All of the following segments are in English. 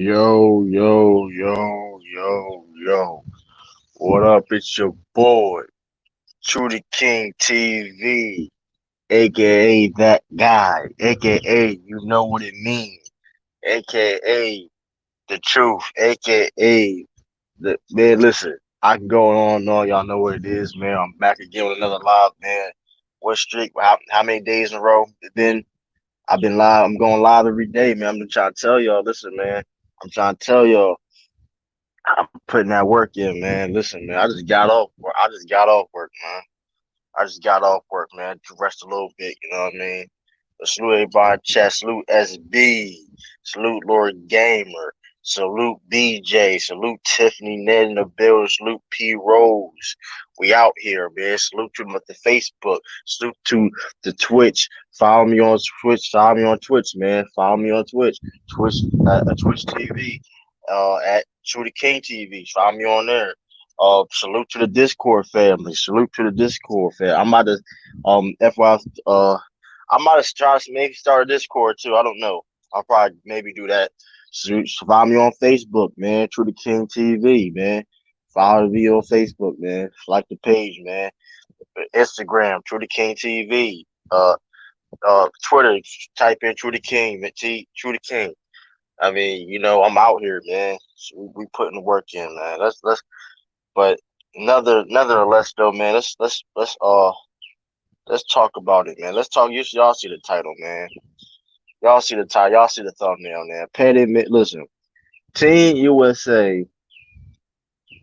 Yo, yo, yo, yo, yo. What up? It's your boy, Trudy King TV, aka that guy, aka you know what it means, aka the truth, aka the man. Listen, I can go on and on. Y'all know what it is, man. I'm back again with another live, man. What streak? How many days in a row? Then I've been live. I'm going live every day, man. I'm just trying to tell y'all. Listen, man. I'm trying to tell y'all. I'm putting that work in, man. Listen, man, I just got off work. I just got off work, man. I just got off work, man, to rest a little bit, you know what I mean? But salute everybody in chat. Salute SB. Salute Lord Gamer. Salute BJ. Salute Tiffany Ned in the building. Salute P Rose. We out here, man. Salute to the Facebook. Salute to the Twitch. Follow me on Twitch. Follow me on Twitch, man. Follow me on Twitch. Twitch TV. At Trudy King TV. Follow me on there. Salute to the Discord family. Salute to the Discord family. I'm about to, FY, I might have tried to maybe start a Discord too. I don't know. I'll probably maybe do that. Follow me on Facebook, man. Trudy King TV, man. Follow me on Facebook, man. Like the page, man. Instagram, Trudy King TV. Twitter, type in Trudy King, Trudy King. I mean, I'm out here, man. So we putting the work in, man. But nonetheless, though, man. Let's talk about it, man. Let's talk. Y'all see the title, man. Y'all see the title. Y'all see the thumbnail, man. Petty, listen. Team USA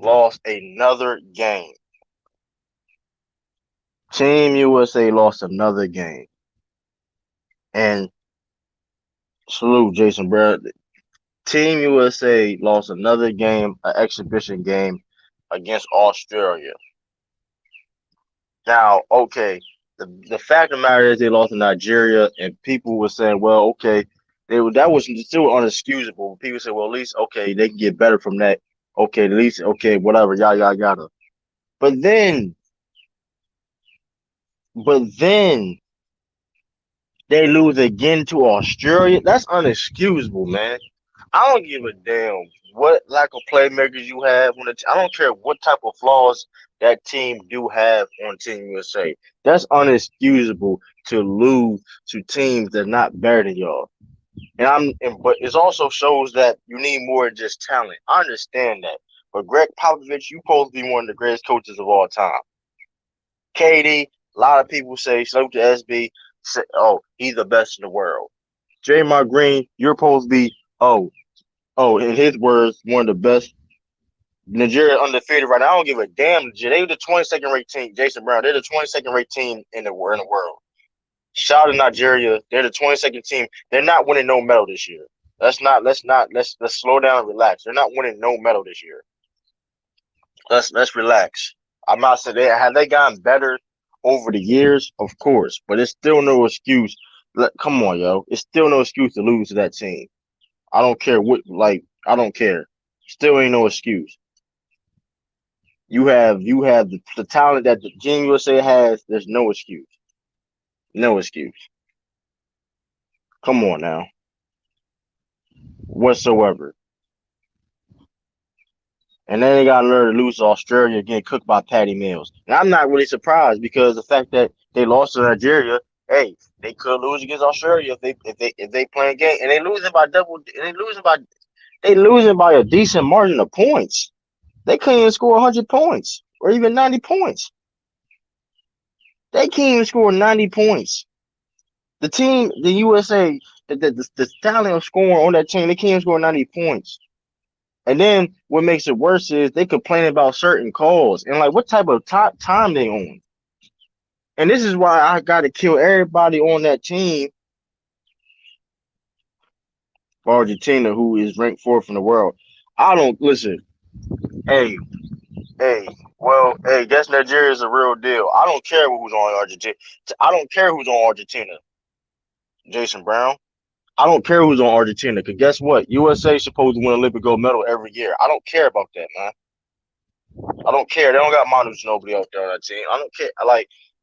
lost another game. Team USA lost another game. And salute, Jason Brown. Team USA lost another game, an exhibition game against Australia. Now, okay, the fact of the matter is they lost to Nigeria, and people were saying, well, okay, that was still unexcusable. People said, well, at least okay, they can get better from that. Okay, at least okay, whatever, yada yada yada. But then, but then they lose again to Australia. That's unexcusable, man. I don't give a damn what lack of playmakers you have on I don't care what type of flaws that team do have on Team USA. That's unexcusable to lose to teams that are not better than y'all. But it also shows that you need more than just talent. I understand that. But Greg Popovich, you supposed to be one of the greatest coaches of all time. KD, a lot of people salute to SB, say, oh, he's the best in the world. Draymond Green, you're supposed to be, in his words, one of the best. Nigeria undefeated right now. I don't give a damn. They were the 22nd ranked team. Jason Brown, they're the 22nd ranked team in the world. Shout out to Nigeria. They're the 22nd team. They're not winning no medal this year. Let's slow down and relax. They're not winning no medal this year. Let's relax. I'm not saying have they gotten better over the years, of course, but it's still no excuse. Come on, yo. It's still no excuse to lose to that team. I don't care I don't care. Still ain't no excuse. You have the talent that the Team USA has. There's no excuse. No excuse. Come on now, whatsoever. And then they got to learn to lose to Australia getting cooked by Patty Mills. And I'm not really surprised because the fact that they lost to Nigeria, hey, they could lose against Australia if they play a game and they losing by double. And they losing by a decent margin of points. They can't even score 100 points or even 90 points. They can't even score 90 points. The USA, the talent of scoring on that team, they can't even score 90 points. And then what makes it worse is they complain about certain calls and like what type of time they on. And this is why I got to kill everybody on that team for Argentina, who is ranked fourth in the world. I don't listen. Hey, guess Nigeria is a real deal. I don't care who's on Argentina. I don't care who's on Argentina. Jason Brown. I don't care who's on Argentina, because guess what? USA is supposed to win Olympic gold medal every year. I don't care about that, man. I don't care. They don't got Manu Ginobili out there on that team. I don't care.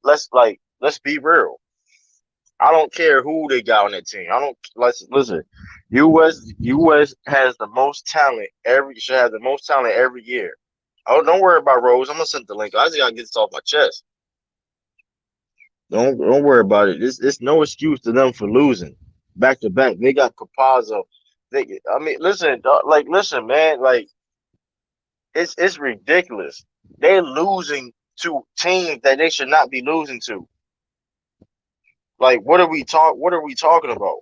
Let's be real. I don't care who they got on that team. I don't listen. US has the most talent should have the most talent every year. Oh, don't worry about Rose. I'm gonna send the link. I just gotta get this off my chest. Don't worry about it. It's no excuse to them for losing back to back. They got Capazzo. I mean, listen, dog, listen, man, it's ridiculous. They're losing to teams that they should not be losing to. Like, What are we talking about?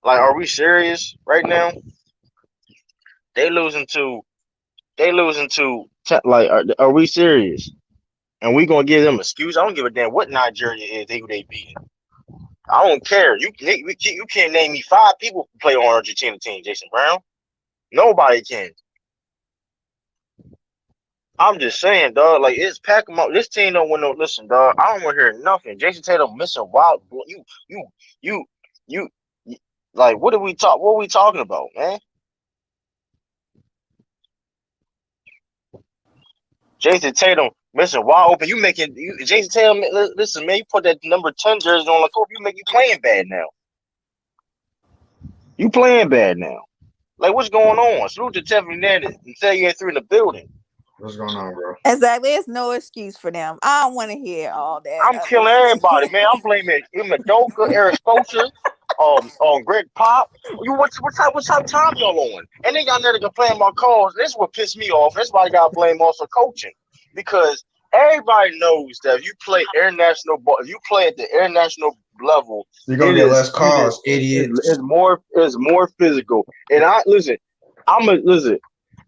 Like, are we serious right now? They losing to. They losing to. Like, are we serious? And we gonna give them an excuse? I don't give a damn what Nigeria is. Who they beating. I don't care. You can't name me 5 people who play on Argentina team. Jason Brown. Nobody can. I'm just saying, dog. Like, it's pack them up. This team don't want no. Listen, dog. I don't want to hear nothing. Jason Tatum missing wild. You, you, you. Like, what are we talk? What are we talking about, man? Jason Tatum missing wide open. Jason Tatum. Listen, man. You put that number 10 jersey on the court. You playing bad now. You playing bad now. Like, what's going on? Salute to Tiffany Hernandez and tell you through in the building. What's going on, bro? Exactly. There's no excuse for them. I don't want to hear all that. I'm killing everybody, man. I'm blaming Madoka, Eric Spoelstra, Greg Pop. What type of time y'all on? And then y'all never complain about calls. This is what pissed me off. That's why I got to blame also coaching, because everybody knows that if you play international ball, if you play at the international level, you're gonna get less calls, idiot. It's more physical. And listen.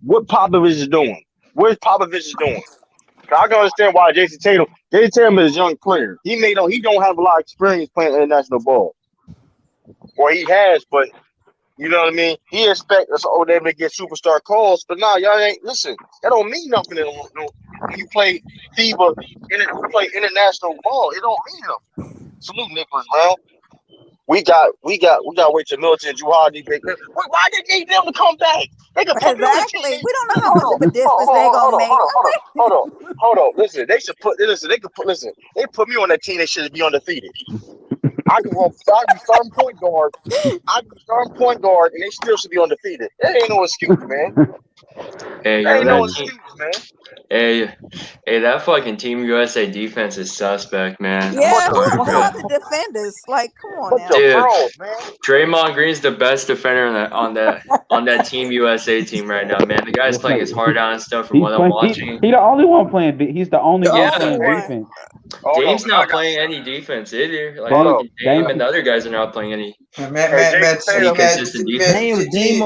What Popovich is doing? Where's Popovich doing? I can understand why Jason Tatum is a young player. He don't have a lot of experience playing international ball. Or he has, but you know what I mean? He expects us them to get superstar calls, but nah, y'all ain't listen, that don't mean nothing when you play FIBA you play international ball. It don't mean nothing. Salute Nicholas Brown. We got to wait till Milton and Juhadi. Why did they need them to come back? They could put exactly. We don't know how much of a difference they're gonna make. Hold on. Listen, they put me on that team. They should be undefeated. I can be starting point guard. And they still should be undefeated. That ain't no excuse, man. Hey, that ain't no excuse, man. Hey, that fucking Team USA defense is suspect, man. Yeah, who are the defenders? Like, come on now. Dude, Draymond Green's the best defender on that Team USA team right now, man. The guy's playing his heart out and stuff from what I'm watching. He's the only one playing. He's the only one playing defense. Dame's not playing any defense either. Like Dame and the other guys are not playing any consistent defense. Team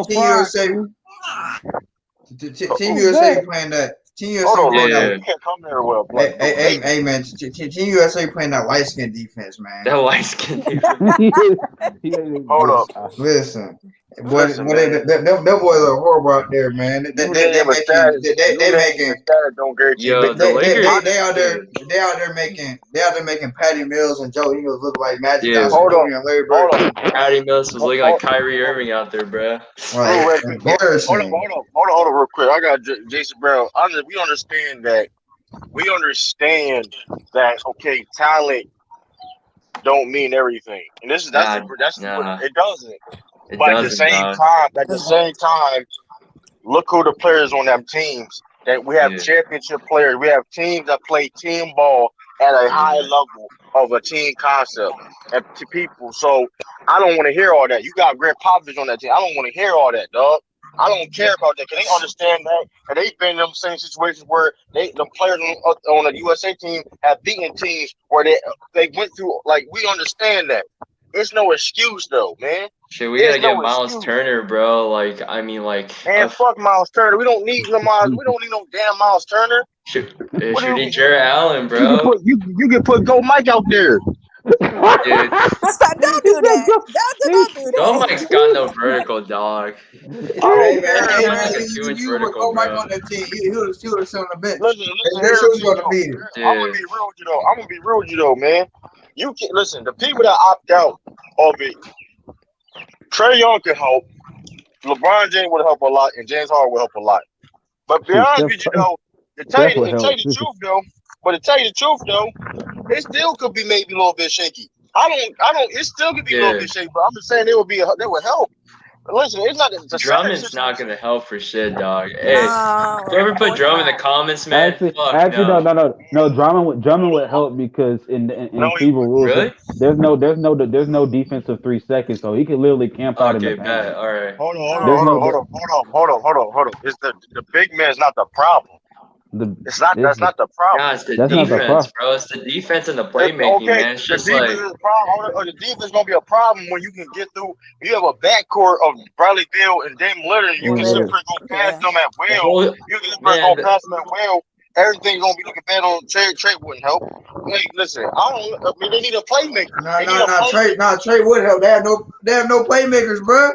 USA playing that. Team USA Hey, man. Team USA playing that light skin defense, man. That light skin defense. Hold up. Listen. Them boys are horrible out there, man. They making. Yo, the Lakers. They out there making Patty Mills and Joe Ingles look like Magic Johnson and Larry Bird. Patty Mills was looking like Kyrie Irving out there, bro. Hold on, real quick. I got Jason Brown. We understand that. Okay, talent don't mean everything, and it doesn't. But at the same time, look who the players on them teams. That we have championship players. We have teams that play team ball at a high level of a team concept and to people. So I don't want to hear all that. You got Greg Popovich on that team. I don't want to hear all that, dog. I don't care about that. Can they understand that? And they've been in them same situations where the players on the USA team have beaten teams where they went through. Like, we understand that. It's no excuse though, man. Shit, we gotta get Miles Turner, bro. Man, fuck Miles Turner. We don't need no damn Miles Turner. Should need Jarrett Allen, bro. You can put Go Mike out there. Dude. Don't do that. Don't do that. Go Mike's got no vertical, dog. Hey, man. You would Go Mike on that team. He would have shown the bench. I'm gonna be real with you though, man. You can listen. The people that opt out of it, Trae Young can help. LeBron James would help a lot, and James Harden would help a lot. But be honest with you, though, to tell you the truth, though, But to tell you the truth, though, it still could be maybe a little bit shaky. I don't. It still could be a little bit shaky, but I'm just saying they would help. Listen, it's not the Drummond's not gonna help for shit, dog. Hey, whoever put Drum in the comments, man. Actually, no. Drummond would help because in FIBA rules, really? there's no defensive 3 seconds, so he could literally camp out in the paint. Bet. All right. Hold on. It's the big man's not the problem. That's not the problem. Yeah, it's the defense, bro. It's the defense and the playmaking, man. It's just like the problem. The defense is gonna be a problem when you can get through. You have a backcourt of Bradley Beal and Dame Lillard. You can simply go past them at will. You can simply go past them at will. Everything's gonna be looking bad on Trey. Trey wouldn't help. Hey, listen, they need a playmaker. Trey would help. They have no playmakers, bro.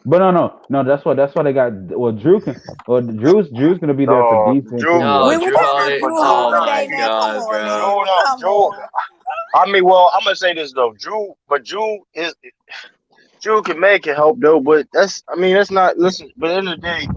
But no. That's why they got. Well, Drew's gonna be there for defense. Drew Holiday now. Come on, bro. I mean, well, I'm gonna say this though, Drew can make it help though, but that's not. Listen, but at the end of the day,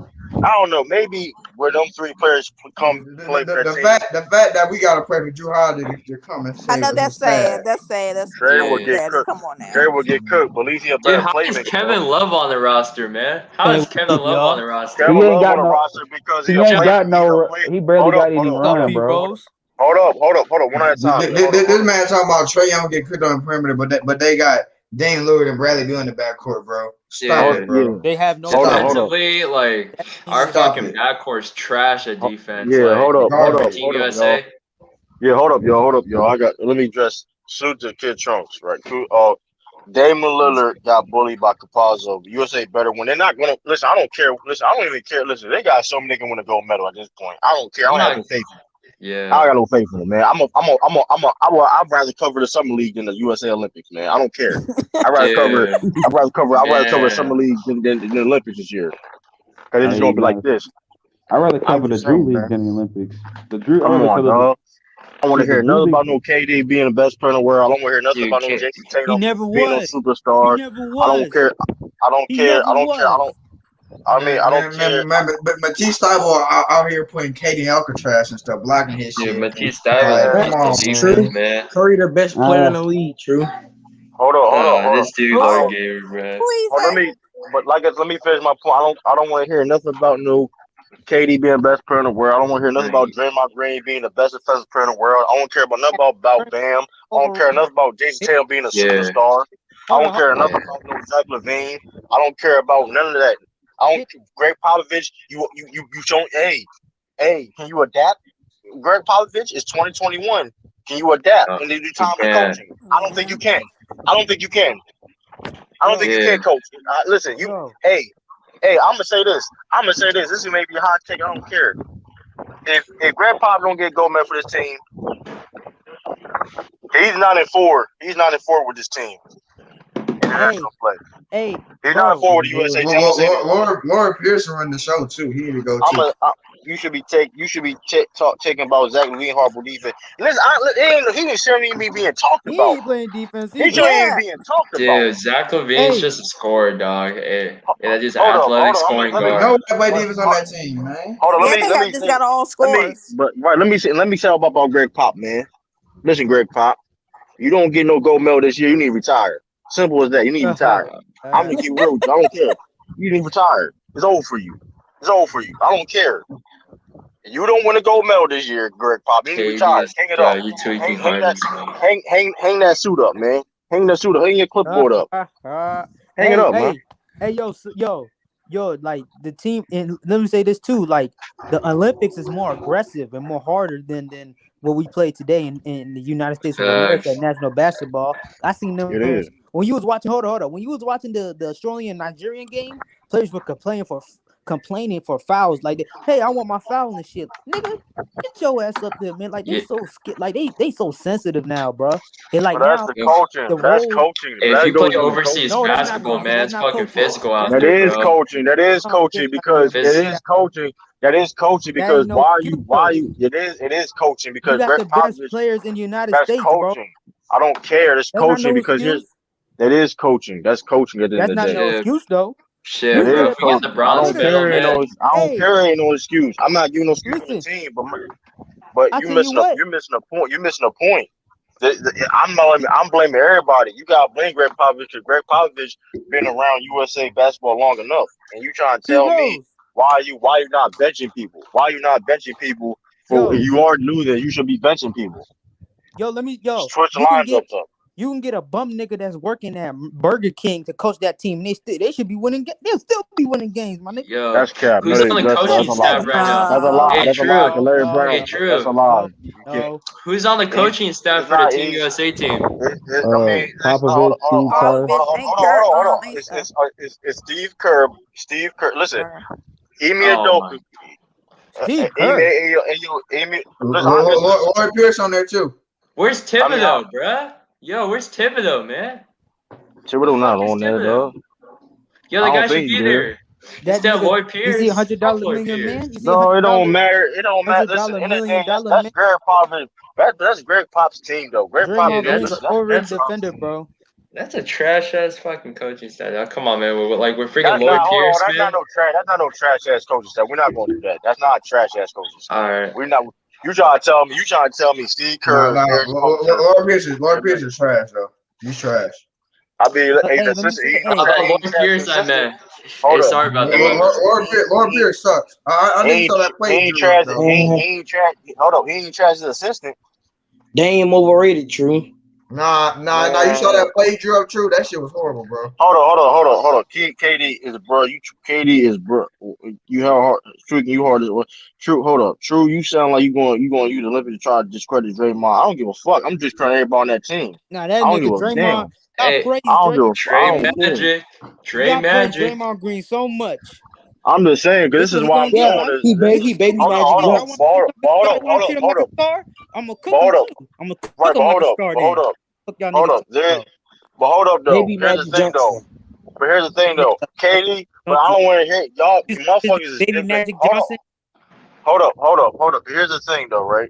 I don't know. Maybe where them 3 players come play for the fact that we gotta play for Drew Holiday to come and save. I know that's sad. That's sad. Trey will get cooked. Come on now. Trey will get cooked. But at least he'll better play. How is Kevin Love on the roster, man? How is Kevin Love on the roster? Kevin Love on the roster because he ain't got no. He barely got any run, bro. Hold up. One at a time. This man talking about Trey Young get cooked on the perimeter, but they got Dame Lillard and Bradley Beal in the backcourt, bro. Stop it, bro. They have no defensively, like our fucking backcourt's trash at defense. Yeah, like, hold up, Team USA. Yeah, hold up, yo. Let me just salute to Kid Trunks, right? Dame Lillard got bullied by Capazzo. USA better when they're not gonna listen. I don't care. Listen, I don't even care. Listen, they got something they can win a gold medal at this point. I don't care. I don't have no faith. Yeah, I got no faith in them, man. I'd rather cover the summer league than the USA Olympics, man. I don't care. I'd rather cover the summer league than the Olympics this year. Cause it's gonna be like this. I'd rather cover the Drew League than the Olympics. I want to hear nothing about no KD being the best player in the world. I don't want to hear nothing about no Jason Tatum being no superstar. I don't care. I don't care. But Matisse Thybulle out here putting Katie Alcatraz and stuff, blocking his shit. Matisse Thybulle, man. Curry, the best player in the league. True. Hold on. This dude like gay, bro. Let me finish my point. I don't want to hear nothing about no KD being the best player in the world. I don't want to hear nothing about Draymond Green being the best defensive player in the world. I don't care about nothing about Bam. I don't care nothing about Jason Tatum being a superstar. I don't care nothing about no Zach LaVine. I don't care about none of that. Greg Popovich, you don't. Hey, can you adapt? Greg Popovich is 2021. Can you adapt in the new time of coaching? I don't think you can. I don't think you can, coach. Listen, Hey, I'm gonna say this. This is maybe a hot take. I don't care. If Greg Pop don't get gold medal for this team, he's 9-4. He's 9-4 with this team. Hey, he's 9-4 with the USA team. Laura Pearson run the show too. He need to go too. You should be talking about Zach LaVine horrible defense. Listen, he shouldn't even be being talked about. He ain't playing defense. He shouldn't even be being talked about. Dude, Zach LaVine's just a scorer, dog. Hey, that's just athletic scoring guard. No play defense on that team, man. Hold on, they just got all scores. Let me say about Greg Pop, man. Listen, Greg Pop, you don't get no gold medal this year. You need to retire. Simple as that. You need to retire. I'm gonna keep real. I don't care. You need to retire. It's over for you. I don't care. You don't win a gold medal this year, Greg Pop. You need to retire. Hang it up. You tweaking hang that suit up, man. Hang that suit up. Hang your clipboard up. Hang it up, man. Hey, yo, like the team, and let me say this too, like the Olympics is more aggressive and more harder than what we play today in the United States of America national basketball. I seen them when you was watching. Hold on. When you was watching the Australian Nigerian game, players were complaining for fouls. Like, hey, I want my foul and shit. Nigga, get your ass up there, man. Like they so scared. Like they so sensitive now, bro. And like that's the coaching. That's coaching. If you play overseas basketball, man, it's fucking physical out there. That is coaching because it is coaching. That is coaching because it is coaching because you got the best players in the United States, bro. I don't care. That's coaching because that is coaching. That's coaching at the end of the day. That's not no excuse though. Shit, bro. If we get the bronze medal, man. I don't care. Ain't no excuse. I'm not giving no excuse to the team, But I tell you what. you're missing a point. You're missing a point. I'm blaming everybody. You got to blame Greg Popovich because Greg Popovich been around USA basketball long enough, and you trying to T tell me Rose. why you not benching people? Why you not benching people? For you already knew that you should be benching people. Yo, switch the lines up. You can get a bum nigga that's working at Burger King to coach that team. They should be winning. They'll still be winning games, my nigga. Yo, that's cap. Who's on the coaching staff right now? That's a lie. Hey, That's a lie. Larry Brown. Hey, True. That's a lie. No. Who's on the coaching staff for the Team USA team? Popovich, Steve Kerr. Hold on. It's Steve Kerr. Steve Kerr. Listen, Emi Adoka. Steve Kerr. Lloyd Pierce on there too. Where's Thibodeau, bruh? Yo, where's Thibodeau, man? Thibodeau not on there, though. Yo, the guy should be there. That nigga, Lloyd Pierce. Is he $100 million man? No, it don't matter. It don't matter. Listen, that's Greg Popovich. That's Greg Pop's team, though. Greg Popovich is already defender, bro. That's a trash ass fucking coaching staff. Come on, man. We're freaking Lloyd Pierce, man. That's not no trash ass coaching staff. We're not going to do that. That's not trash ass coaching staff. All right. We're not. You trying to tell me Steve Kerr? Lloyd Pierce is trash, though. He's trash. I mean, Lloyd Pierce, I meant. Hey, sorry about that. Lloyd Pierce sucks. I didn't saw that play. He ain't trash. Hold up. He ain't trash as assistant. Damn overrated, True. Nah. You saw that play he drew up, True. That shit was horrible, bro. Hold on. KD is bro. KD is bro. You hard. True. You hard as well. True. Hold up. True. You sound like you going to use the Olympic to try to discredit Draymond. I don't give a fuck. I'm just trying everybody on that team. Nah, that nigga Draymond. Hey, crazy, Trey Magic. Draymond Green so much. I'm just saying because this is why I'm doing this. He baby Magic. Hold up. I'm gonna cook him. Hold up. But hold up though. Here's the thing though. Katie, but I don't want to hear y'all motherfuckers. Baby Magic Johnson. Hold up. Here's the thing though, right?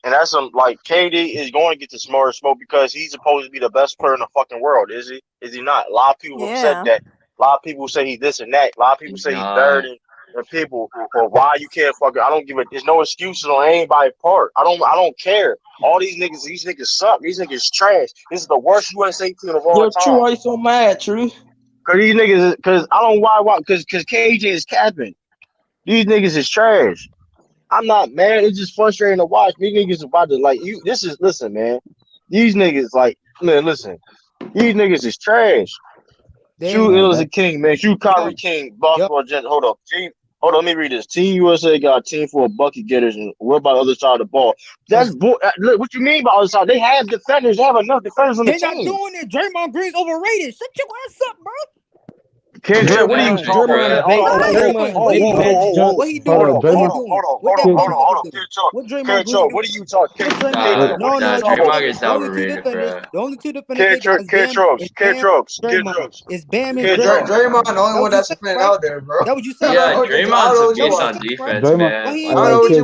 And that's KD is going to get the smarter smoke because he's supposed to be the best player in the fucking world, is he? Is he not? A lot of people have said that. A lot of people say he's this and that. A lot of people say he's third and people or why you can't fuck it. I don't give a there's no excuses on anybody's part. I don't care. All these niggas suck. These niggas trash. This is the worst USA team of all time. True, why you so mad, True? Cause these niggas cause I don't know why cause KJ is capping. These niggas is trash. I'm not mad. It's just frustrating to watch. These niggas about to listen, man. These niggas listen. These niggas is trash. Shoot Ill is a king, man. Shoot Kyrie King. Basketball gent. Hold up. Let me read this. Team USA got a team full of bucket getters, and what about the other side of the ball? What you mean by other side? They have defenders. They have enough defenders on the team. They're not doing it. Draymond Green's overrated. Shut your ass up, bro. What are you talking about? What he doing? Hold on. What Draymond Green? What are you talking? No, Draymond is not overrated, bro. The only two defenders is Bam and Draymond, the only one that's defending out there, bro. That what you said? Yeah, Draymond's a beast on defense, man. You're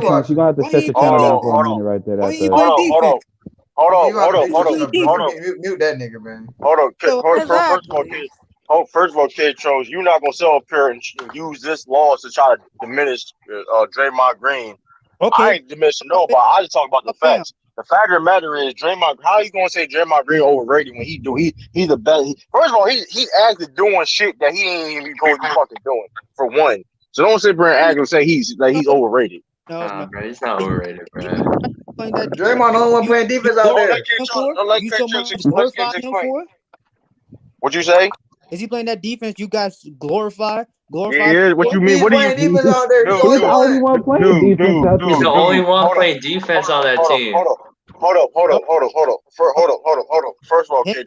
gonna have to shut your channel down for a minute right there. Hold on. Mute that nigga, man. First of all, Kid Chose, you're not gonna sit up here and use this loss to try to diminish Draymond Green. Okay. I ain't diminishing nobody. I just talk about the facts. The fact of the matter is, Draymond. How are you gonna say Draymond Green overrated when he's the best? First of all, he's actually doing shit that he ain't even supposed to be fucking doing. For one, so don't sit there and act and say he's overrated. No, bro, he's not overrated, bro. Draymond, the only one playing defense out there. What you say? Is he playing that defense you guys glorify? Yeah, what you mean? What do you mean? Defense out there? He's the only one playing defense out there. He's the only one playing defense on that team. Hold up. First of all, Kid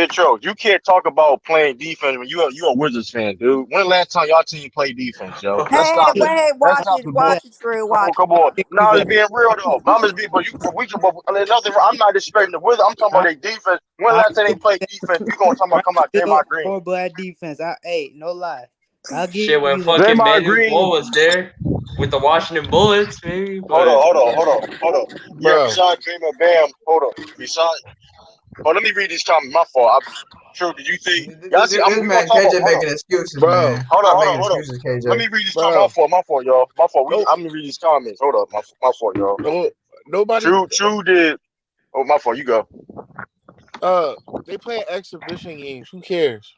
Chose, you can't talk about playing defense when you're a Wizards fan, dude. When the last time y'all team played defense, yo? Watch it through. Come on. No, it's being real though. I'm just being, but I'm not disrespecting the Wizards. I'm talking about their defense. When the last time they played defense, you gonna talk about come out Draymond Green? Horrible at defense. No lie. Shit, when fucking Manu Bull was there with the Washington Bullets, maybe. Hold on. Yeah, besides Draymond Bam, hold on. let me read these comments. My fault. True, did you think? Y'all see, This we gonna man talk about. KJ making excuses, bro. man. Hold Stop on. making excuses, KJ. Let me read these Bro. comments. My fault, y'all. My fault. Nope. I'm gonna read these comments. Hold up. My fault, y'all. No, nobody. True did. Oh, my fault. You go. They playing exhibition games. Who cares?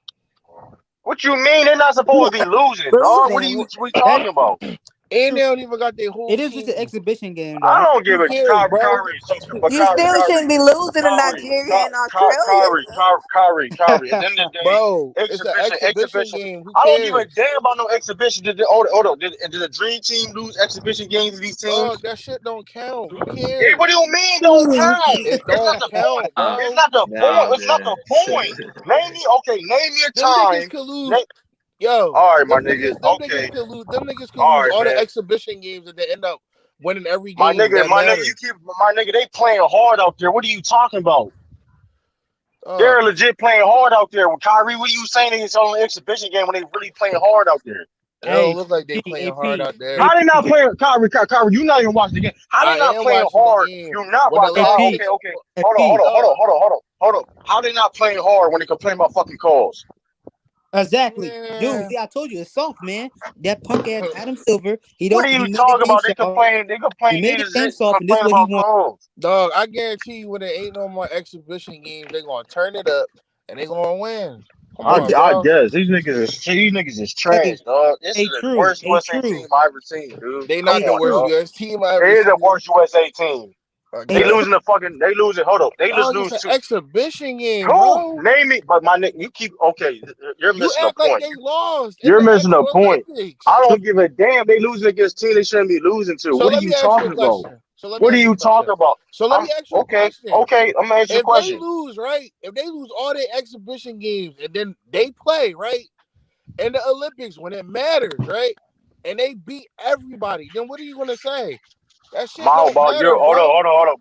What you mean? They're not supposed to be losing, dog. What are you talking about? And they don't even got their whole It is team. just an exhibition game, I though. don't give Who a cares, bro? Kyrie. You still shouldn't be losing to Nigeria and Australia. Kyrie. At the end of the day, Bro, it's an exhibition exhibition. game. Who I don't give a cares? damn about no exhibition. Did the Dream Team lose exhibition games to these teams? Dog, that shit don't count. Who Hey, cares? what do you mean don't count? It It's not don't the point. count, bro. It's not the point. It's not the point. Name your Them time. niggas could lose. Yo, All right, my them nigga. niggas could lose. Them niggas could All lose right, all the man. exhibition games and they end up winning every My game nigga, that matters. they playing hard out there. What are you talking about? They're legit playing hard out there. Kyrie, what are you saying it's only an exhibition game when they really playing hard out there? It don't look like they playing hard out there. How they not playing, Kyrie, you not even watching the game. How they not playing hard? You're not watching. Okay. Hold on. How they not playing hard when they complain about fucking calls? Exactly. Man. Dude, see, I told you it's soft, man. That punk ass Adam Silver, What are you talking about? They complain. He made the game soft, and this is what he wants. Dog, I guarantee you when there ain't no more exhibition games, they gonna turn it up and they gonna win. Come on, bro. I guess these niggas is trash, dog. This is the worst USA team I ever seen, dude. They not the worst US team I ever seen. They is the worst USA team. They losing. Hold up. They just lose to exhibition game, Who? bro. Name it, but my nigga, you keep You're missing a point. Like they lost. You're missing a point. I don't give a damn. They losing against team they shouldn't be losing to. So what are you talking about? So what are you talking about? So let me ask you a question. Okay, I'm gonna ask you a question. If they lose, right? If they lose all their exhibition games and then they play, right? In the Olympics when it matters, right? And they beat everybody, then what are you gonna say? That shit don't matter, hold on.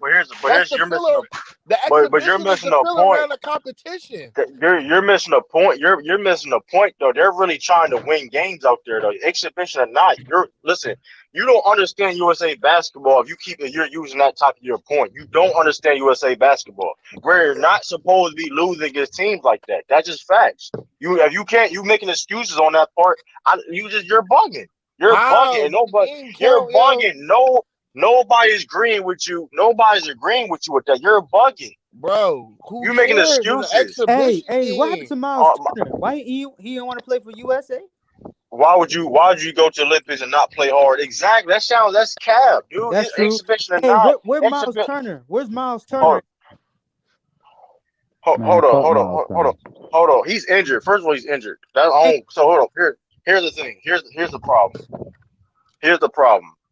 But you're missing a point. The competition. You're missing a point. You're missing a point though. They're really trying to win games out there though. Exhibition or not. Listen. You don't understand USA basketball if you're using that type of your point. You don't understand USA basketball. We're not supposed to be losing against teams like that. That's just facts. You making excuses on that part. You're bugging. You're bugging. You're bugging. Nobody's agreeing with you. Nobody's agreeing with you with that. You're bugging, bro. You making excuses? Hey, what happened to Miles Turner? Why he don't want to play for USA? Why would you go to Olympics and not play hard? Exactly. That's cap, dude. That's true. Exhibition hey, where Miles Turner? Where's Miles Turner? Hold on. He's injured. First of all, he's injured. So hold on. Here's the thing. Here's the problem.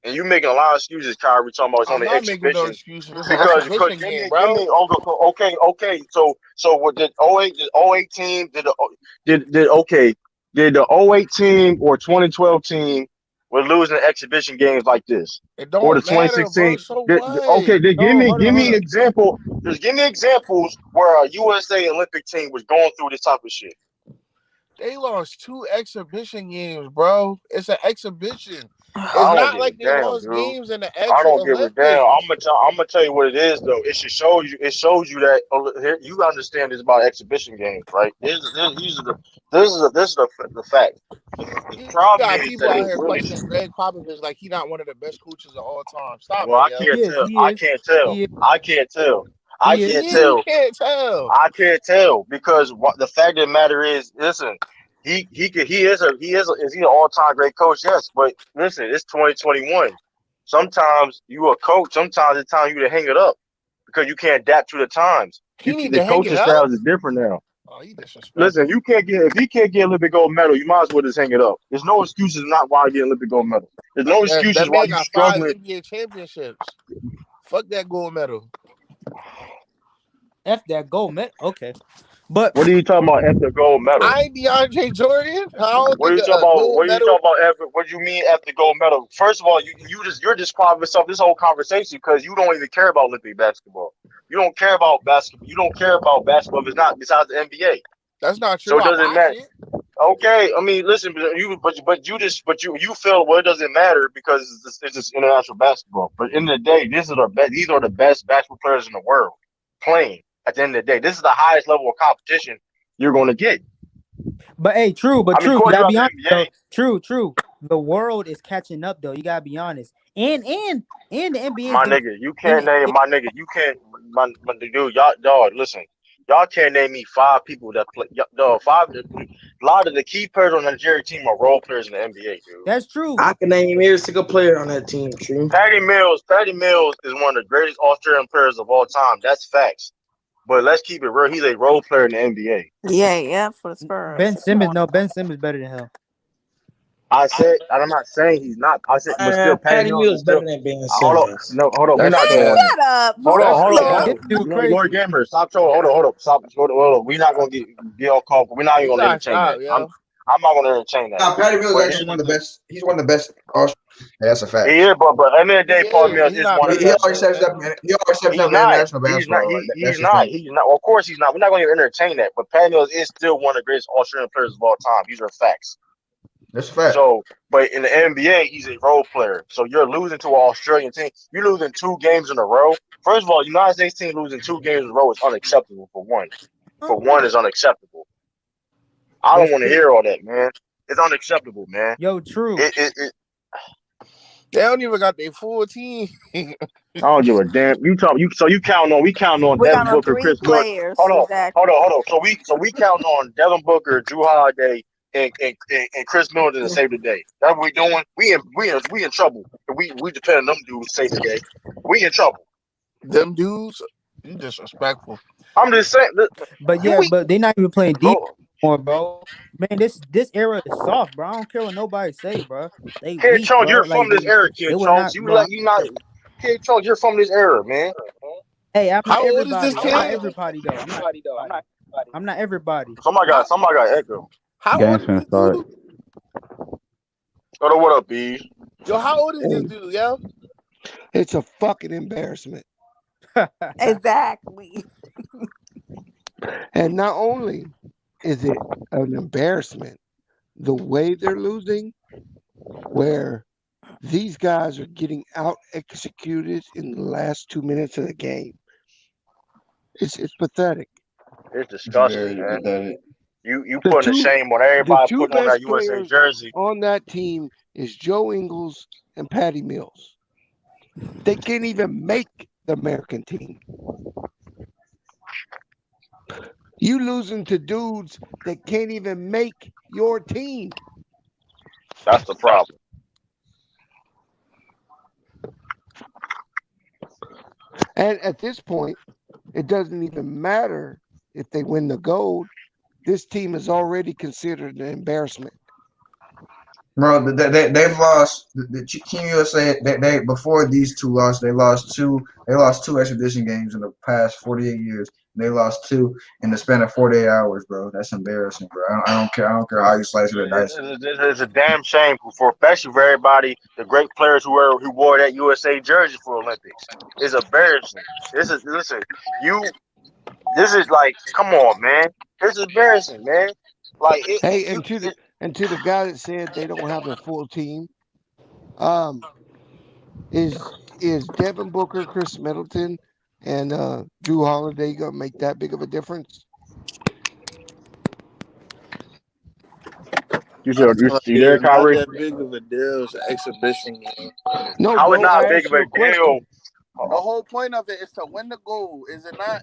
And you making a lot of excuses, Kyrie, talking about it's on the exhibition. No excuses. Because game, bro. Okay. So what did 08 team did the 08 team or 2012 team was losing exhibition games like this? It don't or the matter, 2016. bro. So then give me an example. Just give me examples where a USA Olympic team was going through this type of shit. They lost 2 exhibition games, bro. It's an exhibition. It's not like they lost games in the actual I don't give Olympics. a damn. I'm gonna tell you what it is though. It shows you that you understand this about exhibition games, right? This is the fact. The problem is people out here questioning Greg Popovich like he's not one of the best coaches of all time. Stop. Well, I can't tell because the fact of the matter is, listen. Is he an all-time great coach? Yes, but listen, it's 2021. Sometimes you a coach. Sometimes it's time you to hang it up because you can't adapt to the times. The coaching styles is different now. Oh, he disrespectful. Listen, if he can't get Olympic gold medal, you might as well just hang it up. There's no excuses not why I get Olympic gold medal. There's no excuses why you struggling. 5 NBA championships. Fuck that gold medal. F that gold medal. Okay. But what are you talking about? After gold medal? I ain't DeAndre Jordan. What are you talking about? What are you talking about? What do you mean after gold medal? First of all, you're disqualifying yourself this whole conversation because you don't even care about Olympic basketball. You don't care about basketball. You don't care about basketball if it's not besides the NBA. That's not true. So it doesn't matter. Okay, I mean, listen, you feel it doesn't matter because it's just international basketball. But in the day, these are the best basketball players in the world playing. At the end of the day, this is the highest level of competition you're going to get. But hey, true, I mean, of you course, you gotta have be the honest though. NBA. True. The world is catching up though. You gotta be honest. And the NBA is My doing nigga, you and can't name my nigga. You can't, my dude. Y'all, listen. Y'all can't name me 5 people that play. Dog, 5. A lot of the key players on the Nigeria team are role players in the NBA, dude. that's true. I can name every single player on that team, true. Patty Mills is one of the greatest Australian players of all time. That's facts. But let's keep it real. He's a role player in the NBA. Yeah, for the Spurs. Ben Simmons, no, Ben Simmons better than him. I said, and I'm not saying he's not. I said, but still, Patty Patty Mills is Mills better still. than Ben Hold on, Simmons. no, hold on. We're That's not Man, doing sad. that. shut up. Hold That's on, crazy. hold This on. dude Lord crazy. Gamer, stop trolling. Hold on. Stop. Hold on. We're not gonna get all called. We're not even You gonna gotta entertain that. stop, yo. I'm not gonna entertain that. Now, Patty Mills But is actually one of the best. He's one of the best. That's a fact. he is, but at the end of the He day, Paul is, but Mills he's is not one of better the He than best. always steps up. Ben. He always steps He's up in not. international basketball. He's That's the not. thing. He's not. Well, of course, he's not. We're not going to entertain that. But Patty Mills is still one of the greatest Australian players of all time. These are facts. That's a fact. So, but in the NBA, he's a role player. So you're losing to an Australian team. You're losing 2 games in a row. First of all, United States team losing 2 games in a row is unacceptable. For one, is unacceptable. I don't That's want to true. hear all that, man. It's unacceptable, man. Yo, true. It They don't even got their full team. I don't give a damn. So you count on. We count on We Devin got on Booker, 3 Chris Middleton. players. Hold on. Exactly. So we count on Devin Booker, Drew Holiday, and Chris Middleton to save the day. That's what we doing. We in trouble. We depend on them dudes to save the day. We in trouble. Them dudes, you disrespectful. I'm just saying. But yeah, but they're not even playing deep anymore, bro. Man, this era is soft, bro. I don't care what nobody say, bro. They Kid weak, Chonks, bro. you're Like from this era, they Kid were Chonks. not, bro. Kid Chonks, you're from this era, man. Hey, I'm not How old is this everybody. I'm not kid? everybody though. I'm not everybody. Somebody got echo. How old Game's is finna this start. dude? What up, B? Yo, how old is this Hey, dude, yo? it's a fucking embarrassment. Exactly. And not only is it an embarrassment, the way they're losing, where these guys are getting out executed in the last 2 minutes of the game. It's pathetic. It's It's disgusting, very man. pathetic. You The putting the two shame on the everybody two putting on that best USA players jersey. on that team is Joe Ingles and Patty Mills. They can't even make the American team. You losing to dudes that can't even make your team. That's the problem. And at this point, it doesn't even matter if they win the gold. This team is already considered an embarrassment. Bro, they've lost the Team USA. They before these two lost, they lost two exhibition games in the past 48 years. They lost 2 in the span of 48 hours, bro. That's embarrassing, bro. I don't care. I don't care how you slice it or dice it. It's a damn shame especially for everybody, the great players who wore that USA jersey for Olympics. It's embarrassing. This is like, come on, man. This is embarrassing, man. Like Hey, and to the guy that said they don't have a full team, um, is Devin Booker, Chris Middleton, and Drew Holiday gonna make that big of a difference? I feel you like see there, it's not Kyrie? that big of a deal. It's an exhibition game. No, How it's bro. not I big asked of you a a question. deal. The whole point of it is to win the goal, is it not?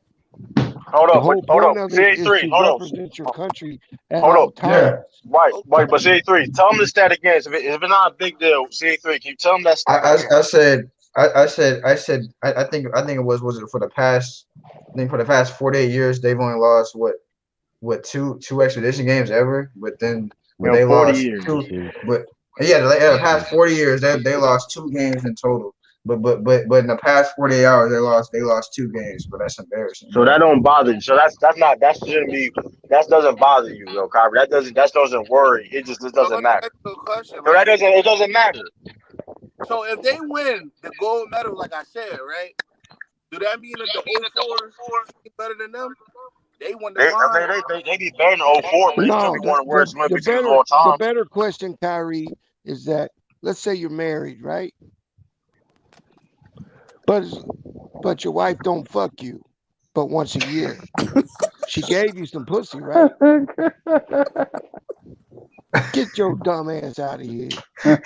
The whole Hold point up. of it is CA3, to hold up. represent your country at Hold up. all times. Yeah, Right, but CA3, tell them the stat again. If it's not a big deal, CA3, can you tell them that stat again? I think it was it for the past. I think for the past 48 years, they've only lost two extradition games ever. But they 40 lost years. 2. But yeah, the past 40 years, they lost 2 games in total. But in the past 48 hours, they lost 2 games. But that's embarrassing, So bro. that don't bother you. So that shouldn't be, that doesn't bother you though, Kyrie. That doesn't worry. It So doesn't let me matter. ask you a question. So Like, it doesn't matter. so if they win the gold medal, like I said, right? Do that mean that the 04 is better than them? They won the bronze. They be better than 04, but they still No, be one of the worst the Olympic teams of all time. better question, Kyrie, is that let's say you're married, right? But your wife don't fuck you, but once a year. She gave you some pussy, right? Get your dumb ass out of here. Oh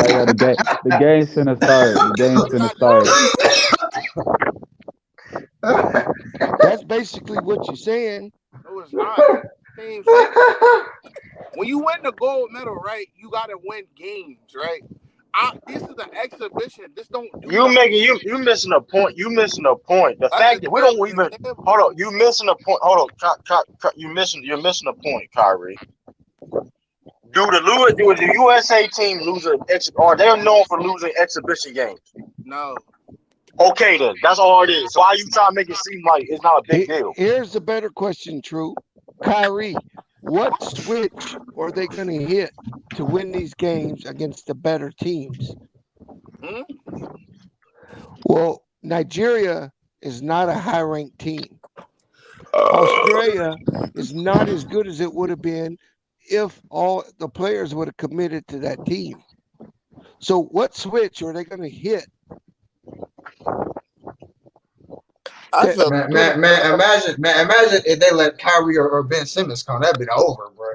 yeah, the game's finna start. The game's finna start. That's basically what you're saying. No, it's not. Same thing. When you win the gold medal, right, you gotta win games, right? This is an exhibition. This don't do nothing. You missing a point. You missing a point. The That's fact just that we don't an even example. hold on. You missing a point. Hold on. You're missing a point, Kyrie. Do the USA team lose or they're known for losing exhibition games? No. Okay, then that's all it is. So why you trying to make it seem like it's not a big deal? Here's a better question, True. Kyrie, what switch are they going to hit to win these games against the better teams? Well, Nigeria is not a high-ranked team. Australia is not as good as it would have been if all the players would have committed to that team. So what switch are they going to hit? Man, imagine if they let Kyrie or Ben Simmons come. That'd been over, bro.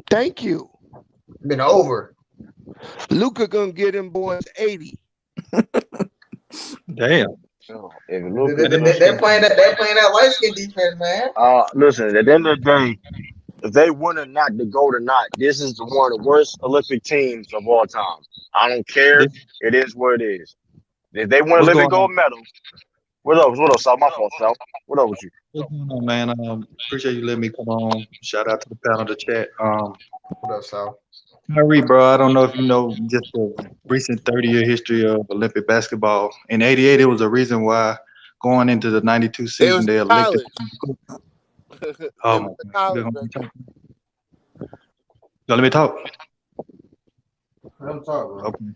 Thank you. Been over. Luka gonna get them boys 80. Damn. They're playing that light skin defense, man. Listen, at the end of the day, if they win or not, the gold or not, this is one of the worst Olympic teams of all time. I don't care. It is what it is. If they win Olympic gold medal, what up, Sal? My fault, Sal. What up with you? What's going on, man? Appreciate you letting me come on. Shout out to the panel, the chat. What up, Sal? Kyrie, bro, I don't know if you know just the recent 30-year history of Olympic basketball. In '88, it was a reason why going into the '92 season they elected. Oh, let me talk. Let me talk, bro. Okay.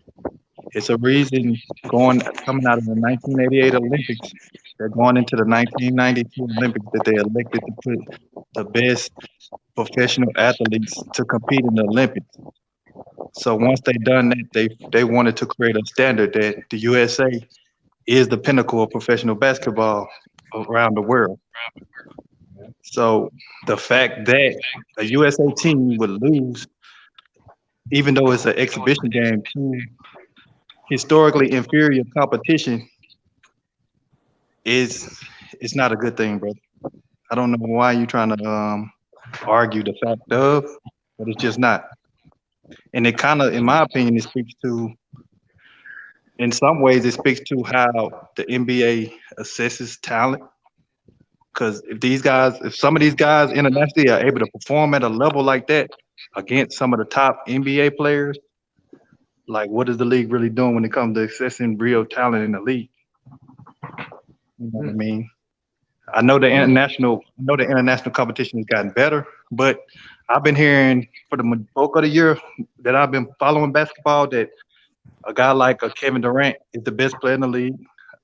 It's a reason coming out of the 1988 Olympics, they're going into the 1992 Olympics that they elected to put the best professional athletes to compete in the Olympics. So once they done that, they wanted to create a standard that the USA is the pinnacle of professional basketball around the world. So the fact that a USA team would lose, even though it's an exhibition game, to historically inferior competition it's not a good thing, brother. I don't know why you're trying to argue the fact of, but it's just not. And it kind of, in my opinion, it speaks to, in some ways, it speaks to how the NBA assesses talent. Because if some of these guys internationally are able to perform at a level like that against some of the top NBA players, like what is the league really doing when it comes to assessing real talent in the league? You know what I mean? I know the international competition has gotten better, but I've been hearing for the bulk of the year that I've been following basketball that a guy like a Kevin Durant is the best player in the league.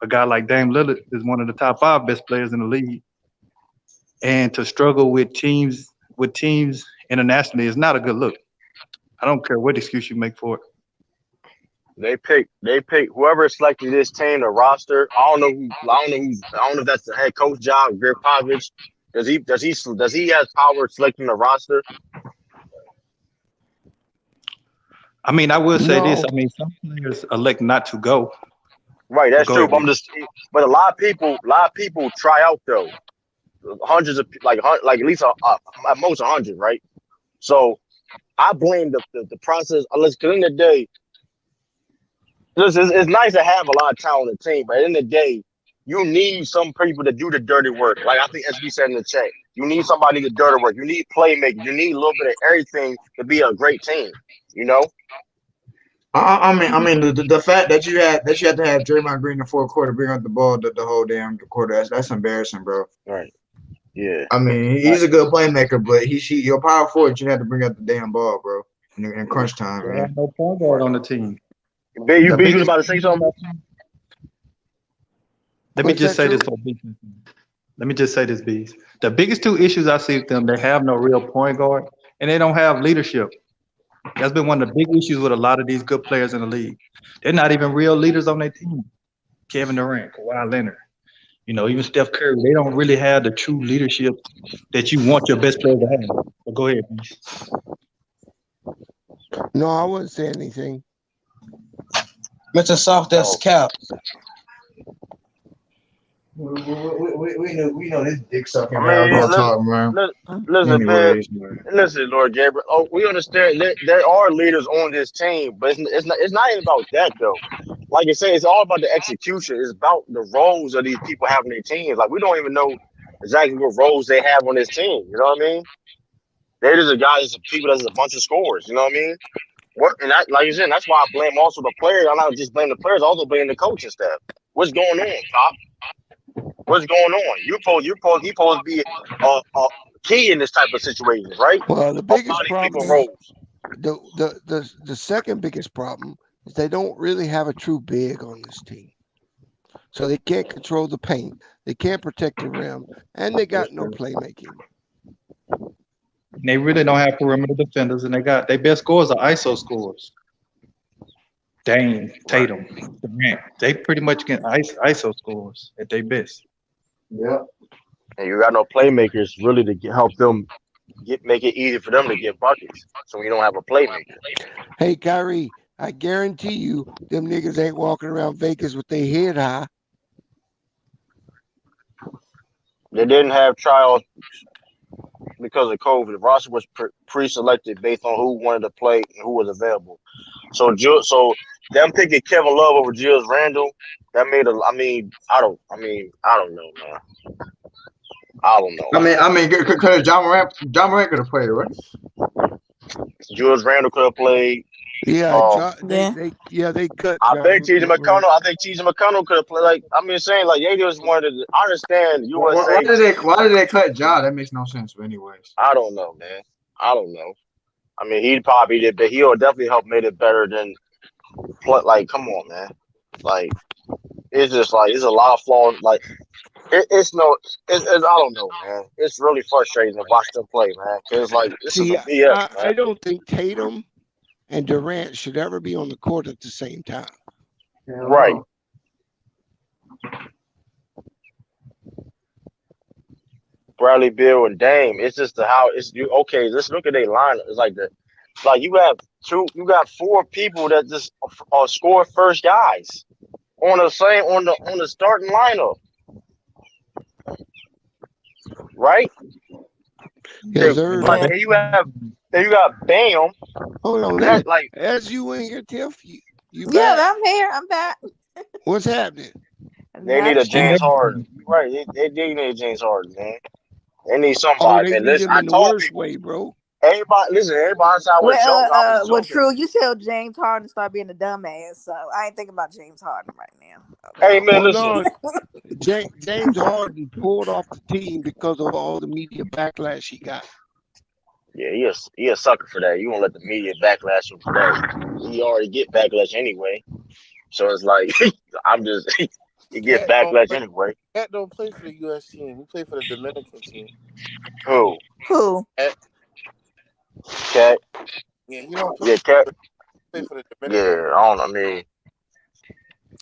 A guy like Dame Lillard is one of the top 5 best players in the league. And to struggle with teams internationally is not a good look. I don't care what excuse you make for it. They pick whoever selected this team, the roster. I don't know if that's the head coach job, Greg Popovich. Does he have power selecting the roster? I mean, I will say this. I mean, some players elect not to go. Right, that's true. But a lot of people try out though. Hundreds of like at least at most 100, right? So I blame the process. Unless, because in the day, it's nice to have a lot of talent on the team, but in the day, you need some people to do the dirty work. Like I think SB said in the chat, you need somebody to do the dirty work. You need playmaking. You need a little bit of everything to be a great team. You know. I mean, the fact that you had to have Draymond Green in the fourth quarter bring up the ball the whole damn quarter, that's embarrassing, bro. Right. Yeah. I mean, he's a good playmaker, but your power forward, you had to bring up the damn ball, bro, in crunch time, man. No point guard on the team. You was about to say something? Let me just say this for Beast. Let me just say this, Beast. The biggest 2 issues I see with them, they have no real point guard, and they don't have leadership. That's been one of the big issues with a lot of these good players in the league. They're not even real leaders on their team. Kevin Durant, Kawhi Leonard, even Steph Curry. They don't really have the true leadership that you want your best player to have. So go ahead, please. No, I wouldn't say anything. Mr. Soft, that's cap. We know this dick sucking I man mean, gonna talk, man. listen, man. Anyways, man. Listen, Lord Gabriel. Oh, we understand that there are leaders on this team, but it's not even about that though. Like I said, it's all about the execution. It's about the roles of these people having their teams. Like we don't even know exactly what roles they have on this team. You know what I mean? They're just a guys, people that's a bunch of scorers. You know what I mean? Like you said, that's why I blame also the players. I'm not just blaming the players, I also blame the coaching staff. What's going on, Pop? What's going on? He supposed to be a key in this type of situations, right? Well, the biggest These problem people is roles. the second biggest problem is they don't really have a true big on this team. So they can't control the paint, they can't protect the rim, and they got no playmaking. They really don't have perimeter defenders, and their best scores are ISO scores. Dame, Tatum, Durant. They pretty much get ISO scores at their best. Yeah. And you got no playmakers really to help them make it easy for them to get buckets. So we don't have a playmaker. Hey, Kyrie, I guarantee you them niggas ain't walking around Vegas with their head high. They didn't have trials because of COVID. The roster was pre-selected based on who wanted to play and who was available. So them picking Kevin Love over Julius Randle, that made I don't know, man. I don't know. I mean, because John Morant could have played, right? Julius Randle could have played. Yeah, they cut. I think John TJ McConnell could have played. Like they just wanted to. I understand USA. Why did they cut Ja? That makes no sense. But anyways, I don't know, man. I don't know. I mean, he probably did, but he'll definitely help make it better than. Like, come on, man. Like, it's just like it's a lot of flaws. Like, it's I don't know, man. It's really frustrating to watch them play, man. Cause like this is a BS. Man. I don't think Tatum and Durant should ever be on the court at the same time. Right. Bradley Beal and Dame. It's just how it's you. Okay, let's look at their lineup. It's like you got four people that just score first guys on the starting lineup, right? Yes, sir. Like you got Bam. Hold on, as you in here, Tiff, you back? Yeah, I'm here. I'm back. What's happening? They need a James Harden, right? They need a James Harden, man. They need somebody. They man. need Listen, him I in the told worst people. way, bro. Everybody inside with joking. I was Well, joking. true. You tell James Harden to start being a dumbass, so I ain't thinking about James Harden right now. Hey man, listen. James Harden pulled off the team because of all the media backlash he got. Yeah, he a sucker for that. You won't let the media backlash him for that. He already get backlash anyway. So it's like you get backlash anyway. Cat don't play for the U.S. team. He play for the Dominican team. Who? Cat. Yeah, he don't play. Yeah, Cat. Play for the Dominican. Yeah, I don't know. I mean,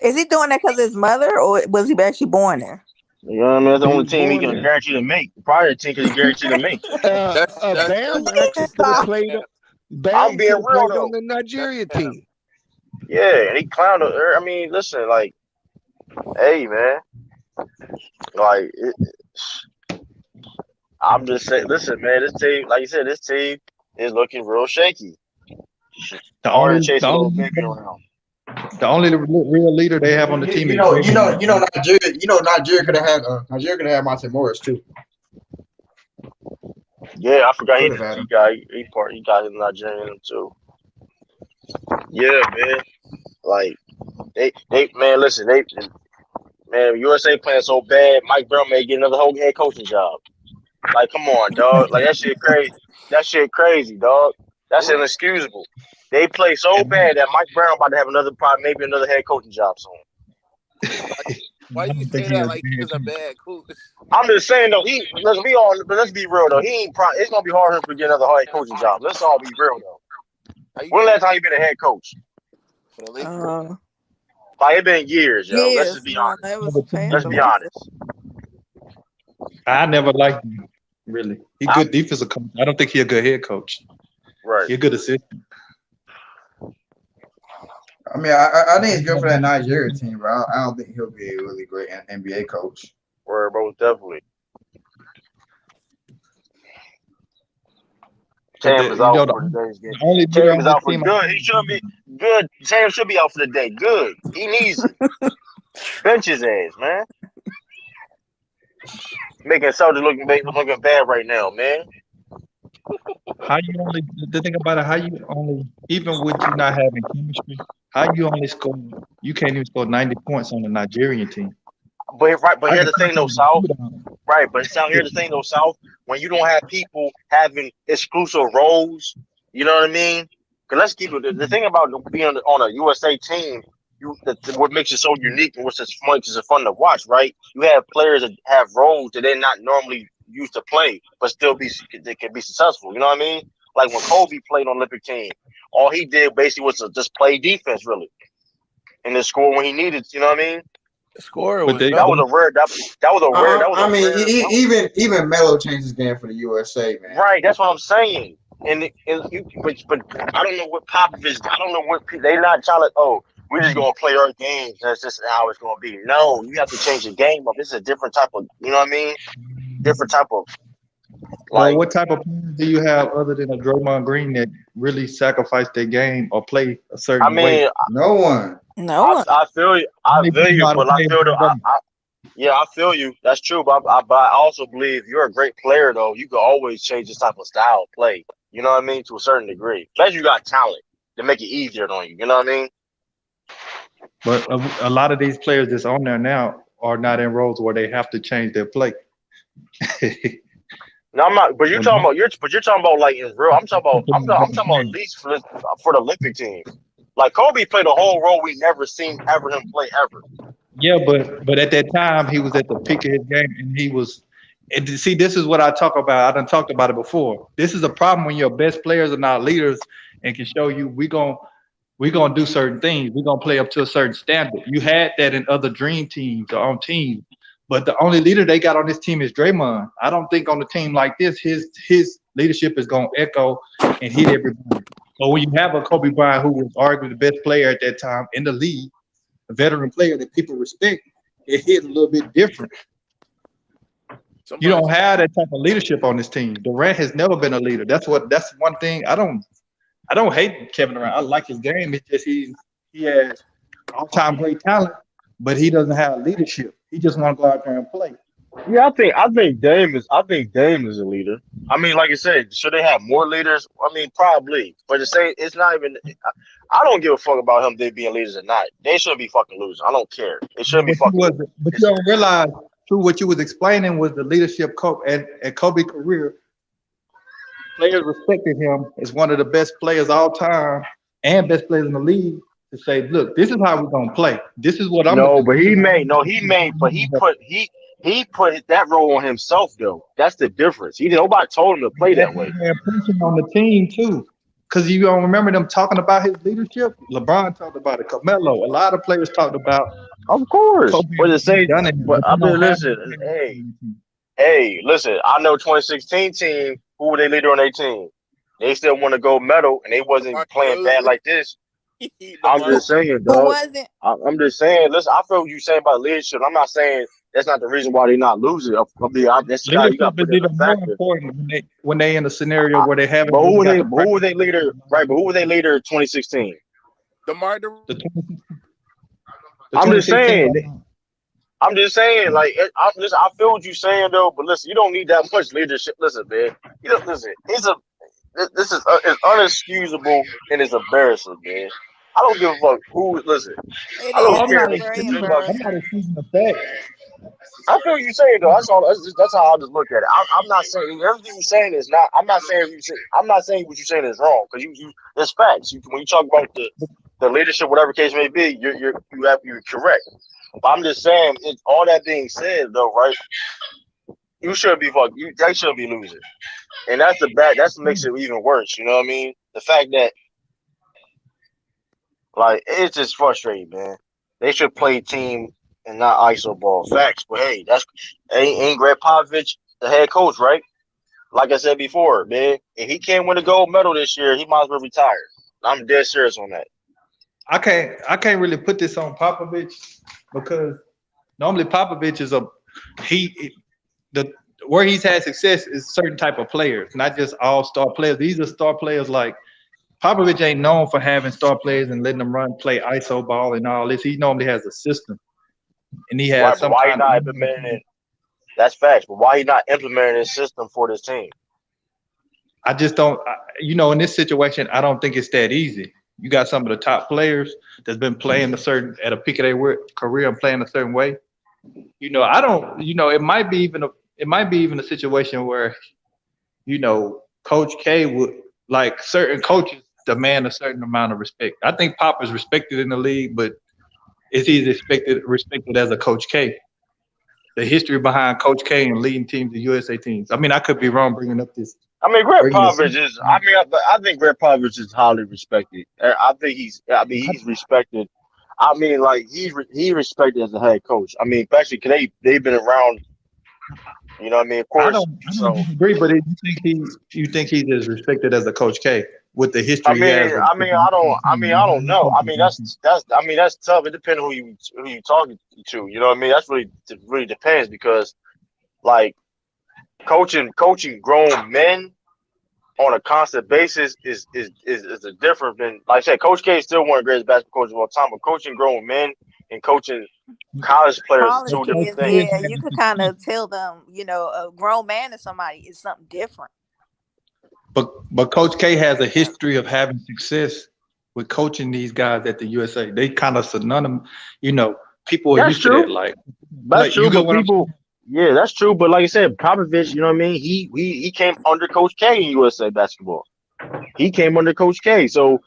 is he doing that because of his mother, or was he actually born there? You know what I mean? That's the only team he can guarantee to make. Prior team can guarantee to make. Bam actually could have played. I'm being real though. On the Nigeria team. Yeah, and he clowned her. I mean, listen, like, hey man, like, I'm just saying. Listen, man, this team, like you said, this team is looking real shaky. The only real leader they have on the team. Nigeria could have had Monte Morris too. Yeah, I forgot he got him Nigerian too. Yeah, man. Like man, USA playing so bad, Mike Brown may get another whole head coaching job. Like, come on, dog. Like that shit crazy. That shit crazy, dog. That's inexcusable. They play so bad that Mike Brown about to have maybe another head coaching job soon. Why you say that like he was a bad coach? I'm just saying though, let's be real though. He ain't. It's gonna be hard for him to get another head coaching job. Let's all be real though. When the last time you been a head coach? For the Lakers. Like it been years, yo. Let's Yes, just be no, honest. it was past Let's the be Lakers. honest. I never liked him, really. He good defensive coach. I don't think he a good head coach. Right. He a good assistant. I mean, I think he's good for that Nigeria team, but I don't think he'll be a really great NBA coach. Right, bro, definitely. Cam is out for today's game. Cam is out for good. He should be good. Cam should be out for the day. Good. He needs it. Bench his ass, man. Making Celtics looking bad right now, man. How you only the thing about it? How you only even with you not having chemistry? How you only score? You can't even score 90 points on the Nigerian team. But here's the thing, though, South. Right, but here's the thing, though, South. When you don't have people having exclusive roles, you know what I mean? Because let's keep it. The thing about being on a USA team, what makes it so unique and makes it fun to watch, right? You have players that have roles that they're not normally used to play, but still they can be successful. You know what I mean? Like when Kobe played on Olympic team, all he did basically was to just play defense, really, and then score when he needed. You know what I mean? Score was that was a rare. That was a rare. I mean, even Melo changed his game for the USA, man. Right, that's what I'm saying. But I don't know what Popovich. I don't know what they not trying to. Oh, we're just gonna play our games. That's just how it's gonna be. No, you have to change the game up. This is a different type of. You know what I mean? Different type of. Well, what type of players do you have other than a Draymond Green that really sacrifice their game or play a certain way? No one. No. I feel you. I feel you, but I feel yeah, I feel you. That's true, but I also believe you're a great player, though. You can always change this type of style of play. You know what I mean? To a certain degree. Especially you got talent to make it easier on you. You know what I mean? But a lot of these players that's on there now are not in roles where they have to change their play. No, I'm not. But you're talking about like in real. I'm talking about at least for the Olympic team. Like Kobe played a whole role we never seen him play ever. Yeah, but at that time he was at the peak of his game, and he was. And see, this is what I talk about. I done talked about it before. This is a problem when your best players are not leaders and can show you we gonna do certain things. We're gonna play up to a certain standard. You had that in other dream teams or on teams, but the only leader they got on this team is Draymond. I don't think on a team like this, his leadership is gonna echo and hit everybody. So when you have a Kobe Bryant who was arguably the best player at that time in the league, a veteran player that people respect, it hit a little bit different. You don't have that type of leadership on this team. Durant has never been a leader. That's one thing. I don't hate Kevin Durant. I like his game. It's just he has all-time great talent, but he doesn't have leadership. He just want to go out there and play. Yeah, I think Dame is a leader. I mean, like I said, should they have more leaders? I mean, probably. But to say it's not even. I don't give a fuck about they being leaders or not. They shouldn't be fucking losing. I don't care. They shouldn't be fucking. But you don't realize too what you was explaining was the leadership at Kobe's career. Players respected him as one of the best players all time and best players in the league. To say, look, this is how we're gonna play. This is what I'm. But he put that role on himself though. That's the difference. Nobody told him to play that way. Pressure on the team too, because you don't remember them talking about his leadership. LeBron talked about it. Carmelo, a lot of players talked about. Of course, but the same. But I mean, listen, listen. I know 2016 team. Who were they leader on their team? They still won a gold medal, and they wasn't playing bad like this. I'm just saying, dog. I'm just saying. Listen, I feel what you saying about leadership. I'm not saying that's not the reason why they're not losing. That's how you got to put it in a factor. Important when they in a scenario where they have. But who were they leader? Right, but who were they leader? 2016. I'm just saying. Like I feel what you're saying though. But listen, you don't need that much leadership. Listen, man. Listen. This is it's unexcusable and it's embarrassing, man. I don't give a fuck who. Listen, I don't care. I'm not excusing the fact. I feel what you're saying though. That's how I just look at it. I'm not saying everything you're saying is not. I'm not saying what you're saying is wrong because you it's facts. When you talk about the leadership, whatever case may be, you're correct. But I'm just saying, all that being said though, right? You should be they should be losing. And that's what makes it even worse. You know what I mean? The fact that Like it's just frustrating, man. They should play team and not ISO ball. Facts, but hey, that's ain't Greg Popovich the head coach, right? Like I said before, man, if he can't win a gold medal this year, he might as well retire. I'm dead serious on that. I can't really put this on Popovich because normally Popovich is the where he's had success is certain type of players, not just all star players. These are star players like Popovich ain't known for having star players and letting them play ISO ball and all this. He normally has a system, and he has Right, but some why he kind of. not implementing it? That's facts. But why he not implementing his system for this team? I just don't. In this situation, I don't think it's that easy. You got some of the top players that's been playing at a peak of their career and playing a certain way. I don't. It might be even a situation where Coach K would like certain coaches demand a certain amount of respect. I think Pop is respected in the league, but is he respected as a Coach K? The history behind Coach K and leading teams, the USA teams. I mean, I could be wrong bringing up this. I mean, Greg Bringing this. Popovich is. I think Greg Popovich is highly respected. I think he's. I mean, he's respected. I mean, like he respected as a head coach. I mean, especially because they've been around. You know what I mean? Of I course. don't So disagree, but you think he's as respected as a Coach K with the I history he mean, has with I mean, I don't. I mean, I don't know. I mean, that's. I mean, that's tough. It depends who you talking to. You know what I mean? That's really depends because like coaching grown men on a constant basis is a different than like I said. Coach K is still one of the greatest basketball coaches of all time, but coaching grown men and coaching college players are College two different kids, things. yeah, you could kind of tell them, a grown man or somebody is something different. But Coach K has a history of having success with coaching these guys at the USA. They kind of synonymous, people are That's used to true. that. Like That's true. you get But what I'm people, saying? yeah, that's true. But like I said, Popovich, you know what I mean? He came under Coach K in USA basketball. He came under Coach K. So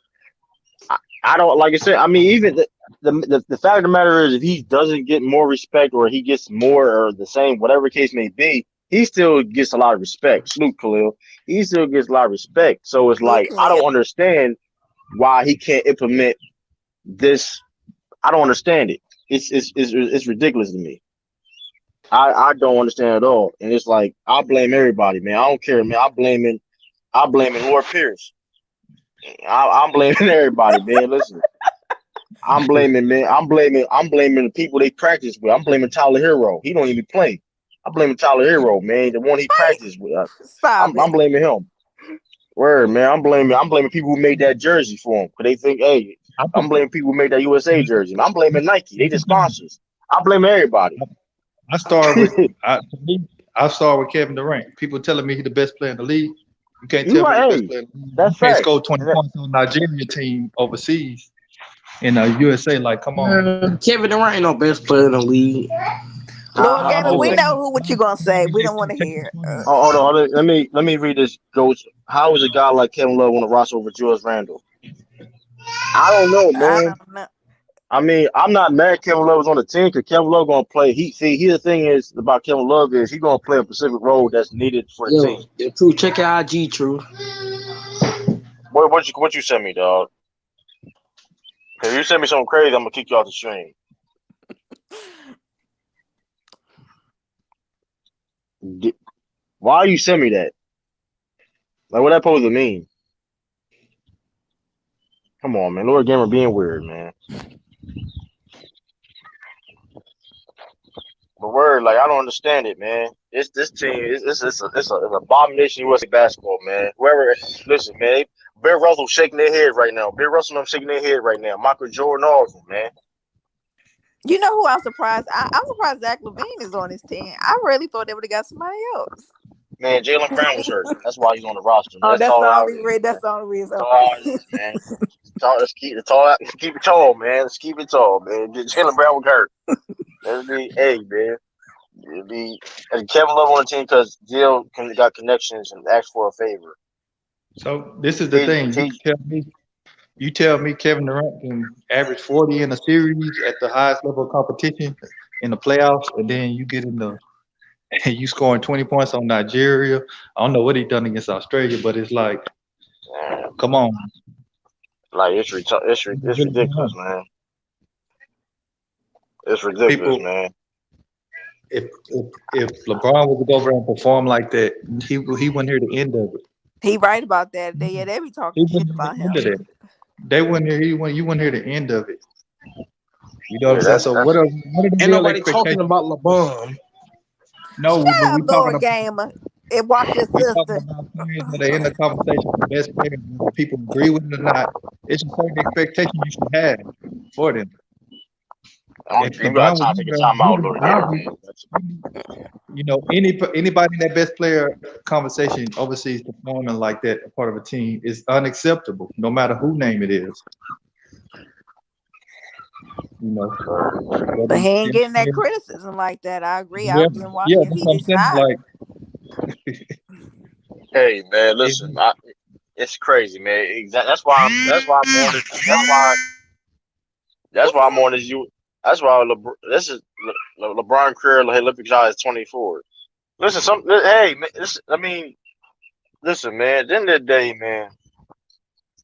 I don't like I said. I mean, even the fact of the matter is, if he doesn't get more respect or he gets more or the same, whatever the case may be, he still gets a lot of respect. Salute Khalil. He still gets a lot of respect. So it's Blue like I Khalil. don't understand why he can't implement this. I don't understand it. It's ridiculous to me. I don't understand at all. And it's like I blame everybody, man. I don't care, man. I blaming Lord Pierce. I'm blaming everybody, man. Listen. I'm blaming, man. I'm blaming the people they practice with. I'm blaming Tyler Hero. He don't even play. I'm blaming Tyler Hero, man. The one he practiced with. Stop I'm it. blaming him. Word, man. I'm blaming people who made that jersey for him. Cause they think, hey, I I'm think blaming people who made that USA jersey. I'm blaming Nike. They the sponsors. I blame everybody. I start with for me, I start with Kevin Durant. People telling me he's the best player in the league. You can't You tell me right, he's the best hey, player in the league. You that's can't facts. score 20 And that, points on Nigeria team overseas in the USA. Like, come on, man. Kevin Durant ain't no best player in the league. Lord how Gator, is we that? know what you're gonna say. We don't want to hear. Oh, hold on. Let me read this. Goes. How is a guy like Kevin Love on the roster over Julius Randle? I don't know, I man. don't know. I mean, I'm not mad Kevin Love was on the team because Kevin Love gonna play. Here the thing is about Kevin Love is he gonna play a specific role that's needed for the team. Yo, True, check your IG, True. What you send me, dog? If you send me something crazy, I'm gonna kick you off the stream. Why you send me that? Like, what that supposed to mean? Come on, man. Lord Gamer being weird, man. But word, like I don't understand it, man. This team, it's an abomination USA basketball, man. Whoever, listen, man. Bill Russell shaking their head right now. Bill Russell, I'm shaking their head right now. Michael Jordan, all of them, man. You know who I'm surprised? I'm surprised Zach Levine is on his team. I really thought they would have got somebody else. Man, Jalen Brown was hurt. That's why he's on the roster, man. Oh, That's that's the all out only is, reason. man. That's the only reason. That's all it Okay. is, man. Let's keep it tall, man. Let's keep it tall, man. Jalen Brown was hurt. Let's be, hey, man. It'd be and Kevin Love on the team because Jill got connections and asked for a favor. So this is the thing. You tell me Kevin Durant can average 40 in a series at the highest level of competition in the playoffs, and then you get in the and you scoring 20 points on Nigeria. I don't know what he done against Australia, but it's like, come on. Like it's ridiculous, man. It's ridiculous, People, man. if LeBron was to go over and perform like that, he wouldn't hear the end of it. He right about that. They be He talking shit wouldn't hear about the end him. of that. They wouldn't hear you wouldn't hear the end of it. You know what Yeah, I'm saying? So that's what are the Ain't real nobody talking expectations? about LeBron. No, Shut but up, Lord Gamer, and watch your we talking sister. about players that are in the conversation for best players, whether people agree with it or not. It's a certain expectation you should have for them. If you got LeBron was time to in take a there, time he out, would Lord Gamer, obviously, man. you know, anybody in that best player conversation overseas performing like that, a part of a team, is unacceptable, no matter who name it is. You know, But whether he ain't getting that it's, criticism like that. I agree. yeah, I've been yeah, watching. that's He what I'm is saying. not. Like, Hey, man, it, listen, it's crazy, man. That's why I'm on this. That's why I'm on this. That's why this is LeBron career Olympic shot is 24. Listen, hey, man, I mean, listen, man. At the end of the day, man.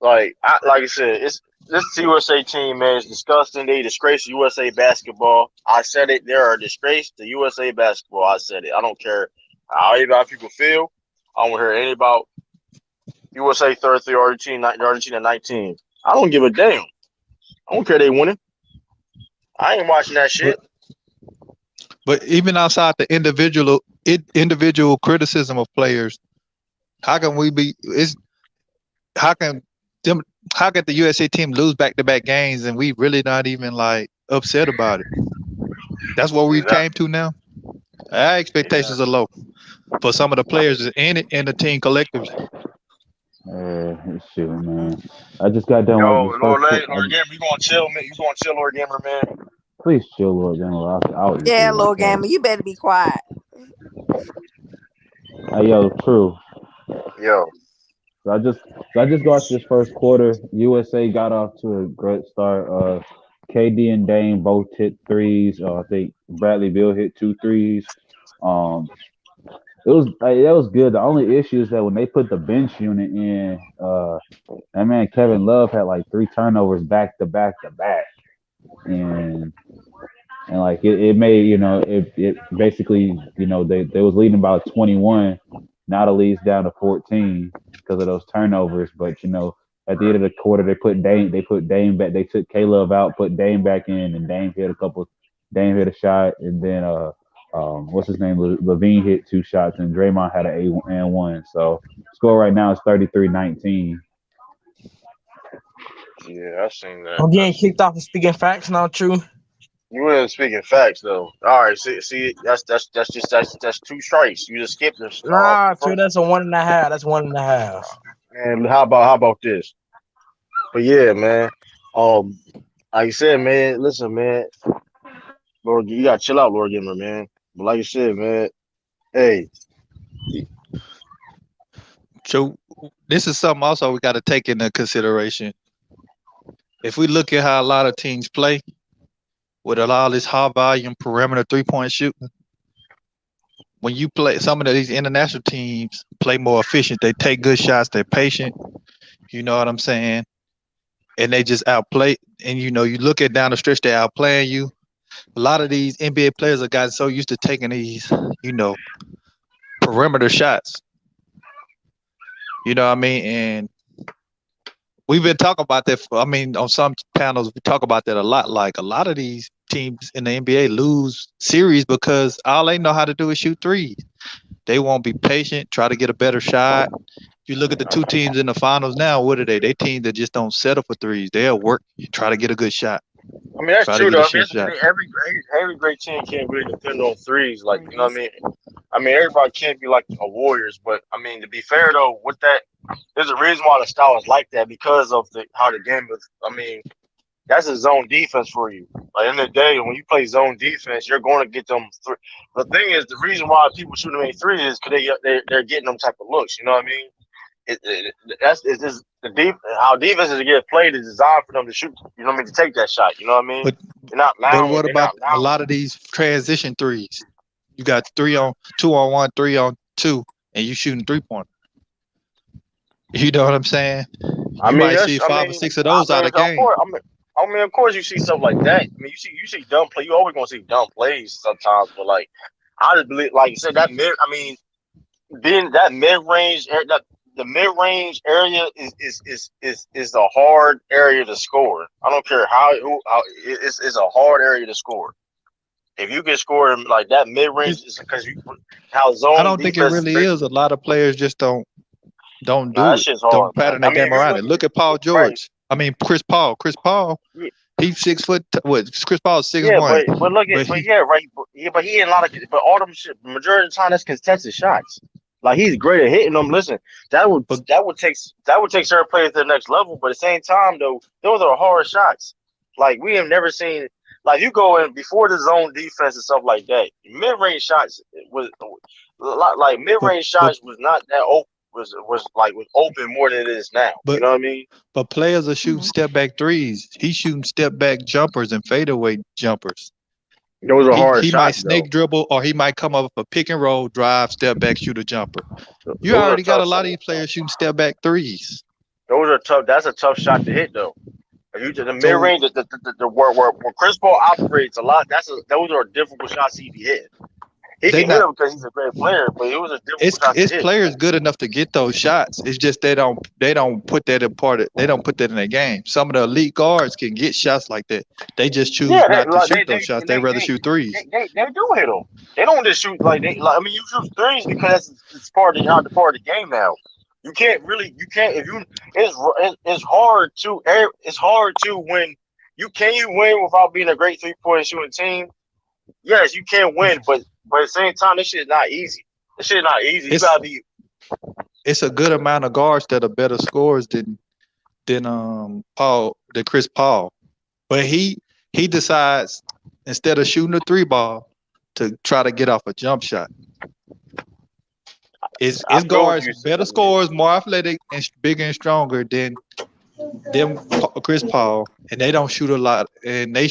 Like I said, it's this USA team, man. It's disgusting. They disgrace USA basketball. I said it. They're a disgrace to USA basketball. I said it. I don't care how about people feel. I don't hear any about USA 33, Argentina 19. I don't give a damn. I don't care they winning. I ain't watching that but shit. but even outside the individual criticism of players, how can we be? How can them? How can the USA team lose back-to-back games and we really not even like upset about it? That's what we came Exactly. to now. Our expectations are Exactly. low for some of the players in it and the team collectively. Shoot, man. I just got done watching Yo, this first quarter. Lord Gamer, you gonna chill, man? You gonna chill, Lord Gamer, man? Please chill, Lord Gamer. I'll eat Yeah, through Lord myself. Gamer, you better be quiet. Hey, yo, true. Yo, So I just watched this first quarter. USA got off to a great start. KD and Dame both hit threes. I think Bradley Beal hit two threes. Um, that was good. The only issue is that when they put the bench unit in, that man Kevin Love had like three turnovers back to back to back, and like it made it basically they was leading by 21, now the lead's down to 14 because of those turnovers. But at the end of the quarter they put Dame back. They took Caleb out, put Dame back in, and Dame hit a shot, and then what's his name, Levine hit two shots, and Draymond had an and one. So score right now is 33-19. yeah, I seen that. I'm I getting seen. kicked off of speaking facts now, true. You weren't speaking facts though. All right, see, that's two strikes. You just skipped this. Nah, The true, first. that's a 1.5. That's 1.5. And how about this? But yeah, man. Um, like you said, man. Listen, man. Lord, you gotta chill out, Lord Gamer, man. But like you said, man. Hey, So this is something also we got to take into consideration. If we look at how a lot of teams play with a lot of this high volume perimeter 3-point shooting, when you play some of these international teams play more efficient, they take good shots, they're patient. You know what I'm saying? And they just outplay. And you look at down the stretch, they're outplaying you. A lot of these NBA players have gotten so used to taking these, perimeter shots. You know what I mean? And we've been talking about that. On some panels, we talk about that a lot. Like a lot of these teams in the NBA lose series because all they know how to do is shoot threes. They won't be patient, try to get a better shot. If you look at the two teams in the finals now, what are they? They teams that just don't settle for threes. They'll work, try to get a good shot, I mean that's try to true get a though. I mean, shit shot. every great team can't really depend on threes. Like you know what I Threes. mean. I mean everybody can't be like a Warriors, but I mean to be fair though, with that, there's a reason why the style is like that because of how the game is. I mean that's a zone defense for you. Like in the day, when you play zone defense, you're going to get them. The thing is, the reason why people shoot them in threes is because they're getting them type of looks. You know what I mean? It's just the deep how defenses get played is designed for them to shoot. You know what I mean? To take that shot. You know what I mean? But They're not but loud. what They're about not a loud. lot of these transition threes? You got 2-on-1, 3-on-2, and you shooting 3-point. You know what I'm saying? I You mean, might that's. see 5 or 6 of those out of game. Of course, you see stuff like that. I mean, you see dumb play. You always gonna see dumb plays sometimes, but like, I just believe, like you said, that mid. I mean, being that mid range, that the mid range area is a hard area to score. I don't care it's a hard area to score. If you can score in, like that mid range, It's, is because how I zone don't think it defense is really is. basically. A lot of players just don't Nah, do that it. shit's Don't hard, man. pattern I their mean, game if you around look it. Look at Paul right, George. I mean Chris Paul. Chris Paul, yeah, he's 6 foot. What? Chris Paul's six yeah, one, but but he yeah, right, but he in a lot of, but all them shit. Majority of the time, that's contested shots. Like he's great at hitting them. Listen, that would but that would take that would take certain players to the next level. But at the same time, though, those are hard shots. Like we have never seen. Like you go in before the zone defense and stuff like that. Mid range shots was a lot. Like mid but range but shots was not that open. Was open more than it is now. You but know what I mean? but players are shooting Mhm. step back threes. He's shooting step back jumpers and fadeaway jumpers. Those are hard He might shots, though. snake dribble or he might come up with a pick and roll, drive, step back, shoot a jumper. You Those are already got a tough. lot of these players shooting step back threes. Those are tough. That's a tough shot to hit, though. If you to the mid So range, where Chris Paul operates a lot, those are difficult shots he be hitting. He they can hit not them because he's a great player, but it was a difficult shot to it's hit. players good enough to get those shots. It's just they don't put that in part of, they don't put that in their game. Some of the elite guards can get shots like that. They just choose Yeah, not to shoot those shots. They rather shoot threes. they do hit them. They don't just shoot like. I mean, you shoot threes because it's part of the game now. You can't if you it's hard to win. You win without being a great 3-point shooting team. Yes, you can win, but at the same time, this shit is not easy. This shit is not easy. You It's gotta be it's a good amount of guards that are better scorers than Chris Paul. But he decides instead of shooting a three ball to try to get off a jump shot. It's I feel what guards you said. better scorers, more athletic and bigger and stronger than them Chris Paul, and they don't shoot a lot, and they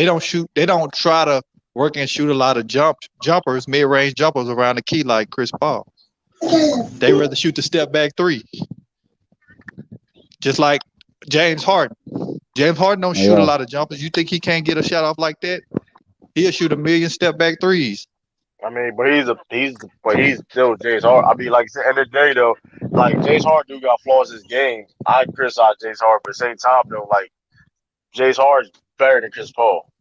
don't try to work and shoot a lot of jumpers, mid range jumpers around the key like Chris Paul. They rather shoot the step back three, just like James Harden. James Harden don't shoot a Yeah. lot of jumpers. You think he can't get a shot off like that? He'll shoot a million step back threes. I mean, but he's still James Harden. I mean, like at the end of the day, though, like James Harden do got flaws in his game. I criticize James Harden, but at the same time, though, like James Harden's better than Chris Paul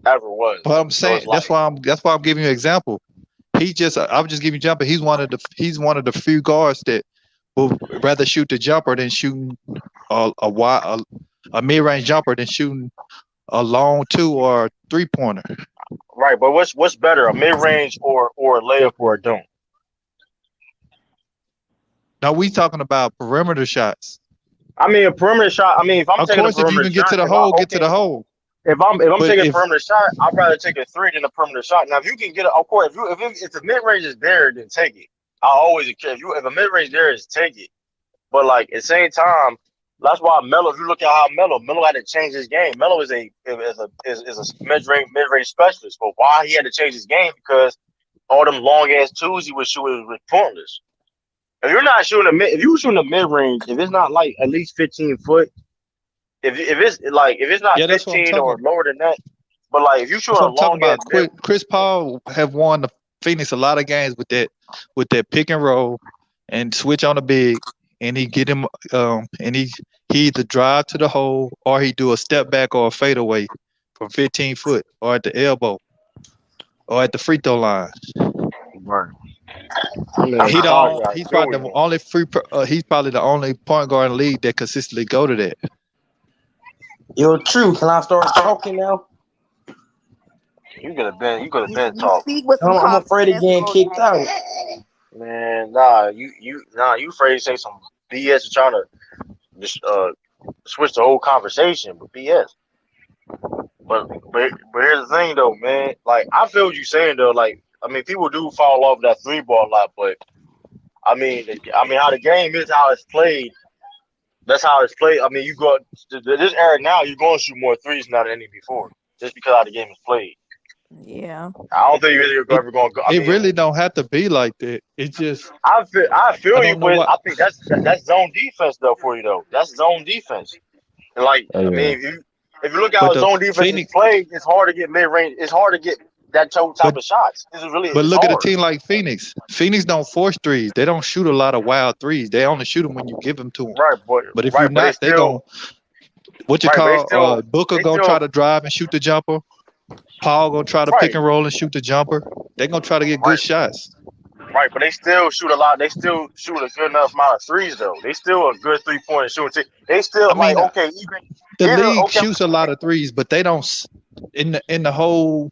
ever was. But I'm So it's saying like, that's why I'm giving you an example. I'm just giving you jumper. He's one of the few guards that will rather shoot the jumper than shooting a mid range jumper than shooting a long 2 or 3-pointer. right, but what's better, a mid range or a layup or a dunk? Now we talking about perimeter shots. I mean, a perimeter shot. I mean, if I'm Of taking a course, if you perimeter can get shot, to the hole, get to the hole. if I'm But taking a if perimeter shot, I'd rather take a three than a perimeter shot. Now, if you can get it, of course, if the mid range is there, then take it. I always if a mid range there is take it. But like at the same time, that's why Melo. If you look at how Melo had to change his game. Melo is a mid range specialist. But why he had to change his game? Because all them long ass twos he was shooting was pointless. If you're not shooting if you shooting a mid range, if it's not like at least 15 foot, if it's not yeah, that's what I'm 15 or talking. lower than that, but like if you That's shooting what a I'm talking long ass about. Chris Paul have won the Phoenix a lot of games with that pick and roll and switch on the big, and he get him and he either drive to the hole or he do a step back or a fadeaway from 15 foot or at the elbow or at the free throw line. right. I mean, He's probably the only he's probably the only point guard in the league that consistently go to that. Yo, true. Can I start talking now? You could have been You talk. speak with some I'm afraid of confidence, getting little kicked out. James. Man, you afraid to say some BS and trying to just switch the whole conversation, but BS. But here's the thing though, man. Like I feel what you're saying though. Like I mean, people do fall off that three ball a lot, but I mean how the game is, how it's played. That's how it's played. I mean, you go this era now, you're going to shoot more threes now than any before, just because how the game is played. Yeah. I don't think you're It ever going to go. I it mean, really don't have to be like that. It just I I feel you, don't know but why. I think that's zone defense though for you though. That's zone defense. And like Oh I yeah. mean, if you look at But how the zone defense is Phoenix, played, it's hard to get mid range. It's hard to get that type but of shots. This is really but it's look at a hard. team like Phoenix. Phoenix don't force threes. They don't shoot a lot of wild threes. They only shoot them when you give them to them. Right, But if you but they not, they still gon' what you right, but call Booker they gonna try still to drive and shoot the jumper. Paul gonna try to pick right, and roll and shoot the jumper. They gonna try to get good right, shots. right. But they still shoot a lot. They still shoot a good enough amount of threes though. They still a good 3 point shooting team. They I still like mean, okay, the even league okay. shoots a lot of threes, but they don't in the whole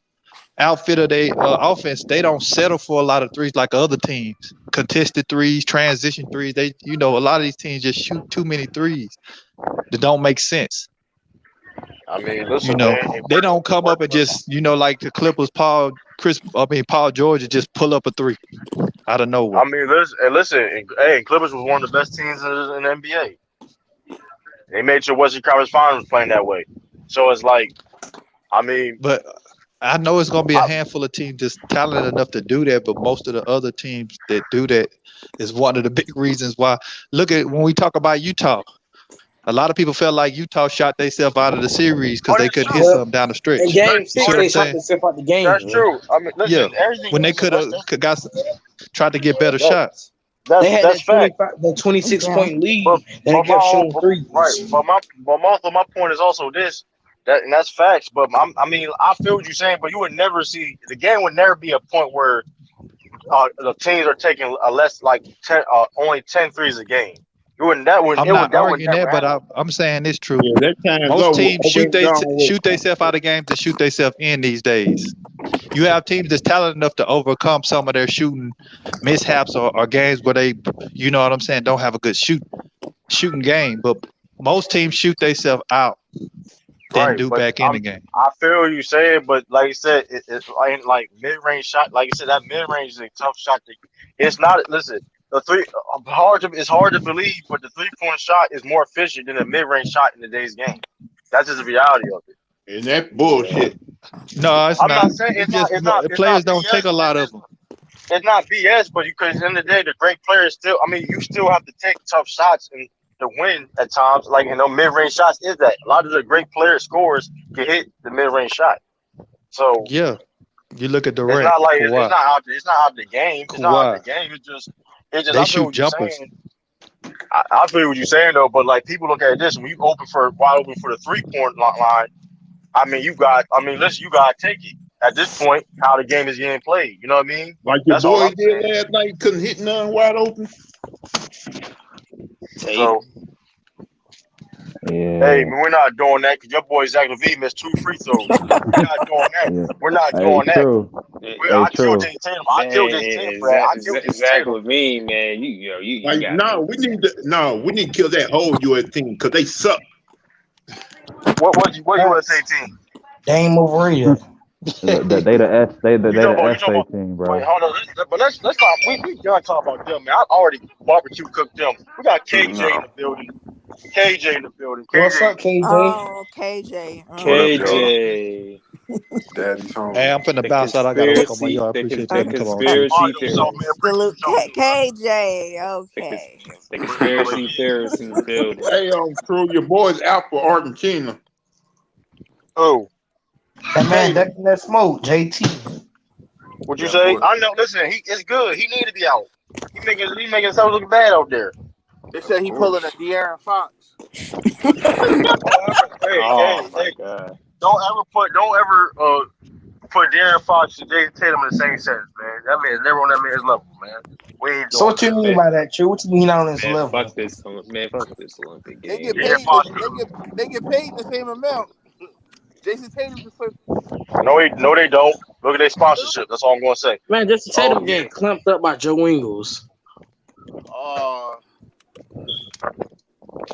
outfit of their offense. They don't settle for a lot of threes like other teams. Contested threes, transition threes. They a lot of these teams just shoot too many threes that don't make sense. I mean, You listen, know, man, they don't come up and just like the Clippers. Paul George just pull up a three out of nowhere. I mean, Clippers was one of the best teams in the NBA. They made sure Western Conference Finals playing that way. So it's like, I mean, But I know it's gonna be a I, handful of teams just talented enough to do that, but most of the other teams that do that is one of the big reasons why. Look at when we talk about Utah. A lot of people felt like Utah shot themselves out of the series because oh, they that's couldn't hit true. Well, something down the in stretch. game You see six, what I'm they shot saying? themselves out the game, That's man. true. I mean, Yeah. listen, everything. When they Listen, could have got tried to get better that, shots. They had that's that fact. 25, that 26 Yeah. point lead, But and they but kept shooting right. threes. But my point is also this and that's facts. But I mean, I feel what you're saying. But you would never see the game would never be a point where the teams are taking a less like 10, only 10 threes a game. You wouldn't I'm not that would arguing never that, but happen. I'm saying it's true. Yeah, that time's Most teams over and gone with. shoot themselves out of games and shoot themselves in these days. You have teams that's talented enough to overcome some of their shooting mishaps or games where they, you know what I'm saying, don't have a good shooting game. But most teams shoot themselves out than Right, do but back in the game. I feel what you saying, but like you said, it's like mid range shot. Like you said, that mid range is a tough shot. It's not. Listen, the it's hard to believe, but the 3 point shot is more efficient than a mid range shot in today's game. That's just the reality of it. And that bullshit. No, it's I'm not. not saying It's just players don't take a lot of them. it's not BS, but because at the end of the day, the great players still. I mean, you still have to take tough shots and to win at times. Like mid range shots is that a lot of the great player scores can hit the mid range shot. So Yeah, you look at it's Durant, not like it's Kawhi, not out. It's not out the game. It's not out the Kawhi. game. It's just. They I feel shoot what you're jumpers. saying. I feel what you're saying though. But like people look at this when you wide open for the 3 point line. I mean, listen, you gotta take it at this point. How the game is getting played. You know what I mean? Like your That's all boy I'm did saying. last night, couldn't hit none wide open. So Yeah. hey, man, we're not doing that because your boy Zach Levine missed 2 free throws. We're not doing that. Yeah. We're not Hey, doing that. true. I Hey, killed true. Jason Tatum. I killed Jason Tatum for that. I killed Jason Zach Tatum. Levine, man, you Like, got we need to kill that whole U.S. team because they suck. What you want to say, team? They ain't overrated. They the You talking about? essay team, Wait, bro. hold on. Let's not. We done talking about them, man. I already barbecue cooked them. We got KJ in the building. KJ in the building. What's up, KJ. KJ? Oh, KJ. What up, y'all? KJ. Daddy's home. Hey, I'm finna The bounce out. I gotta work on my conspiracy, yard. the, Appreciate the y'all come on, Chief. conspiracy Yo, so man, theories. Salute appreciate y'all, KJ. The, Okay. the conspiracy theorists in the building. Hey, true, your boy's out for Argentina. Oh, That man ducking that smoke, JT. what you Yeah, say? boy. I know. Listen, it's good. He need to be out. He making himself look bad out there. They said he pulling a De'Aaron Fox. Oh my God. Don't ever put De'Aaron Fox and Jason Tatum in the same sentence, man. That man is never on that man's level, man. We ain't So doing what you that. mean by that, True? What you mean not on this Man, level? fuck this Olympic They game, get man. paid. De'Aaron Fox. They get paid the same amount. Jason Tatum just like, No, they don't. Look at their sponsorship. That's all I'm gonna say. Man, Justin Tatum Oh, getting clamped up by Joe Ingles.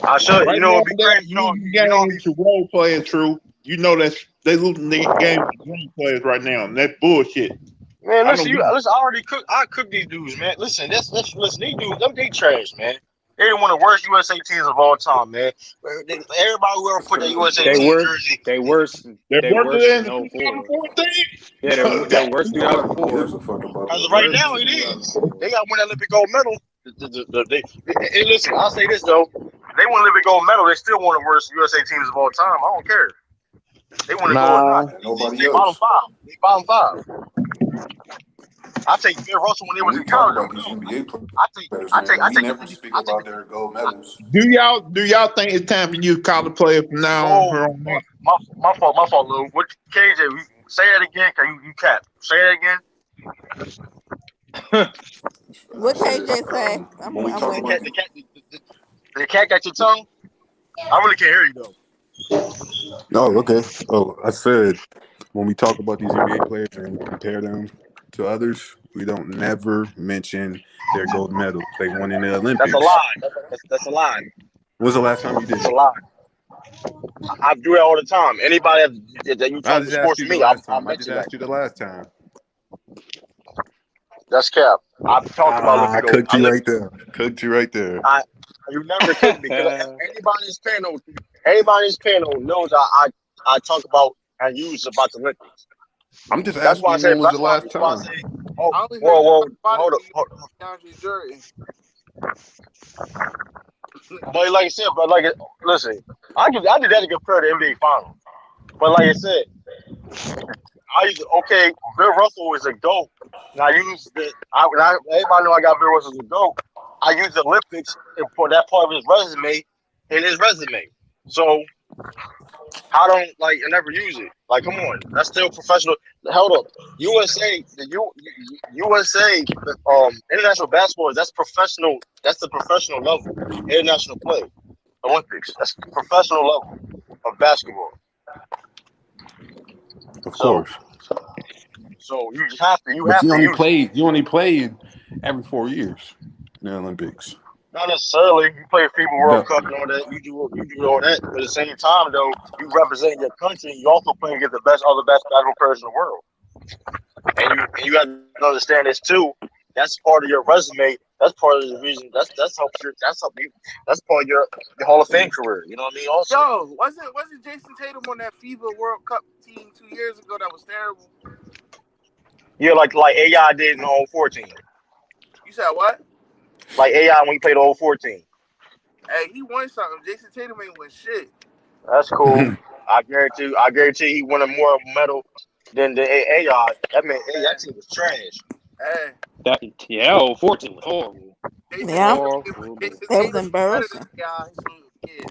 I should. Right You know, now, it'd be they're great. losing games to role players, true. You know they losing the games to role players right now, and that's bullshit. Man, I listen, don't get it. I cook these dudes, man. Listen, listen, these dudes, they trash, man. They're one of the worst USA teams of all time, man. Everybody who ever put that USA They team were jersey, they worse They're they worse worse than in the '04. 2014. Yeah, they're worse Nobody 2004. gives a fuck about as the of right Worse now, than it is. 2004. They got to win that Olympic gold medal. Hey, listen, I'll say this though: they won Olympic gold medal. They still one of the worst USA teams of all time. I don't care. They want to go or not. Nah. nobody They bottom else. five. They bottom five. I take Bill Russell when they When was we in talk college. about these Though. NBA I take. players, I take. man, I we take. never speak I take. about their gold I, medals. Do y'all think it's time to use college players from now on? oh, Here on out? my fault, Lou. What KJ? Say that again. Can you cap? Say that again. I What said, KJ say? when we I'm talk The waiting. about cat. the, The cat got your tongue. I really can't hear you though. oh, okay. Oh, I said when we talk about these NBA players and compare them to others, we don't never mention their gold medals they won in the That's a Olympics. lie. That's a lie. When was the last time you did That's a it? lie. I do that all the time. Anybody that you I talk just asked sports you to the me, last I'll time. I just mention that. asked you the last time. That's cap. I've talked about Olympic gold. Cooked you right there. Cooked you right there. You never could because anybody in this panel knows I talk about and use about the Olympics. I'm just That's why asking I you say. when was the That's why last I time? say. Oh, I only heard you whoa, talk about it hold when up. you Hold, DeAndre Jordan. but like I said, listen, I did that to compare the NBA Finals. But like I said, okay, Bill Russell is a GOAT. And I use everybody know I got Bill Russell as a GOAT. I use the Olympics for that part of his resume in his resume. So I don't I never use it. Like, come on, that's still professional. Hold up, USA, international basketball that's professional. That's the professional level. International play, Olympics. That's the professional level of basketball. Of So, course. so you But have to use it. you only play every 4 years in the Olympics. Not necessarily. You play FIBA World The, Cup and all that. You do all that. But at the same time, though, you represent your country. You also play against the best basketball players in the world. And you got to understand this too. That's part of your resume. That's part of the reason. That's part of your Hall of Fame career. You know what I mean? Also, Yo, wasn't Jason Tatum on that FIBA World Cup team 2 years ago that was terrible? yeah, like AI did in the 14. You said what? Like AI when he played the 14. Hey, he won something. Jason Tatum ain't win shit. That's cool. I guarantee he won a more medal than the AI. That team was trash. Hey, That 14 was horrible. Jason Yeah, Tatum, Horrible. Jason that was Tatum is better than embarrassing. AI. So yeah,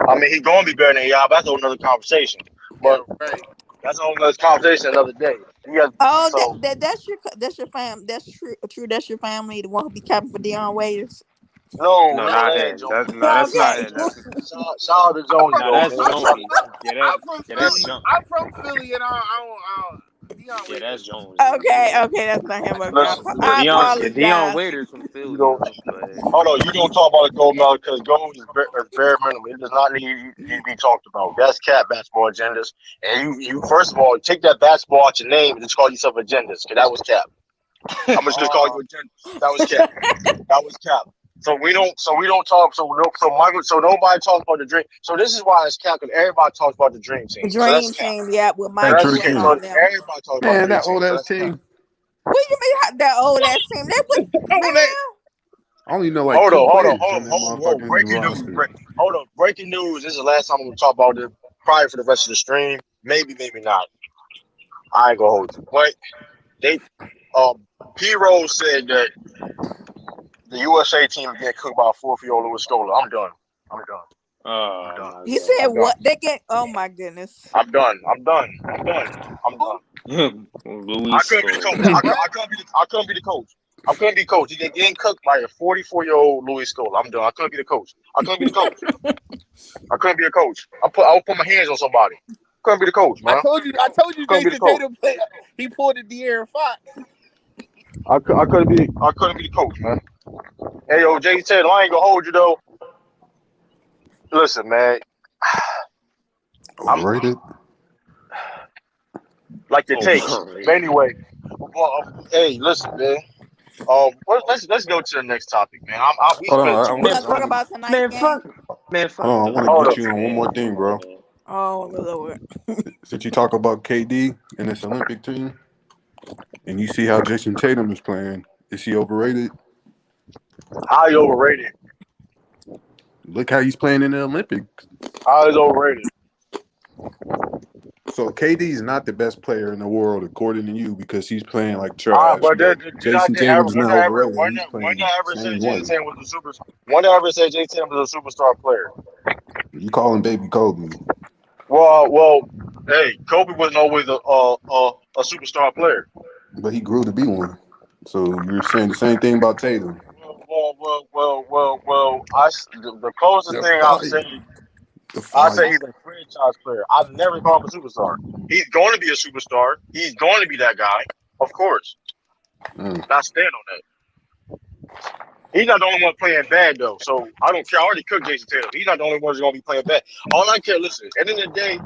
I mean, he's gonna be better than AI, but that's a whole another conversation. yeah, But right. that's a whole other conversation another day. Yeah. Oh, So that's your fam. That's true. That's your family. The one who be capping for Deion Waiters. no, No, no, not that ain't him. Jonesy. No, that's not Okay. him. That's Shout out to Jonesy no, though, that's man. I'm from Shout out Jonesy. to Jonesy. Yeah, that's Philly. I'm from Philly, and I don't Deion yeah, that's Waiters. Jonesy. Okay. Yeah, Okay. That's not him. Okay. Listen, I Deion apologize. Waiters from you Philly don't. though, but Hold on, you don't talk about the gold medal because gold is bare minimum. It does not need to be talked about. That's cat basketball agendas. And you first of all take that basketball out your name and just call yourself agendas because that was cap. I'm just gonna call you agendas. That was cap. That was cap. So we don't talk. So nobody talks about the dream. So this is why it's cap because everybody talks about the dream team. So that's Dream cap. Team. Yeah, with So Thank you, Michael that's the and cap. king. So all them. everybody talks about Man, dream that team. old So ass that's cap. team. What do you mean that old ass team? They was Oh, that man. I only know like Hold two on, hold on, players hold on on, that hold on, hold on. motherfucking Breaking news. roster. Hold on. Breaking news. This is the last time I'm gonna talk about this. Probably for the rest of the stream. Maybe, maybe not. I ain't gonna hold you. But they P Rose said that the USA team is getting cooked by a 4-year-old Louis Scola. I'm done. I'm done. I'm oh done. my You said I'm done. what? They get. Oh my goodness. I'm done. I'm done. I'm done. I'm done. god, Louis I couldn't be the coach. Scola. What? I couldn't be the coach. I couldn't be coach. He getting cooked by a 44-year-old Louis Scola. I'm done. I couldn't be the coach. I couldn't be the coach. I couldn't be a coach. I would put my hands on somebody. Couldn't be the coach, man. I told you, Couldn't be the Jason coach. Tatum played. He pulled a De'Aaron Fox. I couldn't be the coach, man. Hey yo, Jay Taylor, I ain't gonna hold you though. Listen, man. I'm Overrated. like your takes. But Overrated. anyway, well, hey, listen, man. Let's go to the next topic, man. We Hold spent on, too We much gonna talk time. about tonight's Man, game. fuck. Man, fuck. hold on. I want to Hold get up. you on one more thing, bro. Oh Lord. Since you talk about KD and this Olympic team, and you see how Jason Tatum is playing, is he overrated? How you overrated? Look how he's playing in the Olympics. How is overrated? So KD is not the best player in the world according to you because he's playing like trash. But But did I Jason did ever Tatum's not overrated. He's when playing did I ever the say same Jason way. Tatum was a super? When did I ever say Jason Tatum was a superstar player? You call him Baby Kobe, Well, hey, Kobe wasn't always a superstar player. but he grew to be one. So you're saying the same thing about Tatum. Well. The closest The thing I've fire, seen, the I fire. say he's a franchise player. I've never called him a superstar. He's going to be a superstar. He's going to be that guy, of course. Mm. I stand on that. He's not the only one playing bad though, so I don't care. I already cooked Jason Tatum. He's not the only one who's going to be playing bad. All I care, listen. At the end of the day,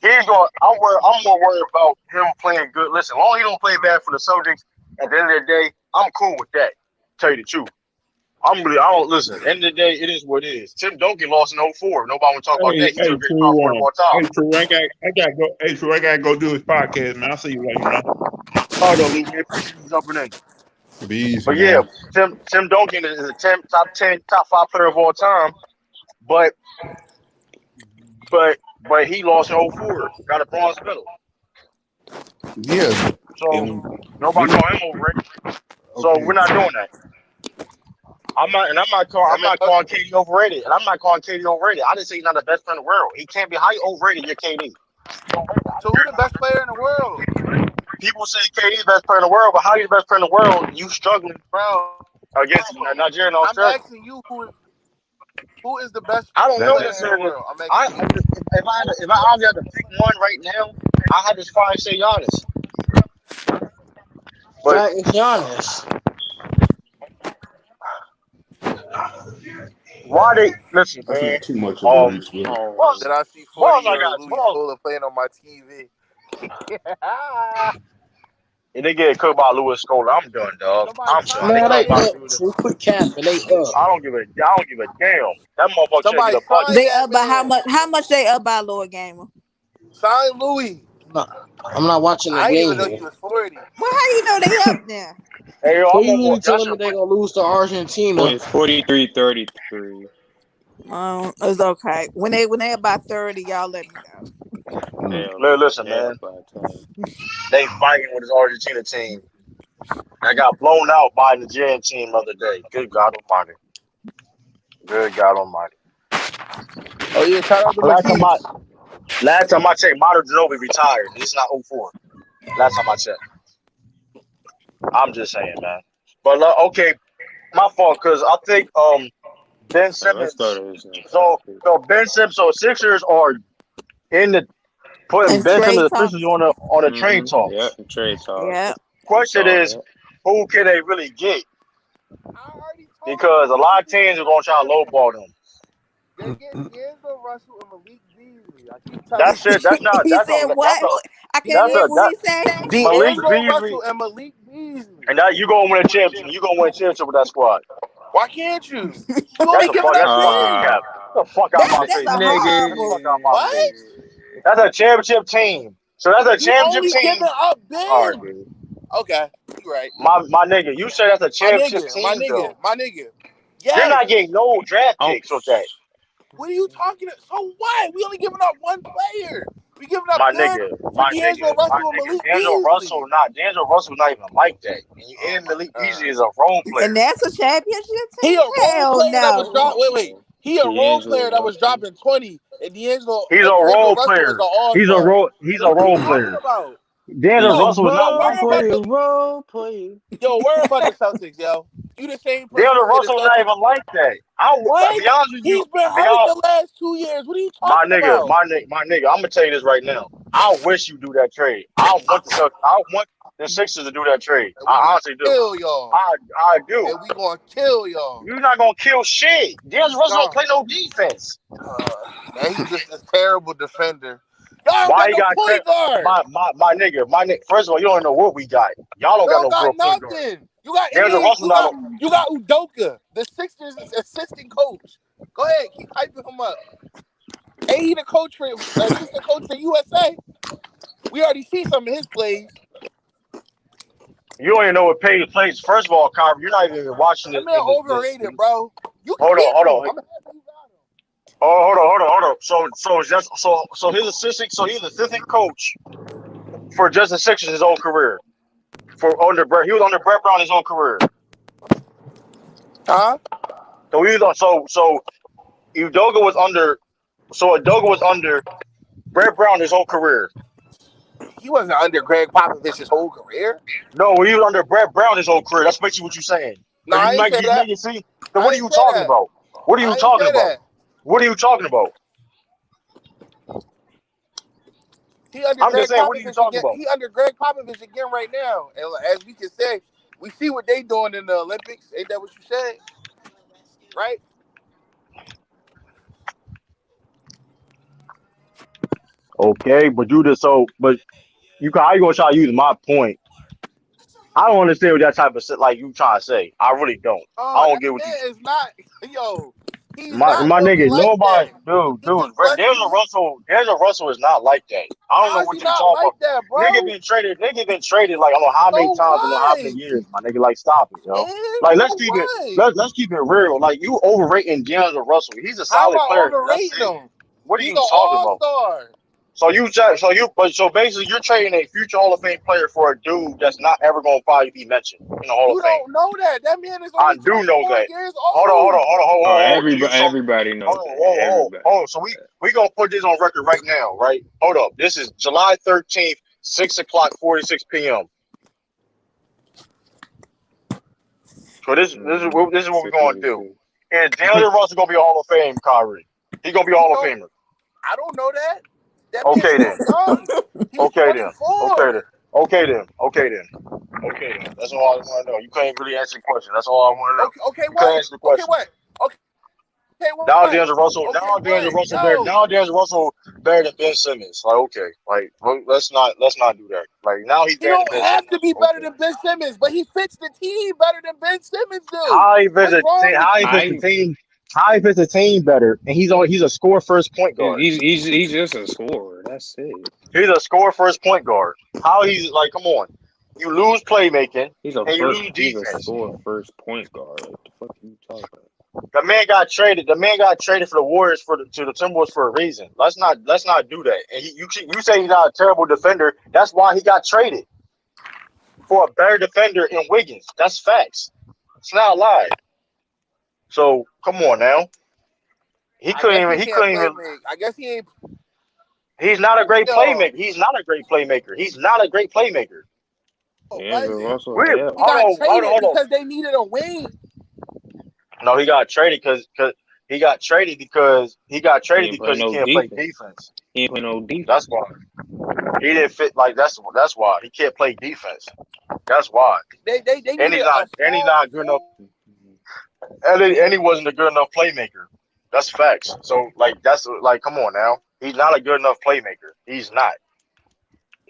I'm more worried about him playing good. Listen, as long as he don't play bad for the Celtics, at the end of the day, I'm cool with that. Tell you the truth. I don't listen. At the end of the day, it is what it is. Tim Duncan lost in '04. Nobody want to talk about that. He's still a great power forward of all time. True, I gotta go. Hey, True, I gotta go do his podcast, man. I'll see you later, man. All right, though, Luke, man, appreciate you jumping in. Be easy, But yeah, man. Tim Duncan is a top 10, top 5 player of all time. But he lost in '04. Got a bronze medal. Yeah. So nobody call him overrated. So we're not doing that. I'm not calling KD overrated, and I'm not calling KD overrated. I didn't say he's not the best player in the world. He can't be. How you overrated? You're KD. So who the best player in the world, People say KD the best player in the world, but how you the best player in the world? You struggling bro? against Nigeria and I'm Australia. asking you who is the best I don't know player in the necessarily. world. I'm asking you. If I only had to pick one right now, I had to probably say Giannis. But That is Giannis. why they listen, That's man? not too much of a reach, bro. Did I see What else I 40-year-old got? Louis What else? Scola playing on my TV? And they get cooked by Louis Scola. I'm done, dog. I'm done. They Man, they cooked by. up. So quit capping. They up. I don't give a damn. That motherfucker should get Somebody a punch. sign They that up by how man. much? How much they up by, Lord Gamer? Sign Louis. I'm not watching the I didn't game even know he here. was 40. Well, how you know they up there? Hey, yo, So I'm you on really board. Y'all telling me should they put. gonna lose to Argentina? 43-33. It's okay. When they about 30, y'all let me know. Listen, man. They fighting with his Argentina team. I got blown out by the Nigerian team the other day. Good God Almighty. Good God Almighty. Oh yeah, shout out to Last time I checked, Mato Ginobili retired. He's not 04. Last time I checked. I'm just saying, man. But okay, my fault, because I think Ben Simmons. So Ben Simmons. So Sixers are in the putting And Ben Trey Simmons talk. officially on a trade talk. Yeah, trade talk. Yeah. Question is, who can they really get? Because a lot of teams are gonna try to lowball them. They get D'Angelo Russell and Malik Beasley. I keep That's it. That's not. He That's said a. what? I can't hear what he said. Malik D'Angelo Beasley. Russell and Malik Beasley. And now you gonna win a championship. You gonna win a championship with that squad. Why can't you? You That's only a giving fuck. up That's Ben. cap. Get the fuck out my That's face. a Get the horrible. fuck out my What? face. That's a championship team. So that's a You championship only team. giving up Ben. All right, dude. Okay, you right. My nigga, you said that's a championship team, though. My nigga. You're Yes. not getting no draft picks with that. What are you talking about? So what? We only giving up one player. We giving up My Ben nigga, for my D'Angelo nigga, Russell my and nigga. Malik D'Angelo Russell's not even like that. And Malik Beasley is a role player. And that's a championship team? He a role Hell player that was no. dropping. Wait. He a role player that was dropping 20, and D'Angelo He's a D'Angelo role Russell player. is an all-star. He's a What are you role talking player. about? D'Angelo Russell was not like that. Role player. Yo, worry about the Celtics, yo. You the same person. D'Angelo who say the Russell's not Celtics. even like that. What? Be honest with you. He's been hurt the last 2 years. What are you My talking nigga, about? my nigga, I'm gonna tell you this right now. I wish you do that trade. I want the Sixers to do that trade. I honestly do. Kill y'all. I do. And we gonna kill y'all. You're not gonna kill shit. D'Angelo Russell don't play no defense. And he's just a terrible defender. Y'all don't Why got he no got point guard. my nigga. First of all, you don't know what we got. Y'all don't got Y'all no got real point guard. nothing. You got D'Angelo NBA. Russell not no. You got Udoka, the Sixers assistant coach. Go ahead, keep hyping him up. Ain't he the assistant coach for USA? We already see some of his plays. You don't even know what Page plays. First of all, Kyrie, you're not even watching That this man in this. overrated, bro. You can Hold on, keep hold him. on. I'm happy you got him. Oh, hold on. So his assistant. So he's assistant coach for just the Sixers his whole career. He was under Brett Brown his whole career. Huh? So he was on. So Udoka was under. So Udoka was under Brett Brown his whole career. He wasn't under Greg Popovich his whole career. No, he was under Brett Brown his whole career. That's basically what you're saying. No, I ain't say You that. make it see. Then I what are ain't you say talking that. about? What are you I ain't talking say about? that. What are you talking about? He under I'm just Greg saying, what are you Popovich talking again. about? He under Greg Popovich again right now. And as we can say, we see what they doing in the Olympics. Ain't that what you said? Right? Okay, but how you gonna try to use my point? I don't understand what that type of shit like you trying to say. I really don't. I Oh, don't that get what you. man is not. Yo, he's My not really nigga, like nobody, that. He dude. just blessing you. D'Angelo Russell is not like that. I don't know How is he what you not talking like about. that, Nigga bro? been traded. Nigga been traded like I don't know how many So times in how many what? years. My nigga, like stop it, yo. And Like so let's keep it. what? Let's keep it real. Like you overrating D'Angelo Russell. He's a How am solid I player. That's overrating it. him? What are He's you an talking about? all-star. So basically you're trading a future Hall of Fame player for a dude that's not ever gonna probably be mentioned in the Hall of You Fame. don't know that. That man is I only do know 24 that. years Hold on, old. Oh, Do you so everybody knows that. Everybody. So we gonna put this on record right now, right? Hold up. This is July 13th, 6:46 p.m. So this is what we're gonna do. 6:46. And D'Angelo Russell gonna be a Hall of Fame, Kyrie. He gonna be a You Hall of know, Famer. I don't know that. That man's Okay still then. young. He's Okay then. 24. Okay then. That's all I want to know. You can't really answer the question. That's all I want to know. Okay, You can't what? answer the Okay, question. what? Okay, Now what? D'Angelo Russell. Okay, Now what? D'Angelo Russell better. Yo, Now D'Angelo Russell better than Ben Simmons. Like okay, like let's not do that. Like now he's he better than don't Ben have to Simmons. be better Okay. than Ben Simmons, but he fits the team better than Ben Simmons do. How he fits What's the team? wrong with How he fits you? the I team? How he fits the team better? And he's a score first point guard. he's just a scorer. That's it. He's a score first point guard. How he's like? Come on. You lose playmaking and you lose He's a defense. score first point guard. What the fuck are you talking about? The man got traded. The man got traded for the Warriors to the Timberwolves for a reason. Let's not do that. And you say he's not a terrible defender. That's why he got traded for a better defender in Wiggins. That's facts. It's not a lie. So come on now. I guess he He can't couldn't play even. make. I guess he ain't. He's not a great Yo, playmaker. He's not a great playmaker. He's not a great playmaker. D'Angelo what? Russell, Wait, hell. He got traded because they needed a wing. No, he got traded because he got traded because He ain't play he no can't play defense. defense. He ain't play no defense. That's why he didn't fit. Like that's why he can't play defense. That's why. They And needed a he's small not good enough. And he wasn't a good enough playmaker. That's facts. So like that's like come on now. He's not a good enough playmaker. He's not.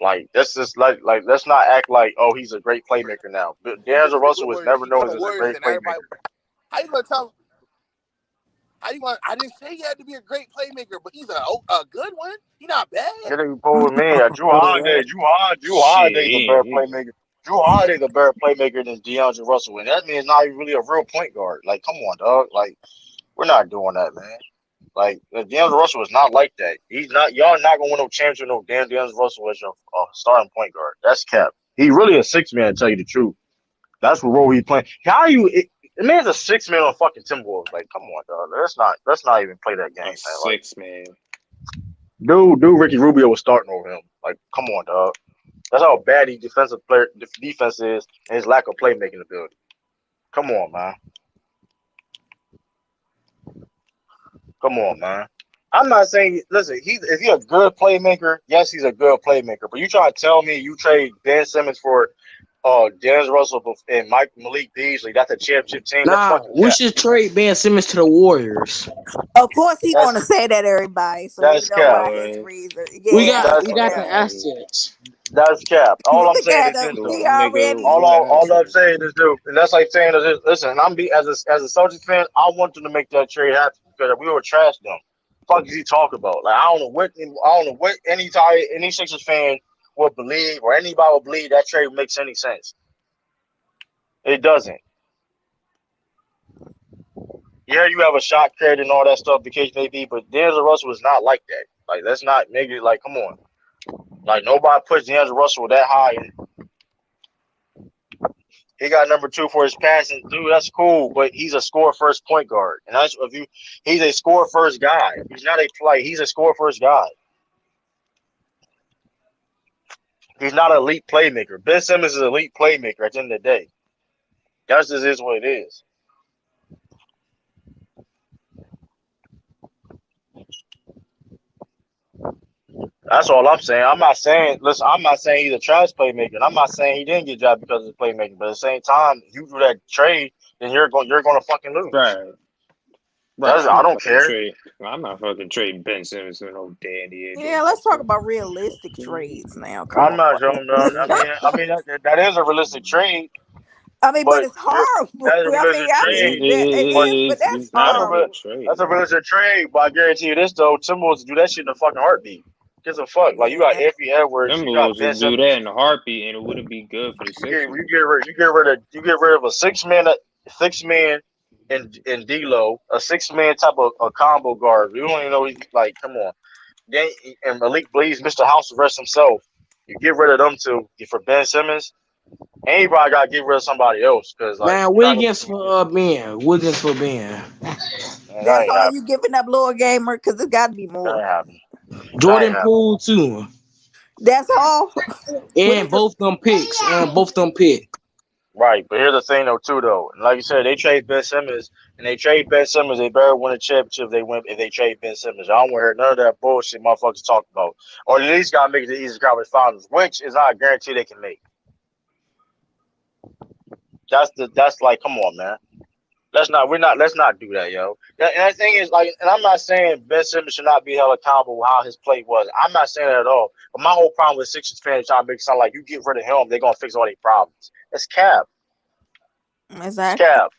Like that's just like let's not act like oh he's a great playmaker now. But in the D'Angelo St. Russell was Louis. never He put known the as a Warriors great and everybody. playmaker. How you gonna tell? How you gonna? I didn't say he had to be a great playmaker, but he's a good one. He's not bad. Get it pulled me. Drew Holiday's a better Shit. playmaker. Drew Holiday's a better playmaker than D'Angelo Russell, and that means not even really a real point guard. Like, come on, dog. Like, we're not doing that, man. Like, D'Angelo Russell is not like that. He's not. Y'all not gonna win no championship. No damn D'Angelo Russell as your starting point guard. That's cap. He's really a six man. To tell you the truth, that's what role he's playing. How you? The man's a six man on fucking Timberwolves. Like, come on, dog. Let's not even play that game, A man. Like, six man. dude, Ricky Rubio was starting over him. Like, come on, dog. That's how bad his defense is, and his lack of playmaking ability. Come on, man. Come on, man. I'm not saying. Listen, is he a good playmaker? Yes, he's a good playmaker. But you trying to tell me you trade Ben Simmons for Dennis Russell and Malik Beasley. That's a championship team. That's Nah, fucking we cap. should trade Ben Simmons to the Warriors. Of course, he That's want to say that, everybody. So we that's know cap. why his Boy, reason. We Yeah, got That's we yeah, got yeah. the boy. assets. that's cap. All I'm Look saying at is him. this Little though. He nigga, already. All I'm what? saying is this, and that's like saying is listen. And I'm be as a Celtics fan, I want them to make that trade happen because we were trash them. Fuck is he talking about? Like I don't know what any Sixers fan would believe or anybody would believe that trade makes any sense. It doesn't. Yeah, you have a shot credit and all that stuff, the case may be, but D'Angelo Russell is not like that. Like that's not nigga. Like come on. Like nobody puts D'Angelo Russell that high. He got number 2 for his passing, dude. That's cool, but he's a score first point guard, and that's if you. He's a score first guy. He's not a play. He's a score first guy. He's not an elite playmaker. Ben Simmons is an elite playmaker at the end of the day. That just is what it is. That's all I'm saying. I'm not saying listen. I'm not saying he's a trash playmaker. And I'm not saying he didn't get job because of his playmaking. But at the same time, if you do that trade, then you're going to fucking lose. Right. Right. I don't care. I'm not fucking trading Ben Simmons with no daddy. Yeah, let's talk about realistic trades now. Come I'm on. not joking. I mean that is a realistic trade, I mean, but but it's horrible. that's a I mean, realistic trade. it is, but that's It's not a horrible. trade. That's a realistic trade. But I guarantee you this though, Timberwolves do that shit in a fucking heartbeat. Gives a fuck. Like you got Yeah. Anthony Edwards, you got Timberwolves Ben would do Simmons. that in a heartbeat, and it wouldn't be good for the Sixers. You get rid of a six man in D'Lo, a 6-man type of a combo guard. You don't even know he's like, come on. Then and Malik Blees, Mr. House arrest himself. You get rid of them two for Ben Simmons. Anybody got to get rid of somebody else because like Man, you're not gonna Wiggins for Ben. Wiggins for Ben. man, that That's ain't all you happening. giving up, Lord Gamer, because it's got to be That more. ain't happening. That ain't Jordan happening. Poole too. That's all. What And is it? both them picks. And both them picks. Right, but here's the thing though too though. Like you said, they trade Ben Simmons and they trade Ben Simmons. They better win a championship if they trade Ben Simmons. I don't want to hear none of that bullshit motherfuckers talk about. Or at least gotta make it to the Eastern Conference Finals, which is not a guarantee they can make. That's like, come on, man. Let's not do that, yo. And the thing is, like, and I'm not saying Ben Simmons should not be held accountable how his play was. I'm not saying that at all. But my whole problem with Sixers fans trying to make it sound like you get rid of him, they're gonna fix all their problems. It's cap. It's Exactly. cap.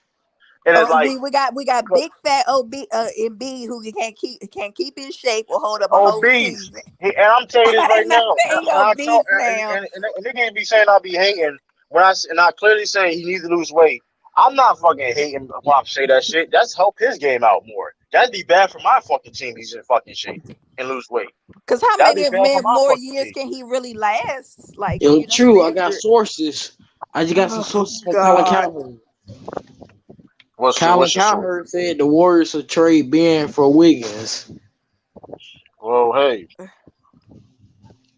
And it's like OB, we got big fat OB MB who can't keep in shape or hold up a whole obese. season. And I'm telling you this right I'm not now. saying And I obese talk, now. and they can't be saying I be hating when I clearly say he needs to lose weight. I'm not fucking hating when I say that shit. That's help his game out more. That'd be bad for my fucking team. He's in fucking shape and lose weight. Because how That'd many be bad for my more fucking years team. can he really last? Like, Yo, you know what I'm true. I saying? got sources. I just got some Oh sources from Colin God. Cowherd. What's Colin your source? Cowherd said the Warriors will trade Ben for Wiggins. Well, hey,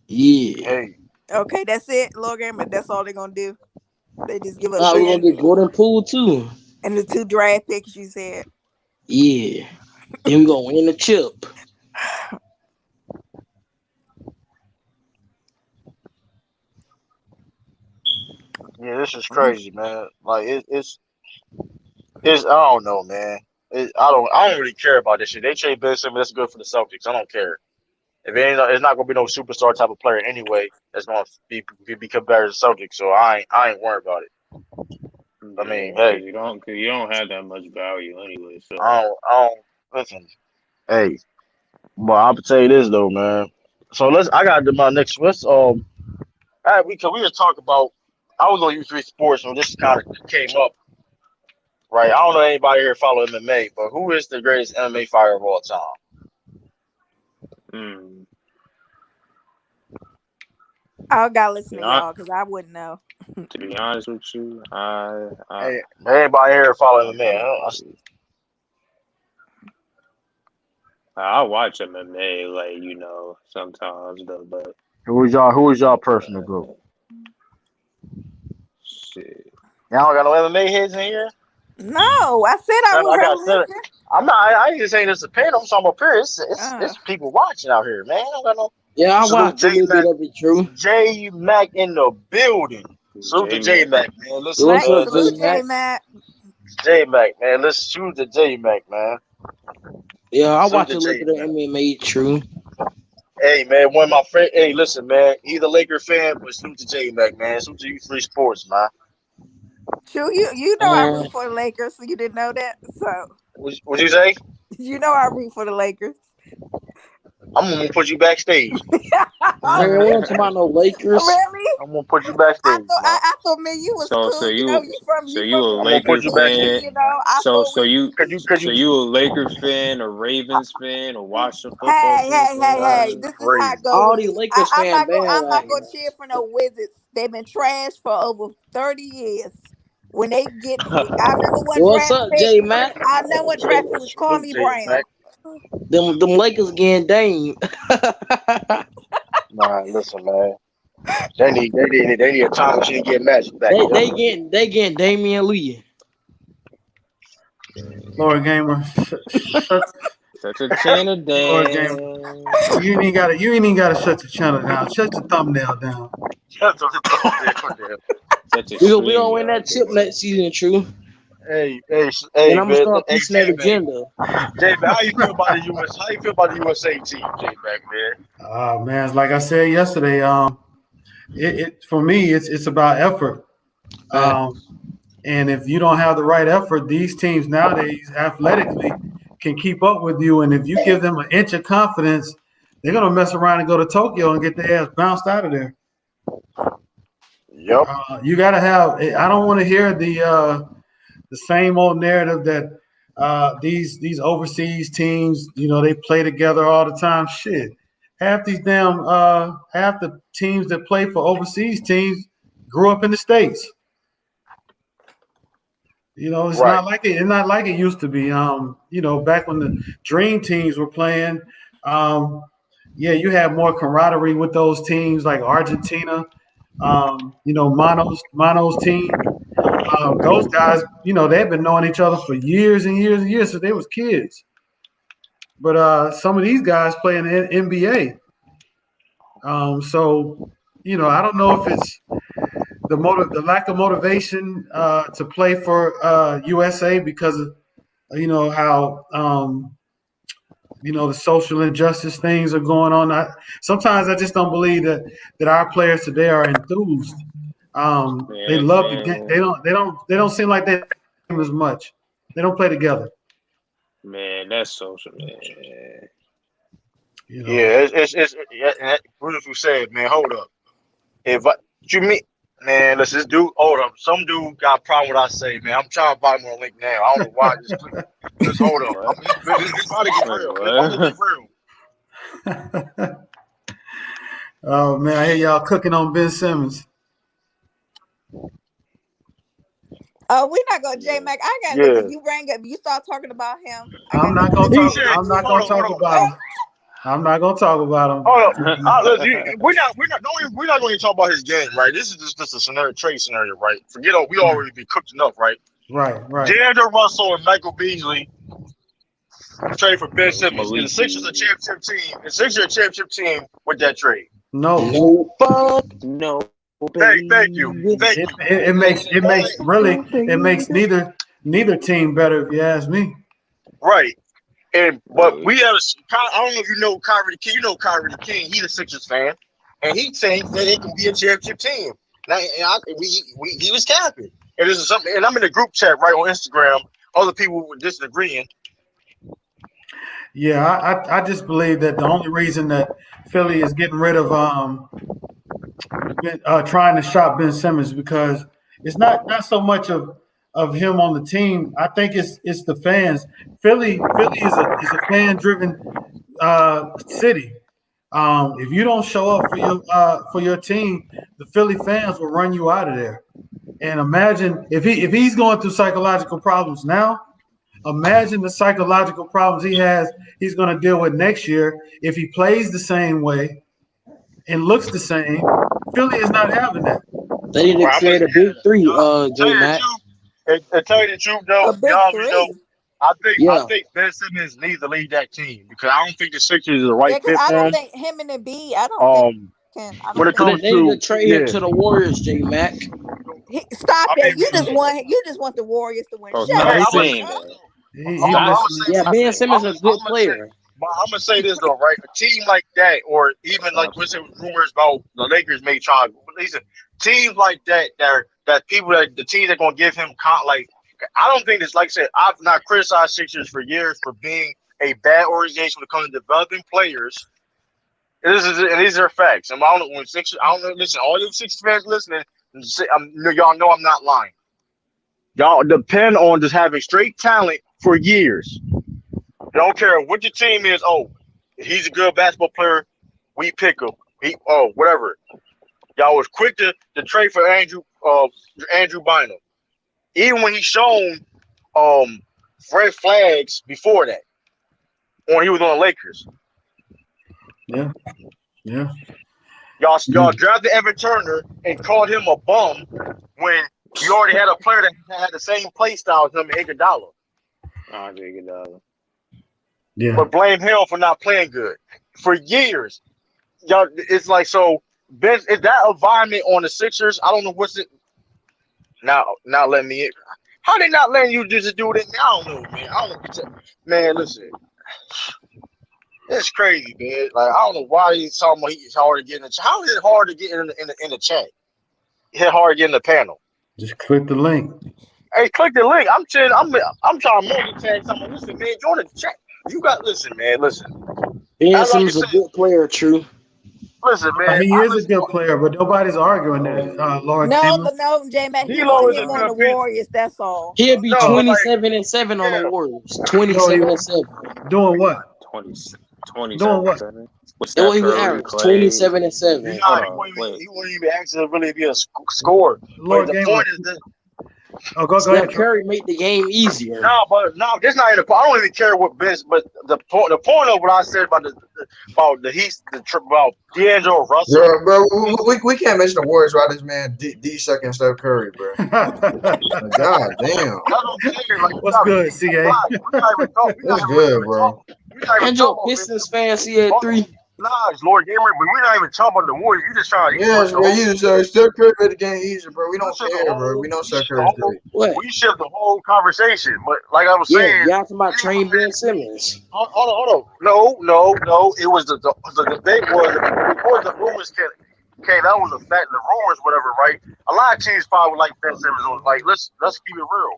Yeah. Okay, that's it, Logan. But that's all they're gonna do. They just give up We're gonna Ben get Jordan Poole too. and the 2 draft picks you said. Yeah. And we're gonna win the chip. yeah, this is crazy, man. Like it's I don't know, man. I don't really care about this shit. They trade Ben Simmons. That's good for the Celtics. I don't care. If it ain't, it's not gonna be no superstar type of player anyway. That's gonna be compared to the Celtics. So I ain't worried about it. I mean, Yeah, hey, because you don't have that much value anyway. So I don't listen. Hey, but I'll tell you this though, man. So I got to my next. Let's all right, we just talk about. I was on U3 Sports, so this kind of came up, right? I don't know anybody here follow MMA, but who is the greatest MMA fighter of all time? mm, I gotta listen to not y'all because I wouldn't know. to be honest with you, Hey, anybody here follow MMA? I watch MMA like sometimes though, but Who is y'all personal group? shit. Y'all don't got no MMA heads in here? No, I said I was I got gonna said. listen. I'm not. I ain't just saying this opinion. I'm talking about period. It's people watching out here, man. I don't got no. Yeah, I Salute watch a little bit of it, true. J Mac in the building. Salute to J J Mac. Mac, man. Yo, Listen, what's Right. up, Salute, J J Mac? Mac. J Mac, man. Let's salute to J Mac, man. Yeah, I Salute watch to a little J bit of Mac. MMA. True. Hey, man, one of my friends. Hey, listen, man. He's a Laker fan, but salute to J Mac, man. Salute to you, free sports, man. True, you know I Man, root for the Lakers, so you didn't know that. So What you say? you know I root for the Lakers. I'm gonna put you backstage. man, we don't talk about no Lakers. Really? I'm gonna put you backstage, man. I thought man you was So cool. so You know you so you you from a I'm gonna put Lakers you Mississippi. fan? backstage. You know I So thought so we was you Could so you? you a Lakers fan, a Ravens fan, a Washington football Hey, team hey, hey, hey! fan? This is how it Crazy. go All with these me. Lakers fan I'm not bandwagon. gonna cheer for no Wizards. They've been trash for over 30 years. When they get, I remember one What's draft up, pick. J Mac? I know what draft pick was Salute Kwame J Brown. Mac. Them Lakers getting Dame. Nah, listen, man. They need a time machine to get Magic back. Yep. they getting Damian Lee. Lord Gamer, shut Such a channel Lord Gamer. Dan. You ain't even gotta shut your channel down. Shut your thumbnail down. Such a We gonna stream win that yard chip boy. next season, true. Hey, And I'm gonna man. start Hey, pushing that J Mac. agenda. J Mac, how you feel about the US? How you feel about the USA team, J Mac, man? Man, like I said yesterday, it for me it's about effort. Fact. Um, and if you don't have the right effort, these teams nowadays athletically can keep up with you. And if you give them an inch of confidence, they're gonna mess around and go to Tokyo and get their ass bounced out of there. Yep. You got to have. I don't want to hear the same old narrative that these overseas teams, they play together all the time. Shit, half the teams that play for overseas teams grew up in the states. It's Right. not like it. It's not like it used to be. Back when the dream teams were playing, yeah, you had more camaraderie with those teams like Argentina. Mono's team. Those guys, they've been knowing each other for years and years and years since they was kids. But some of these guys play in the NBA. So, I don't know if it's the lack of motivation to play for USA because of how the social injustice things are going on. Sometimes I just don't believe that our players today are enthused. They Man, love the game. man, They don't seem like they love the game as much. They don't play together. man, that's social, man. You know. Yeah, what if you said, man, hold up. If I, you mean, man, let's just do, hold up. Some dude got a problem with I say, man. I'm trying to buy him on link now. I don't know why. Just hold up. What? It's about to get Wait, real. It's about to get real. Oh man, I hear y'all cooking on Ben Simmons. Oh, we're not gonna J Mac. I got look. Yeah. If you bring up, you start talking about him. I I'm got not nothing gonna to He talk. say. said, I'm not hold gonna on, hold talk on. about him. I'm not gonna talk about him. Hold up. Listen, we're not going to talk about his game, right? This is just a scenario, trade scenario, right? Forget all, we already been cooked enough, right? Right. D'Angelo Russell and Michael Beasley trade for Ben Simmons. Is the Malik Sixers a Beasley. championship team? Is the Sixers a championship team with that trade? No. No fuck, no Thank you. baby. Thank It, you. it, it makes it makes really it makes neither team better if you ask me. Right. But Hey, we have I don't know if you know Kyrie the King. You know Kyrie the King. He's a Sixers fan, and he thinks that it can be a championship team. Now, he was capping. And this is something. And I'm in the group chat right on Instagram. Other people were disagreeing. Yeah, I just believe that the only reason that Philly is getting rid of trying to shop Ben Simmons because it's not so much of him on the team. I think it's the fans. Philly is a fan driven city. If you don't show up for your team, the Philly fans will run you out of there. And imagine if he's going through psychological problems now. Imagine the psychological problems he's going to deal with next year if he plays the same way and looks the same. Philly is not having that. They need to Well, create a big three, tell J you the Mac. truth. And tell you the truth, A though, big y'all already know. three. I Yeah. think Ben Simmons needs to lead that team because I don't think the Sixers is the right Yeah, because fit I for don't him. think him and the B. I don't think Um, I when don't it think They, comes they need to to trade him yeah, to the Warriors, J Mac. stop I that. mean, You just look, want the Warriors to win. Bro, Shut No, stop hey, up, he I'm gonna been saying Jason. that. he I'm been gonna sleep. say Yeah, Ben something. Simmons is a good I'm gonna say, player. but I'm gonna say this though, right? A team like that, or even like Stop what's it saying that. rumors about the Lakers may try. Listen, teams like that people that the teams that gonna give him like. I don't think this. Like I said, I've not criticized Sixers for years for being a bad organization when it comes to developing players. These are facts. And I don't know when Sixers. I don't know. Listen, all you Sixers fans listening, y'all know I'm not lying. Y'all depend on just having straight talent for years. Don't care what your team is. Oh, he's a good basketball player. We pick him. Whatever. Y'all was quick to trade for Andrew Bynum, even when he shown um red flags before that when he was on the Lakers. Yeah, yeah. Y'all drafted Evan Turner and called him a bum when you already had a player that had the same play style as him, Iguodala. Andre Iguodala. Yeah. But blame him for not playing good for years. Y'all, it's like so. Ben, is that environment on the Sixers? I don't know what's it now. Not letting me in. How they not letting you just do it? I don't know, man. I don't know. Man, listen, it's crazy, man. Like I don't know why he's talking about it's hard to get in the chat. How is it hard to get in the chat? It's hard to get in the panel. Just click the link. Hey, click the link. I'm trying to multitask. Someone listen, man. Join the chat. You got listen, man. Listen. Ben I like you Simmons is a said. good player, true. Listen, man. He I is a listen. good player, but nobody's arguing that. Lord Gamer. No, J Mac. He D'Lo want is a him on good the piece. Warriors. That's all. He'll be No, but like, 27-7 on the yeah. Warriors. No, he 27-7. doing what? 20, Doing what? 27-7. With That's Steph what he would Curry, average. Clay. 27-7. Hold He on, wait. wouldn't even actually really be a scorer. But Lord the Gamer. point is this. Oh, go Steph ahead, Trey. Curry made the game easier. No, that's not even. I don't even care what Vince. But the point of what I said about about D'Angelo Russell. Yeah, bro, we can't mention the Warriors while this man D sucking Steph Curry, bro. Like, God damn. That's what I'm saying. Like, What's good, CA? we're not even talking. It's good, bro. We're not even And Joe talking about Pistons fans, he had 3. Nah, it's Lord Gamer, but we're not even talking about the Warriors. You just trying to Yes, push the bro. whole. You just Steph Curry made the game easier, bro. We You don't shift the care, bro. whole. We know You Steph shift the Curry's whole. great. What? We shift the whole conversation. But like I was Yeah, saying, y'all talking about train Ben Simmons. hold on. No. It was the debate was before the rumors came. That was a fact. The rumors, whatever, right? A lot of teams probably would like Ben Simmons. Like let's keep it real.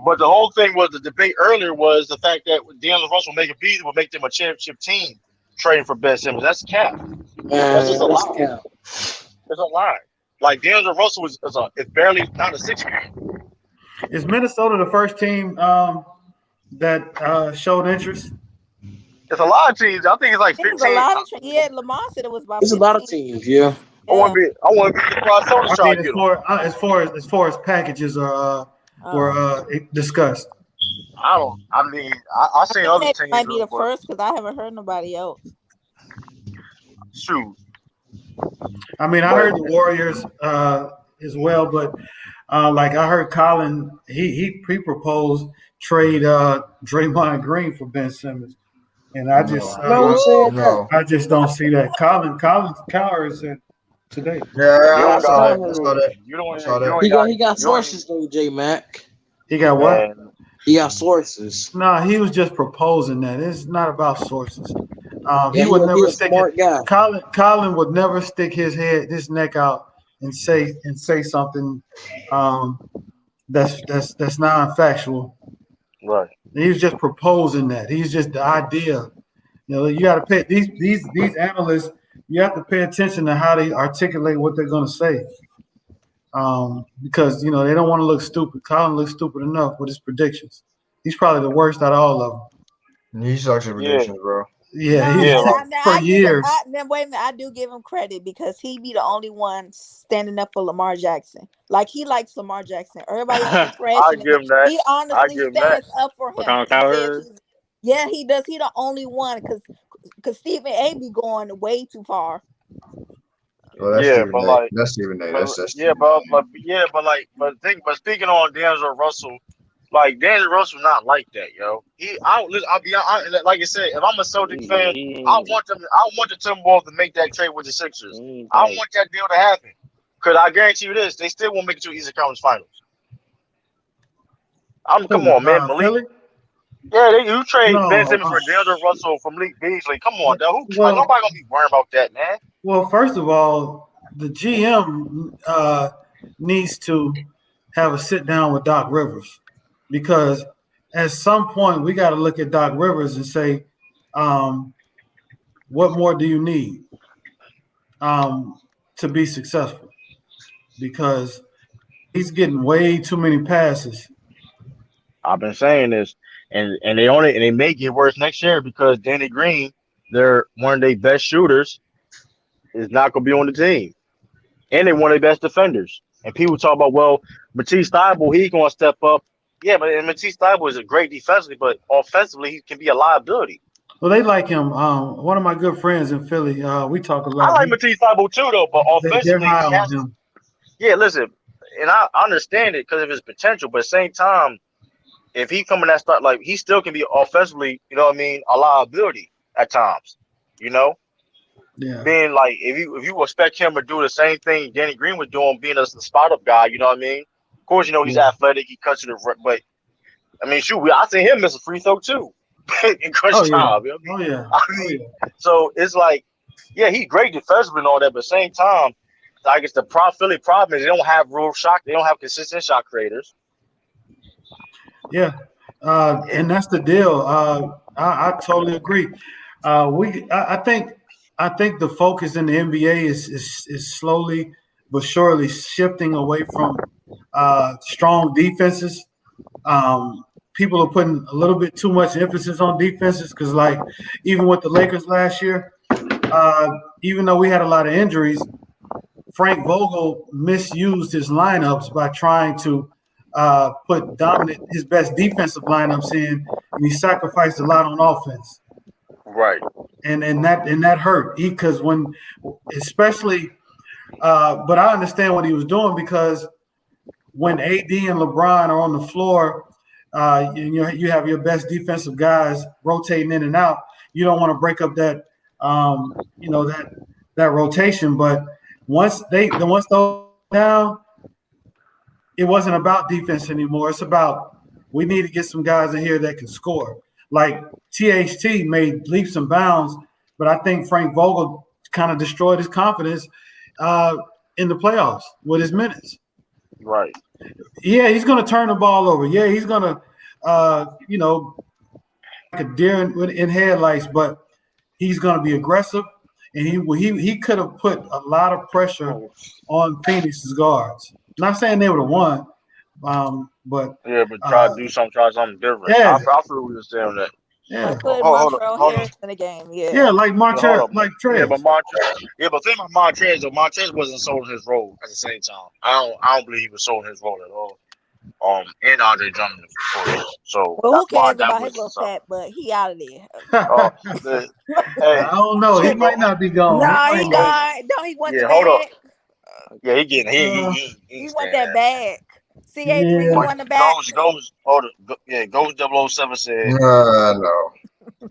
But the whole thing was the debate earlier was the fact that D'Angelo Russell would make them a championship team trading for Ben Simmons. That's cap. That's just a That's lie. cap. It's a lie. Like D'Angelo Russell is barely not a six man. Is Minnesota the first team that showed interest? It's a lot of teams. I think it's like It was a 15. lot of. Yeah, Lamar said it was about It's a lot of 15. teams, yeah. I want to be surprised. Someone's I trying mean, to get them. as far as packages were discussed. I don't. I mean, I seen other They teams, might be the but first because I haven't heard nobody else. shoot. I mean, I But heard the Warriors as well, but like I heard Colin, he proposed trade Draymond Green for Ben Simmons, and I just No, who said that? I just don't see that. Colin Cowherd said today. you Yeah, I don't saw got. that. I saw that. You don't. I saw You that. ain't got. He got You ain't. sources though, J Mac. He got what? Man, He got sources. No, he was just proposing that. It's not about sources. Yeah, He would he never a stick it. smart guy. Colin would never stick his neck out and say something that's non-factual. right. He was just proposing that. He's just the idea. You know, you got to pay these analysts. You have to pay attention to how they articulate what they're going to say, because they don't want to look stupid. Colin looks stupid enough with his predictions. He's probably the worst out of all of them. He sucks at Yeah. predictions, bro. Yeah, Yeah. Like, for years. Now wait a minute, I do give him credit because he be the only one standing up for Lamar Jackson. Like he likes Lamar Jackson. Everybody else is I trashing him. give him that. He I honestly give him that. stands up for But him. Colin He says Cowherd. he does. He the only one because Stephen A be going way too far. Well, that's Yeah, Stephen but A. like, That's Stephen A. but That's yeah, Stephen A. but speaking on D'Angelo Russell, Like Danny Russell, not like that, yo. Like I said, if I'm a Celtic Yeah, fan, he I ain't. want them. I want the Timberwolves to make that trade with the He Sixers. ain't I that. want that deal to happen. Cause I guarantee you this, they still won't make it to the Eastern Conference Finals. Come Who? on, man, Malik. Philly? Yeah, you trade Ben No. Simmons for DeAndre Russell from Malik Beasley. Come on, dog. Like Well, nobody gonna be worrying about that, man. well. First of all, the GM needs to have a sit down with Doc Rivers, because at some point we got to look at Doc Rivers and say, what more do you need to be successful? Because he's getting way too many passes. I've been saying this, and they may get worse next year because Danny Green, they're one of their best shooters, is not gonna be on the team, and they're one of their best defenders. And people talk about, well, Matisse Thybulle, he's gonna step up. Yeah, but Matisse Thybulle is a great defensively, but offensively he can be a liability. Well, they like him. One of my good friends in Philly, we talk a I lot. like Matisse Thybulle too, though, but They're offensively high he on has to. him. Yeah, listen, and I understand it because of his potential, but at the same time, if he coming that start, like he still can be offensively, you know what I mean, a liability at times. You know, Yeah. being like if you expect him to do the same thing Danny Green was doing, being a spot up guy, you know what I mean? Of course, you know he's athletic, he cuts to the but I mean, shoot, I seen him miss a free throw too in crunch Oh yeah. time. You know what Oh yeah. I Oh mean, yeah. so it's like, yeah, he's great defensively and all that, but at the same time, I guess the Philly problem is they don't have real shot, they don't have consistent shot creators. Yeah. And that's the deal. I totally agree. I think the focus in the NBA is slowly but surely shifting away from strong defenses. People are putting a little bit too much emphasis on defenses because, like, even with the Lakers last year, even though we had a lot of injuries, Frank Vogel misused his lineups by trying to put his best defensive lineups in, and he sacrificed a lot on offense. Right. And that hurt because especially, but I understand what he was doing because when AD and LeBron are on the floor, you have your best defensive guys rotating in and out. You don't want to break up that that rotation. But once those down, it wasn't about defense anymore. It's about we need to get some guys in here that can score. Like THT made leaps and bounds, but I think Frank Vogel kind of destroyed his confidence in the playoffs with his minutes. Right. Yeah, he's going to turn the ball over. Yeah, he's going to, like a deer in headlights, but he's going to be aggressive, and he could have put a lot of pressure on Phoenix's guards. Not saying they would have won, but yeah, but try something different. Yeah, I feel what you're saying on that. Yeah. Like put Hold Montrell on. Harris in the game. Yeah. Yeah, like Hold up. like Yeah, Trez. but the thing about Montrez though, Montrez wasn't sold his role at the same time. I don't believe he was sold his role at all. And Andre Drummond for this. So Well, who that's why cares that about his was little something. fat butt? He out of there. Hey, I don't know. He might not be gone. No, He he might not. gone. Don't he want the yeah, hold up. bag? Yeah, he getting he He ain't want staying that there. bag. CA3, you Yeah. want the bag? Ghost 007 said No.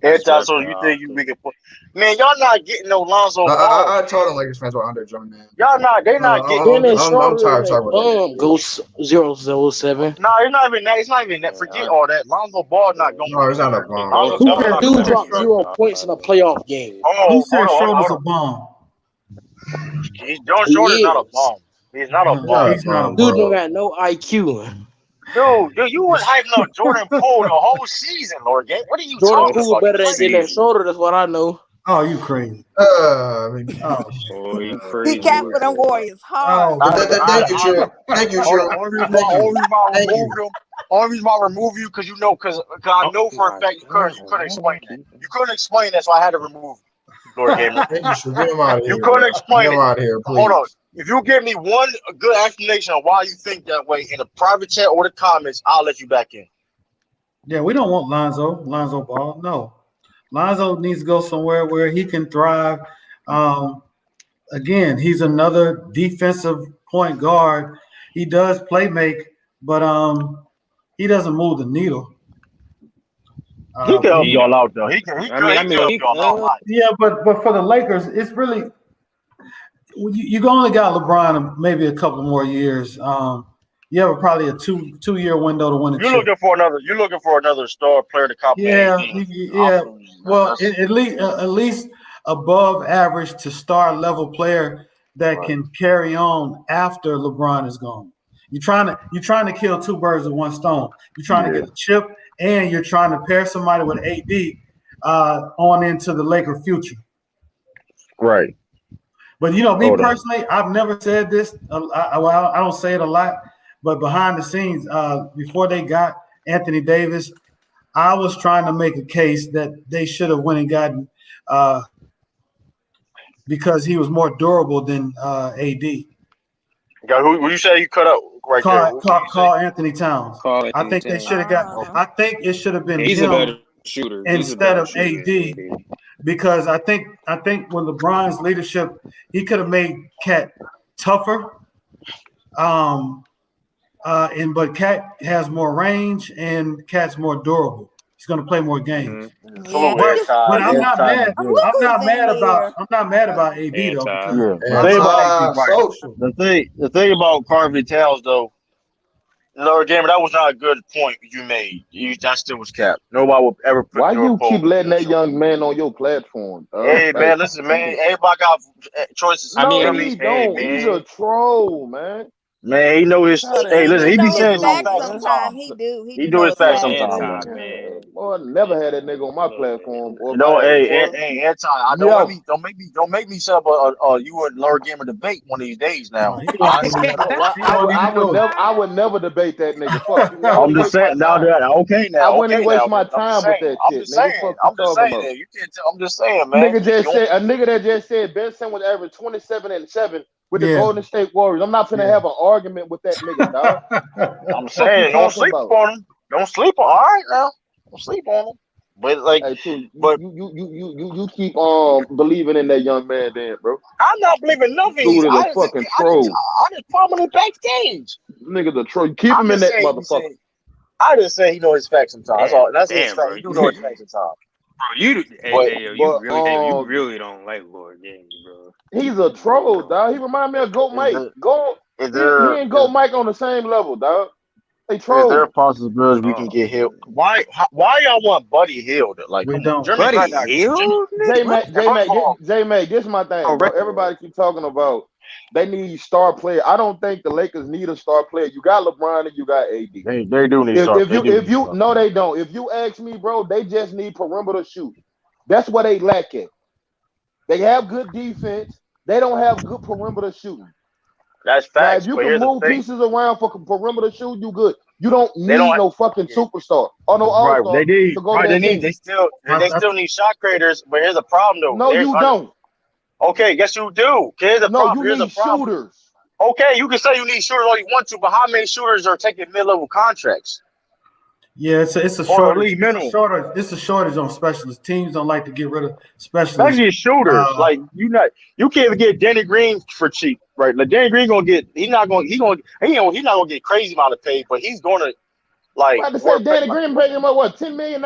every Swear so to you God. think we can put man, y'all not getting no Lonzo Ball, I man. told him Lakers fans were Andre Drummond, man. They not getting Then that I'm Schroeder tired is of a talking about that bum. nigga. Ghost 007. no, it's not even that. It's not even that. Forget all that. Lonzo Ball not going No, he's not a anywhere. bum. Lonzo Who Ball that not dude going dropped anywhere. 0 points in a playoff game? Who Oh, said Schroeder's a hold on. bomb? John Short is He not a is. bomb. He's not a He's not bomb. a He's not a bum, Dude bomb. don't bro. got no IQ. Dude, you was hyping up Jordan Poole the whole season, Lord Game. What are you Jordan talking Poole about? You better than that crazy. Schroeder. That's what I know. Oh, you crazy. I mean, Oh, Oh, you He crazy. capped for them Warriors hard. oh, but boy. thank you, True. Thank you, Hold on. True. Only Thank you. reason why I Thank removed you. him. Only reason why I removed you because because I know for a My fact you God, couldn't why explain you that. keep You couldn't explain that, so I had to remove you, Lord Gamer. Thank you, True. Get him out of You here, couldn't bro. Get explain him it. out of here, Hold on. please. If you give me one good explanation of why you think that way in the private chat or the comments, I'll let you back in. Yeah, we don't want Lonzo Ball. No. Lonzo needs to go somewhere where he can thrive. Again, he's another defensive point guard. He does play make, but he doesn't move the needle. He can But help He y'all don't. out though. He can. He I could. mean, He I can mean, help he, y'all out a lot. yeah, but for the Lakers, it's really you only got LeBron maybe a couple more years. You have probably a two-year window to win a You're chip. looking for another. You're looking for another star player to compliment AD. Yeah. Well, at least above average to star level player that Right. can carry on after LeBron is gone. You're trying to kill two birds with one stone. You're trying to Yeah. get a chip, and you're trying to pair somebody with AD on into the Laker future. Right. But me Hold on. personally, I've never said this. I don't say it a lot, but behind the scenes, before they got Anthony Davis, I was trying to make a case that they should have went and gotten because he was more durable than AD. Who you say you cut out right there? Who you say? Call Anthony Towns. Call I Anthony think they Towns. should have got. I think it should have been He's a better him shooter. instead of AD. Because I think when LeBron's leadership, he could have made Cat tougher. But Cat has more range and Cat's more durable. He's going to play more games. Yeah, But I'm not mad. Look who's in here. I'm not mad about AD though because Yeah. Anti-social. The thing about Carvin Towns though, Lord Gamer, that was not a good point you made. That still was capped. Nobody would ever put Why your you keep opponent. letting that young man on your platform? Hey Like, man, listen, man. Everybody got choices. no, Hey, he don't. He's a man. troll, man. Man, he know his. How Hey, the listen, hell he He be know you his saying some do, facts facts man? sometimes. sometimes. He He do do know his his facts facts. sometimes, though. Boy, I never had that nigga on my platform or You if I know, had him, hey, boy. Anti, I Yeah. don't make me set up you and Lord Gamer debate one of these days now. I would never debate that nigga. Fuck you. I I'm wouldn't just waste my saying now time. that I wouldn't even waste now. my I'm just time with saying. that I'm shit, just nigga. saying. Fuck you I'm just talking saying about? that you can't tell. I'm just saying, man. A nigga that just said Ben Simmons averaged 27-7 with the Yeah. Golden State Warriors. I'm not finna have an argument with that nigga, dog. I'm Fuck you saying, don't talking sleep about? on him. Don't sleep on. All right now, don't sleep on him. But like, Hey, too, you keep believing in that young man, then, bro. I'm not believing nothing. Dude is a I fucking troll. just put him in the backstage. Nigga's a troll. Keep him in that motherfucker. I just say he know his facts sometimes. That's his Damn, fact. bro. He do know his facts sometimes. Bro, you really don't like Lord Games, bro. He's a troll, dog. He remind me of Goat Mike. He and Goat Mike on the same level, dog. They Is there troll. a possibility we can get Hill? Why y'all want Buddy Hill? Like, We come don't. on, Jeremy Grant. J Mac, this is my thing, bro. Everybody keep talking about they need star player. I don't think the Lakers need a star player. You got LeBron and you got AD. They do need star. If you no, they don't. If you ask me, bro, they just need perimeter shoot. That's what they lack at. They have good defense. They don't have good perimeter shooting. That's Now, facts. if you But can here's the move thing: pieces around for perimeter shoot, you good. You don't they need don't. no fucking superstar or no all Right. star to go to They that need. team. They still need shot creators. But here's the problem, though. No, you don't. Okay, yes, you do. Here's the problem. You Here's the need problem. shooters. Okay, you can say you need shooters all you want to, but how many shooters are taking mid-level contracts? Yeah, it's a Or shortage. league minimum. It's a shortage on specialists. Teams don't like to get rid of specialists. Especially shooters. Like you can't even get Danny Green for cheap, right? Like Danny Green he's not gonna get crazy amount of pay, but he's gonna like. I had to say Danny Green making what $10 million.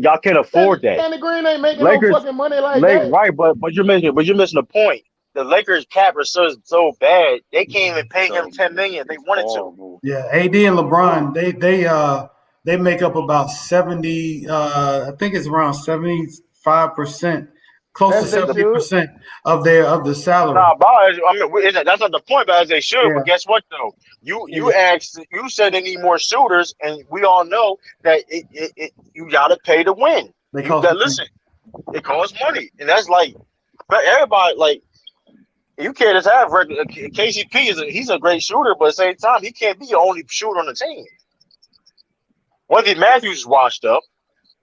Y'all can't afford that. Danny Green ain't making Lakers, no fucking money like that. Right? But you're missing the point. The Lakers cap is so bad they can't even pay him $10 million if they wanted to. Yeah, AD and LeBron, they make up about 70. I think it's around 75%, close to 70% of the salary. Nah, that's not the point, but as they should. Yeah. But guess what though? You said they need more shooters, and we all know that you gotta pay to win. Listen, it costs money, and that's like everybody like. You can't just have regular KCP he's a great shooter, but at the same time he can't be the only shooter on the team. Wesley Matthews is washed up.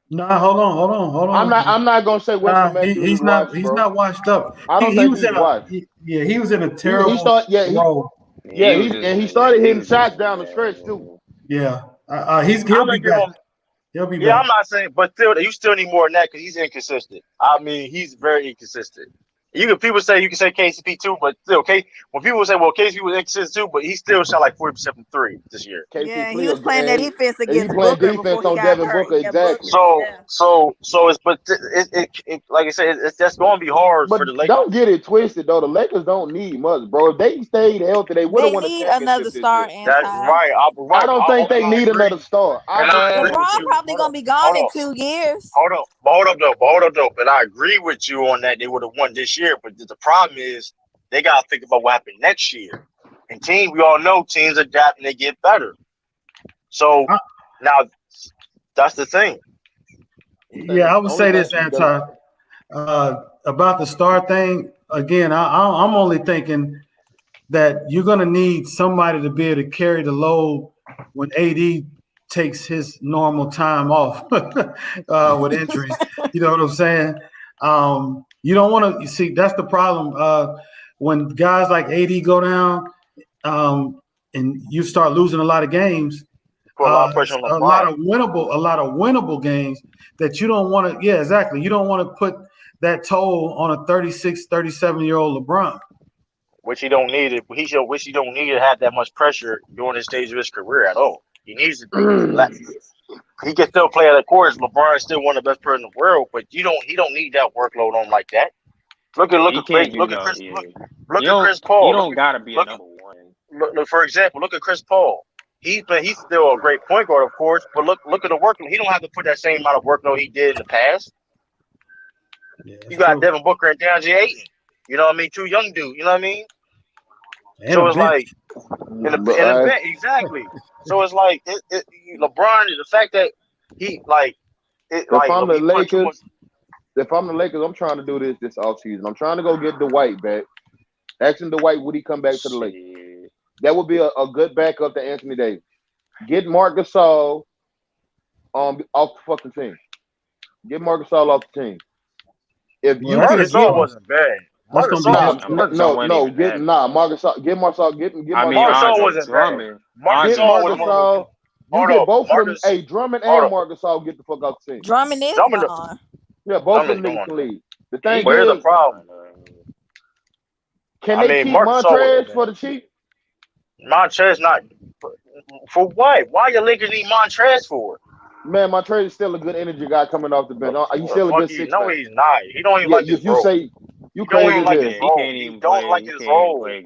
No, hold on. I'm not gonna say Wesley Matthews. He's not washed up. I don't think he's washed. He was in a terrible role. He started hitting shots down the stretch too. Yeah, he'll be back. He'll be back. Yeah, I'm not saying, but still, you still need more than that because he's inconsistent. I mean, he's very inconsistent. People say you can say KCP too, but still, when people say, well, KCP was inconsistent too, but he still shot like 40% from three this year. Yeah, he KCP was playing that defense and he against playing Booker before defense he on got Devin hurt. Booker, Yeah, Booker. exactly. Yeah. So it like I said, it's just going to be hard But for the Lakers. don't get it twisted though. The Lakers don't need much, bro. If they stayed healthy, they would have They won a need another championship this star, year. That's anti. right. I don't think they I need agree, another star. I and I really agree don't. with LeBron you. probably gonna be gone in 2 years. Hold up though. But I agree with you on that. They would have won this year, but the problem is they got to think about what happened next year. And we all know teams adapt and they get better. So now that's the thing. Yeah, I would say this, Anti, about the star thing. Again, I'm only thinking that you're going to need somebody to be able to carry the load when AD takes his normal time off with injuries. You know what I'm saying? You don't want to, you see, that's the problem. When guys like AD go down and you start losing a lot of games, Put a lot of pressure on a lot of winnable games that you don't want to, yeah, exactly. You don't want to put that toll on a 36, 37-year-old LeBron. Which he don't need it. Which he don't need to have that much pressure during this stage of his career at all. He needs to be. He can still play at the court. LeBron is still one of the best players in the world, but he don't need that workload on like that. Look at Chris Paul. You don't gotta be a number one. Look, for example, look at Chris Paul. He's still a great point guard, of course, but look at the workload. He don't have to put that same amount of workload he did in the past. Yeah, you got true. Devin Booker and DeAndre Ayton. You know what I mean? Two young dudes. You know what I mean? And so it's like in a bench, exactly. So it's like LeBron. The fact that he like it, if like I'm the Lakers, I'm trying to do this offseason. I'm trying to go get Dwight back. Asking Dwight, would he come back to the Lakers? That would be a good backup to Anthony Davis. Get Marc Gasol off the fucking team. Get Marc Gasol off the team. If you Marc Gasol wasn't bad. Marc Gasol get Marc Gasol wasn't bad. Marc Gasol was Gasol. You get both of them. Hey, Drummond and Marc Gasol get the fuck off the team. Drummond is gone. Yeah, both of them niggas can leave. The thing here's the problem. Can they keep Montrez for the cheap? Montrez not for what? Why your Lakers need Montrez for? Man, Montrez is still a good energy guy coming off the bench. He's still a good six. No, he's not. He don't even like his role. You say you crazy like his role. He don't like his role. He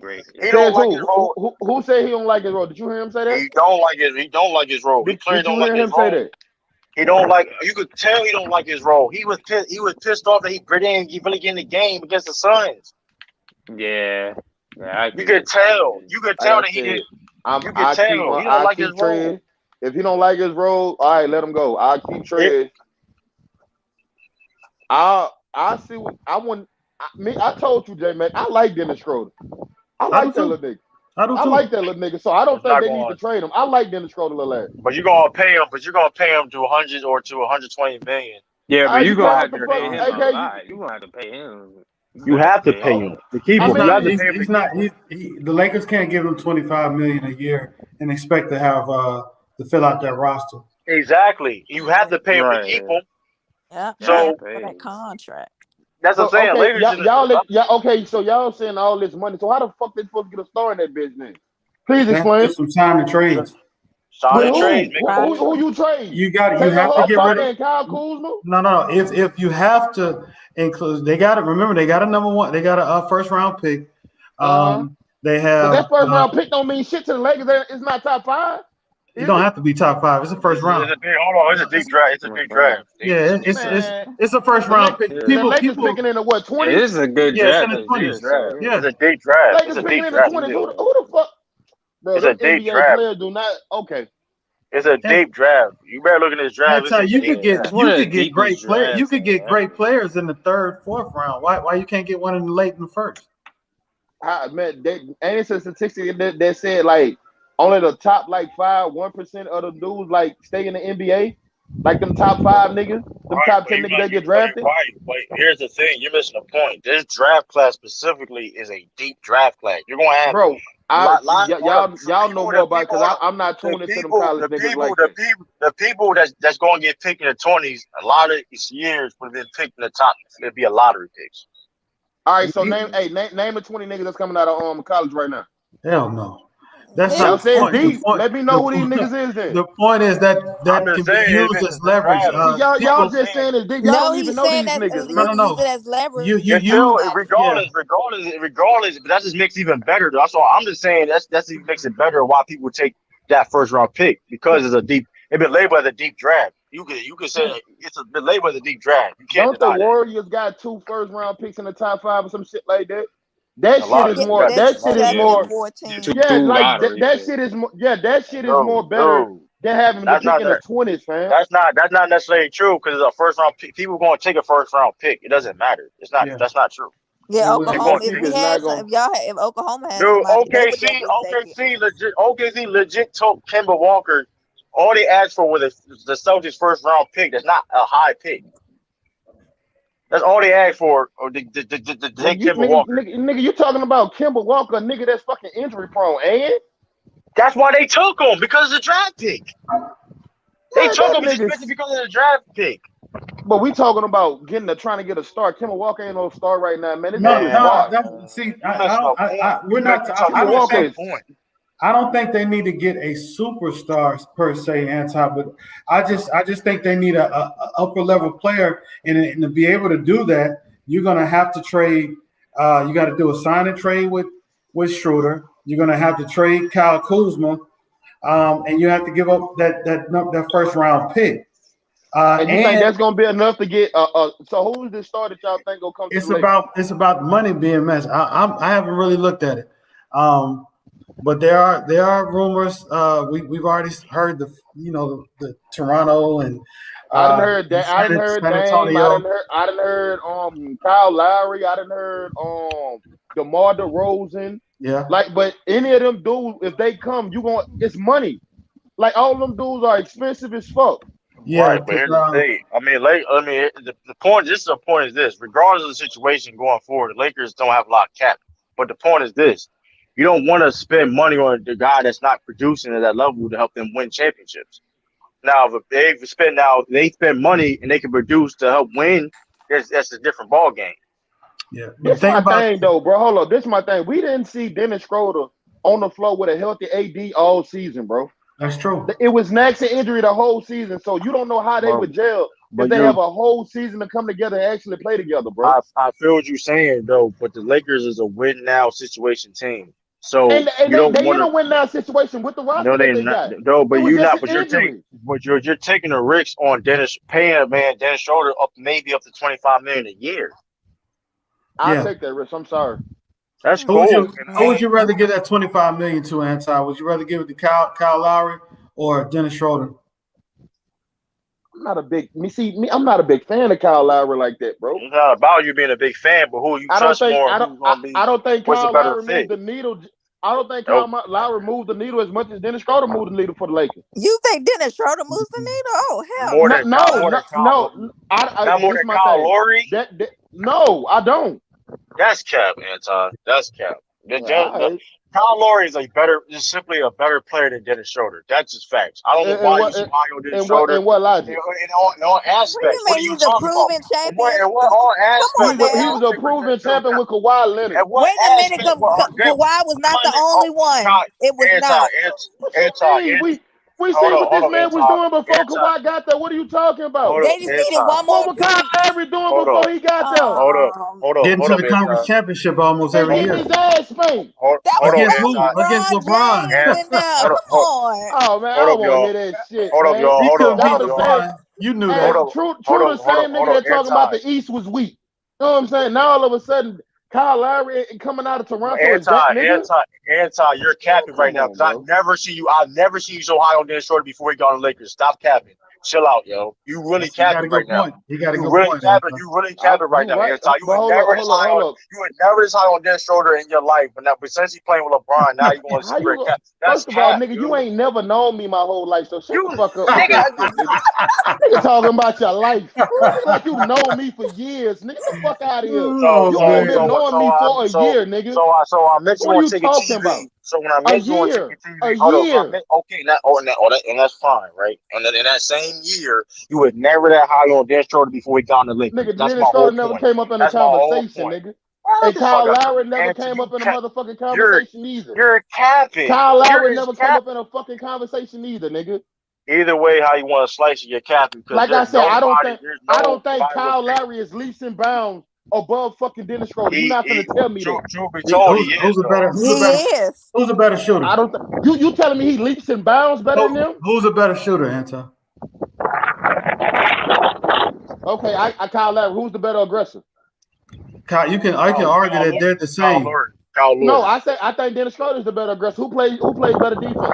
don't like his role. Who said he don't like his role? Did you hear him say that? He don't like his role. Did you hear him say that? He don't like. You could tell he don't like his role. He was pissed off that he really get in the game against the Suns. Yeah. You could tell. You could tell that he did. You could tell. He don't like his role. If he don't like his role, all right, let him go. I'll keep Trez. I see. I told you, J man. I like Dennis Schroeder. I like that little nigga. I like that little nigga. So I don't think they need to trade him. I like Dennis Schroeder a little ass. But you're gonna pay him. To 100 or to 120 million. Yeah, but you're gonna have to pay him a lot. You're gonna have to pay him. You have to pay him to keep him. The Lakers can't give him $25 million a year and expect to have to fill out that roster. Exactly. You have to pay him to keep him. Yeah. So for that contract. That's what I'm saying. Okay, okay, so y'all saying all this money. So how the fuck they supposed to get a star in that business? Please explain. Just some sign and trades. Who you trade? You have to get rid of Kyle Kuzma? No. If you have to include, they got it. Remember, they got a number one. They got a first round pick. They have that first round pick don't mean shit to the Lakers. It's not top 5. You don't have to be top 5. It's a first round. It's a deep draft. It's a deep draft. Yeah, it's a first round pick. People picking in the what 20? It is a good draft. It's in the 20s. Yeah, it's a deep draft. Lakers picking in the 20s. Who the fuck? Bro, it's a deep NBA draft. Players do not. Okay. It's a deep draft. You better look at this draft. You could get great players. You could get great players in the 3rd, 4th round. Why you can't get one in the late in the 1st? Man, ain't a statistic that said like only the top like 1% of the dudes like stay in the NBA. Like them top 5 niggas, them top 10 niggas that get drafted. Right, but here's the thing: you're missing a point. This draft class specifically is a deep draft class. You're gonna have y'all know more about it because I'm not tuned into them college niggas like that. The people that's going to get picked in the 20s, a lot of years would have been picked in the top. It'd be a lottery picks. All right, so name the 20 niggas that's coming out of college right now. Hell no. That's Y'all not the said point. The deep. point, Let me know who these niggas is then. the point is that I'm can just be saying, used this as is the leverage. draft. See, y'all People, just saying this deep. Y'all No, don't even he's know saying these that niggas, no, man. he'll no, use no. it as leverage. You Until use regardless, but that just makes it even better. That's all I'm just saying. That's even makes it better why people take that first round pick because it's a deep. It's been labeled as a deep draft. You could say it's been labeled as a deep draft. You can't Don't the deny that. Warriors got 2 first-round picks in the top 5 or some shit like that? That A shit lot of is Yeah, teams more. got that's That a shit lot of is 7 teams. and more. 14. Yeah, 2 like lottery that picks. shit is more. Yeah, that shit is more No, better no, than having the that's pick not in the that. 20s, fam. That's not necessarily true because it's a first round pick. People going to take a first round pick. It doesn't matter. It's not. yeah. That's not true. Yeah, And with They're Oklahoma. going to If take. we Niggas not had gonna. if Oklahoma had Dude, somebody, they would definitely take it. OKC legit told Kemba Walker all they asked for was the Celtics first round pick. That's not a high pick. That's all they asked for, or to take Nigga, you Kemba Walker. nigga, you talking about Kimber Walker, a nigga that's fucking injury prone, and That's why they took him because of the draft pick. They man, took that him just nigga's. because of the draft pick. But we talking about trying to get a star. Kimber Walker ain't no star right now, man. This No, dude is no. Man, washed. See, you missing a point. we're not. You Kimber I don't missing Walker a think. is. point. I don't think they need to get a superstar per se, but I just think they need a upper level player, and to be able to do that, you're gonna have to trade. You got to do a sign and trade with Schroeder. You're gonna have to trade Kyle Kuzma, and you have to give up that first round pick. And you think And that's gonna be enough to get? So who's this star that y'all think gonna come to the Lakers? it's about money being matched. I haven't really looked at it. But there are rumors. We've already heard the Toronto and I done heard that. I done heard San Dame. Antonio. I done heard Kyle Lowry. I done heard DeMar DeRozan. Yeah, Like, but any of them dudes, if they come, it's money. Like all of them dudes are expensive as fuck. yeah. Right, but Because here's the thing. The point. Just the point is this: regardless of the situation going forward, the Lakers don't have a lot of cap. But the point is this: you don't want to spend money on the guy that's not producing at that level to help them win championships. Now, if they spend money and they can produce to help win, that's a different ball game. yeah, but the This thing my about thing though, bro. Hold up. This my thing. We didn't see Dennis Schroeder on the floor with a healthy AD all season, bro. that's true. It was next to injury the whole season, so you don't know how they Well, would gel if but they have a whole season to come together and actually play together, bro. I feel what you're saying though, but the Lakers is a win now situation team, so And you don't they want in a to. win now situation with the No, roster they that they not. got. No, It but was you just not. an But injury. you're taking a risk on paying a man Dennis Schroeder up maybe up to 25 million a year. I'll Yeah. take that risk. I'm sorry. That's Who would cool. you And Who would you rather give that 25 million to, Anti? Would you rather give it to Kyle Lowry or Dennis Schroeder? I'm not a big I'm not a big fan of Kyle Lowry like that, bro. it's not about you being a big fan, but who you trust more, who's gonna I be, don't think what's a Kyle better Lowry moved fit. the needle. I don't think Oh, Kyle Lowry moved the needle as much as Dennis Schroeder moved the needle for the Lakers. You think Dennis Schroeder moves the needle? Oh hell more no! than Kyle, not more This than is my Kyle thing. Lowry. No, I don't. That's cap, Anton. That's cap. All right. Kyle Lowry is simply a better player than Dennis Schroeder. That's just facts. I don't know why you're so high on Dennis Schroeder. And what logic? In all What do aspects. you What are mean you he's a talking about? proven champion? In what all Come on aspects? What He now. was a proven champion with Kawhi Leonard. At what Wait a minute, aspect? Kawhi was not the only one. It was not. We Hold seen on, what this man was doing before Anton, Kawhi got there. What are you talking about? They just needed one What more was piece. Kyle Lowry doing hold before on, he got there? Getting to the conference Anton. championship almost And every getting year. his ass spanked. That was Against without who? Against LeBron James LeBron. in there. Come on. Oh man, I Hold don't up, want to y'all. hear that shit, Hold up, man. y'all. He Hold couldn't up, beat hold Y'all up, the y'all. same. LeBron. You knew Hey, that. true the same nigga that talking about the East was weak. You know what I'm saying? Now all of a sudden, Kyle Lowry coming out of Toronto is that nigga? You're capping right Come now on, because I've bro. never seen you so high on Dennis Schroeder before he got on the Lakers. Stop capping. Chill out, yo. You really He got a capping good right now. point. He got a You good really point, capping. Anton. You really capping right You now, right, Anton. but hold up. You were never this high on Dennis Schroeder in your life, but since he's playing with LeBron, now you want to How super you go? cap. That's First of all, cap, nigga, you yo. ain't never known me my whole life, so shut You the fuck up with nigga, that shit, nigga. Nigga talking about your life. Nigga, like you know me for years. Nigga, the fuck out of here. You Oh ain't man. been knowing me for a year, nigga. so I met you What are on you Ticket talking about? TV. So when I A met you on year. Ticket TV, A hold up. So year. and that's fine, right? And then in that same year, you were never that high on Dennis Schroeder before he got on the Lakers. Nigga, That's Dennis my whole Schroeder never point. came up in the That's my whole conversation, point. nigga. Hey, the fuck Kyle out, Lowry never Anthony. came up in a Cap. motherfucking You're conversation either. you're capping. Kyle Lowry You're never came cap. up in a fucking conversation either, nigga. Either way, how you want to slice it, you're capping because Like I said, there's I don't think nobody would Kyle pick. Lowry is leaps and bounds above fucking Dennis Schroeder. You're not He gonna tell me truth, that. truth be told, he is though. He is. Who's a better shooter? I don't. You telling me he leaps and bounds better than them? Who's a better shooter, Anton? Okay, Kyle Lowry. Who's the better aggressor? I can argue that they're the same. Kyle Lowry. No, I think Dennis Schroeder is the better aggressor. Who plays better defense?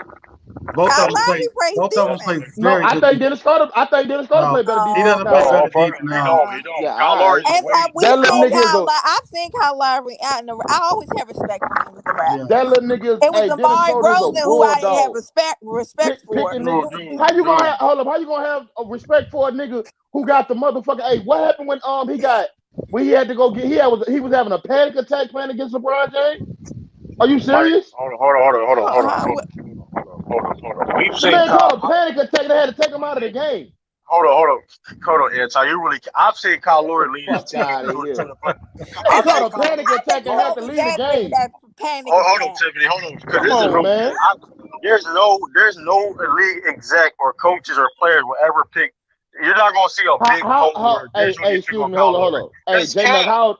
Both Kyle of them Lowry play. plays Both of them play defense. No, very I good think defense. Dennis Schroeder No, play better he defense doesn't than play Kyle better Lowry. defense now. He don't. Yeah, Kyle all Lowry's right. And so we That little seen nigga is Kyle. a I've seen Kyle Lowry out in the. I always have respect for him with the Yeah. that Raptors. little nigga is. It was Hey, Dennis Amari Schroeder is a Rosen who I didn't have bulldog. respect for. Picking dude, nigga. dude, How you gonna dude. have? Hold up. How you gonna have a respect for a nigga who got the motherfucker? Hey, what happened when he had to go get? He was having a panic attack playing against LeBron James. Are you serious? Hold on. We've The seen man Kyle. caught a panic attack and they had to take him out of the game. Hold on, Anton. I've seen Kyle Lowry lead his Fuck team out of to here. the play. He I've seen caught a Kyle. panic I attack think and he had to leave the over-exaggerated game. that panic Hold on, attack. Tiffany. Hold on, because Come on, man. there's no elite exec or coaches or players will ever pick. You're not gonna see a big quote where there's gonna be pick Excuse on me, Kyle hold Lowry. up. Hey, J Mac, how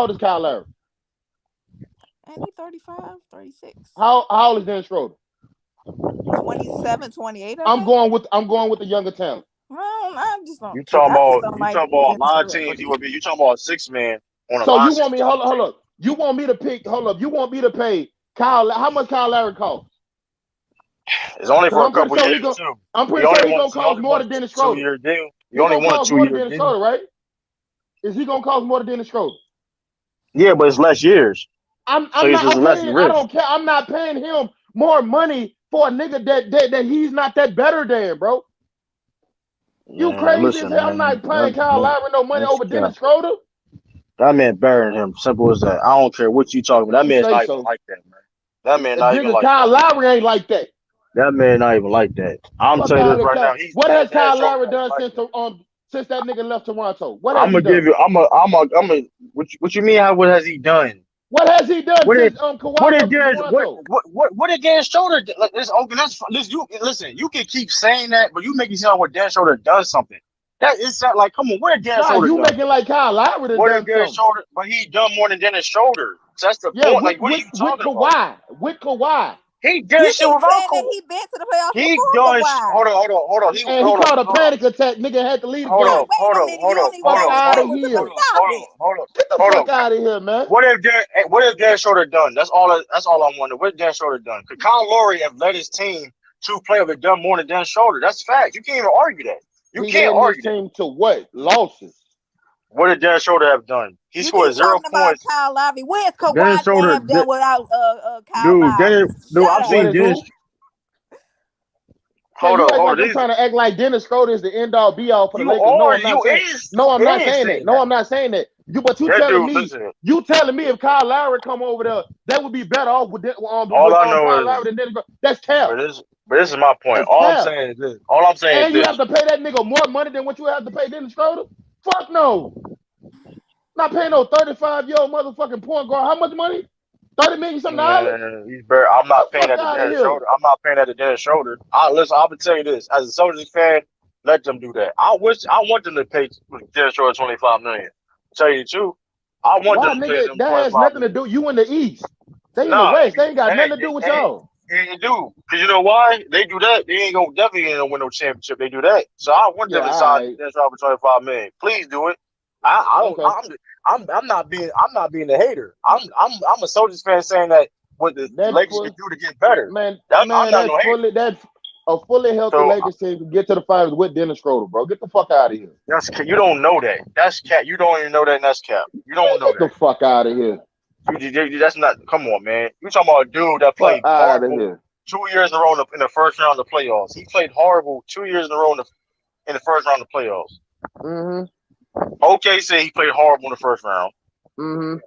old is Kyle Lowry? And he 35, 36. How old is Dennis Schroeder? 27, 28, I I'm think. going with the younger talent. I just don't. You talking like about a lot of teams? You talking about a 6-man on a So line. you want me? Hold up. You want me to pick? Hold up. You want me to pay Kyle? How much Kyle Lowry cost? It's only for a I'm pretty couple sure years too. I'm pretty sure he's gonna cost more than Dennis Schroeder. 2-year deal. He's gonna cost more than Dennis Schroeder, right? Is he gonna cost more than Dennis Schroeder? Yeah, but it's less years. I'm So not it's less okay. risk. I don't care. I'm not paying him more money for a nigga that he's not that better than, bro. You crazy listen, as hell. I'm not paying Kyle Lowry no money over Dennis Schroeder. That man better than him. Simple as that. I don't care what you talking about. That man's not even like that, man. That man not even like Kyle Lowry ain't like that. That man not even like that. I'm telling you this right now. What has Kyle Lowry done since that nigga left Toronto? What has I'm he gonna done? give you. What you mean? What has he done? What has he done since Kawhi left Toronto? What did Dan Schroeder? Listen. You can keep saying that, but you make it sound like Dan Schroeder does something. That is like, come on, what did Dan Schroeder you done? making like Kyle Lowry done done something. Schroeder, but he done more than Dennis Schroeder. So that's the point. Like, what are you talking about? With Kawhi. He done shit without Kawhi. He been to the playoffs He before done. Kawhi. Hold on. He caught a panic attack. Nigga had to leave the game. Hold Fuck out of here. Get the fuck out of here, man. What if Dan Schroeder done? That's all I'm wondering. What Dan Schroeder done? Because Kyle Lowry have led his team to play have done more than Dan Schroeder. That's fact. You can't even argue that. You can't argue his team to what? Losses. What did Dan Schroeder have done? He scored 0 points. Kyle Lowry. Where's Kawhi have done without Kyle Lowry? I've seen Dennis. Hold on. I'm trying to act like Dennis Schroeder is the end all be all for the Lakers. No, I'm not saying that. No, I'm not saying that. But you telling me if Kyle Lowry come over there, that would be better off with Kyle Lowry than Dennis Schroeder. That's cap. But this is my point. All I'm saying is this. And you have to pay that nigga more money than what you have to pay Dennis Schroeder? Fuck no. Not paying no 35-year-old motherfucking point guard. How much money? $30 million something dollars? He's better. I'm not paying that to Dennis Schroeder. I'm not paying that to Dennis Schroeder. Listen, I'm gonna tell you this. As a Celtics fan, let them do that. I want them to pay Dennis Schroeder $25 million. Tell you the truth. I want them to pay them $25 million. That has nothing to do. You in the East. They in the West. They ain't got nothing to do with y'all. They do. Because you know why? They do that. They ain't gonna definitely ain't gonna win no championship. They do that. So I want them to sign Dennis Schroeder for $25 million. Please do it. I'm not being a hater. I'm a Celtics fan saying that what the Lakers can do to get better. A fully healthy Lakers team can get to the finals with Dennis Schroeder, bro. Get the fuck out of here. You don't know that. That's cap. You don't even know that. And that's cap. You don't know that. Get the fuck out of here. That's not. Come on, man. You talking about a dude that played horrible 2 years in a row in the first round of the playoffs. He played horrible 2 years in a row in the first round of the playoffs. Mm-hmm. OKC, he played horrible in the first round. Mm-hmm.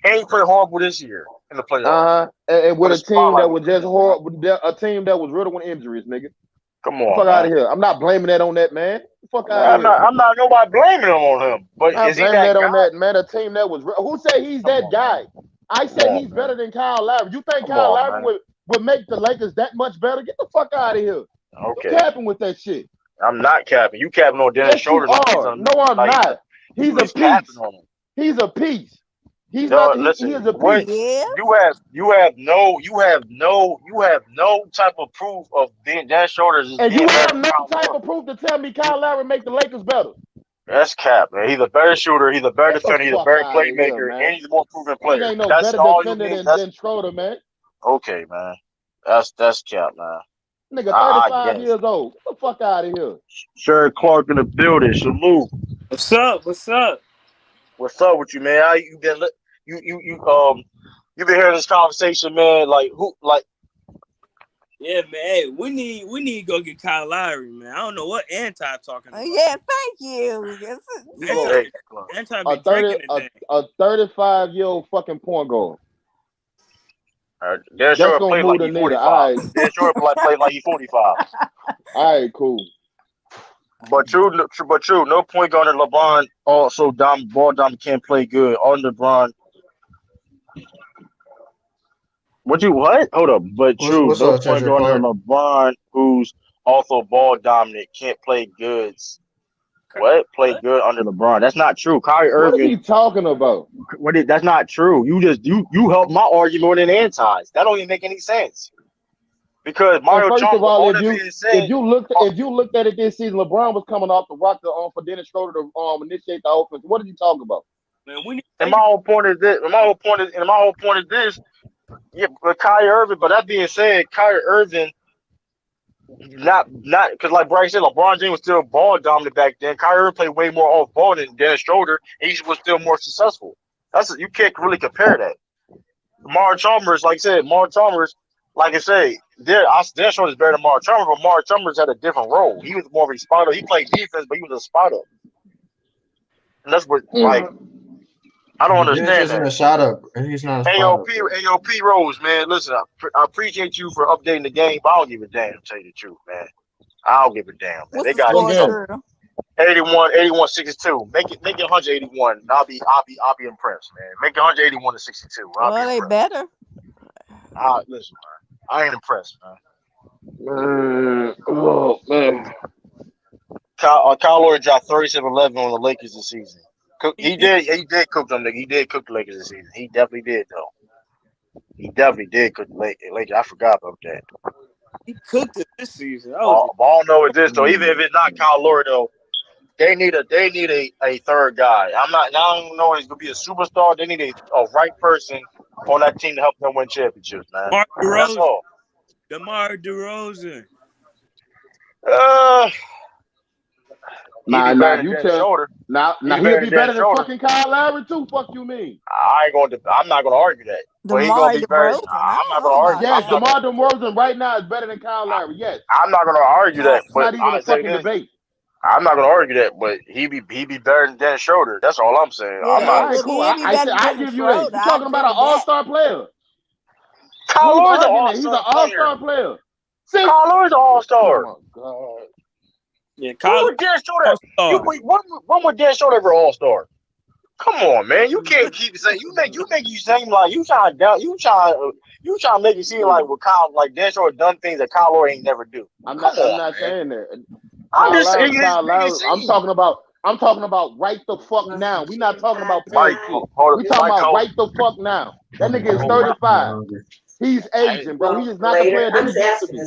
And he played horrible this year in the playoffs. And with a team that was just horrible, a team that was riddled with injuries, nigga. Come on, fuck out of here. I'm not blaming that on that man. Fuck out of here. I'm not nobody blaming him on him, but I'm is he blaming that that on guy? that man. A team that was who said he's Come that on, guy? man. I Come said on, he's better man. than Kyle Lowry. You think Come Kyle on, Lowry man. would make the Lakers that much better? Get the fuck out of here. You Okay. capping with that shit. I'm not capping. You capping on Dennis Yes, you Schroeder like he's are. a No, I'm like not. He's a he's capping piece. on him. He's a piece. He's No, not. He listen. is a What piece. Yeah. you have no type of proof of Dennis Schroeder is And you being better have than no Kyle type Lowry. of proof to tell me Kyle Lowry make the Lakers better. That's cap, man. He's a better shooter. He's a better Get the defender. He's a fuck better out of here, playmaker, man. and he's a more proven Nigga player. ain't no That's better all you defender need. than Schroeder, man. Okay, man. That's cap, man. Nigga, I 35 guess. years old. Get the fuck out of here. Sure, Clark in the building. Salute. What's up? What's up? What's up with you, man? How you been? You been hearing this conversation, man? Like who? Like Yeah, man. Hey, we need to go get Kyle Lowry, man. I don't know what Anti talking about. Yeah, thank you. Yes, Anti A be drinking today. a 35-year-old fucking point guard. Dennis That's Schroeder gonna played move like the he's needle. 45. All right. Dennis Schroeder played like he's 45. All right, cool. But true. No point guard and LeBron also ball dominant can't play good on LeBron. What? Hold up. But true, What's no up, point Treasure guard Clark? and LeBron, who's also ball dominant, can't play goods. What? Play good under LeBron. That's not true. Kyrie What is Irving. he talking about? That's not true. You helped my argument more than Anti's. That don't even make any sense. Because And Mario first of Chalmers, all, all if that you being said, if you looked at it this season, LeBron was coming off the rocker for Dennis Schroeder to initiate the offense. What did you talk about? Man, we need and my whole point is this. My whole point is this. Yeah, but Kyrie Irving. But that being said, Kyrie Irving, not because like Bryce said, LeBron James was still ball dominant back then. Kyrie Irving played way more off ball than Dennis Schroeder, and he was still more successful. You can't really compare that. Mario Chalmers, like I said, like I say, Dennis Schroeder is better than Mario Chalmers, but Mario Chalmers had a different role. He was more of a spotter. He played defense, but he was a spotter. And that's what I don't Dennis understand isn't that. a shot up. He's not a spot up. AOP Rose, man. Listen, I appreciate you for updating the game, but I don't give a damn, to tell you the truth, man. I don't give a damn, man. What's They the got score, you Turtle? 81-62. Make it 181. I'll be impressed, man. Make it 181 to 62. Well, they better. Listen, man. I ain't impressed, man. Oh man. Kyle Lowry dropped 37-11 on the Lakers this season. He did cook them. He did cook the Lakers this season. He definitely did, though. He definitely did cook the Lakers. I forgot about that. He cooked it this season. All I know is this, though. Even if it's not Kyle Lowry, though, they need a third guy. I don't know if he's gonna be a superstar. They need a right person on that team to help them win championships, man. That's all. DeMar DeRozan. Now you tell. Now he'll be better than fucking Kyle Lowry too. Fuck you mean? I'm not gonna argue that. But he's gonna be better. I'm not gonna argue. Yes, DeMar DeRozan right now is better than Kyle Lowry. Yes. I'm not gonna argue that. But not even a fucking debate. I'm not gonna argue that, but he be better than Dennis Schroeder. That's all I'm saying. Yeah, I'm not. All right, cool. I give you that. You're talking about an all-star player. Kyle Lowry's an all-star He's an all-star player. See? Kyle Lowry's an all-star. Oh my god. Yeah, Kyle. When would Dennis Schroeder ever all-star? Come on, man. You can't keep saying you seem like you trying to make it seem like with Kyle, like Dennis Schroeder done things that Kyle Lowry ain't never do. I'm not saying that. I'm just saying. I'm talking about right the fuck now. We're not talking about past shit. We're talking about right the fuck now. That nigga is 35. He's aging, bro. He is not the player that he used to be.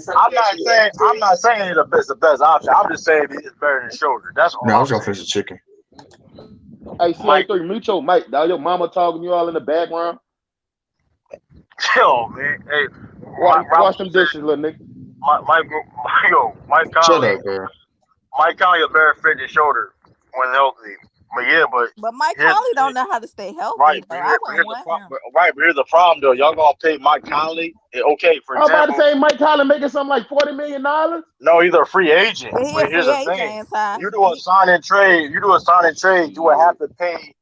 I'm not saying he's the best option. I'm just saying he's better than Schroeder. That's all. No, I was gonna finish the chicken. Hey, CA3, mute your mic. Now your mama talking you all in the background. Chill, man. Hey, wash them dishes, little nigga. Mike Conley a better fit than Schroeder when healthy. But Mike Conley don't know how to stay healthy. Right, but here's the problem, though. Y'all gonna pay Mike Conley? Okay, for example. I'm about to say Mike Conley making something like $40 million. No, he's a free agent. Yeah, but here's the thing: you do a sign and trade. You would have to pay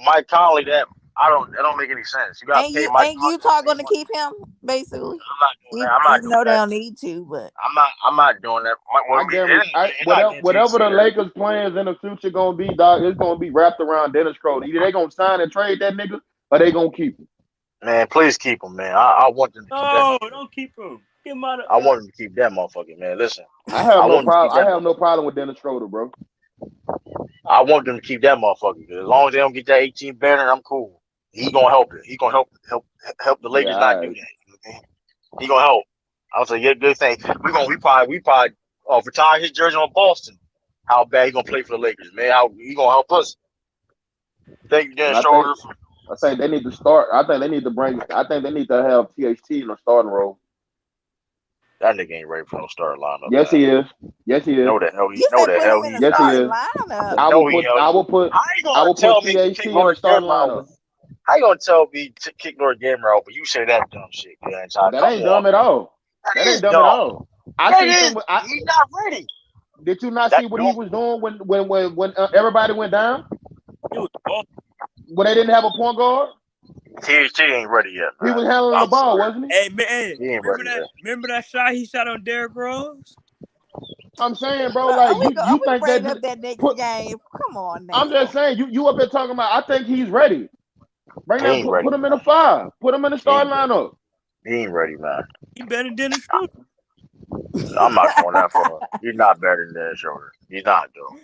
Mike Conley that. That don't make any sense. You got to pay Mike. Ain't Utah going to keep him? Basically, I'm not doing that. I'm not even doing though they that. don't need to, but I'm not doing that. Whatever the Lakers plans in the future gonna be, dog, it's gonna be wrapped around Dennis Schroeder. Either they gonna sign and trade that nigga, or they gonna keep him. Man, please keep him, man. I want them to keep that. No, don't keep him. Get him out of. I want them to keep that motherfucker, man. Listen, I have no want them to keep problem. I that have no problem with Dennis Schroeder, bro. I want them to keep that motherfucker. As long as they don't get that 18 banner, I'm cool. He gonna help it. He gonna help the Lakers not do that. You know what I mean? He gonna help. I was like, yeah, good thing. We probably retire his jersey on Boston. How bad he gonna play for the Lakers, man? How he gonna help us? Thank you, Dennis Schroeder. I think they need to start. I think they need to have THT in the starting role. That nigga ain't ready for no starting lineup. Yes, man. he is. Yes, he is. No, the hell he. you No, said the put hell him in he. the Yes, he starting is. lineup. I will put THT in the starting lineup. How you gonna tell me to kick Lord Gamer out, but you say that dumb shit, man? That ain't dumb at all. That ain't dumb at all. He's not ready. Did you not see what he was doing when everybody went down? When they didn't have a point guard? THT ain't ready yet. Man. He was handling the ball, wasn't he? Hey man, remember that shot he shot on Derrick Rose? I'm saying, bro, like you think bring up that next game? Come on, now. I'm just saying, you up there talking about. I think he's ready. Put him in a 5. Put him in the starting lineup. He ain't ready, man. He better than Dennis Schroeder. I'm not going that far. He's not better than Dennis Schroeder. He's not though.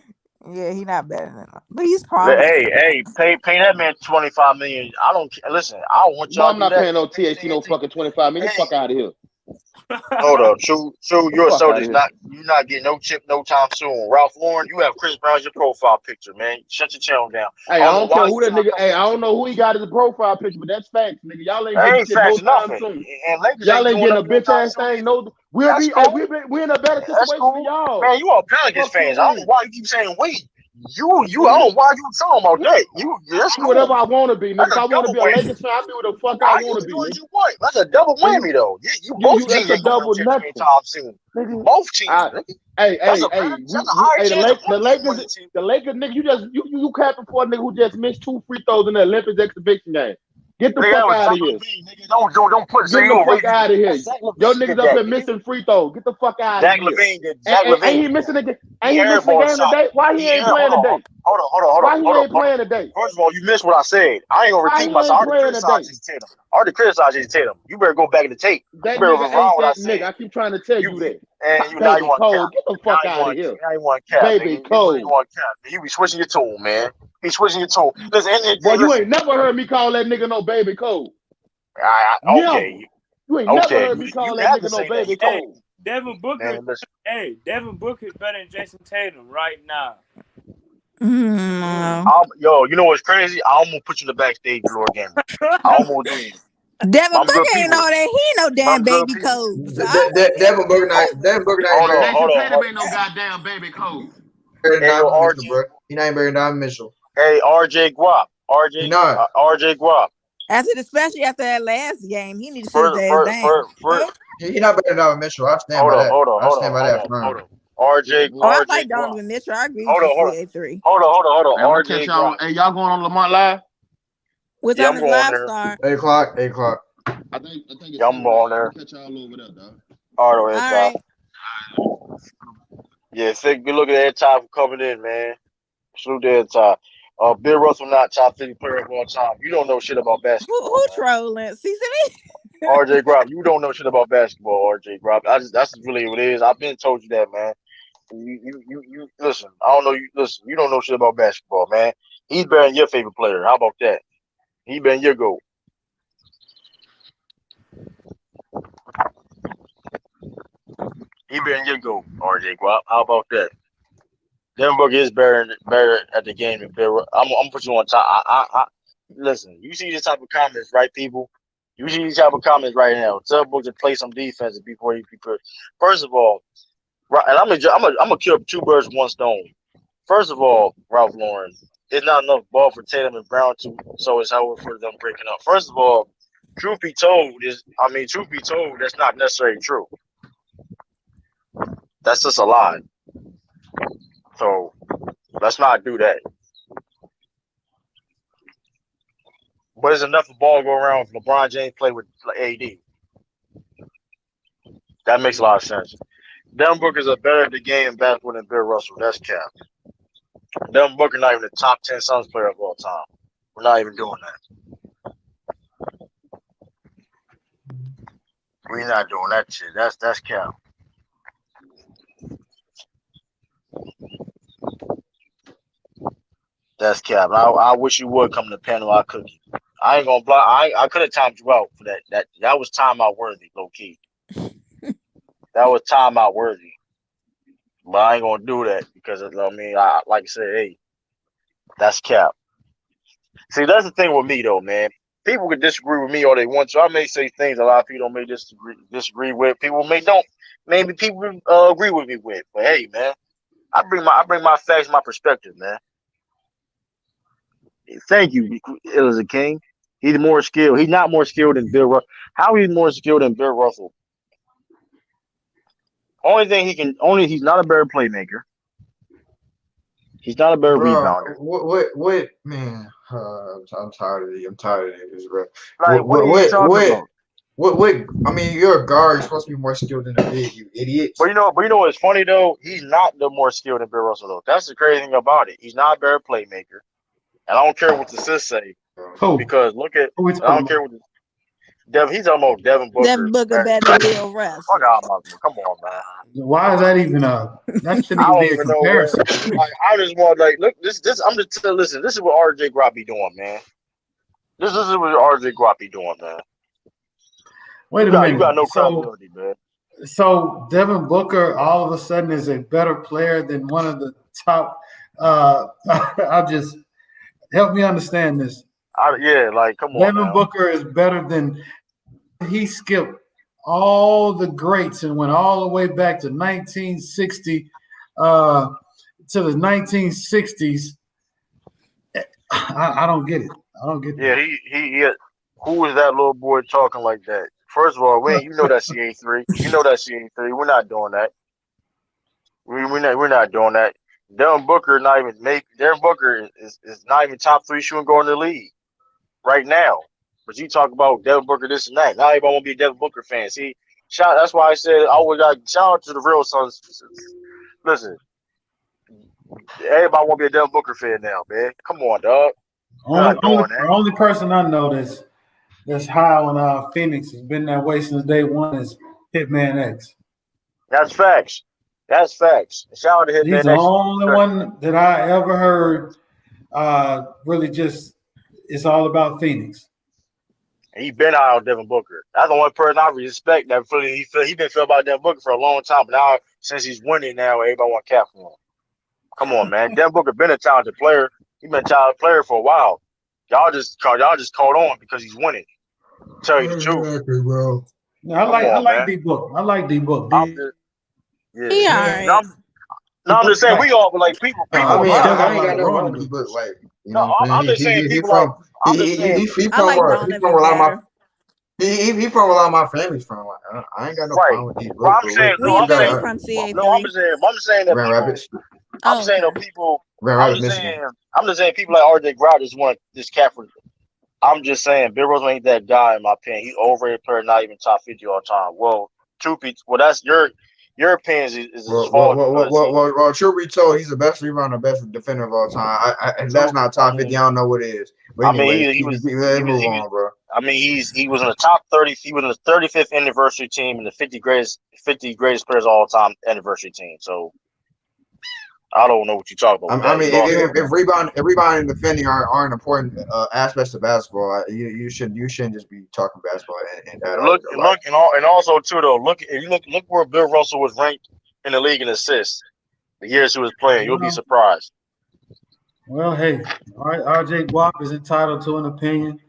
Yeah, he's not better than him, but he's promising. Hey, pay that man $25 million. I don't listen. I don't want y'all. I'm not paying no THT no fucking $25 million. Get the fuck out of here. Hold up, True. You're not getting no chip no time soon. Ralph Lauren, you have Chris Brown as your profile picture, man. Shut your channel down. Hey, I don't care who that nigga. Hey, I don't know who he got as a profile picture, but that's facts, nigga. Y'all ain't getting shit no time soon. Y'all ain't getting a bitch ass thing. No, we're in a better situation than y'all. Man, you all Pelicans fans. I don't know why you keep saying we. I don't know why you talking about that. That's cool. Whatever I want to be, nigga. If I want to be a Lakers fan, I'll be what the fuck I want to be. What you want? That's a double whammy, though. You both teams ain't going to anytime soon. Both teams. Hey, the Lakers, nigga, you capping for a nigga who just missed 2 free throws in the Olympics exhibition game. Get the fuck out of here. Don't put Get the fuck out of here. Your niggas up here missing free throws. Get the fuck out of here. Ain't he missing again? Ain't he missing a game today? Why he ain't playing today? Hold on. Why he ain't playing today? First of all, you missed what I said. I ain't gonna repeat myself. I already criticized Jason Tatum. You better go back in the tape. That nigga ain't that nigga. I keep trying to tell you that. And Baby Cole, get the fuck out of here. Baby Cole. You be switching your tune, man. Be switching your tune. Listen, you ain't never heard me call that nigga no Baby Cole. Okay. You ain't never heard me call that nigga no Baby Cole. Devin Booker. Devin Booker is better than Jason Tatum right now. You know what's crazy? I almost put you in the backstage, Lord Gamer. I almost did. Devin Booker ain't know that. He ain't no damn Baby Cole. Devin Booker not. Jason Tatum ain't no goddamn Baby Cole. He not better than Donovan Mitchell. Hey, RJ Guap. RJ Guap. Especially after that last game, he needs to sit his ass down. He not better than Donovan Mitchell. I stand by that. I stand by that. RJ. I like Donovan Mitchell. I agree with you, CA3. Hold on. RJ. Y'all going on Lamont Live? What time does live start? 8 o'clock. I think it's I'm on there. Catch y'all over there, dog. All right. Yeah, sick. Good looking at that time for coming in, man. Salute that time. Bill Russell not top 50 player of all time. You don't know shit about basketball. Who trolling? RJ Grop, you don't know shit about basketball, RJ Grop. That's really what it is. I've been told you that, man. You listen. I don't know. You don't know shit about basketball, man. He's better than your favorite player. How about that? He better than your goal. He better than your goal, RJ Grop. How about that? Devin Booker is better at the game than Bill. I'm gonna put you on top. I listen. You see this type of comments, right, people? You see these type of comments right now. Tell Booker to play some defense before he prepare. First of all, right, and I'm gonna kill 2 birds with 1 stone. First of all, Ralph Lauren, it's not enough ball for Tatum and Brown so it's over for them breaking up. First of all, truth be told, that's not necessarily true. That's just a lie. So let's not do that. but it's enough of ball to go around if LeBron James play with AD. That makes a lot of sense. Devin Booker's a better at the game in basketball than Bill Russell. That's cap. Devin Booker not even the top 10 Suns player of all time. We're not even doing that. We're not doing that shit. That's cap. That's cap. I wish you would come to the panel. I could. I ain't gonna block. I could have timed you out for that. That was timeout worthy, low key. That was timeout worthy. But I ain't gonna do that because I mean, like I said, hey, that's cap. See, that's the thing with me though, man. People could disagree with me all they want to. I may say things a lot of people may disagree with. People may don't. Maybe people agree with me with. But hey, man, I bring my facts, my perspective, man. Thank you, Ilza King. He's more skilled. He's not more skilled than Bill Russell. How he's more skilled than Bill Russell? Only thing he's not a better playmaker. He's not a better rebounder. What man? I'm tired of this, bro. Like, what are you talking about? What? I mean, you're a guard. You're supposed to be more skilled than a big, you idiot. But you know what's funny though? He's not the more skilled than Bill Russell though. That's the crazy thing about it. He's not a better playmaker, and I don't care what the sis say. Because look at I don't care what he's almost Devin Booker. Devin Booker better than Bill Russell. Fuck out, come on, man. Why is that even a? That shouldn't I don't even be a even know. comparison. Like, I just want look. This. I'm just listen. This is what RJ Grop be doing, man. This is what RJ Grop be doing, man. Wait a minute. You got no credibility, man. So Devin Booker all of a sudden is a better player than one of the top. I'll just help me understand this. Come on. Devin Booker is better than he skipped all the greats and went all the way back to 1960 to the 1960s. I don't get it. I don't get that. He who is that little boy talking like that? First of all, you know that CA3. You know that CA3. We're not doing that. We're not doing that. Devin Booker is not even top 3 shooting guard in the league right now. But you talk about Devin Booker this and that. Now everybody want to be a Devin Booker fan. See, that's why I said I always got shout out to the real Suns. Listen, everybody want to be a Devin Booker fan now, man. Come on, dog. The only person I know that's high on Phoenix has been that way since day one is Hitman X. That's facts. That's facts. Shout out to Hitman X. He's the only one that I ever heard really just it's all about Phoenix. He been out on Devin Booker. That's the only person I respect that he been feel about Devin Booker for a long time. But now since he's winning now, everybody want cap for him. Come on, man. Devin Booker been a talented player. He been a talented player for a while. Y'all just caught on because he's winning. Tell you the truth, bro. I like D Book. I like D Book. I'm just saying we all like people. I mean, I ain't got no wrong with D Book. Like, you know, I'm just saying he from a lot of my. He from a lot of my family's from. Like, I ain't got no problem with D Book. I'm saying from CA3. I'm saying that Grand Rapids. I'm saying that people. Grand Rapids, Michigan. I'm just saying people like RJ Grau just want this cap for. I'm just saying Bill Russell ain't that guy in my opinion. He's overrated player, not even top 50 all time. Well, that's your opinion is well, truth be told, he's the best rebounder, best defender of all time. And that's not top 50. I don't know what it is. But anyway, he was bro. I mean, he was in the top 30. He was in the 35th anniversary team and the 50 greatest players of all time anniversary team. So I don't know what you're talking about. I mean, if rebound and defending are important aspects of basketball, you shouldn't just be talking basketball and that. And also too though, look where Bill Russell was ranked in the league in assists the years he was playing. You'll be surprised. Well, hey, RJ Guap is entitled to an opinion.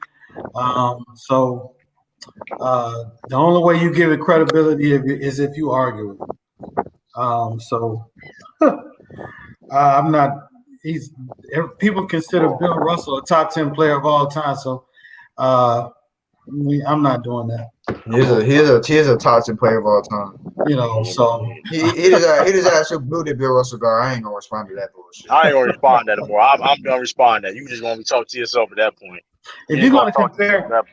So the only way you give it credibility is if you argue it. I'm not. People consider Bill Russell a top 10 player of all time. So I'm not doing that. He's a top 10 player of all time. You know, so he just actually blew the Bill Russell guard. I ain't gonna respond to that bullshit. I ain't gonna respond to that anymore. I'm done responding to that. You just gonna be talking to yourself at that point. If you're gonna compare,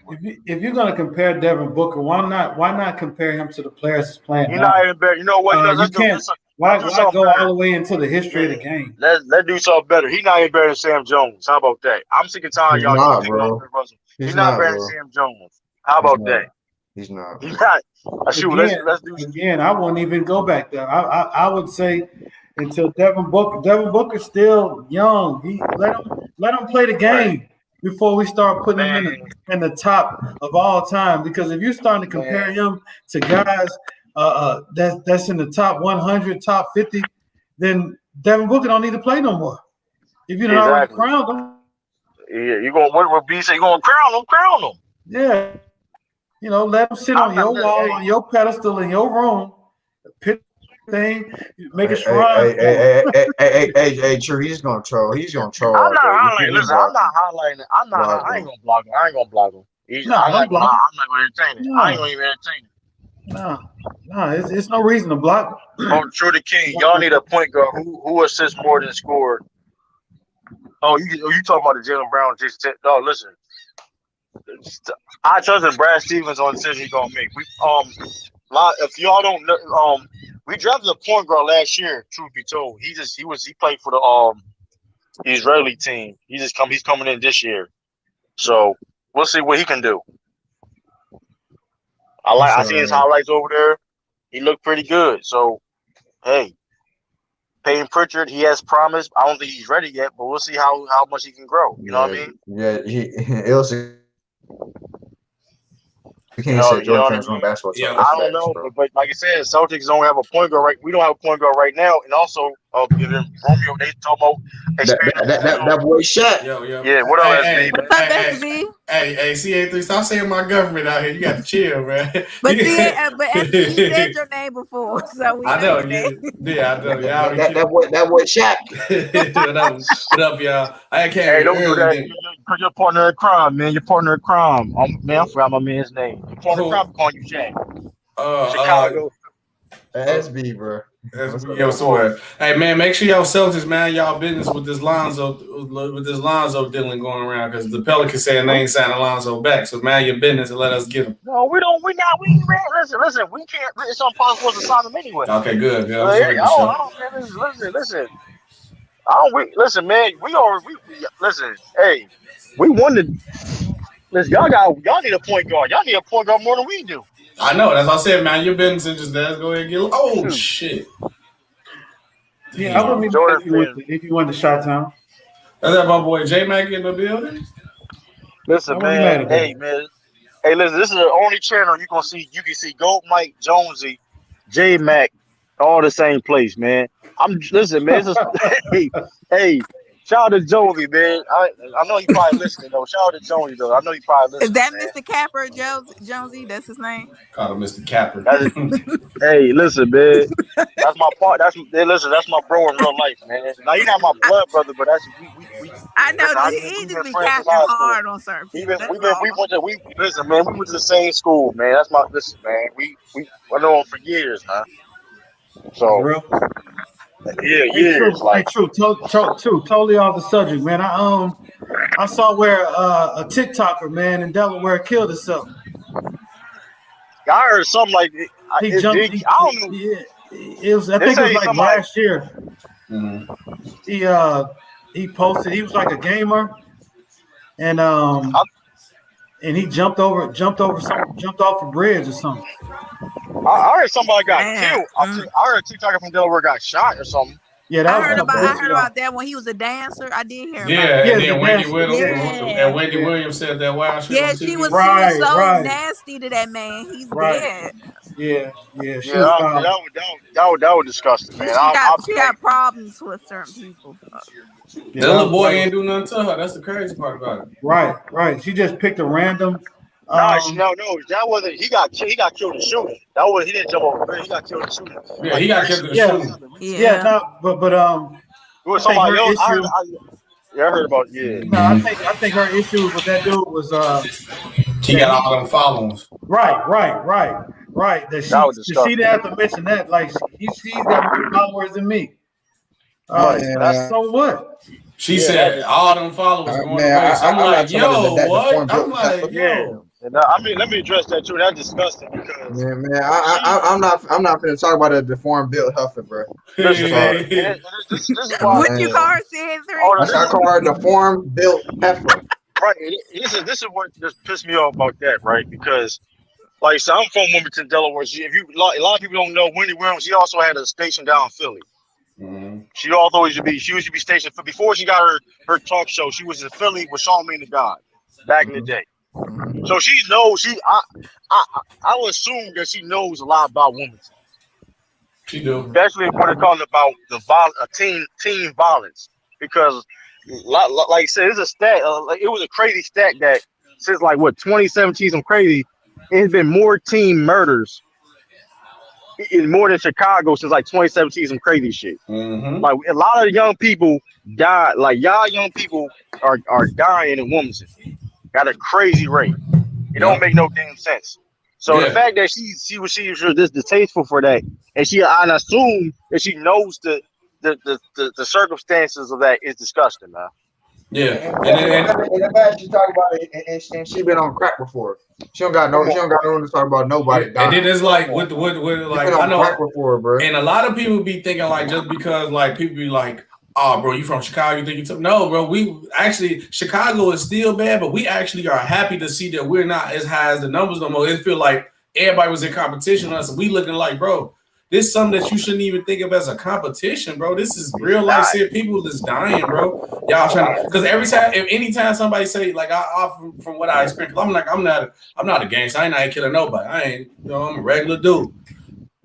if you're gonna compare Devin Booker, why not compare him to the players that's playing You're now? not even better. You know what? You can't. Why go all the way into the history of the game? Let's do something better. He's not even better than Sam Jones. How about that? I'm sick and tired. He's Y'all not, keep bro. picking on Russell. He's not not, better bro. than Sam Jones. How about that? He's not. He's not. Let's do again. I won't even go back there. I would say until Devin Booker's still young. Let him play the game before we start putting him in the top of all time. Because if you're starting to compare him to guys that's in the top 100, top 50, then Devin Booker don't need to play no more. If you don't already crowned him. Yeah, you gonna what B say? You gonna crown him? Crown him. Yeah. You know, let him sit on your wall, on your pedestal in your room, pick thing, make a shrine. Hey, true. He's gonna troll. I'm not highlighting. Listen, I'm not highlighting. I ain't gonna block him. I ain't gonna block him. I'm not gonna entertain it. I ain't gonna even entertain it. No, it's no reason to block. Oh, True the King, y'all need a point guard who assists more than scored. Oh, you talking about the Jaylen Brown? No, listen. I trust in Brad Stevens on the decision he's gonna make. If y'all don't know, we drafted a point guard last year. Truth be told, he played for the Israeli team. He's coming in this year, so we'll see what he can do. I see his highlights over there. He looked pretty good. So, hey, Peyton Pritchard, he has promise. I don't think he's ready yet, but we'll see how much he can grow. You know what I mean? Yeah, it'll see. You can't say Jordan transform basketball. Yeah, I don't know, but like I said, Celtics don't have a point guard right. We don't have a point guard right now, and also Romeo, they talk about that boy Shaq. Yeah, what up, SB? Hey, CA3, stop saying my government out here. You got to chill, man. But SB, he said your name before, so we I know. your name. Yeah, I know. Y'all that boy Shaq. What up, y'all? I can't. Hey, don't do that. You're your partner in crime, man. Your partner in crime. Man, I forgot my man's name. Your partner in crime calling you Jack. Chicago. SB, bro. Yo, swear. Hey, man, make sure y'all Celtics, man, y'all business with this Lonzo dealing going around because the Pelicans saying they ain't signing Lonzo back. So, man, your business and let us get him. No, we don't. We ain't listen. We can't. It's impossible to sign him anyway. Okay, good. Listen. Listen, man. Listen. Hey, we won the. Listen, y'all need a point guard. Y'all need a point guard more than we do. I know. That's what I said, man. Your business and just let's go ahead and get. Oh shit. Yeah, I wouldn't even if you went to Chi-Town. That's that my boy J Mac in the building. Listen, man. Hey, listen. This is the only channel you can see Gold Mike, Jonesy, J Mac, all the same place, man. Listen, man. Hey. Shout out to Jonesy, man. I know he probably listening though. Shout out to Jonesy though. I know he probably listening. Is that man. Mr. Capper, Jonesy? That's his name. Call him Mr. Capper. Hey, listen, man. That's my part. That's my bro in real life, man. Now you're not my blood brother, but that's we. I know he just be capping hard on certain people. Listen, man. We went to the same school, man. That's my listen, man. We I know him for years, man. So. Yeah, true. Totally off the subject, man. I saw where a TikToker, man, in Delaware killed himself. I heard something like he jumped. I don't know. It was. I think it was like last year. Mm-hmm. He posted. He was like a gamer, and he jumped off a bridge or something. I heard somebody got killed. I heard a TikToker from Delaware got shot or something. Yeah, I heard about that when he was a dancer. I did hear about that. And then Wendy Williams said that wild shit. Yeah, she was so nasty to that man. He's dead. Yeah. That was disgusting, man. She got problems with certain people. That little boy ain't do nothing to her. That's the crazy part about it. Right. She just picked a random. No, that wasn't. He got killed in shooting. He didn't jump over. He got killed in shooting. Yeah, he got killed in shooting. Yeah, no, but it was somebody else. I heard about. Yeah. No, I think her issue with that dude was She got all them followers. Right. That was she didn't have disgusting. to mention that. Like she's got more followers than me. Right. That's So what? She yeah. said all them followers going to Man, waste. I'm I'm not like, talking about yo, that what? deformed I'm built heifer. like, yeah. yo. And I mean, let me address that too. That's disgusting because Man, I'm not finna talk about a deformed built heifer, bro. listen, Sorry. man. This is why. What you call Man, her, CA3? Oh, no, I call her a deformed built heifer. right. This is what just pissed me off about that, right? Because like I said, I'm from Wilmington, Delaware. If you a lot of people don't know, Wendy Williams, she also had a station down in Philly. Mm-hmm. She used to be stationed before she got her talk show. She was in Philly with Charlamagne the God back in the day. So she knows. I would assume that she knows a lot about Wilmington, She do. especially when it comes about the teen violence. Because, like I said, it's a stat. It was a crazy stat that since 2017, some crazy. It's been more teen murders in more than Chicago since 2017. Some crazy shit. Mm-hmm. Like a lot of young people die. Like y'all young people are dying in Wilmington at a crazy rate. It don't make no damn sense. So the fact that she was this distasteful for that, and I assume that she knows the circumstances of that is disgusting, man. Yeah, And the fact she talk about it, and she been on crack before. She don't got no room to talk about nobody. And then it's like with she like been I on know, crack before, bro. and a lot of people be thinking like just because like people be like, oh, bro, you from Chicago? You think you took? No, bro. We actually Chicago is still bad, but we actually are happy to see that we're not as high as the numbers no more. It feel like everybody was in competition with us, and we looking like, bro, this is something that you shouldn't even think of as a competition, bro. This is real life shit. People is dying, bro. Y'all trying to because anytime somebody say like from what I experienced, I'm not a gangster. I ain't out killing nobody. I ain't, I'm a regular dude.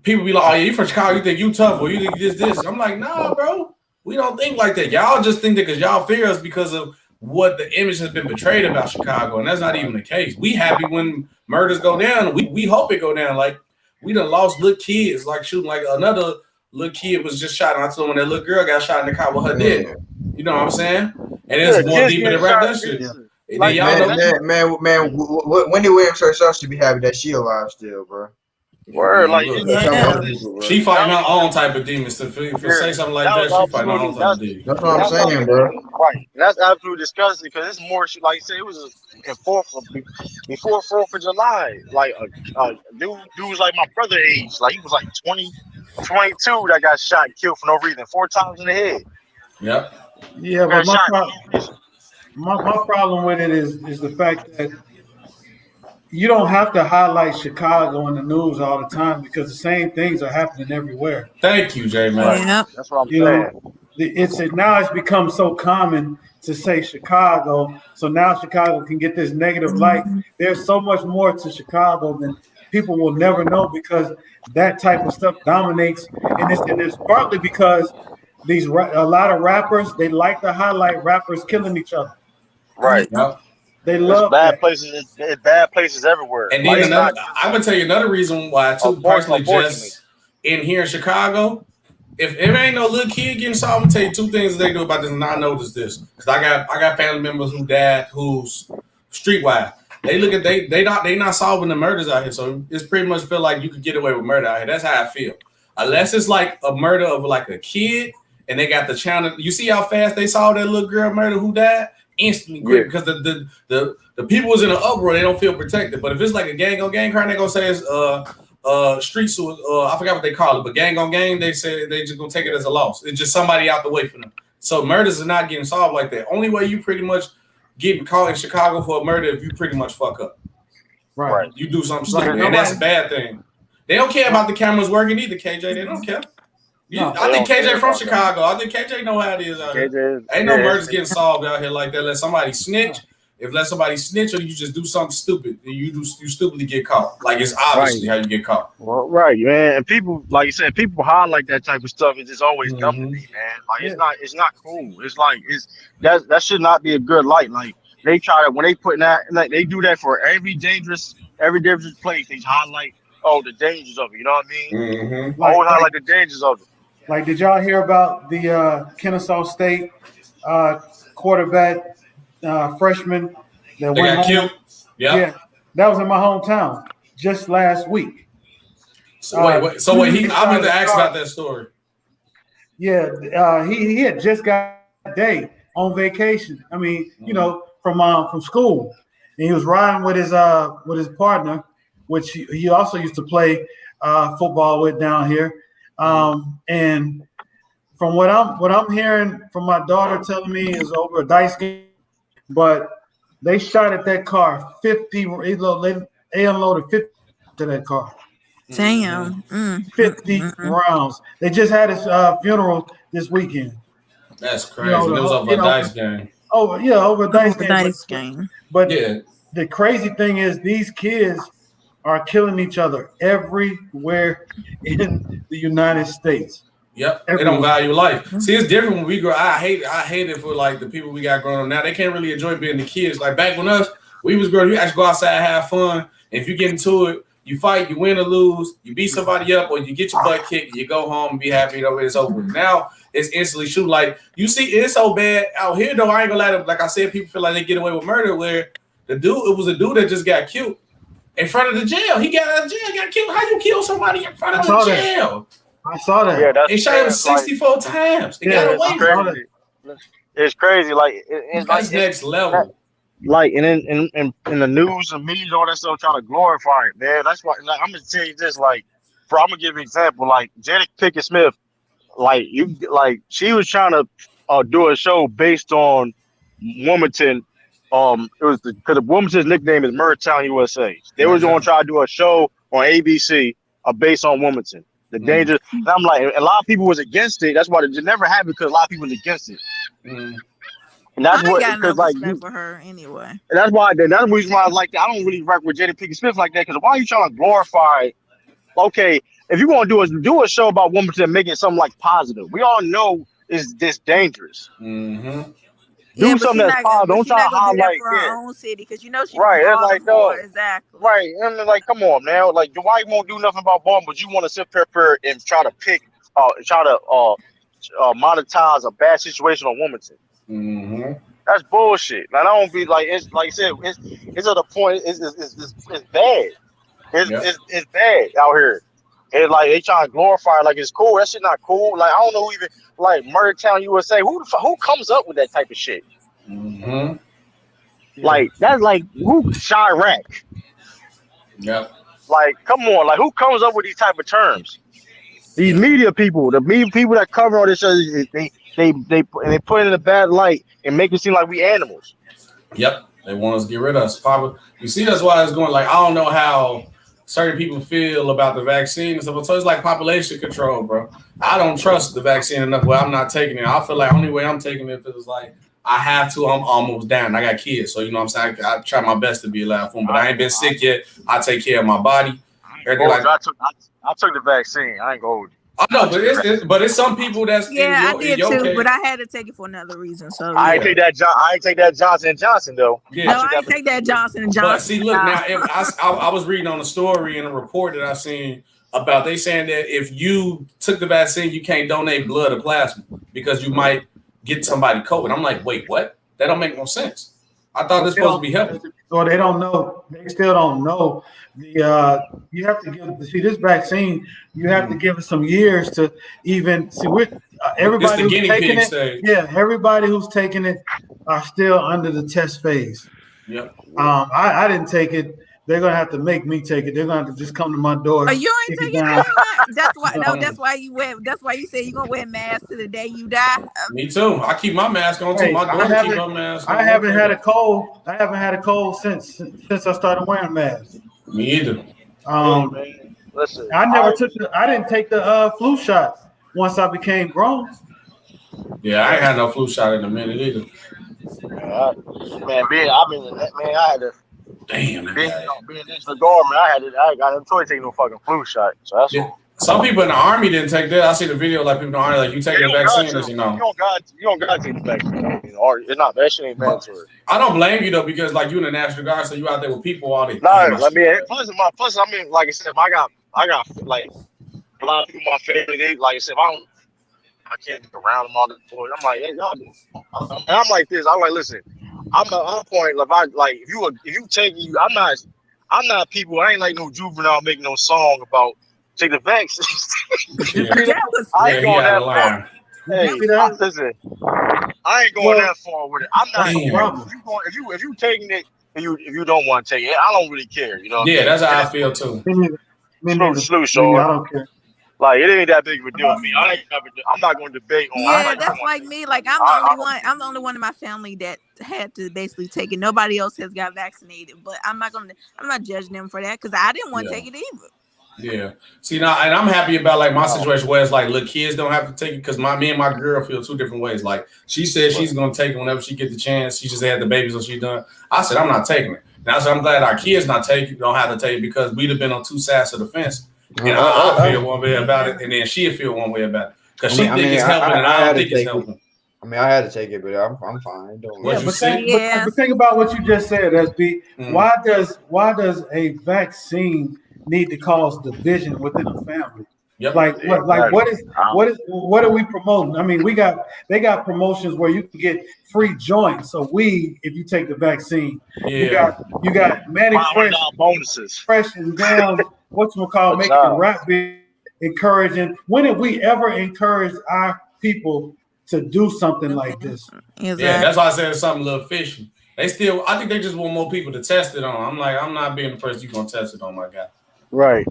People be like, oh yeah, you from Chicago? You think you tough or you think this? I'm like, nah, bro. We don't think like that. Y'all just think that because y'all fear us because of what the image has been portrayed about Chicago, and that's not even the case. We happy when murders go down. We hope it go down. Like we done lost little kids, like shooting like another little kid was just shot. And I told him when that little girl got shot in the car with her dad. You know what I'm saying? And it's more deeper than rap that shit. And then y'all know, man, Wendy Williams herself should be happy that she alive still, bro. Word, like she fighting her own type of demons. To say something like that, she fighting her own type of demons. That's what I'm saying, bro. Right, that's absolutely disgusting because it's more like you said. It was before 4th of July. Like dude was like my brother age. Like he was like 20, 22 that got shot and killed for no reason 4 times in the head. Yep. Yeah, but my problem with it is the fact that you don't have to highlight Chicago in the news all the time because the same things are happening everywhere. Thank you, Jay, man. Yeah. That's what I'm saying. Now it's become so common to say Chicago, so now Chicago can get this negative light. There's so much more to Chicago than people will never know because that type of stuff dominates, and it's partly because a lot of rappers they like to highlight rappers killing each other. Right. Yep. They love bad places. It's bad places everywhere. And then I'm gonna tell you another reason why too. Personally, just in here in Chicago, if it ain't no little kid getting shot, I'm gonna tell you 2 things they do about this, and I noticed this because I got family members who's streetwise. They look at they not solving the murders out here, so it's pretty much feel like you could get away with murder out here. That's how I feel. Unless it's like a murder of like a kid, and they got the channel. You see how fast they solved that little girl murder who died? Instantly quick because the people was in an uproar, they don't feel protected. But if it's like a gang on gang crime, they gonna say it's street suicide. I forgot what they call it, but gang on gang, they say they just gonna take it as a loss. It's just somebody out the way for them. So murders are not getting solved like that. Only way you pretty much getting caught in Chicago for a murder if you pretty much fuck up. Right. You do something stupid, and that's a bad thing. They don't care about the cameras working either, KJ. They don't care. I think KJ from Chicago. I think KJ know how it is out here. Ain't no murders getting solved out here like that. Let somebody snitch. Let somebody snitch, or you just do something stupid, you stupidly get caught. Like it's obviously how you get caught. Well, right, man. And people, like you said, people highlight that type of stuff. It's just always dumb to me, man. Like it's not cool. It's like that should not be a good light. Like they try to when they put that, like they do that for every dangerous place. They highlight the dangers of it. You know what I mean? Always highlight the dangers of it. Like, did y'all hear about the Kennesaw State quarterback freshman that got killed? Yeah, That was in my hometown just last week. So wait. I meant to ask car. about that story. Yeah, he had just got a day on vacation. I mean, from school, and he was riding with his partner, which he also used to play football with down here. And from what I'm hearing from my daughter telling me is over a dice game, but they shot at that car 50. They unloaded 50 to that car. Damn. 50 rounds. They just had his funeral this weekend. That's crazy. It was over a dice game. Over a dice game. But yeah, the crazy thing is these kids are killing each other everywhere in the United States. Yep, Everywhere. they don't value life. See, it's different when we grow. I hate it for like the people we got growing up now. They can't really enjoy being the kids. Like back when we was growing, you actually go outside, have fun. And if you get into it, you fight, you win or lose, you beat somebody up, or you get your butt kicked, you go home and be happy that it's over. Now it's instantly shoot. Like you see, it's so bad out here though. I ain't gonna lie to, like I said, people feel like they get away with murder. Where it was a dude that just got killed in front of the jail. He got out of jail, got killed. How you kill somebody in front of the jail? I saw that. Yeah, that's they shot him 64 times. They got away from it. It's crazy. Like it's that's next level. Like and in the news and media, all that stuff, trying to glorify it, man. That's why. Like, I'm gonna tell you this. Like, I'm gonna give you an example. Like Jada Pinkett Smith, she was trying to do a show based on Wilmington. It was because Wilmington's nickname is Murdertown, USA. They was going to try to do a show on ABC based on Wilmington. The danger. And I'm like, a lot of people was against it. That's why it never happened because a lot of people was against it. And that's what, because like for her anyway. And that's the reason why I don't really rock with Jada Pinkett Smith like that. Because why are you trying to glorify? Okay, if you're gonna do a show about Wilmington and make it something like positive, we all know is this dangerous. Do something that's positive. Don't try to highlight for her own city because she's right. It's like no, exactly. Right, and like, come on, man. Like, why you won't do nothing about Baltimore, but you want to sit there and try to monetize a bad situation on Wilmington. That's bullshit. Like, I don't be like it's like I said. It's at the point. It's bad. It's bad out here. And like they trying to glorify it like it's cool. That shit not cool. Like I don't know even like Murdertown USA. Who comes up with that type of shit? Like that's like who Chirac. Yep. Like come on. Like who comes up with these type of terms? These media people, the media people that cover all this shit, they put it in a bad light and make it seem like we animals. Yep. They want us to get rid of us. You see, that's why it's going like I don't know how certain people feel about the vaccine and stuff. So it's like population control, bro. I don't trust the vaccine enough where I'm not taking it. I feel like the only way I'm taking it is like I have to. I'm almost down. I got kids, so you know what I'm saying. I try my best to be alive for them, but I ain't been sick yet. I take care of my body. I took the vaccine. I ain't go. I know, but it's some people that's I did too, case. But I had to take it for another reason. So I ain't take that Johnson & Johnson though. Yeah. No, I ain't take that Johnson & Johnson. But see, look now. I was reading on a story in a report that I seen about they saying that if you took the vaccine, you can't donate blood or plasma because you might get somebody COVID. I'm like, wait, what? That don't make no sense. I thought this supposed to be helping. So they don't know. They still don't know. You have to give this vaccine. You have to give it some years to even see. Everybody who's taking it, stage. Everybody who's taking it are still under the test phase. Yep. I didn't take it. They're gonna have to make me take it. They're gonna have to just come to my door. Oh, you ain't taking it? That's why. No, that's why you wear. That's why you say you're gonna wear a mask to the day you die. Me too. I keep my mask on too. My daughter keep her mask on. I haven't had a cold. I haven't had a cold since I started wearing masks. Me either. Man, listen, I didn't take the flu shot once I became grown. Yeah, I ain't had no flu shot in a minute either. I had to. Damn. Being in the government, I got no choice taking no fucking flu shot. So that's some people in the army didn't take that. I see the video like people in the army like you take the vaccine, as you know. You don't got to take the vaccine. Or it's not that shit ain't mandatory. I don't blame you though because like you in the National Guard, so you out there with people all day. Plus, I mean, like I said, I got like a lot of people in my family. They like I said, I can't get around them all the time. I'm like, hey, y'all do. And I'm like this. I'm like, listen. I'm at a point if you take you, I'm I'm not people. I ain't like no juvenile making no song about take the vaccine. Yeah, I ain't he going out of that far. line. Hey, listen, I ain't going that far with it. I'm not. That's a If problem. you taking it, and you don't want to take it, I don't really care. You know what I Yeah, mean? that's how I feel too. Me neither. Me neither. Slew, Me neither. Sean. I don't care. Like it ain't that big of a deal to me. I'm not going to debate on. Yeah, that's like me. Like I'm the only one. I'm the only one in my family that had to basically take it. Nobody else has got vaccinated. But I'm not judging them for that because I didn't want to take it either. Yeah. See now, and I'm happy about like my situation where it's like little kids don't have to take it because me and my girl feel two different ways. Like she said she's gonna take it whenever she get the chance. She just had the baby, so she's done. I said I'm not taking it. And I said I'm glad our kids don't have to take it because we'd have been on two sides of the fence. And I feel one way about it, and then she'd feel one way about it because she think it's helping, and I don't think it's helping. I mean, I had to take it, but I'm fine. Don't Yeah, but think about what you just said, SB. Why does a vaccine need to cause division within a family? Yep. Like what are we promoting? I mean, they got promotions where you can get free joints. So if you take the vaccine, you got Manny bonuses, fresh and damn making rap be encouraging. When have we ever encouraged our people to do something like this? Yeah, that's why I said it's something a little fishy. I think they just want more people to test it on. I'm not being the person you're gonna test it on, my guy. Right.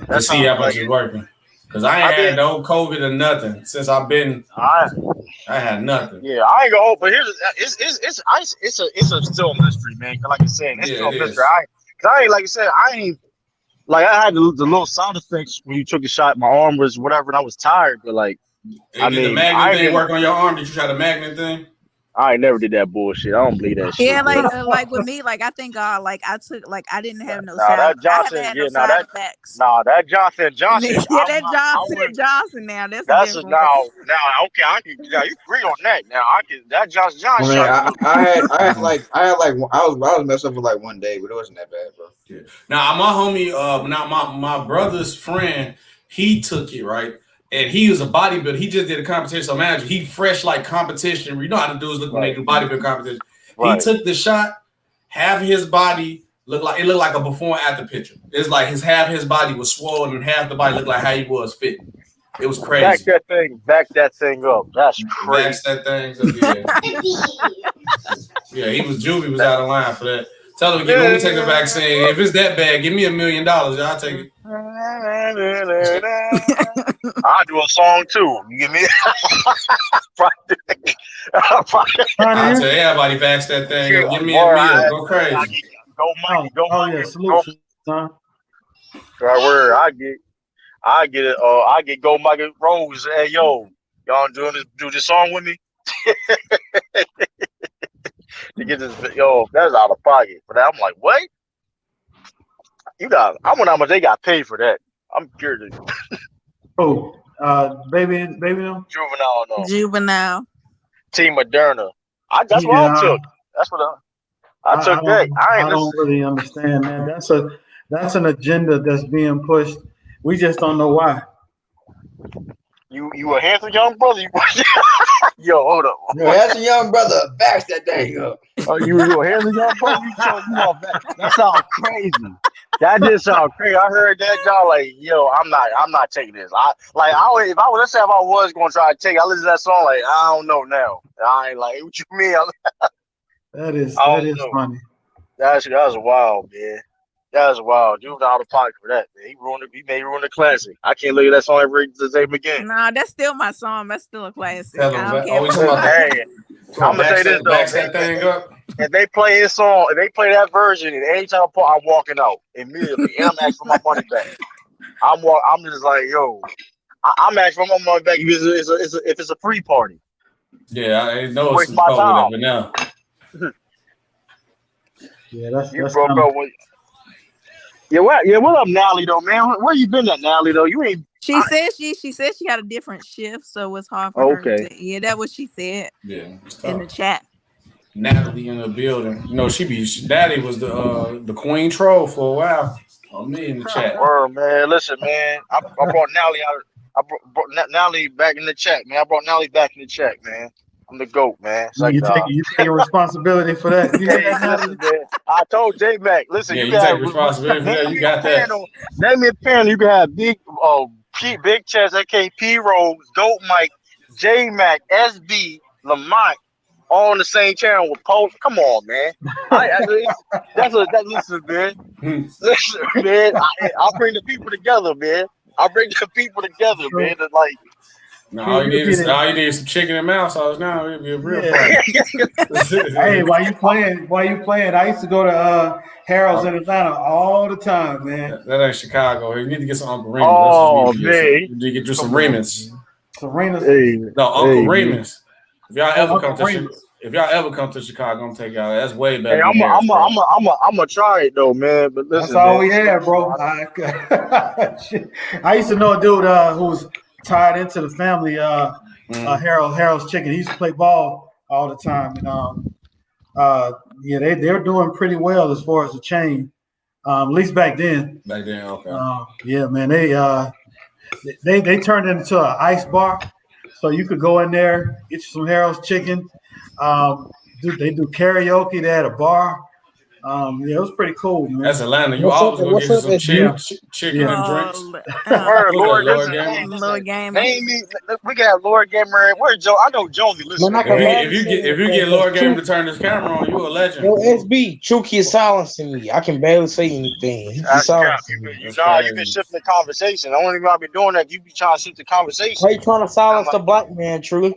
To see how much it's working. Because I ain't had no COVID or nothing since I've been. I had nothing. Yeah, I ain't gonna. But here's it's still a mystery, man. Like I said, it's still a mystery. I ain't like I said. I ain't like I had the little side effects when you took the shot. My arm was whatever, and I was tired. But like, did the magnet thing work on your arm? Did you try the magnet thing? I ain't never did that bullshit. I don't believe that shit. Yeah, like with me, like I think like I took like I didn't have no side. That Johnson, side effects. That Johnson. Yeah, that Johnson. Now that's now. Okay, you agree on that. Now that Johnson I mean, shot. I was messed up for like one day, but it wasn't that bad, bro. Yeah. Now my homie, my brother's friend, he took it, right. And he was a bodybuilder. He just did a competition. So imagine he fresh like competition. You know how the dudes look when they do bodybuilding competition. Right. He took the shot. Half his body looked like a before and after picture. It's like half his body was swollen and half the body looked like how he was fit. It was crazy. Back that thing up. That's crazy. Back that thing up. Yeah, he was Juvie was out of line for that. Tell him, let me take the vaccine. If it's that bad, give me $1 million. I'll take it. I'll do a song too. You give me I'll tell everybody vax that thing. Give me $1 million. Go crazy. Go money. Go money. Son. Right word. I get it. I get Go Michael Rose. Hey y'all do this song with me? To get this, that's out of pocket for that. I'm like, what? I wonder how much they got paid for that. I'm curious. Baby no? Juvenile, no. Juvenile. Team Moderna. That's what I took. That's what I took that. I don't really understand, man. That's an agenda that's being pushed. We just don't know why. You a handsome young brother? Yo, hold up. You a handsome young brother, back that thing up. Oh, you a handsome young brother? That sounds crazy. That just sounds crazy. I heard that, y'all. Like, yo, I'm not taking this. If I was gonna try to take it, I listen to that song. Like, I don't know now. I ain't like, what you mean? That is funny. That was wild, man. That was wild. Dude, out of pocket for that, man. He may ruin the classic. I can't look at that song every day again. Nah, that's still my song. That's still a classic. I'm gonna say this though. If they play his song, if they play that version, and anytime I'm walking out immediately, and I'm asking for my money back. I'm just like, yo, I'm asking for my money back if it's a free party. Yeah, I know it's some COVID but now. Yeah, that's broke up with. Yeah, what up, Nally though, man? Where you been at, Nally though? You ain't. She said she had a different shift, so it's hard for her. Yeah, that's what she said. Yeah, in the chat. Natalie in the building. You know, Daddy was the queen troll for a while. On me in the chat. Word, man. Listen, man. I brought Nally out. I brought Nally back in the chat, man. I brought Nally back in the chat, man. I'm the GOAT, man. You taking responsibility for that. You listen, man. I told J Mac, listen, Yeah, you you can take have responsibility for that. name You me a got that. panel. Name me a panel. You can have big chest, aka P Rose, Goat Mike, J Mac, SB, Lamont, all on the same channel with Post. Come on, man. Listen, man. Listen, man. I'll bring the people together, man. I'll bring the people together, man. It's like. No, all you need is some chicken and mouse sauce now. It'll be a real Yeah. fight. Hey, while you playing? I used to go to Harold's in Atlanta all the time, man. That ain't Chicago. You need to get some Uncle Remus. Oh, That's what man. you need to get you some Come on, Remus. Serena's. No, Uncle man. Remus. If y'all ever come Uncle to Remus. if y'all ever come to Chicago, I'm gonna take y'all. That's way better Hey, than Harris, bro. I'm gonna try it though, man. But listen, That's all man. we had, bro. I used to know a dude who was tied into the family. Harold's Chicken. He used to play ball all the time, and yeah, they're doing pretty well as far as the chain. At least back then. Back then, okay. Yeah, man. They turned it into an ice bar, so you could go in there, get you some Harold's Chicken. They do karaoke. They had a bar. Yeah, it was pretty cool, man. That's Atlanta. You always gonna get you some chicken and drinks. Word, Lord, Lord listen, Gamer. Lord Gamer. name me. We got Lord Gamer. Where's Joe? I know Jonesy listening. If you get Lord Gamer to turn his camera on, you a legend. Yo, SB, Chucky is silencing me. I can barely say anything. He just silencing me. You've been shifting the conversation. The only reason I be doing that, you be trying to shift the conversation. Why you trying to silence the black man, True?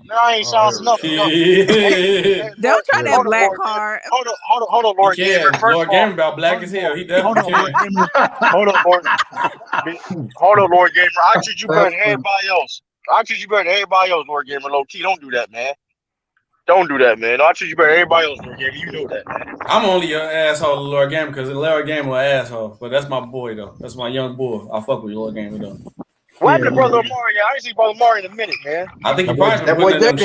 No, I ain't silencing nothing. Don't try that black card. Hold on, Lord Gamer. First Lord of all, Gamer about black as hell. He definitely can. Hold on, Lord Gamer. I treat you better than everybody else. Lord Gamer. Low key, don't do that, man. Don't do that, man. I treat you better than everybody else, Lord Gamer. You know that, man. I'm only an asshole to Lord Gamer because Lord Gamer an asshole. But that's my boy though. That's my young boy. I fuck with Lord Gamer though. What happened to Brother Amari? I ain't seen Brother Amari in a minute, man. I think he probably been putting in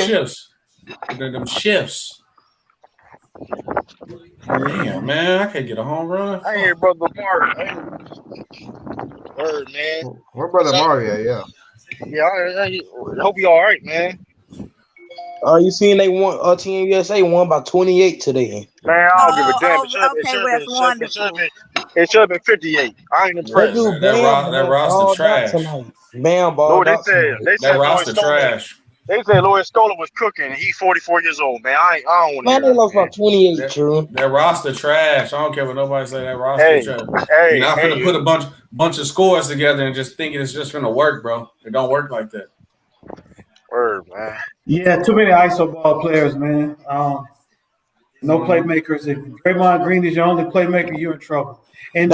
them shifts. Damn, man, I can't get a home run. I ain't hear Brother Amari. Word, man. Where Brother Mario? Yeah. Yeah, I hope you all right, man. You seen they won? Team USA won by 28 today. Man, I don't give a damn. It should have been 58. I ain't impressed. That roster trash. Bam ball. They said that roster trash. They said Lloyd Stoller was cooking, and he's 44 years old, man. I don't want to. Man, they lost by 28. True. That roster trash. I don't care what nobody say. That roster trash. You're not finna put a bunch of scores together and just thinking it's just gonna work, bro. It don't work like that. Word, man. Yeah, too many ISO ball players, man. No playmakers. If Draymond Green is your only playmaker, you're in trouble. And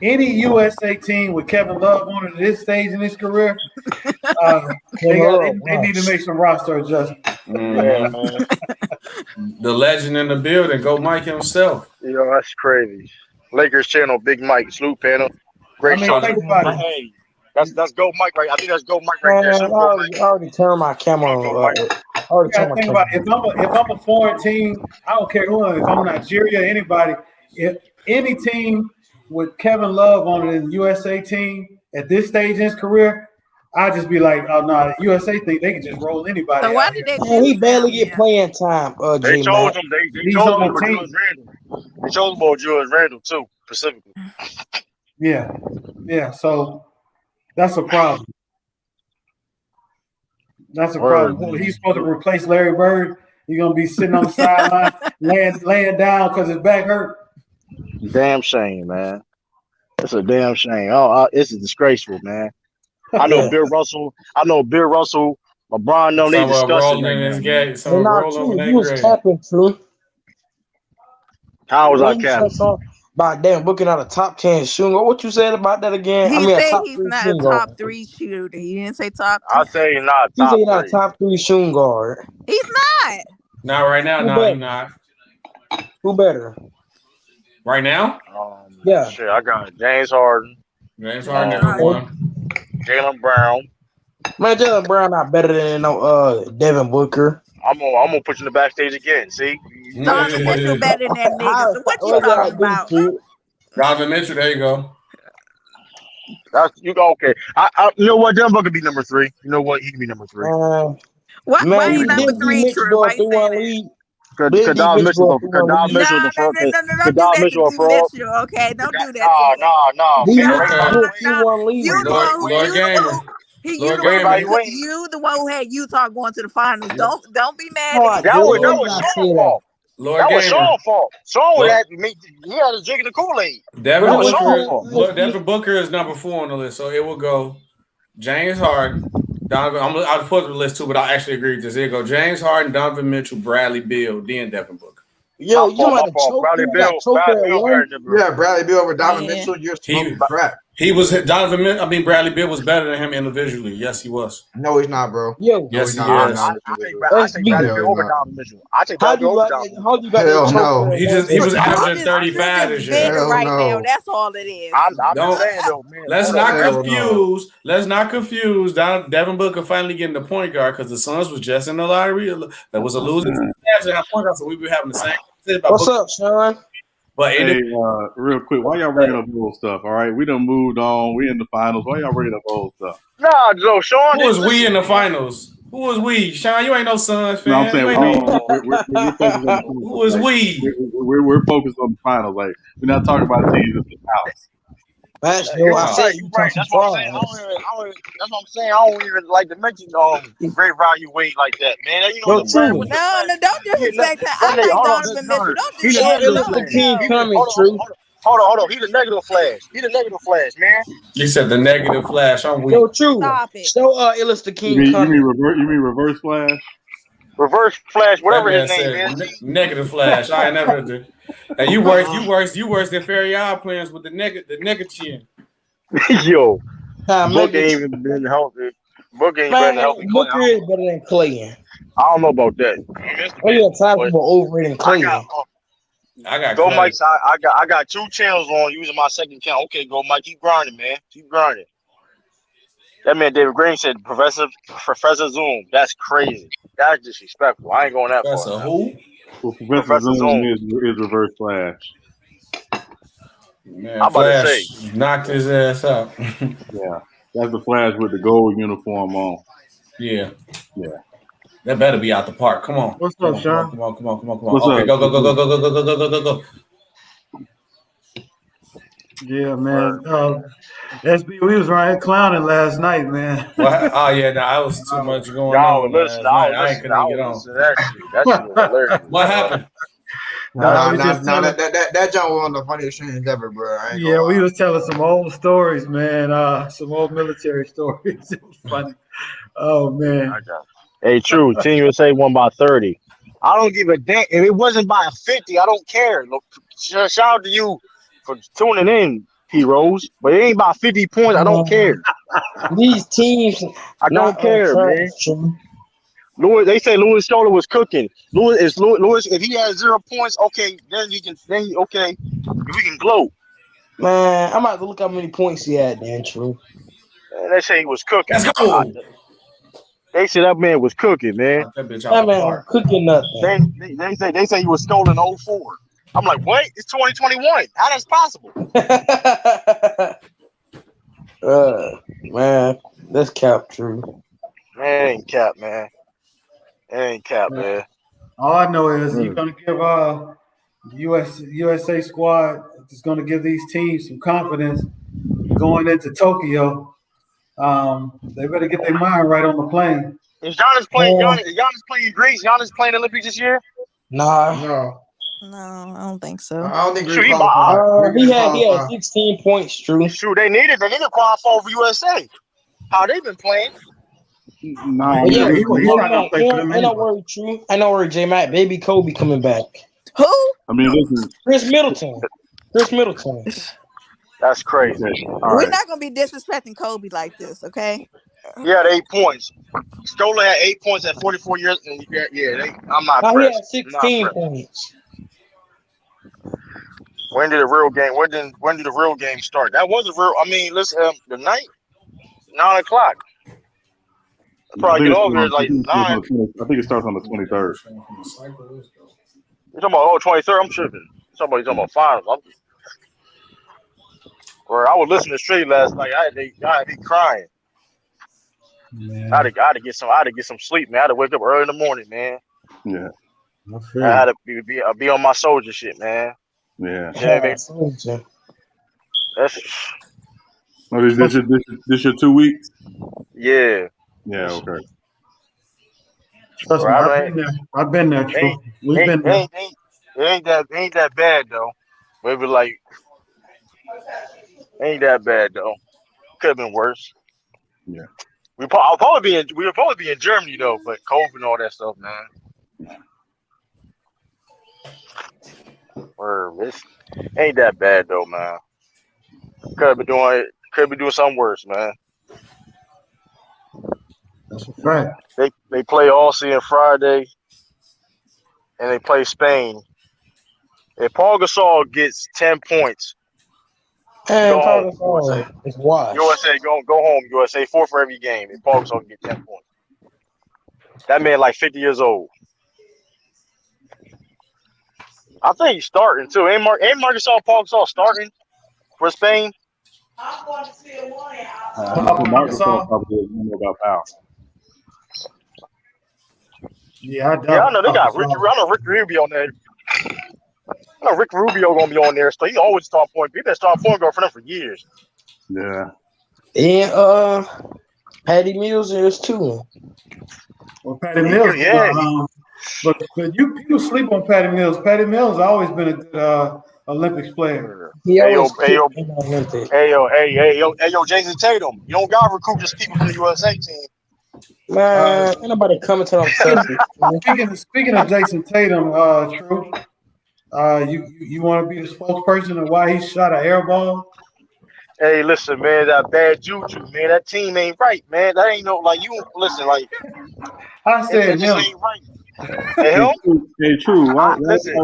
any USA team with Kevin Love on it at this stage in his career, they need to make some roster adjustments. Yeah, man. The legend in the building, go Mike himself. Yo, that's crazy. Lakers channel, Big Mike, Sloop panel, great show. Hey, that's Go Mike right. I think that's Go Mike right there. I already turned my camera on. If I'm a foreign team, I don't care who. If I'm Nigeria, anybody, if any team with Kevin Love on it in the USA team at this stage in his career, I just be like, oh no, the USA think they can just roll anybody. So why did they? He barely get playing time. They chose him. They chose him for Julius Randle. They chose him for Julius Randle too, specifically. Yeah. So that's a problem. That's a problem. He's supposed to replace Larry Bird. He's gonna be sitting on the sideline, laying down because his back hurt. Damn shame, man. It's a damn shame. It's disgraceful, man. I know Bill Russell. LeBron don't need discussing that. He was capping, True. How was I capping? By damn, looking at a top 10 shooter. What you said about that again? He said top he's 3 not a top 3 shooter. He didn't say top 2. I say he's not top 3. He said he's not a top 3 shooting guard. He's not. Not right now. No, he's not. Who better? Right now? Yeah. Shit, I got James Harden. Number 1. Jaylen Brown. Man, Jaylen Brown not better than Devin Booker. I'm gonna put you in the backstage again. See, Donovan Mitchell better than that nigga. So what you talking about? Donovan Mitchell, there you go. You go okay. You know what? Devin Booker be number 3. You know what? He can be number 3. Why he number 3? True? Why you saying that? Big D Kadal Mitchell Mitchell, threw one Kadal lead. No, Mitchell, the no, fraud. no, no, no, don't do Kadal that to Mitchell, a D fraud. Mitchell, okay? Don't do that to him. No. D Man, No, Great Mitchell Value threw no, a Wade. no. 3-1 lead. You the Great, one Lord, who great, Lord Gamer. you Lord the one Great who Value Gamer. put Wade. you the one who had Utah going to the finals. Lo- Don't be mad No, at I him. That did. was When did I Sean's say that? fault. Lord That was Gamer. Sean's fault. Sean Lord, he had us drinking the Kool-Aid. But Devin That it was was Sean's Booker. fault. Look, Devin Booker is number 4 on the list, so it will go James Harden, Donovan. I'll put the list too, but I actually agree with this. Here go James Harden, Donovan Mitchell, Bradley Beal, then Devin Booker. Yo, you talking about the choker? You got choker at one? Yeah, Bradley Beal over Donovan Yeah. Mitchell. You're smoking He crack. he was Bradley Beal was better than him individually. Yes, he was. No, he's not, bro. Yo, No, Yes, he's he not. No, he's is. not. I take Bradley SB. Beal Hell, he's over not. Donovan Mitchell. I take How Bradley you Beal over got Donovan Mitchell. how you got that Hell choker no. at He one? was Y'all averaging just 35 this year. bitter Hell right now. no. That's all it is. I'm just Don't saying though, man. let's Hold on, not man. Hell no. confuse. Let's not confuse. Devin Booker finally getting the point guard because the Suns was just in the lottery. That was a losing team. Point guard, so we were having the same thing about What's Booker. up, Sean? But Hey, real quick, why y'all bringing up old stuff? All right, we done moved on. We in the finals. Why y'all bringing up old stuff? Nah, Joe, Sean who was didn't we listen, in the man. finals? Who was we? Sean, you ain't no Suns No, I'm fan. You saying ain't no. we're focused on the finals. Who was Like we? we're focused on the finals. Like we're not talking about teams in the house. Actually, I You're said right. You're Utah right. some That's what I'm saying. frauds. That's what I'm saying. I don't even like to mention Great Value Weight like that, man. You know Yo, the flag true. with the No, flag. no, don't disrespect him. I That nigga, like hold on, Donovan no, Mitchell. Don't he do the Show that. negative Illis No, the flash. King no. coming, true. Hold on. He the negative flash. He the negative flash, man. You said the negative flash. I'm weak. Yo, true. Stop it. Show Illis the King You mean coming. reverse flash? Reverse flash, That whatever his man name said is. negative flash. I ain't never did. And you worse than Fairy Eye players with the nigga chin. Yo, Book Mega ain't even been healthy. Book ain't Man, been healthy. Clay. Booker is better than Clay. I don't know about that. Oh yeah, Tyler But people overrating I got Clay. I got Go Clay. Mike. I got 2 channels on using my second account. Okay, go Mike. Keep grinding, man. Keep grinding. That man David Green said Professor Zoom. That's crazy. That's disrespectful. I ain't going that far That's a now. who? Well, Professor Professor Zoom Zoom. is reverse flash. Man, I'm about to say. Flash knocked his ass out. Yeah, that's the flash with the gold uniform on. Yeah. Yeah. That better be out the park. Come on. What's Come up, on, come on, Sean? come on, come on, come on, come on. What's Okay, up? go, go, go, go, go, go, go, go, go, go, go. Yeah, man. SB, we was right here clowning last night, man. What? Oh yeah, no, I was too much going Y'all on would listen. last night. I ain't couldn't get I would on. listen to that shit. That shit was hilarious. What Bro. happened? We just telling, That jump was one of the funniest things ever, bro. I ain't yeah, gonna we lie. was telling some old stories, man. Some old military stories. It was funny. Oh man. I got it. Hey, true. Team USA won by 30. I don't give a damn. If it wasn't by 50, I don't care. Look, shout out to you for tuning in, heroes. But it ain't by 50 points. I don't care. These teams I don't not on care, track, man. true. Lewis, they say Lewis Stoller was cooking. Lewis, if he has 0 points, okay, then we can gloat. Man, I'm about to look how many points he had, then, true. And they say he was cooking. Let's go. They say that man was cooking, man. Knock that bitch out That the man park. cooking nothing. They say he was stolen 04. I'm like, what? It's 2021. How that's possible? Man, that's cap, true. Man, ain't cap, man. It ain't cap, man. All I know is you're gonna give USA squad is gonna give these teams some confidence going into Tokyo. They better get their mind right on the plane. Is Giannis playing? Giannis playing Greece? Giannis playing Olympics this year? Nah. No. No, I don't think so. I don't think Shoot, Greece qualified. He had 16 points, true. Shoot, they need to qualify for USA. How they been playing? Nah, He's not J-Mac, gonna play for them ain't no anyway. worry, true. I know where J-Mac, baby Kobe coming back. Who? I mean, listen. Chris Middleton. That's crazy. All We're right. not gonna be disrespecting Kobe like this, okay? He had 8 points. Stoller had 8 points at 44 years. And I'm not He had impressed. 16 points. When did the real game? When did the real game start? That was a real. I mean, listen, the night 9 o'clock. I'll probably get over here like 9. I think it starts on the 23rd. You're talking about 23rd? I'm tripping. Somebody talking about finals. I was listening to straight last night. I had to be crying. Man. I had to get some sleep, man. I had to wake up early in the morning, man. Yeah. I I had to be on my soldier shit, man. Yeah. You know what I mean? That's Oh, this your 2 weeks? yeah. Yeah. Okay. Trust me, Bro, I've I been there. I've been there, mean, True. We've been there. it ain't that bad though. Maybe like ain't that bad though. Could have been worse. Yeah. We would probably be in Germany though, but COVID and all that stuff, man. Or it's ain't that bad though, man. Could be doing something worse, man. That's a fact. They play Aussie on Friday, and they play Spain. If Paul Gasol gets 10 points, And go home, Paul USA. Gasol is washed. USA, go home, USA. 4 for every game. If Paul Gasol get 10 points, that man like 50 years old. I think he's starting too. Ain't Marcus Paul Gasol starting for Spain? I think Marcus probably about Powell. Yeah, I know they got Ricky. I know Rick Rubio on there. I know Rick Rubio gonna be on there. So he always start point. He been start point guard for them for years. Yeah. And Patty Mills is too. Well, Patty Mills, yeah. But people sleep on Patty Mills. Patty Mills has always been a good Olympics player. He always Hey, Jason Tatum. You don't gotta recruit just people from the USA team. Man, ain't nobody coming to them Texas. Speaking of Jason Tatum, True, you want to be the spokesperson of why he shot an air ball? Hey, listen, man, that bad juju, man. That team ain't right, man. That ain't no like you listen, like I said it just him. ain't right. And him? Hey, True. Why Listen.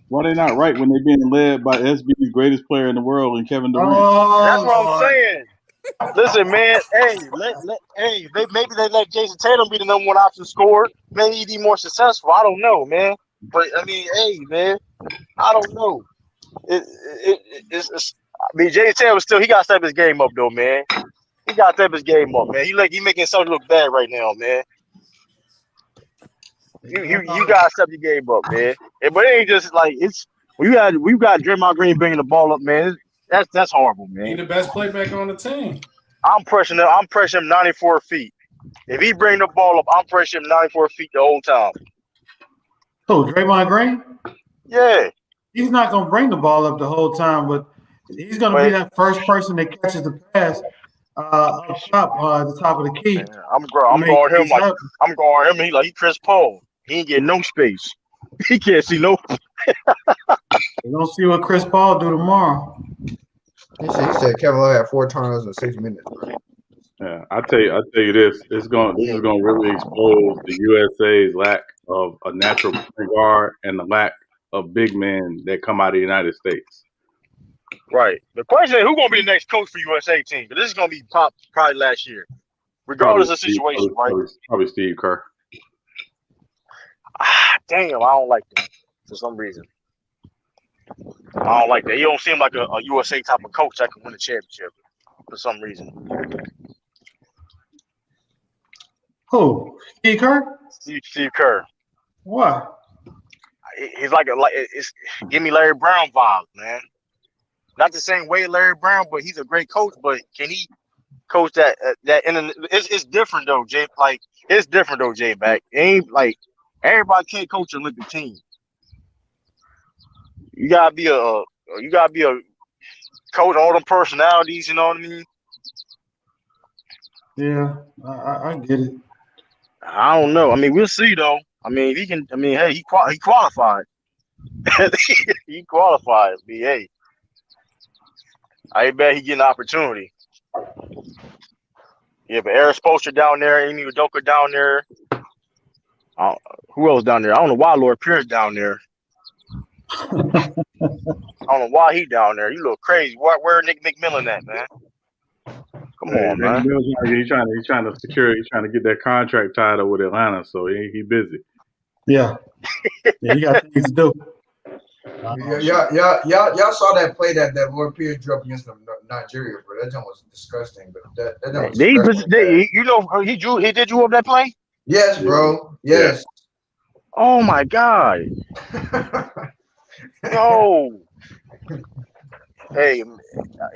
Why they not right when they being led by SB's greatest player in the world and Kevin Durant? That's what I'm saying. Listen, man. Hey, maybe they let Jason Tatum be the number one option scorer. Maybe he'd be more successful. I don't know, man. But I mean, hey, man, I don't know. It's I mean, Jason Tatum he got to step his game up though, man. He got to step his game up, man. He making himself look bad right now, man. You gotta step your game up, man. But it ain't just like it's we got Draymond Green bringing the ball up, man. That's horrible, man. He the best playmaker on the team. I'm pressing him 94 feet. If he bring the ball up, I'm pressing him 94 feet the whole time. Oh, Draymond Green? Yeah. He's not gonna bring the ball up the whole time, but he's gonna be that first person that catches the pass up top at the top of the key. I'm guarding him like I'm guarding him. He Chris Paul. He ain't getting no space. He can't see no. We're gonna see what Chris Paul do tomorrow. He said Kevin Love had 4 turnovers in 6 minutes. Yeah, I tell you this. This is gonna really expose the USA's lack of a natural point guard and the lack of big men that come out of the United States. Right. The question is, who's gonna be the next coach for USA team? Because this is gonna be probably last year, regardless of the situation, right? Probably Steve Kerr. Damn, I don't like that for some reason. I don't like that. He don't seem like a USA type of coach that can win a championship for some reason. Who? Steve Kerr? Steve Kerr. Why? He's it's give me Larry Brown vibes, man. Not the same way Larry Brown, but he's a great coach. But can he coach that? It's different though, Jay. Like it's different though, Jay. Back ain't like everybody can't coach an Olympic team. You gotta be a coach, all them personalities. You know what I mean? Yeah, I get it. I don't know. I mean, we'll see though. I mean, if he can. I mean, hey, he qualified. He qualified. Hey, I bet he get an opportunity. Yeah, but Eric Spoelstra down there, Amy Udoka down there. Who else down there? I don't know why Lord Pierce down there. I don't know why he down there. You look crazy. Where Nick McMillan at, man? Come on, man. He's trying to secure. He's trying to get that contract tied up with Atlanta, so he busy. Yeah, he got things to do. Y'all saw that play that Lord Pierce drew up against Nigeria, bro. That jump was disgusting. But that jump was disgusting. You know, he did you up that play? Yes, bro. Yes. Oh my God. Yo. Hey,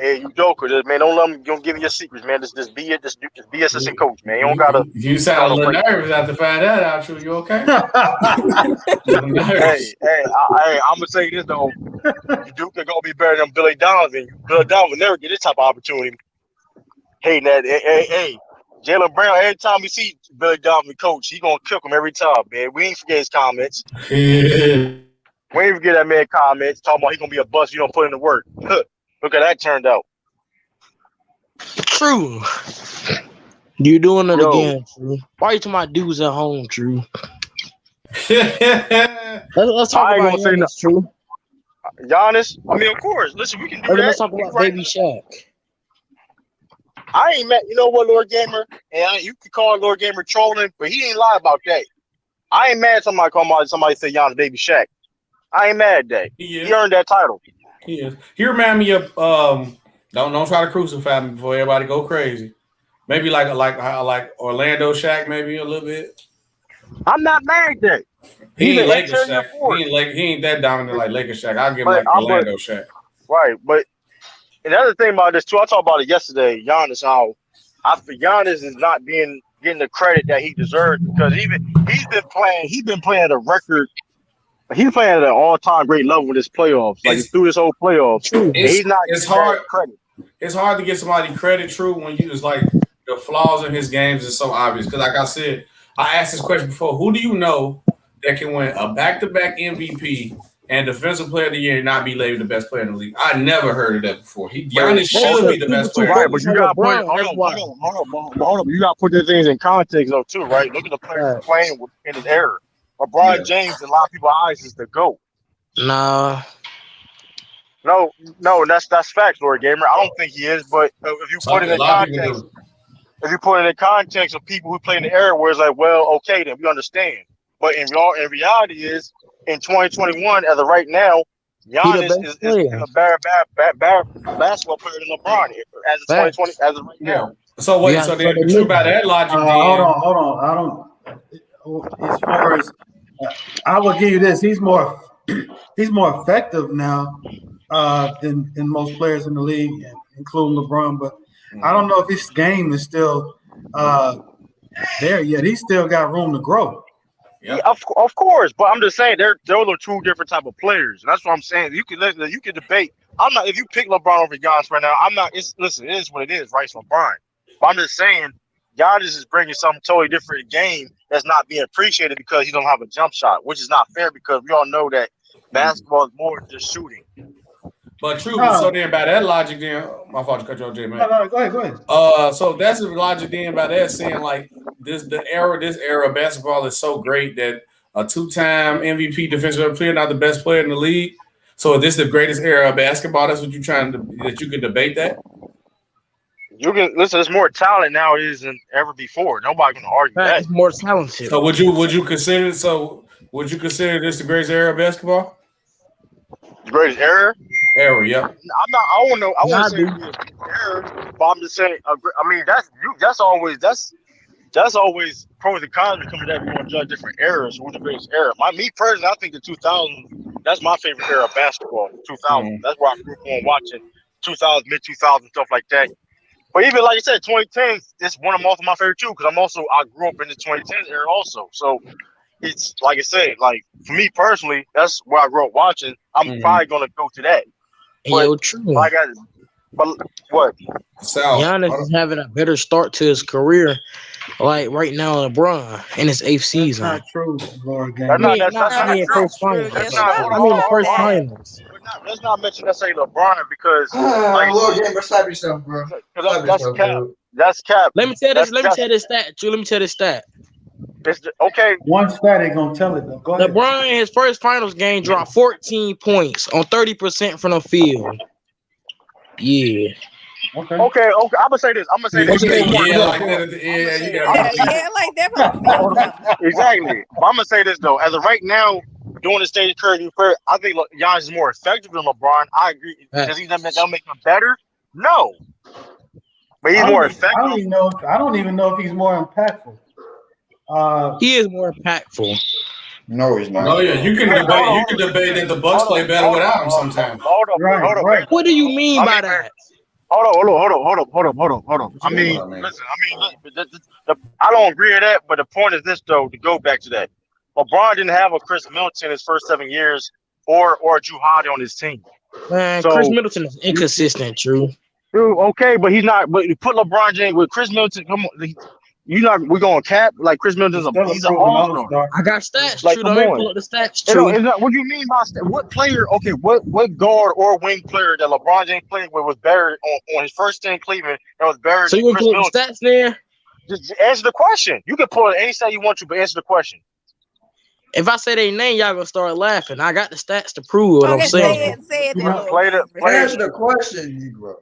hey, you joker, man. Don't let them. Don't give me your secrets, man. Just be it. Just be assistant coach, man. You don't gotta. You sound a little play. nervous after find that out. You okay? Hey, I'm gonna say this though. Duke are gonna be better than Billy Donovan. Billy Donovan never get this type of opportunity. Hey, Jalen Brown. Every time we see Billy Donovan coach, he gonna cook him every time, man. We ain't forget his comments. We ain't forget that man comments talking about he gonna be a bust. You don't put in the work. Look how that turned out. True. You doing it again, True. Why you talking about dudes at home, True? let's talk I ain't about gonna say no. Giannis, True. Giannis. I mean, of course. Listen, we can do that. Let's talk about Baby Shaq. I ain't mad. You know what, Lord Gamer? And you can call Lord Gamer trolling, but he ain't lie about that. I ain't mad. Somebody say Giannis Baby Shaq. I ain't mad at that. He earned that title. He is. He remind me of don't try to crucify me before everybody go crazy. Maybe like Orlando Shaq, maybe a little bit. I'm not mad at that. He ain't Lakers Shaq. He ain't that dominant like Lakers Shaq. I'll give him like Orlando Shaq. Right, but another thing about this too, I talked about it yesterday. Giannis, how I feel Giannis is not getting the credit that he deserves because he's been playing at a record. He's playing at an all-time great level with his playoffs. Like through this whole playoffs, he's not. It's hard. Credit. It's hard to get somebody credit, True, when you just like the flaws in his games is so obvious. Because, like I said, I asked this question before: who do you know that can win a back-to-back MVP and Defensive Player of the Year and not be labeled the best player in the league? I never heard of that before. Giannis should be the best player. Right, but you got to put hold up. You got to put the things in context though too, right? Look at the players playing in his era. LeBron James, in a lot of people's eyes, is the GOAT. Nah. No, that's facts, Lord Gamer. I don't think he is, but if you put it in context of people who play in the era where it's like, well, okay, then we understand. But in reality is in 2021, as of right now, Giannis is a better basketball player than LeBron as of 2020, as of right now. So wait, so then True by that logic, hold on. I don't. As far as I will give you this, he's more effective now than most players in the league, including LeBron. But I don't know if his game is still there yet. He's still got room to grow. Yeah, of course, but I'm just saying those are two different type of players. And that's what I'm saying. You can debate. I'm not. If you pick LeBron over Giannis right now, I'm not. It is what it is, right? It's LeBron. But I'm just saying, Giannis is bringing something totally different game that's not being appreciated because he don't have a jump shot, which is not fair because we all know that basketball is more than just shooting. But True, so then by that logic, then my fault to cut you off, J man. No, go ahead. So that's the logic then by that saying like this era of basketball is so great that a 2-time MVP defensive player, not the best player in the league. So is this the greatest era of basketball? That's what you're trying to that you can debate that? You can listen. There's more talent nowadays than ever before. Nobody's gonna argue that. It's more talented. So would you consider this the greatest era of basketball? The greatest era? Yeah. I'm not. I don't know. I wouldn't say it's era, but I'm just saying. I mean, that's always pros and cons because that we want to judge different eras. Who's the greatest era? Me personally, I think the 2000s. That's my favorite era of basketball. 2000. That's where I grew up on watching 2000s, mid 2000s, stuff like that. But even like you said, 2010, it's one of my favorite too because I grew up in the 2010s era also. So it's like I said, like for me personally, that's where I grew up watching. I'm probably gonna go to that. But, True. But what? Giannis is having a better start to his career, like right now, LeBron in his 8th season. That's not true, Lord Game. I mean, first finals. First finals. Let's not mention necessarily LeBron because Lord Gamer, stop yourself, bro. That's cap. Let me tell this stat. True. Let me tell this stat. Okay. One stat ain't gonna tell it though. Go ahead. LeBron in his first finals game dropped 14 points on 30% from the field. Yeah. Okay. I'm gonna say this. Like that at the end. Yeah, like that. Exactly. But I'm gonna say this though. As of right now, during the stage of career, I think Giannis is more effective than LeBron. I agree. Does he make him better? No. But he's more effective. I don't even know if he's more impactful. He is more impactful. No, he's not. Oh yeah, you can Hey, debate. You can debate that the Bucks play better without him sometimes. Right, right. What do you mean I by mean, man, that? hold on. What I you mean mean, by that, man? listen. I don't agree with that, but the point is this, though. To go back to that, LeBron didn't have a Chris Middleton his first 7 years, or Drew Holiday on his team. Man, Chris So, Middleton is inconsistent, true. dude, okay, but he's not. But you put LeBron James with Chris Middleton. Come on, you not. We're going to cap like Chris He's Middleton's still a he's an proven all star. all-star. I got stats, Like, true. come Though. Let me on. pull up the stats, You know, true. what do you mean by what player? Okay, what guard or wing player that LeBron James played with was better on his first stay in Cleveland and was better So than you want to Chris pull up the Middleton? stats there? Just answer the question. You can pull it any side you want to, but answer the question. If I say their name, y'all gonna start laughing. I got the stats to prove what I'm Okay, saying. say it You then, know, little games. Answer the question, Negro.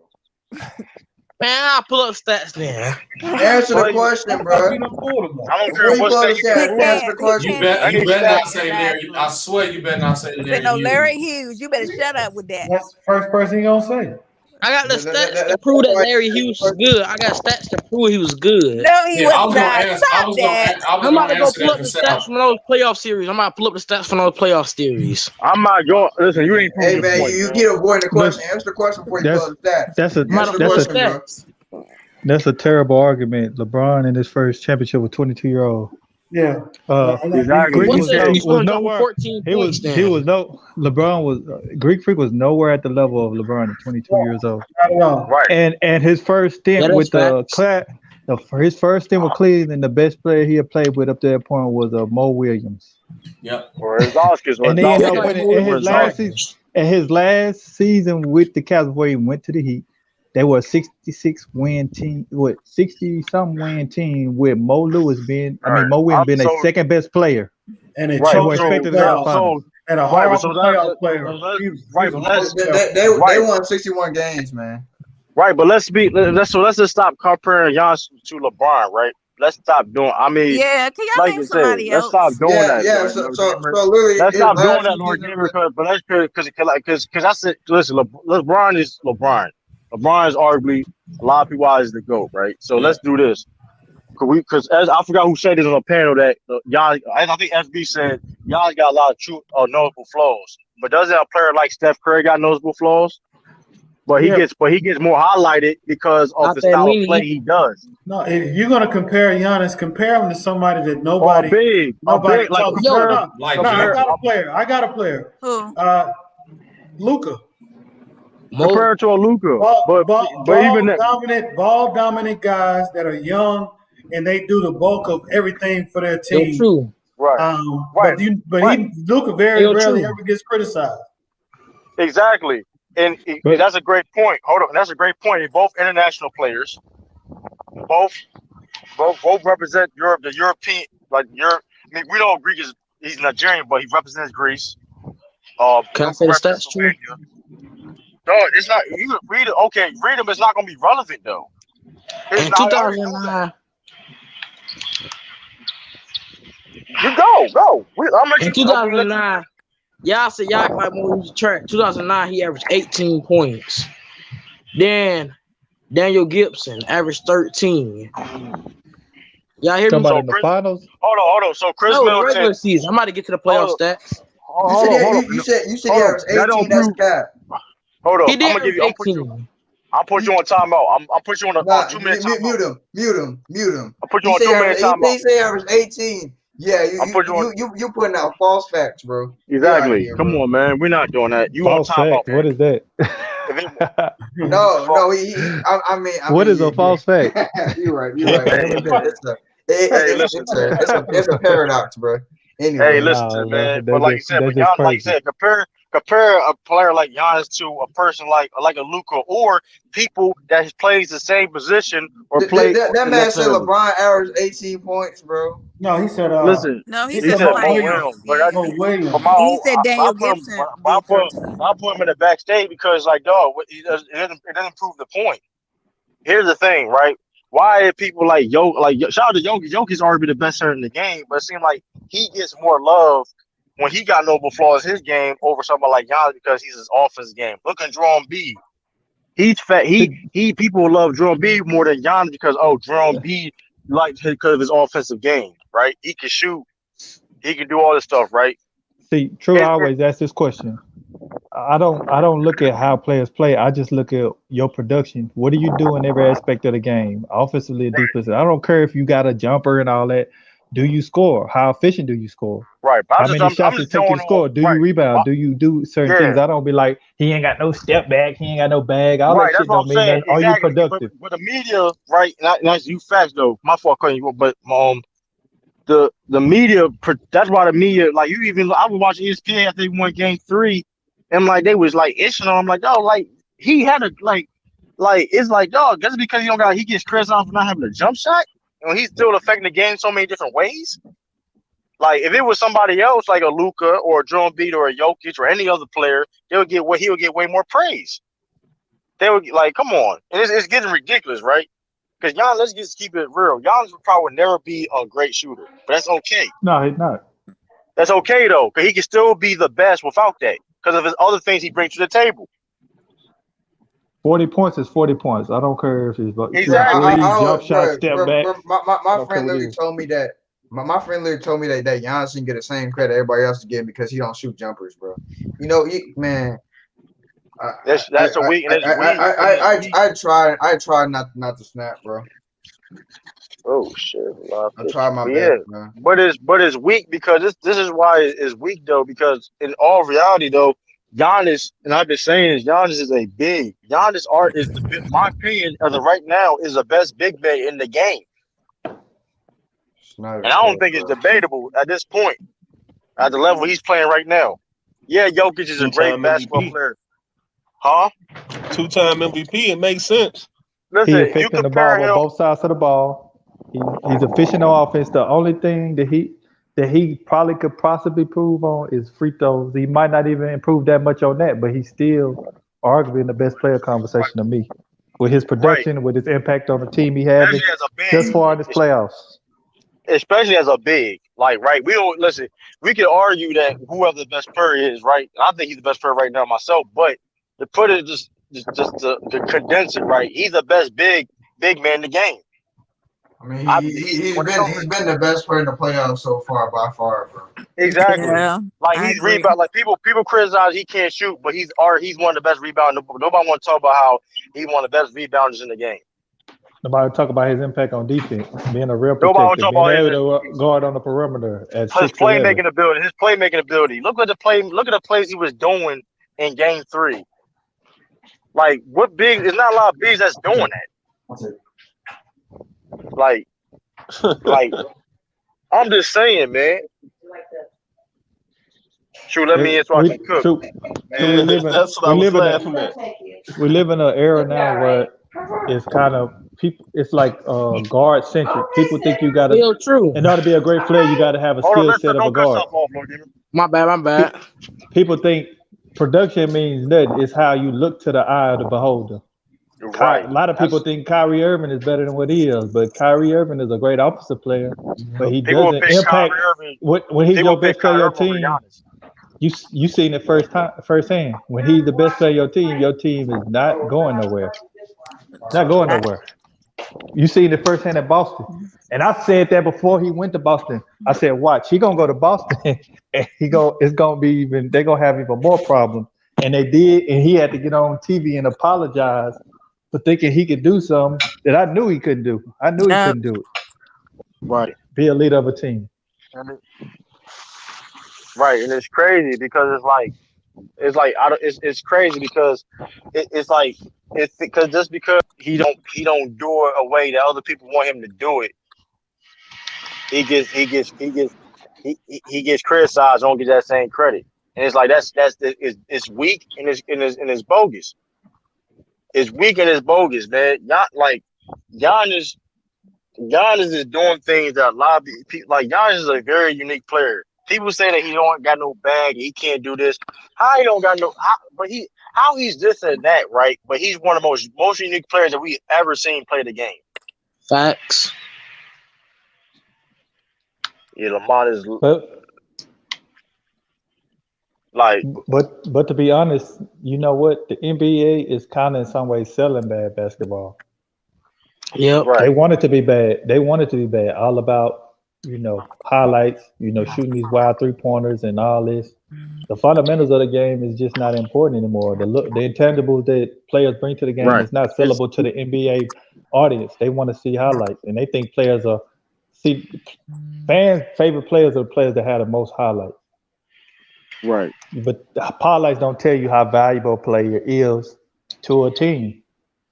Man, I'll pull up stats then. Answer the Play. question, bro. you done pulled him I don't Before care you what pull up state the you can stats, He pull. answer the can't. He question. can't answer Any You the better stat. not question. say Larry. Exactly. I swear you better not say He said Larry no, Hughes. Larry Hughes. You better shut up with that. that's the first person he gonna say. I got the That- that- that- stats to that's prove that why- Larry Hughes is good. I got stats to prove he was good. No, he Yeah, was I was gonna not. answer. I Stop was gonna. that. I was I'm about gonna to go answer pull that up for the stats Sal. from those playoff series. I'm about to pull up the stats from those playoff series. I'm not going. Listen, you ain't proving Hey your man, point, you man. keep avoiding the Look, question. Answer the question before you pull that's up the stats. that's a I'm about Answer to the pull that's up a question, the bro. stats. that's a terrible argument. LeBron in his first championship with 22-year-old. Yeah. Exactly. He What's was that? no He's was gonna drop for nowhere. 14 points He then. was no LeBron was Greek Freak was nowhere at the level of LeBron at 22 years old. Not at all. Right. And his first Yeah, stint that's with facts. his first stint with Cleveland, the best player he had played with up to that point was Mo Williams. Yep. Or Oskis, And they ended Yeah, up like winning Mo in Williams his was last season. trash. In his last season with the Cavs, before he went to the Heat, they were a 66 win team, with 60 some win team with Mo Williams being a second best player. And they right. They were choked in the expected to make the playoffs. finals. And a Right, but horrible playoff player. He was a horrible playoff player. They won 61 games, man. Right, but let's just stop comparing Giannis to LeBron, right? Let's stop doing. I mean, Yeah, can y'all like name you said, somebody let's stop else? doing that, Yeah. Lord So Gamer. literally, Let's his stop doing last that, two Lord seasons. Gamer. Because I said, listen, LeBron is LeBron. LeBron is arguably a lot of people eyes the GOAT, right? So let's do this. Because as I forgot who said this on a panel that y'all, I think FB said y'all got a lot of true noticeable flaws, but doesn't a player like Steph Curry got noticeable flaws? But he Yeah. gets more highlighted because of Not the that style of many. play he does. No, if you're gonna compare Giannis, compare him to somebody that nobody Big, like talks. compare, No, compare, I got a player. Who? Luka. compare to a Luka. But even that, ball dominant guys that are young and they do the bulk of everything for their Yo, team. true. right, Luka very Yo, rarely true. ever gets criticized. exactly. And that's a great point. Hold on, that's a great point. They're both international players. Both represent Europe, the European, like Europe. I mean, we don't agree because he's Nigerian, but he represents Greece. Can I say the stats, true? No, it's not. You can read it. Okay, read them. It's not going to be relevant though. In 2009, you go. in 2009, y'all said y'all act like more use track. 2009, he averaged 18 points. Then Daniel Gibson averaged 13. Y'all hear me? Talking about in the finals? Hold on. So Chris No, the Middleton. regular season. I'm about to get to the playoff stats. You said he averaged 18. That's cap. Hold on. He did I'm gonna give you. I'll put you on timeout. I'll put you on a 2-minute timeout. Mute him. I'll put you on 2-minute timeout. He say average 18. Yeah, you putting out false facts, bro. Exactly. Here, Come on, man. We're not doing that. You False on timeout? fact. What is that? No. I mean, what is a false fact? You're right. It's a paradox, bro. Anyway, hey, listen, man. But like you said, compare a player like Giannis to a person like a Luka, or people that plays the same position or play. That man said LeBron averaged 18 points, bro. No, he said. Listen. No, he said said Mo Williams. Williams. He said Daniel Gibson I did 13. put him in the backstage because, like, dog, it doesn't prove the point. Here's the thing, right? Why are people like shout out to Jokic? Jokic's already the best center in the game, but it seems like he gets more love when he got noble flaws in his game over somebody like Giannis because he's his offense game. Look at Jerome B. He's fat. People love Jerome B more than Giannis because Jerome B likes him because of his offensive game, right? He can shoot. He can do all this stuff, right? See, True, I always ask this question. I don't look at how players play. I just look at your production. What do you do in every aspect of the game, offensively and defensively? I don't care if you got a jumper and all that. Do you score? How efficient do you score? Right. But How many I'm shots it just take going you to on score? Do you right. rebound? Do you do certain things? Yeah. I don't be like, he ain't got no step back, he ain't got no bag. All that Right. That's shit what I'm don't mean saying. nothing. Are you Exactly. But productive? but the media, right? And that's you facts though. My fault cutting you, but the media. That's why the media, like you even I was watching ESPN after they won Game 3, and like they was like itching on. I'm like, oh, like he had a like it's like dog. Just because he gets criticized for not having a jump shot, he's still affecting the game so many different ways. Like if it was somebody else, like a Luka or a Joel Embiid or a Jokic or any other player, he would get way more praise. They would like, come on, and it's getting ridiculous, right? Because Giannis, let's just keep it real. Giannis would probably never be a great shooter, but that's okay. No, he's not. That's okay though, because he can still be the best without that, because of his other things he brings to the table. 40 points is 40 points. I don't care if it's Exactly. three, jump shot, step back. I My don't care friend what it literally is. told me that. My friend literally told me that Giannis didn't get the same credit everybody else is getting because he don't shoot jumpers, bro. Man. That's a weak, and it's weak. I try not to snap, bro. Oh shit! I try my But best, yeah, man. but it's weak because this is why it's weak though, because in all reality though, Giannis, and I've been saying this, Giannis is a big. Giannis art is my opinion as of right now is the best big man in the game, and I don't think it's debatable at this point at the level he's playing right now. Yeah, Jokic is a great Two-time basketball MVP. player, huh? Two-time MVP. It makes sense. He Listen, you affecting the ball compare on him. both sides of the ball. He's efficient on offense. The only thing that he probably could possibly improve on is free throws. He might not even improve that much on that, but he's still arguably in the best player conversation to me. With his Right, production, with his impact on the team he having especially as a thus big. far in this playoffs. Especially as a big, like, right? We don't listen. We can argue that whoever the best player is, right? And I think he's the best player right now myself. But to put it just to condense it, right? He's the best big man in the game. I mean, I he's when it been comes he's been the best player in the playoffs so far by far, bro. exactly, Yeah, like I he's agree. rebound. Like people criticize he can't shoot, but he's one of the best rebounders. Nobody want to talk about how he's one of the best rebounders in the game. Nobody talk about his impact on defense, being a real Nobody want to protector, talk being about able to guard on the perimeter at his 6'11". playmaking ability. His playmaking ability. Look at the plays he was doing in Game 3. Like, what big? There's not a lot of bigs that's doing that. Like, I'm just saying, man. Shoot, let me in so I can cook. So we live in That's what I was laughing at. we live in an era now where it's kind of people. It's like guard centric. People think you got to, Still true. in order to be a great player, you got to have a Hold on, skill set of a don't cut guard. yourself off, Lord. My bad. People think production means nothing. It's how you look to the eye of the beholder. Right. A lot of people think Kyrie Irving is better than what he is, but Kyrie Irving is a great offensive player, but he People will doesn't pick impact. Kyrie Irving. When he's People your will pick best player on Kyrie your Irving over team, Giannis. you seen it firsthand. When he's the best player of your team is not going nowhere. Not going nowhere. You seen it firsthand at Boston. And I said that before he went to Boston. I said, watch, he gonna go to Boston and it's gonna be even they're gonna have even more problems. And they did, and he had to get on TV and apologize for thinking he could do something that I knew he couldn't do. I knew he couldn't do it. Right. Be a leader of a team. Right, and it's crazy because it's crazy because it's because just because he don't do it a way that other people want him to do it, he gets criticized, don't get that same credit, and it's like it's weak and it's bogus. It's weak and it's bogus, man. Giannis is doing things that a lot of people like. Giannis is a very unique player. People say that he don't got no bag, he can't do this. How he don't got no? How he's this and that, right? But he's one of the most unique players that we ever seen play the game. Facts. Yeah, Lamont is But like. But to be honest, you know what? The NBA is kind of in some ways selling bad basketball. Yep. They Right. want it to be bad. They want it to be bad. All about highlights, shooting these wild 3-pointers and all this. The fundamentals of the game is just not important anymore. The intangibles that players bring to the game Right. is not sellable to the NBA audience. They want to see highlights, and they think players are fans' favorite players are the players that have the most highlights. Right. But the highlights don't tell you how valuable a player is to a team.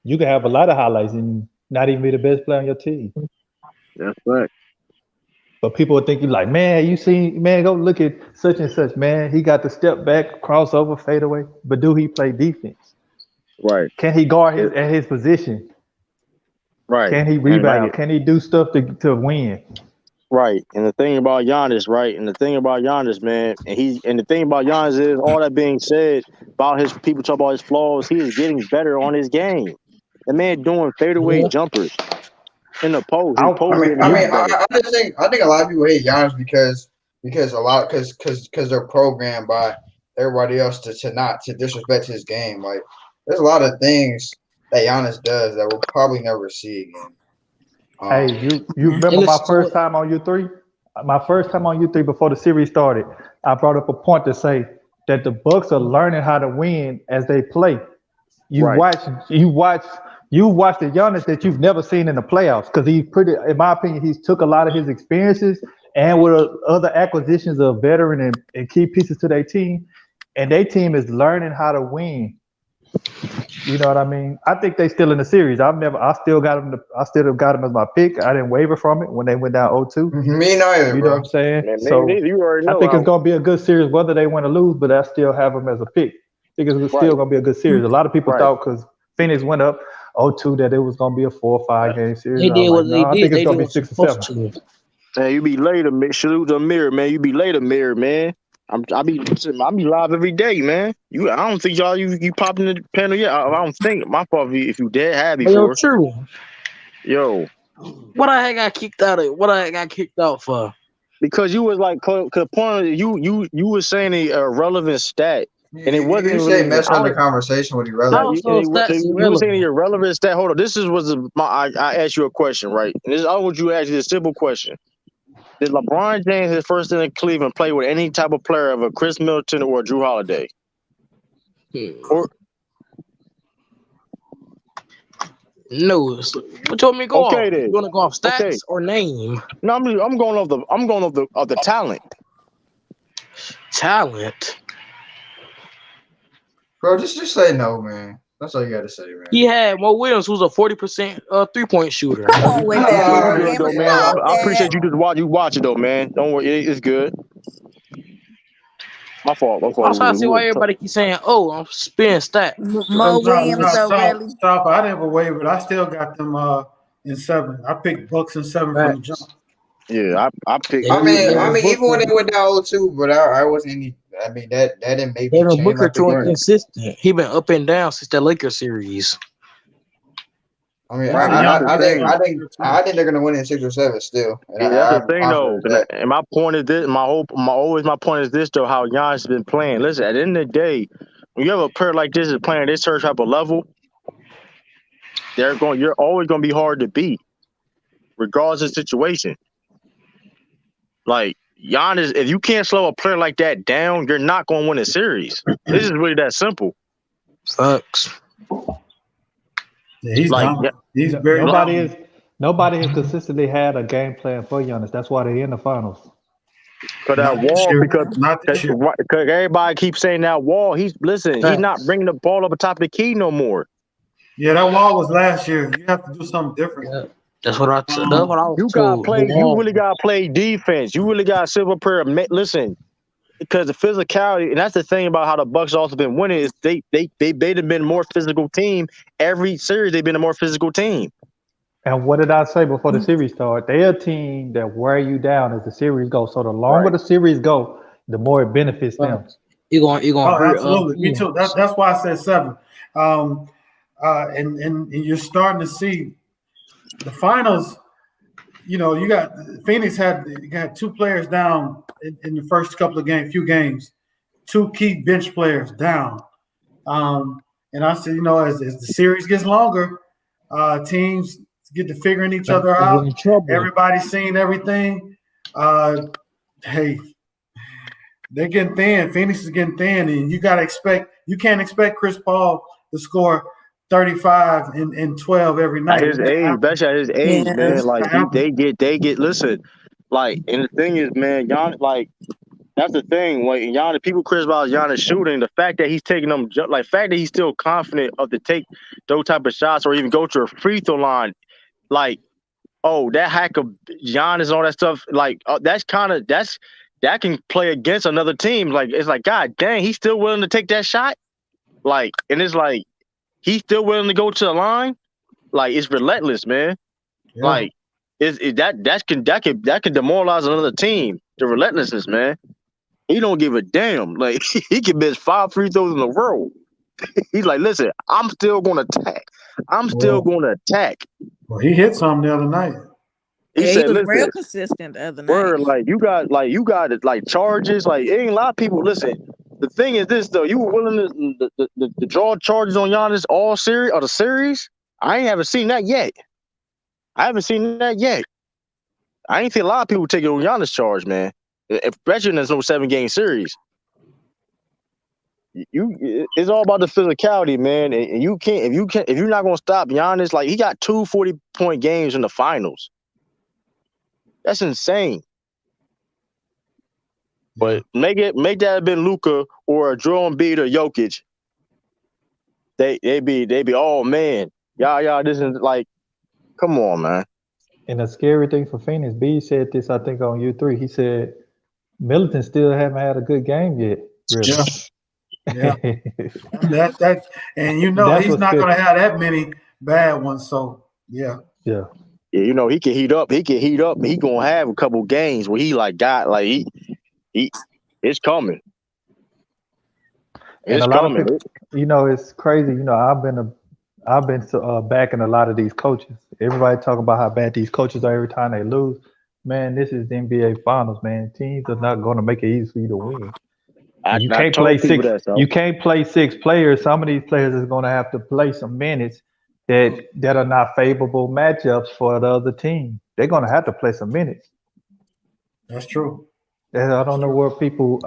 You can have a lot of highlights and not even be the best player on your team. That's right. But people would think you like, man, go look at such and such, man. He got the step back, crossover, fadeaway. But do he play defense? Right. Can he guard his position? Right. Can he rebound? Can he do stuff to win? Right. And the thing about Giannis, right? And the thing about Giannis, man, and the thing about Giannis is, all that being said about his people talk about his flaws, he is getting better on his game. The man doing fadeaway jumpers in the post. His post getting better. I think a lot of people hate Giannis because they're programmed by everybody else to disrespect his game. Like, there's a lot of things that Giannis does that we'll probably never see again. Hey, you remember my first time on U3? My first time on U3 before the series started, I brought up a point to say that the Bucks are learning how to win as they play. You watch the Giannis that you've never seen in the playoffs, because in my opinion, he's took a lot of his experiences and with other acquisitions of veteran and key pieces to their team, and their team is learning how to win. You know what I mean? I think they still in the series. I still got them as my pick. I didn't waver from it when they went down 0-2. Me neither. You know what I'm saying? Man, so you already know I think it's gonna be a good series, whether they win or lose. But I still have them as a pick. I think it's still gonna be a good series. A lot of people thought because Phoenix went up 0-2 that it was gonna be a 4 or 5 game series. I think it's gonna be 6 or 7. Hey, you be later, man. Salute the mirror, man. You be later, mirror, man. I be live every day, man. I don't think you popping the panel yet. I don't think. My fault if you did have before. Yo, true. Yo, what I got kicked out of? What I got kicked out for? Because you was like, you was saying a relevant stat, and it wasn't. You say mess on the conversation with irrelevant. You were saying irrelevant stat. Hold on, I asked you a question, right? And I want you to ask you a simple question. Did LeBron James, his first in Cleveland, play with any type of player of a Chris Middleton or a Drew Holiday? Or no, what you want me to go off? Then. You want to go off stats or name? No, I'm going off the talent. Talent, bro. Just say no, man. That's all you got to say, man. He had Mo Williams, who's a 40% 3-point shooter. Come on with that, though, man. I appreciate you just watch it though, man. Don't worry, it's good. My fault. I'm trying to see why everybody keep saying, "Oh, I'm spinning stats." Mo Williams, Stop! I never wavered. I still got them in 7. I picked Bucks in 7 from the jump. Yeah, I picked. I mean, even when they went down 0-2, but I wasn't any. I mean, that didn't make me change. Booker too inconsistent. He been up and down since that Lakers series. I mean, I think they're gonna win in 6 or 7 still. That's the thing, though. And my point is this: my point is this, though. How Giannis has been playing. Listen, at the end of the day, when you have a player like this is playing at this certain type of level, you're always gonna be hard to beat, regardless of the situation. Like Giannis, if you can't slow a player like that down, you're not gonna win a series. This is really that simple. Sucks. Yeah, he's very nobody has consistently had a game plan for Giannis. That's why they're in the finals. Because everybody keeps saying that Wall. He's not bringing the ball up atop the key no more. Yeah, that Wall was last year. You have to do something different. Yeah. That's what I was You gotta play. You really gotta play defense. You really got a simple prayer. Listen, because the physicality, and that's the thing about how the Bucks also been winning is they've been a more physical team. Every series they've been a more physical team. And what did I say before the series started? They're a team that wear you down as the series goes. So the longer the series go, the more it benefits them. You're gonna hurt. Absolutely, me too. That's why I said 7. And you're starting to see the finals. You know, you got Phoenix had 2 players down in the first couple of few games, 2 key bench players down. And I said, as the series gets longer, teams get to figuring each other out. Everybody's seeing everything. Hey, they're getting thin. Phoenix is getting thin, and you can't expect Chris Paul to score 35 and 12 every At night. his age, especially at his age, Yeah. man, like they get. Listen, like, and the thing is, man, Giannis, like, that's the thing. Like, Giannis, people criticize Giannis shooting. The fact that he's taking them, like, fact that he's still confident of to take those type of shots or even go to a free throw line, like, oh, that hack of Giannis and all that stuff, like, that can play against another team. Like, it's like, God dang, he's still willing to take that shot. Like, and it's like he's still willing to go to the line. Like, it's relentless, man. Yeah. Like, that can demoralize another team. The relentlessness, man. He don't give a damn. Like, he can miss 5 free throws in a row. He's like, listen, I'm still gonna attack. I'm still gonna attack. Well, he hit something the other night. He He said, was real listen, consistent the other night. word, like, you got like charges. Like, it ain't a lot of people. Listen, the thing is this though, you were willing to draw charges on Giannis all series or the series. I haven't seen that yet. I ain't seen a lot of people take it on Giannis charge, man. Especially in this no 7-game series. It's all about the physicality, man. And you can't if you're not gonna stop Giannis, like, he got 2 40-point games in the finals. That's insane. But make that have been Luka or a Joel Embiid or Jokic. They be, oh man, y'all, this is like, come on, man. And the scary thing for Phoenix, B said this, I think, on U3. He said Middleton still haven't had a good game yet. Really. Yeah. that and he's not going to have that many bad ones. So yeah. Yeah. Yeah, you know, he can heat up. He gonna have a couple games where he like got like he it's coming. And a lot of people, you know, it's crazy. You know, I've been backing a lot of these coaches. Everybody talk about how bad these coaches are every time they lose. Man, this is the NBA Finals, man. Teams are not going to make it easy for you to win. You can't play six. You can't play 6 players. Some of these players is going to have to play some minutes that are not favorable matchups for the other team. They're going to have to play some minutes. That's true. And I don't know where people.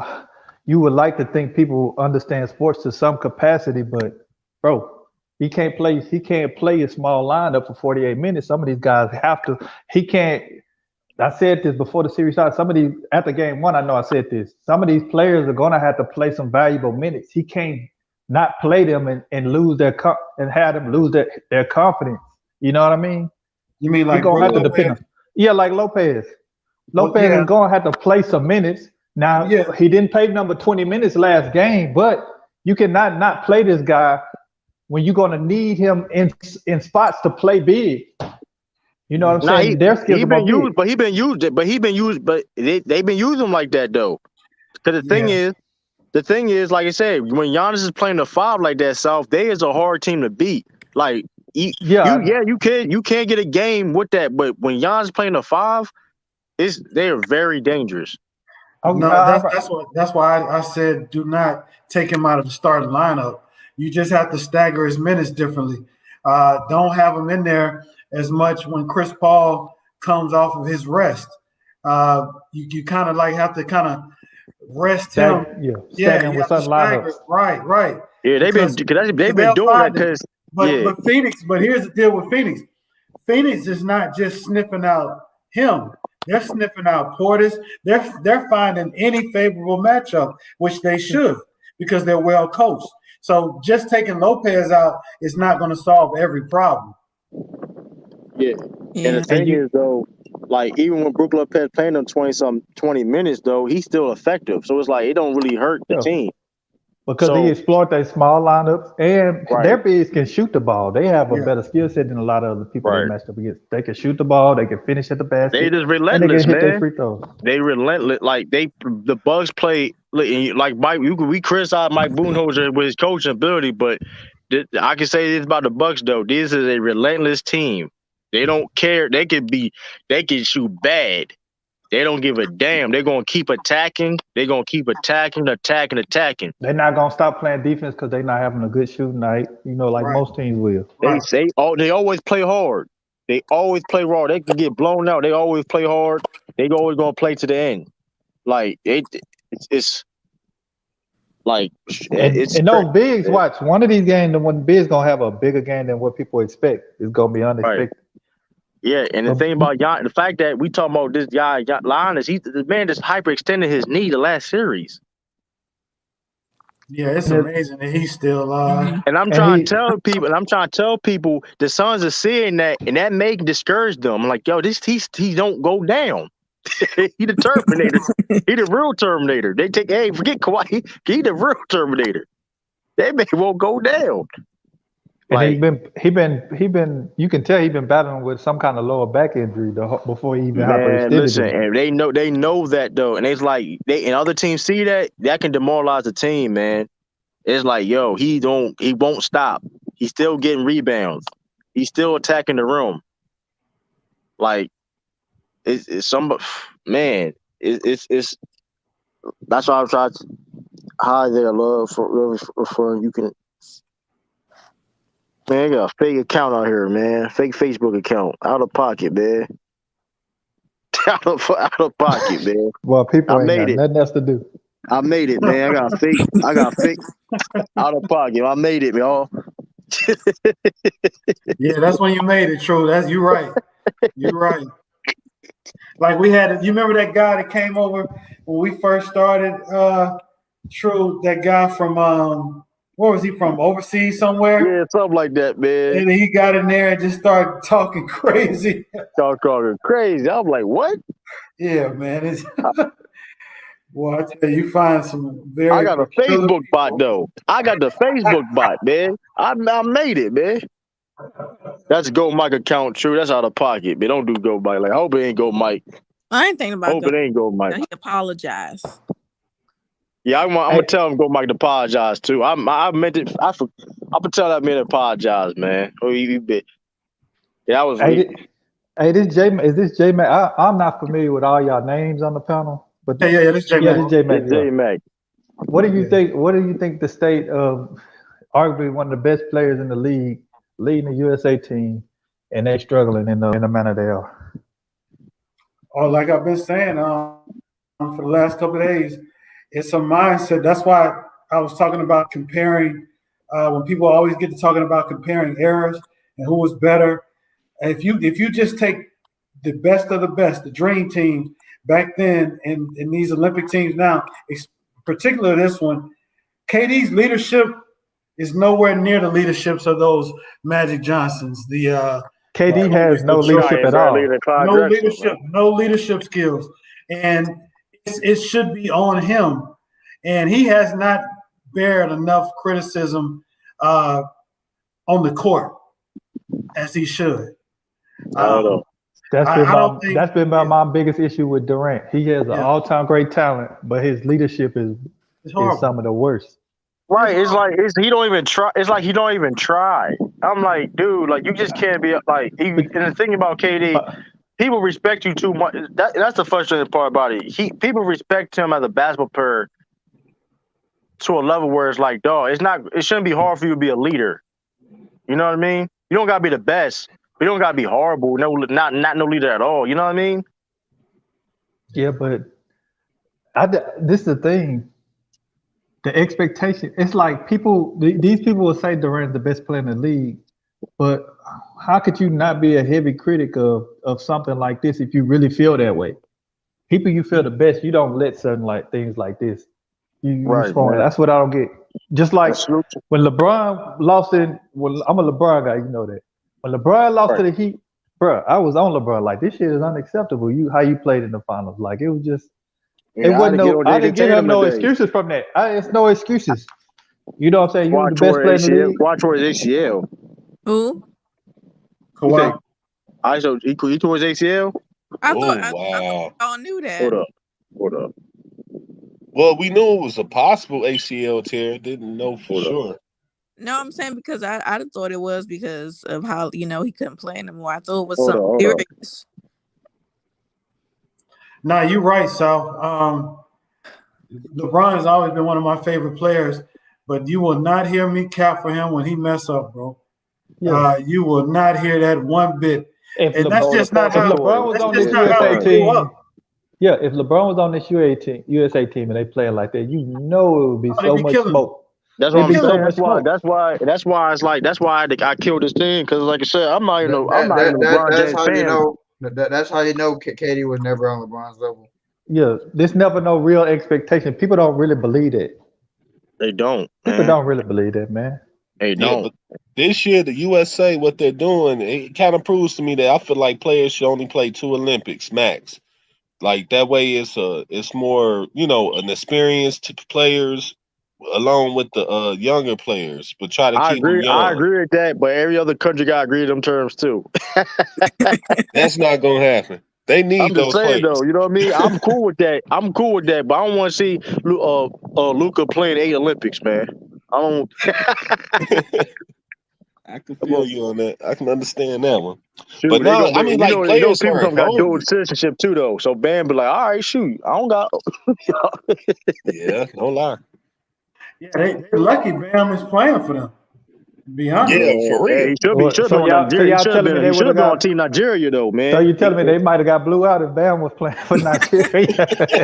You would like to think people understand sports to some capacity, but bro, he can't play a small lineup for 48 minutes. Some of these guys have to. He can't. I said this before the series started. Some of these after game 1, I know I said this. Some of these players are gonna have to play some valuable minutes. He can't not play them and lose and have them lose their confidence. You know what I mean? You mean like he's gonna have to depend on? Yeah, like Lopez. Lopez is gonna have to play some minutes. Now he didn't play number 20 minutes last game, but you cannot not play this guy when you're gonna need him in spots to play big. You know what I'm saying? They've been used, but they've been using him like that though. Because the thing is, like I said, when Giannis is playing the 5 like that, South, they is a hard team to beat. Like, you can't get a game with that, but when Giannis is playing the 5, they are very dangerous. No, that's why I said do not take him out of the starting lineup. You just have to stagger his minutes differently. Don't have him in there as much when Chris Paul comes off of his rest. You kind of like have to kind of rest him. Stagger with some lineups. Right. Yeah, they've been doing that because. But Phoenix. But here's the deal with Phoenix. Phoenix is not just sniffing out him. They're sniffing out Portis. They're finding any favorable matchup, which they should, because they're well coached. So just taking Lopez out is not going to solve every problem. Yeah. And the thing is, though, like, even when Brook Lopez playing them 20 minutes, though, he's still effective. So it's like it don't really hurt the team. Because they exploit their small lineups, and their bigs can shoot the ball. They have a better skill set than a lot of other people they matched up against. They can shoot the ball. They can finish at the basket. They just relentless, and they can hit man. their free throws. They relentless. Like, the Bucks play like Mike. We criticize Mike Budenholzer with his coaching ability, but I can say this about the Bucks though. This is a relentless team. They don't care. They can shoot bad. They don't give a damn. They're going to keep attacking. They're going to keep attacking. They're not going to stop playing defense because they're not having a good shooting night, like most teams will. They always play hard. They always play raw. They can get blown out. They always play hard. They always gonna play to the end. Like it's like it's And those bigs, crazy. watch one of these games. The one bigs gonna have a bigger game than what people expect. It's gonna be Right. unexpected. Yeah, and the thing about the fact that we talking about this guy, Linus, the man just hyperextended his knee the last series. Yeah, it's amazing that he's still alive. And I'm trying to tell people, the Suns are seeing that, and that may discourage them. I'm like, yo, he don't go down. He the Terminator. He the real Terminator. They take, hey, forget Kawhi. He the real Terminator. That man won't go down. And Like, he been. You can tell he been battling with some kind of lower back injury before he even man, hyperextended listen, it. and they know that though, and it's like and other teams see that can demoralize the team, man. It's like, yo, he won't stop. He's still getting rebounds. He's still attacking the rim. Like, it's some man. It's that's why I'm trying to hide their love for you can. Man, I got a fake account out here, man. Fake Facebook account. Out of pocket, man. out of pocket, man. Well, people I ain't made got it. nothing else to do. I made it, man. I got fake out of pocket. I made it, y'all. Yeah, that's when you made it, True. You right. You're right. Like we had, you remember that guy that came over when we first started? True, that guy from where was he from? Overseas somewhere? Yeah, something like that, man. And he got in there and just started talking crazy. Talking crazy. I'm like, what? Yeah, man. Well, I tell you, find some very. I got a Facebook bot though. I got the Facebook bot, man. I made it, man. That's Go Mike account, True. That's out of pocket, but don't do Go Mike. Like, I hope it ain't Go Mike. I ain't thinking about. Hope it ain't Go Mike. He apologized. Yeah, I'm gonna tell him Go Mike to apologize too. I meant it. I'm gonna tell that man to apologize, man. Oh, he bit. Yeah, I was. Is this J Mac? I'm not familiar with all y'all names on the panel, but yeah, this J Mac. This J Mac. J Mac. What do you think? What do you think the state of arguably one of the best players in the league, leading the USA team, and they struggling in the manner they are? Oh, like I've been saying for the last couple of days, it's a mindset. That's why I was talking about comparing. When people always get to talking about comparing errors and who was better, if you just take the best of the best, the dream team back then, and these Olympic teams now, particularly this one, KD's leadership is nowhere near the leaderships of those Magic Johnsons. KD has no leadership at all. No leadership skills, and it should be on him. And he has not bared enough criticism on the court as he should. That's been my biggest issue with Durant. He has an all-time great talent, but his leadership is some of the worst. Right, it's like he don't even try. It's like he don't even try. I'm like, dude, like you just can't be like. And the thing about KD, people respect you too much. That's the frustrating part about it. People respect him as a basketball player to a level where it's like, dog, it shouldn't be hard for you to be a leader. You know what I mean? You don't gotta be the best. But you don't gotta be horrible. No, not no leader at all. You know what I mean? Yeah, but this is the thing. The expectation, it's like these people will say Durant's the best player in the league, but how could you not be a heavy critic of something like this if you really feel that way? People you feel the best, you don't let certain things like this. You respond. That's what I don't get. Just like when LeBron lost I'm a LeBron guy, you know that. When LeBron lost to the Heat, bro, I was on LeBron. Like, this shit is unacceptable. How you played in the finals. Like, it was just. It wasn't I didn't give him no excuses from that. It's no excuses. You know what I'm saying? You were the best player in the league. Watch for his ACL. Who? Kawhi. He tore his ACL? I thought y'all knew that. Hold up. Well, we knew it was a possible ACL tear. Didn't know for sure. No, I'm saying because I thought it was because of how, he couldn't play anymore. I thought it was something serious. Nah, you're right, Sal. LeBron has always been one of my favorite players, but you will not hear me cap for him when he mess up, bro. Yeah. You will not hear that one bit. And that's just not how LeBron was on the USA team. Yeah, if LeBron was on this USA team and they playing like that, it would be They'd so be much killing him. smoke. That's what It'd I'm be so saying. much smoke. That's why it's like that's why I killed this team because like I said, I'm not even a LeBron That's James how you fan. know. That's how you know Katie was never on LeBron's level. Yeah, there's never no real expectation. People don't really believe that. They don't, People man. don't really believe that, man. They Yeah, don't. but this year the USA, what they're doing, it kind of proves to me that I feel like players should only play 2 Olympics max. Like that way, it's more an experience to players along with the younger players, but try to keep them I young. agree with that, but every other country got to agree to them terms too. That's not gonna happen. They I'm need just those saying though, players. you know what I mean? I'm cool with that. But I don't want to see Luca playing 8 Olympics, man. I don't. I can feel you on that. I can understand that one. Shoot, But they no, go, I but mean, like players people are come got dual hungry. citizenship too though. So Bam be like, all right, shoot, I don't got. Yeah, no lie. Yeah, they're lucky Bam is playing for them. To be honest. Yeah, for real. He should have So been on y'all Nigeria. telling me they He would should have have been on got? Team Nigeria though, So man. you telling me they might have got blew out if Bam was playing for Nigeria?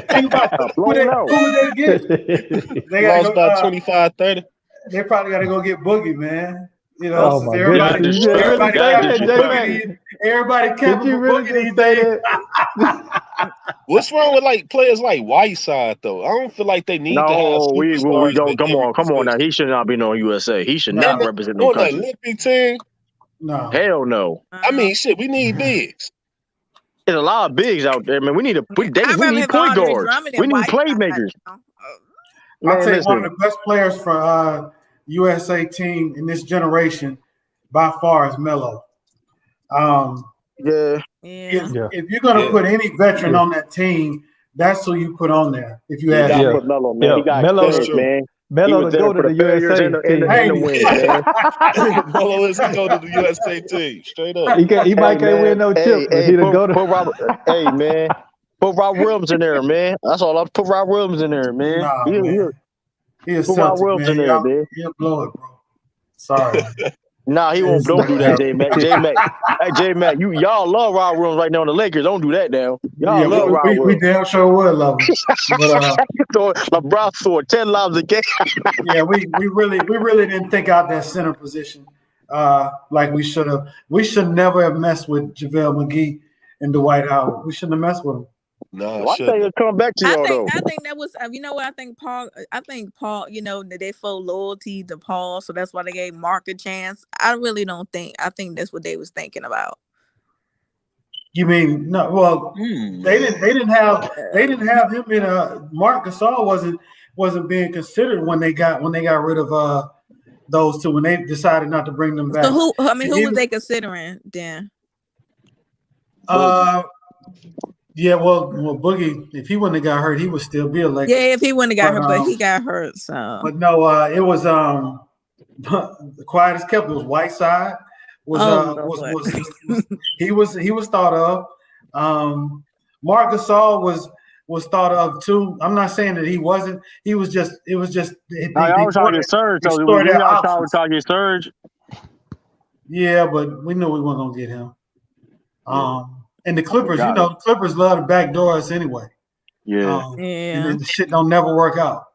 Think about who blown out. would they get? They gotta Lost go. by 25, 30. They probably gotta go get Boogie, man. You know, Oh since my goodness! That's You just really disrespectful. say That's that, disrespectful. everybody Did capping you for really Boogie these just say days. that? What's wrong with like players like Whiteside though? I don't feel like they need to have No, we superstars don't. at every Come on now. position. He should not be no USA. He should not And represent no on the country. Olympic team, No. Hell no. I mean, shit, we need bigs. There's a lot of bigs out there, man. We need I'd rather need have point Andre guards. Drummond We than need Whiteside. playmakers. I'll Man, tell you one listen. of the best players for USA team in this generation by far is Melo. Yeah. If you're gonna Yeah. put any veteran on that team, that's who you put on there. If you You ask gotta me. put Melo, man. He got Melo, experience, man. He Melo was to there go for to the the failures USA and the team. wins, man. Melo is to go to the USA team, straight up. He might can't win no chip, but he to go to. Put Robert. Hey, man. Put Rob Williams in there, man. That's all. I put Rob Williams in there, man. Nah, man. He a Put Rob Celtic, Williams man. in there, man. He'll blow it, bro. Sorry. Nah, he won't. Don't do that, J Mac. J Mac. Hey, J Mac. Y'all love Rob Williams right now on the Lakers. Don't do that now. Y'all love Rob we Williams. damn sure would love him. But LeBron scored 10 lobs a game. yeah, we really didn't think out that center position like we should have. We should never have messed with JaVale McGee and Dwight Howard. We shouldn't have messed with them. No, I think it'll come back to y'all though. I think that was you know what I think Paul, you know, that they felt loyalty to Paul, so that's why they gave Mark a chance. I really don't think. I think that's what they was thinking about. You mean no? Well, they didn't have him in Mark Gasol wasn't being considered when they got rid of those two when they decided not to bring them back. So who was they considering then? Yeah, well, Boogie, if he wouldn't have got hurt, he would still be a Laker. Yeah, if he wouldn't have got hurt, but he got hurt. So, but no, it was the quietest kept was Whiteside. He was thought of. Marc Gasol was thought of too. I'm not saying that he wasn't. He was just. It was just. I was talking Surge. So we talking Surge. Yeah, but we knew we weren't gonna get him. And the Clippers, you know, the Clippers love to backdoor us anyway. Yeah. And the shit don't never work out.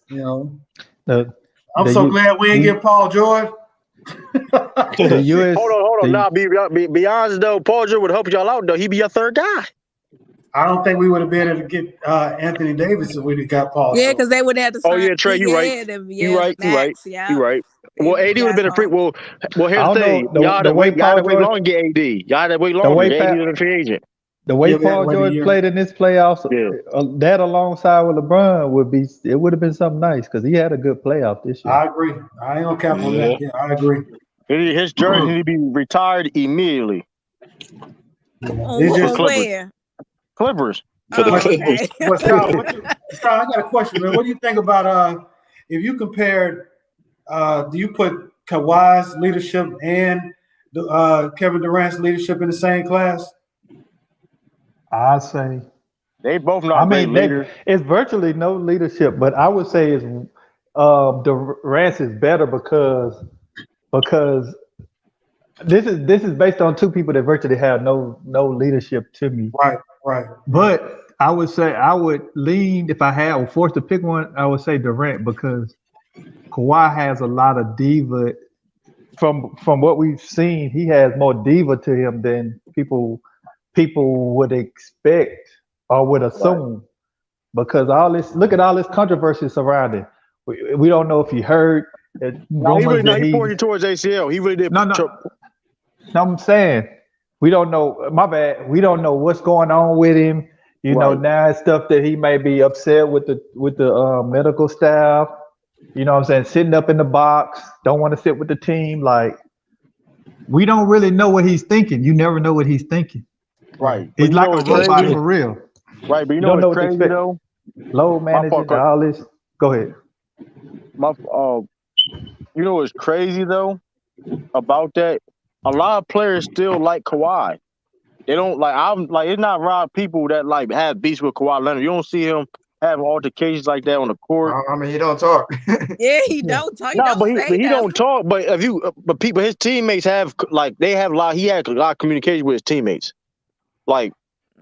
You know. I'm so glad we didn't get Paul George. Hold on. Now, be honest though, Paul George would help y'all out though. He'd be your third guy. I don't think we would have been able to get Anthony Davis if we'd have got Paul. Yeah, because they would have to. Oh yeah, Trey, you right. You right. Well, AD would have been a free. Well, here's the thing. Y'all had to wait long to get AD. Y'all had to wait long to get AD as a free agent. The way Paul George played in this playoffs, that alongside with LeBron would have been something nice because he had a good playoff this year. I agree. I ain't gonna cap on that. Yeah, I agree. His jersey need to be retired immediately. Where? Clippers. For the Clippers. I got a question, man. What do you think about if you compared? Do you put Kawhi's leadership and Kevin Durant's leadership in the same class? I say they both not great leaders. It's virtually no leadership, but I would say it's Durant is better because this is based on two people that virtually have no leadership to me. Right. But I would say I would lean if I had or forced to pick one. I would say Durant because Kawhi has a lot of diva. From what we've seen, he has more diva to him than people would expect or would Right. assume. Because look at all this controversy surrounding. We don't know if he hurt. No, he Rumors really no, that he he pointed towards ACL. He really did. no. I'm saying we don't know. My bad. We don't know what's going on with him. Right. Now it's stuff that he may be upset with the medical staff. You know what I'm saying? Sitting up in the box, don't want to sit with the team. Like we don't really know what he's thinking. You never know what he's thinking. Right. But He's you like know a what's robot crazy? for real. Right. But you You know don't know what's what to crazy expect. though? Load My fault, managing, Kurt. all this. Go ahead. My you know what's crazy though about that? A lot of players still like Kawhi. They don't like. I'm like. It's not a lot of people that like have beefs with Kawhi Leonard. You don't see him having altercations like that on the court. I mean, he don't talk. Yeah, he don't talk. He No, don't but say he don't nothing. talk. But if you, but people, his teammates have like they have a lot. He had a lot of communication with his teammates, like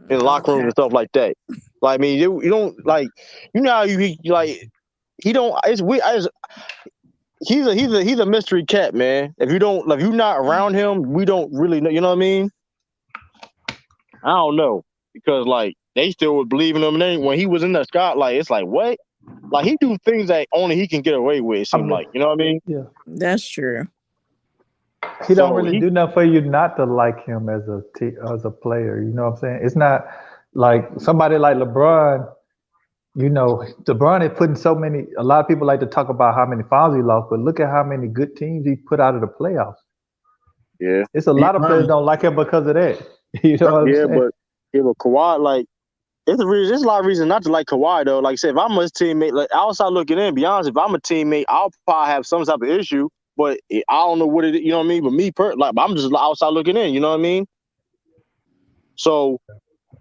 in locker rooms Okay. and stuff like that. Like I mean, you don't like. You know how he like. He don't. It's weird. He's a mystery cat, man. If you don't, if you're not around him, we don't really know. You know what I mean? I don't know because like they still would believe in him. And then when he was in the Scott, like it's like what? Like he do things that only he can get away with. It I seemed mean, like you know what I mean. yeah. That's true. He don't So really he do nothing for you not to like him as a player. You know what I'm saying? It's not like somebody like LeBron. LeBron is putting a lot of people like to talk about how many finals he lost, but look at how many good teams he put out of the playoffs. yeah It's a lot of players don't like him because of that. You know what I'm saying? but Kawhi like it's there's a lot of reasons not to like Kawhi though. Like I said, if I'm his teammate, like outside looking in, be honest, if I'm a teammate, I'll probably have some type of issue. But I don't know what it is, you know what I mean? But me, I'm just outside looking in, you know what I mean? So,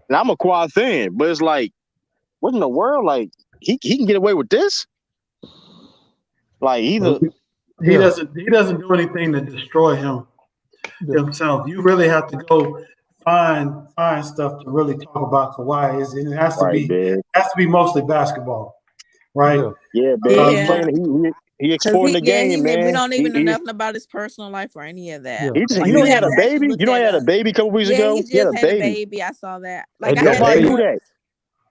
and I'm a Kawhi fan, but it's like, what in the world? Like, he can get away with this? Like, He Yeah. doesn't do anything to destroy himself. You really have to go find stuff to really talk about Kawhi. It has to right, be man. mostly basketball, right? Yeah, man. He's Yeah. playing. He Cause exporting the game, we man. don't even know nothing about his personal life or any of that. He just, Like you know, you he had have a to actually baby. look You know, he that had a up. baby a couple weeks Yeah, he ago. He had just a had a baby. baby. I saw that. Like And I had Nobody to knew that.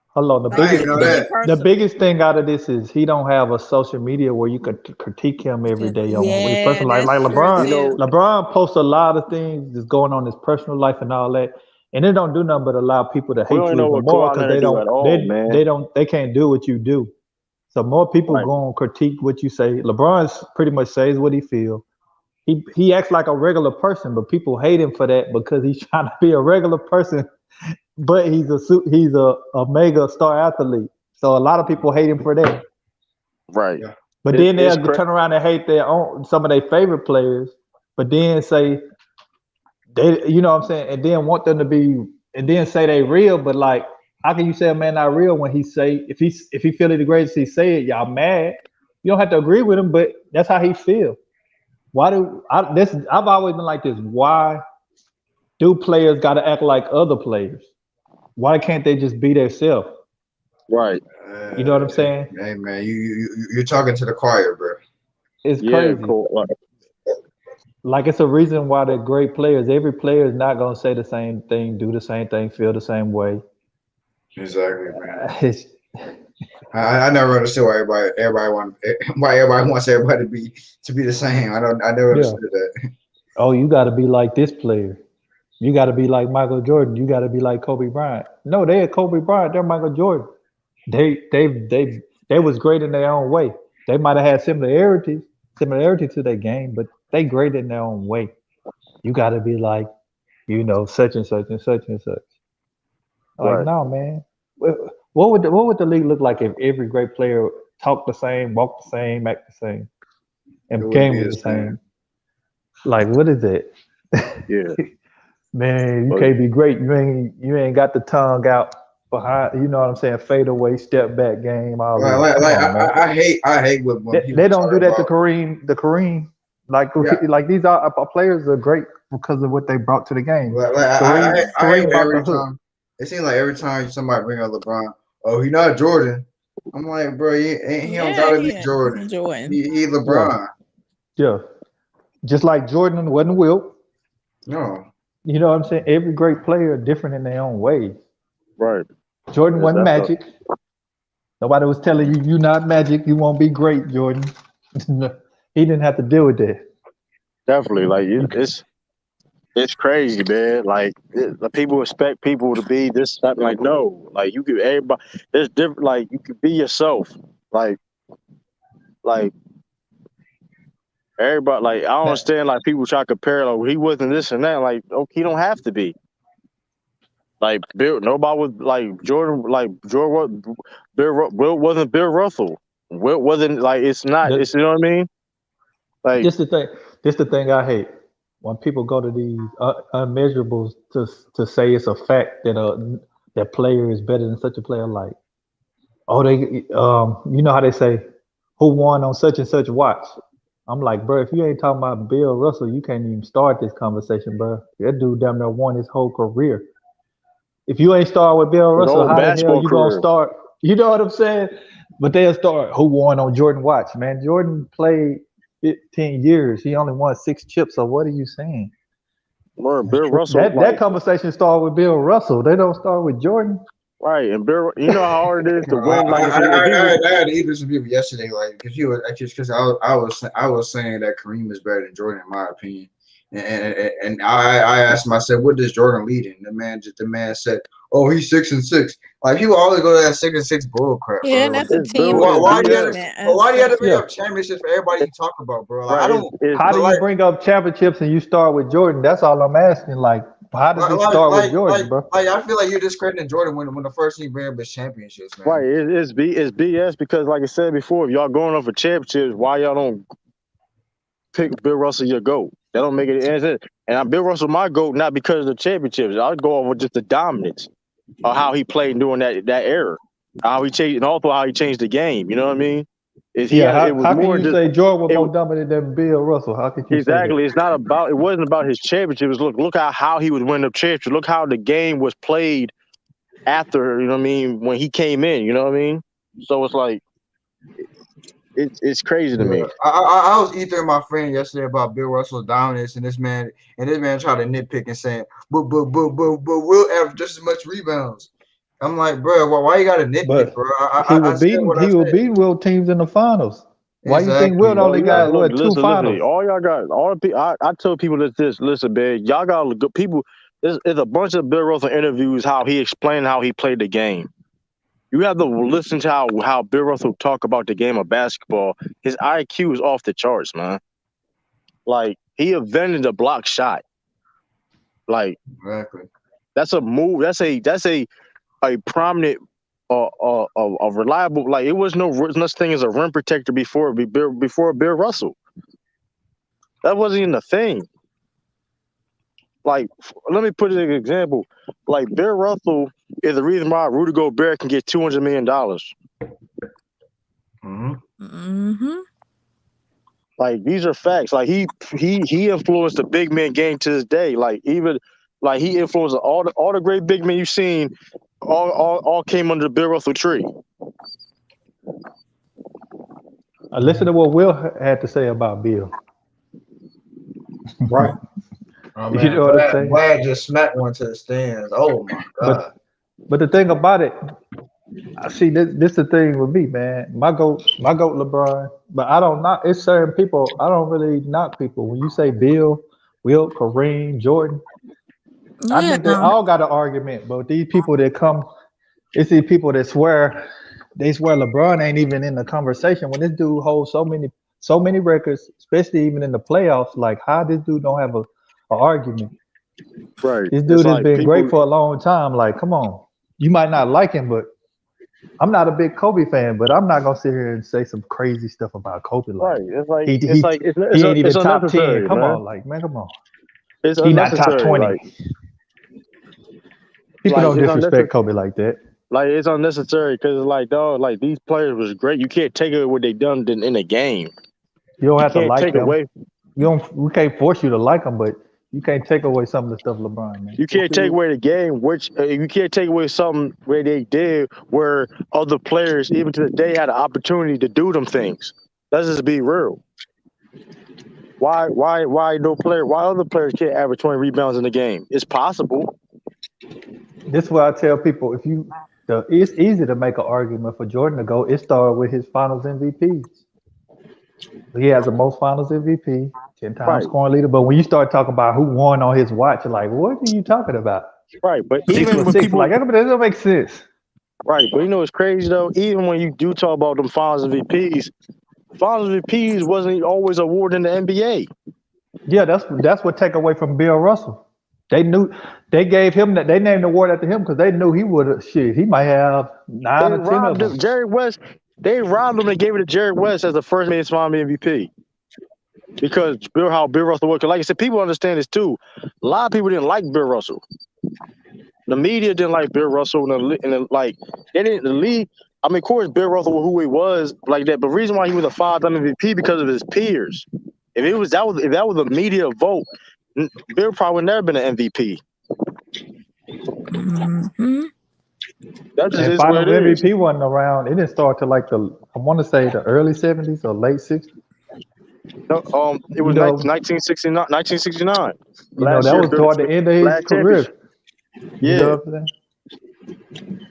hold on. like it's really The personal. biggest thing out of this is he don't have a social media where you could critique him every day on his Yeah, personal life. Like that's true LeBron, too. LeBron posts a lot of things that's going on in his personal life and all that, and it don't do nothing but allow people to We hate don't you know even what more Kawhi because Leonard do at all, man. they can't do what you do. So more people Right. go and critique what you say. LeBron pretty much says what he feels. He acts like a regular person, but people hate him for that because he's trying to be a regular person, but he's a mega star athlete. So a lot of people hate him for that. Right. But then It's they'll turn around and hate some of their favorite players, but then say you know what I'm saying, and then want them to be, and then say they real. But like, how can you say a man not real when he say if he feel it the greatest he say it, y'all mad? You don't have to agree with him, but that's how he feel. I've always been like this. Why do players got to act like other players? Why can't they just be themselves? Right. You know what I'm saying? Hey man, you're talking to the choir, bro. It's crazy. Cool. Like it's a reason why they're great players. Every player is not gonna say the same thing, do the same thing, feel the same way. Exactly, man. I never understood why everybody wants everybody to be the same. I never understood that. Oh, you got to be like this player. You got to be like Michael Jordan. You got to be like Kobe Bryant. No, they're Kobe Bryant. They're Michael Jordan. They was great in their own way. They might have had similarity to their game, but they great in their own way. You got to be like, such and such and such and such. Like, no, man. What would the league look like if every great player talked the same, walked the same, act the same, and game was the same? Like, what is it? Yeah. Man, you can't be great. You ain't got the tongue out behind. You know what I'm saying? Fade away, step back game. All that. I hate when they don't do that to Kareem. Like these players are great because of what they brought to the game. I hate every time. It seems like every time somebody bring up LeBron, oh, he not Jordan. I'm like, bro, he don't Yeah, gotta be yeah, Jordan. Jordan. He Yeah, LeBron. yeah. Just like Jordan wasn't Wilt. No. You know what I'm saying? Every great player different in their own ways. Right. Jordan wasn't That's a Magic. Nobody was telling you you're not Magic. You won't be great, Jordan. He didn't have to deal with that. definitely like You, it's crazy, man. Like the people expect people to be this type. Like no, like you could everybody. There's different. Like you could be yourself. Like like everybody. Like I don't that, understand. Like people try to compare. Like well, he wasn't this and that. Like okay, he don't have to be. Like Bill, nobody was like Jordan. Like Jordan, Will wasn't Bill Russell. Will wasn't like it's not. It's that, you know what I mean. Like this the thing. This the thing I hate when people go to these unmeasurables to say it's a fact that that player is better than such a player. Like oh you know how they say who won on such and such watch. I'm like, bro, if you ain't talking about Bill Russell, you can't even start this conversation, bro. That dude damn near won his whole career. If you ain't start with Bill his Russell, whole how the hell basketball you gonna career. start? You know what I'm saying? But they'll start who won on Jordan Watch, man. Jordan played 15 years. He only won 6 chips. So what are you saying? Or Bill Russell, That like conversation started with Bill Russell. They don't start with Jordan. right, and Bill, you know how hard it is to Bro, win. Like if he was I had to eat this with people yesterday, like because you were just because I was saying that Kareem is better than Jordan in my opinion, and I asked him, I said, what does Jordan lead in? The man said, oh, he's 6-6. Like people always go to that 6-6 bull crap, Yeah, bro. and Like that's a it's team Bill, it's why do you have to, BS. replacement. why do you have to bring Yeah. up championships for everybody you talk about, bro? Like I Right, don't How do you like bring up championships and you start with Jordan? That's all I'm asking. Like, how did you start with Jordan, bro? I feel like you're discrediting Jordan when the first thing you bring up is championships, right. man. It's BS because like I said before, if y'all going up for championships, why y'all don't pick Bill Russell your goat? That don't make any sense. And I'm Bill Russell my goat not because of the championships. I'll go over just the dominance of how he played during that era, how he changed, and also how he changed the game. You know what I mean? Is he Yeah, had it was how can more you just say Jordan was it more dominant than Bill Russell? How could you say that? exactly. It's not about. It wasn't about his championships. Look how he was winning the championships. Look how the game was played after. You know what I mean? When he came in. You know what I mean? So it's like it's crazy to Yeah, me. I was eating my friend yesterday about Bill Russell's dominance, and this man tried to nitpick and saying, but Will average just as much rebounds. I'm like, bro, why you got to nitpick, But bro? I said what I he was said. beating Will teams in the finals. Why you think Will Exactly. Bro, only you gotta got look. what two Listen. finals? All y'all got. All the people. I tell people this. Listen, man. Y'all got good people. There's a bunch of Bill Russell interviews how he explained how he played the game. You have to listen to how Bill Russell talk about the game of basketball. His IQ is off the charts, man. Like he invented the block shot. Like Exactly. that's a move. That's a prominent, a reliable. Like it was no such thing as a rim protector before Bill Russell. That wasn't even a thing. Like let me put it an example. Like Bill Russell is the reason why Rudy Gobert can get $200 million. Mm-hmm. Like these are facts. Like he influenced the big man game to this day. Like even like he influenced all the great big men you've seen. All came under the Bill Russell tree. Listen to what Will had to say about Bill. Right. Oh You man, know what I'm saying? Vlad just smacked one to the stands. Oh my god. But the thing about it, I see this the thing with me, man. My goat LeBron, but I don't knock. It's certain people. I don't really knock people. When you say Bill, Will, Kareem, Jordan, I Yeah. think they all got an argument. But these people that come, it's these people that swear they swear LeBron ain't even in the conversation. When this dude holds so many records, especially even in the playoffs, like how this dude don't have a argument. Right. This It's dude has like been great people. for a long time. Like, come on. You might not like him, but I'm not a big Kobe fan, but I'm not gonna sit here and say some crazy stuff about Kobe. Like Right. It's like he it's he like he ain't it's even top 10. unnecessary, Come man. on, like man, come on. It's He not top unnecessary. 20. People Like don't it's unnecessary. disrespect Kobe like that. Like it's unnecessary because like dog, like these players was great. You can't take away what they done in a game. You don't You have to can't like take him. away. We can't force you to like him, but You can't take away some of the stuff LeBron, man. You can't take away the game, which you can't take away something where they did, where other players, even to the day, had an opportunity to do them things. Let's just be real. Why other players can't average 20 rebounds in the game? It's possible. This is why I tell people, it's easy to make an argument for Jordan to go. It started with his Finals MVPs. He has the most Finals MVP, 10-time scoring leader. But when you start talking about who won on his watch, you're like, what are you talking about? Right, but 6 even for when 6, people like that doesn't make sense. Right, but you know what's crazy though? Even when you do talk about them Finals MVPs wasn't always awarded in the NBA. Yeah, that's what take away from Bill Russell. They knew they gave him that. They named the award after him because they knew he would have. He might have 9 or 10 of them. Jerry West. They robbed him and gave it to Jerry West as the first man Finals MVP because Bill Russell worked. Like I said, people understand this too. A lot of people didn't like Bill Russell. The media didn't like Bill Russell, they didn't. The league. I mean, of course, Bill Russell was who he was like that, but the reason why he was a 5-time MVP because of his peers. If that was a media vote, Bill probably would never been an MVP. Mm-hmm. That just and is Finals what it is. MVP wasn't around. It didn't start till like I want to say the early 70s or late 60s. No, it was 1969. 1969. That was toward the end of his career. You Yeah. know what I'm saying?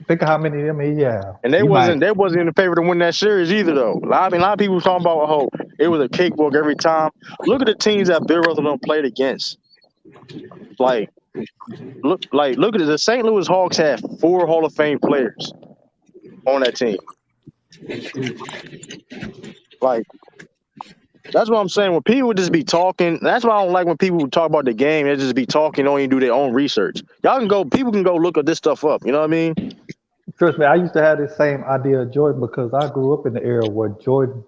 Think of how many of them he had. And they wasn't in the favor to win that series either, though. A lot of people talking about it was a cakewalk every time. Look at the teams that Bill Russell done played against. Look at it. The St. Louis Hawks had 4 Hall of Fame players on that team. That's what I'm saying. When people would just be talking, that's why I don't like when people talk about the game. They just be talking, don't even do their own research. People can go look at this stuff up. You know what I mean? Trust me, I used to have the same idea of Jordan because I grew up in the era where Jordan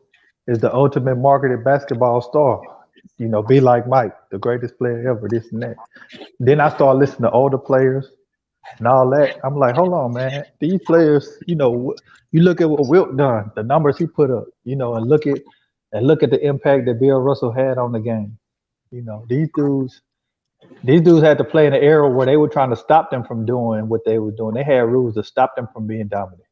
is the ultimate marketed basketball star. Be like Mike, the greatest player ever, this and that. Then I started listening to older players and all that. I'm like, hold on, man. These players, you look at what Wilt done, the numbers he put up, and look at the impact that Bill Russell had on the game. These dudes had to play in an era where they were trying to stop them from doing what they were doing. They had rules to stop them from being dominant.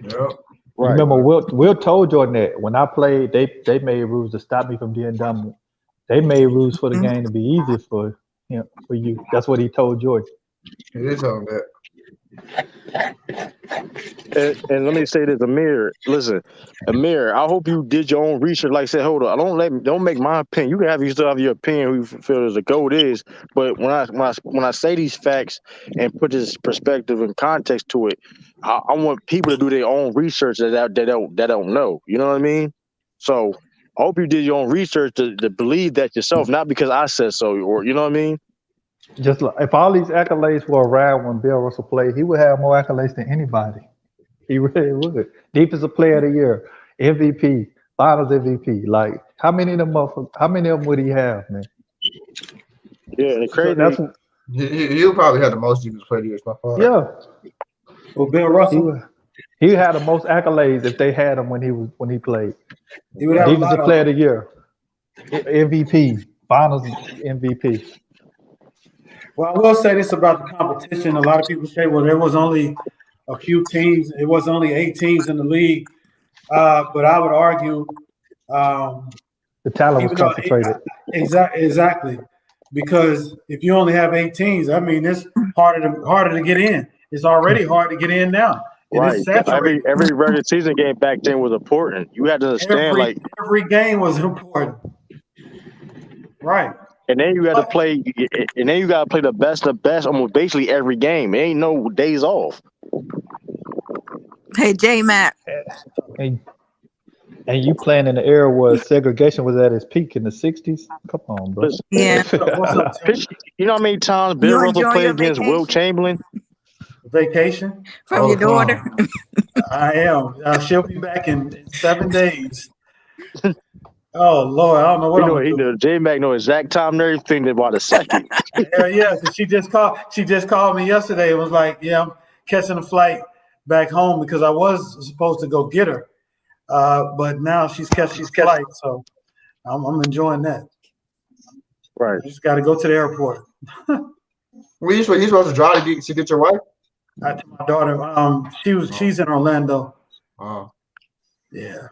Yep. You remember Wilt told Jordan that when I played, they made rules to stop me from being dominant. They made rules for the game to be easier for you. That's what he told Jordan. He did tell him that. And let me say this, Amir. Listen, Amir, I hope you did your own research. Like I said, hold on. Don't make my opinion. You can still have your opinion who you feel as the GOAT is. But when I say these facts and put this perspective and context to it, I want people to do their own research that don't know. You know what I mean? So I hope you did your own research to believe that yourself, not because I said so, or you know what I mean? Just like if all these accolades were around when Bill Russell played, he would have more accolades than anybody. He really would. Defensive Player of the Year, MVP, Finals MVP. Like how many of them would he have, man? Yeah, the crazy. So he'll probably have the most Defensive Player of the Year by far. Yeah. Well, Bill Russell. He had the most accolades if they had him when he played. He would have Defensive Player of the Year, MVP, Finals MVP. Well, I will say this about the competition. A lot of people say, well, there was only a few teams. It was only 8 teams in the league. But I would argue the talent was concentrated. Exactly. Because if you only have 8 teams, I mean, it's harder to get in. It's already hard to get in now. Right. Every regular season game back then was important. You had to understand, every game was important. Right. And then you got to play. And then you got to play the best of best almost basically every game. It ain't no days off. Hey, J-Mac. And you playing in the era where segregation was at its peak in the 60s? Come on, bro. Yeah. You know how many times Bill Russell played against Wilt Chamberlain? Vacation? From your daughter? I am. She'll be back in 7 days. Oh Lord, I don't know what I'm gonna do. J-Mac know exact time and everything about a second. Yeah. She just called me yesterday and was like, "Yeah, I'm catching a flight back home because I was supposed to go get her, but now she's catching flight, so I'm enjoying that." Right. You just got to go to the airport. Were you supposed to drive to get your wife? I told my daughter. She's in Orlando. Oh. Yeah.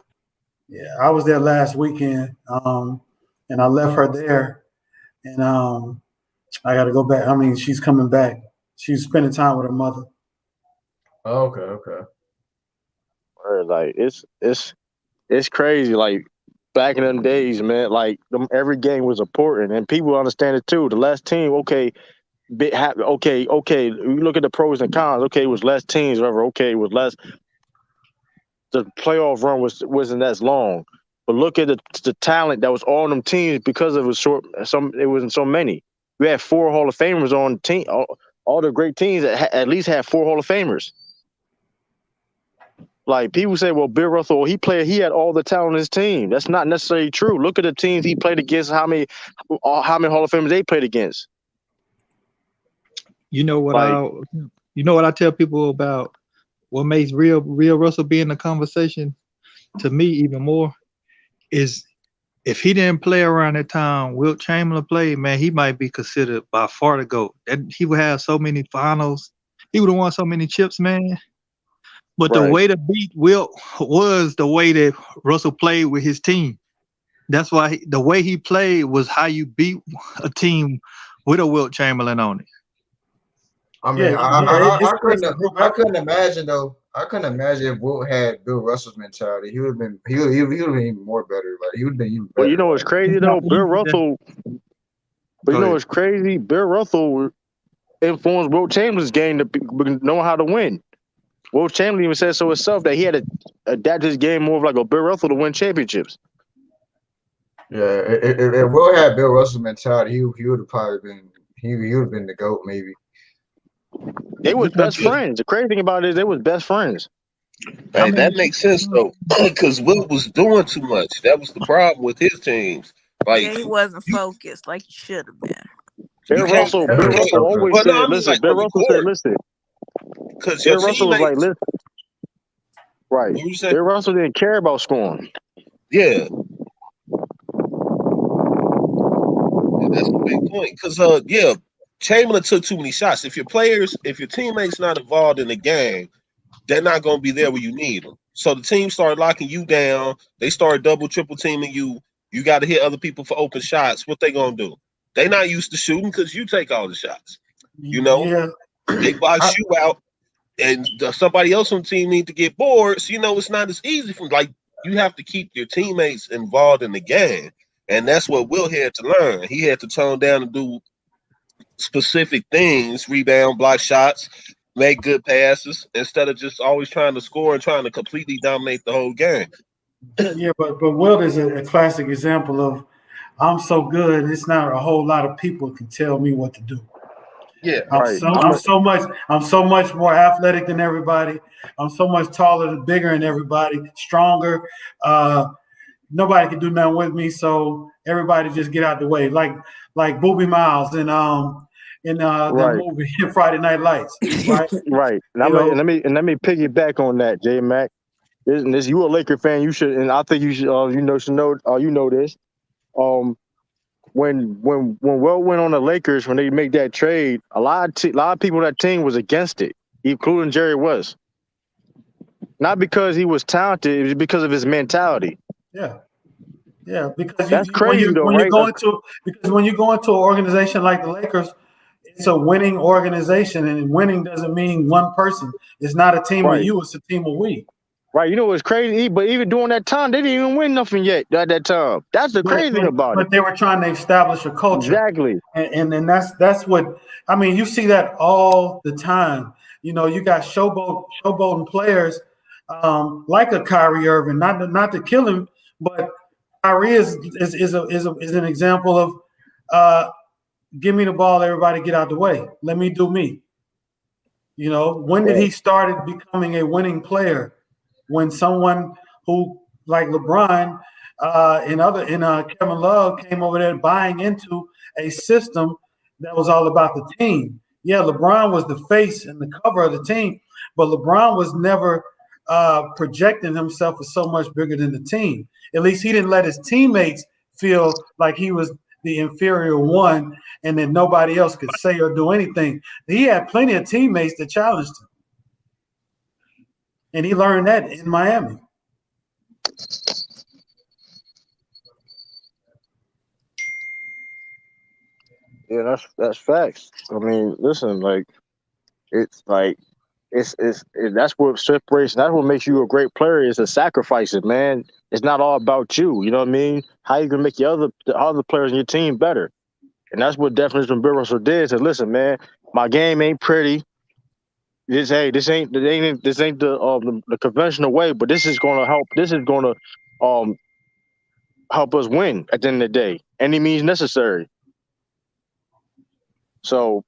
I was there last weekend. And I left her there, and I got to go back. I mean, she's coming back. She's spending time with her mother. Oh, okay. Like it's crazy. Like back in them days, man. Like every game was important, and people understand it too. The less team, okay. Okay. You look at the pros and cons. Okay, it was less teams, whatever. Okay, it was less. The playoff run wasn't as long, but look at the talent that was on them teams because it was short. It wasn't so many. We had 4 Hall of Famers on team. All the great teams at least had 4 Hall of Famers. Like people say, well, Bill Russell, he had all the talent on his team. That's not necessarily true. Look at the teams he played against. How many Hall of Famers they played against? You know what I tell people about what makes real Russell be in the conversation to me even more is if he didn't play around that time Wilt Chamberlain played, man, he might be considered by far the GOAT. And he would have so many finals. He would have won so many chips, man. But the way to beat Wilt was the way that Russell played with his team. That's why the way he played was how you beat a team with a Wilt Chamberlain on it. I mean, I couldn't imagine though. I couldn't imagine if Wilt had Bill Russell's mentality. He would have been even more better. Like he would have been even better. Well, you know what's crazy though, Bill Russell. But you know what's crazy? Bill Russell influenced Wilt Chamberlain's game to know how to win. Wilt Chamberlain even said so himself that he had to adapt his game more of like a Bill Russell to win championships. Yeah, if Wilt had Bill Russell's mentality, he would have probably been he would have been the GOAT maybe. They was best friends. The crazy thing about it is they was best friends. Hey, that makes sense though, because Wilt was doing too much. That was the problem with his teams. Like he wasn't focused like he should have been. Bill Russell always said, listen, Bill Russell said, listen. Because Bill Russell was like, listen. Right. Bill Russell didn't care about scoring. Yeah. That's the big point. Because Chamberlain took too many shots. If your teammates not involved in the game, they're not going to be there when you need them. So the team started locking you down. They started double, triple teaming you. You got to hit other people for open shots. What they going to do? They not used to shooting because you take all the shots. You know? Yeah. They box you out, and somebody else on the team need to get boards. You know, it's not as easy from you have to keep your teammates involved in the game. And that's what Will had to learn. He had to tone down and do specific things, rebound, block shots, make good passes, instead of just always trying to score and trying to completely dominate the whole game. Yeah, but Wilt is a classic example of I'm so good, it's not a whole lot of people can tell me what to do. Yeah, I'm so much more athletic than everybody. I'm so much taller, bigger than everybody, stronger. Nobody can do nothing with me, so everybody just get out the way. Like Booby Miles in the movie Friday Night Lights, right? Right. And let me piggyback on that, J Mac. This you a Laker fan, you should, and I think you should know this. When Will went on the Lakers, when they make that trade, a lot of people on that team was against it, including Jerry West. Not because he was talented, it was because of his mentality. Yeah, because that's crazy when you go into an organization like the Lakers, it's a winning organization, and winning doesn't mean one person. It's not a team of you; it's a team of we. Right, you know what's crazy? But even during that time, they didn't even win nothing yet at that time. That's the crazy thing about it. But they were trying to establish a culture. Exactly. And that's what I mean. You see that all the time. You know, you got showboating players like a Kyrie Irving, not to kill him, but Kyrie is an example of give me the ball, everybody get out the way. Let me do me. You know, when did he started becoming a winning player? When someone who like LeBron and Kevin Love came over there buying into a system that was all about the team. Yeah, LeBron was the face and the cover of the team, but LeBron was never projecting himself as so much bigger than the team. At least he didn't let his teammates feel like he was the inferior one, and then nobody else could say or do anything. He had plenty of teammates that challenged him, and he learned that in Miami. Yeah, that's facts. I mean, listen, like it's like that's what separates. That's what makes you a great player is the sacrifices, man. It's not all about you. You know what I mean? How you can make the other players in your team better, and that's what definition Bill Russell did. Said, listen, man, my game ain't pretty. This ain't the conventional way, but this is gonna help. This is gonna help us win at the end of the day. Any means necessary. So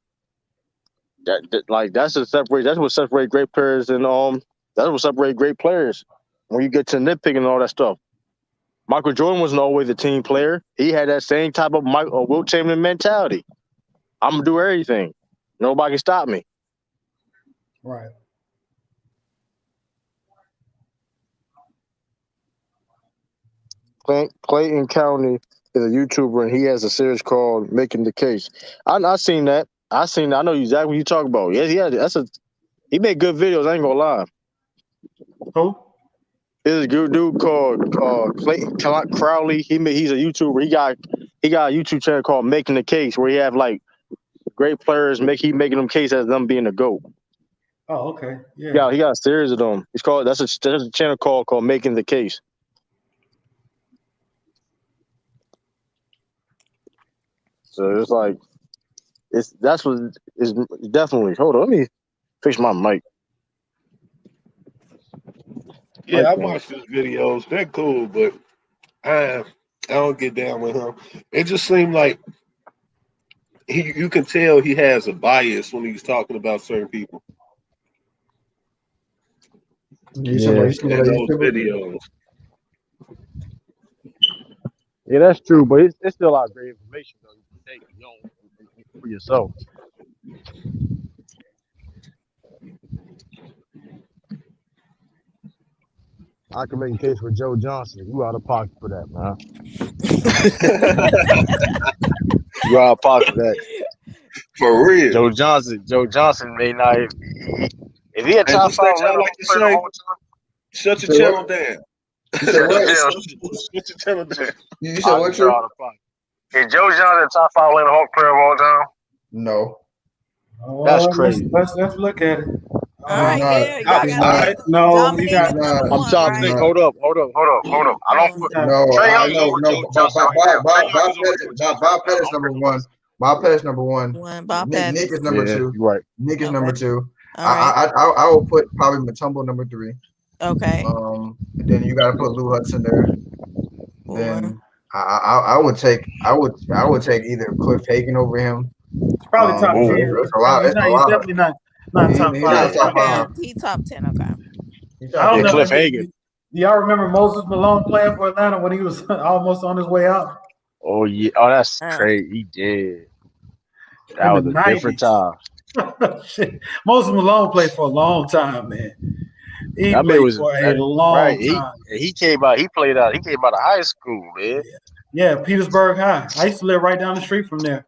that's what separates great players and that's what separates great players when you get to nitpicking and all that stuff. Michael Jordan wasn't always a team player. He had that same type of Wilt Chamberlain mentality. I'm gonna do everything. Nobody can stop me. Right. Clayton County is a YouTuber and he has a series called Making the Case. I seen that. I know exactly what you talk about. Yeah, he made good videos. I ain't gonna lie. Who? There's a good dude called Clayton Crowley. He's a YouTuber. He got a YouTube channel called Making the Case where he have like great players making them case as them being a GOAT. Oh, okay. Yeah. He got a series of them. That's a channel called Making the Case. So it's like that's what is definitely. Hold on, let me fix my mic. Yeah, I watched his videos. They're cool, but I don't get down with him. It just seemed like you can tell he has a bias when he's talking about certain people. You talking about those videos. Yeah, that's true, but it's still a lot of great information though. You can take for yourself. I can make a case for Joe Johnson. You out of pocket for that, man. You out of pocket for that. For real. Joe Johnson may not if he had top five shut your channel down. Shut your channel down. You said what, True? Is Joe Johnson top 5 Atlanta Hawk player of all time? No. That's crazy. Let's look at it. All right, yeah. No, you got. I'm trying to think. Hold up. I don't put Trey Young. No. Bob Pettis number one. Bob Pettis number one. Nick is number two. Right. Nick is number two. Right. I will put probably Matumbo number 3. Okay. And then you got to put Lou Hudson there. Then I would take either Cliff Hagan over him. It's probably top 10. He's definitely not top 5. He top 10. Okay. I don't know. Cliff Hagan. Do y'all remember Moses Malone playing for Atlanta when he was almost on his way out? Oh yeah. Oh, that's crazy. He did. That was a 90s. different time. Moses Malone played for a long time, man. He played for a long time. He came out. He played out. He came out of high school, man. Yeah, Petersburg High. I used to live right down the street from there.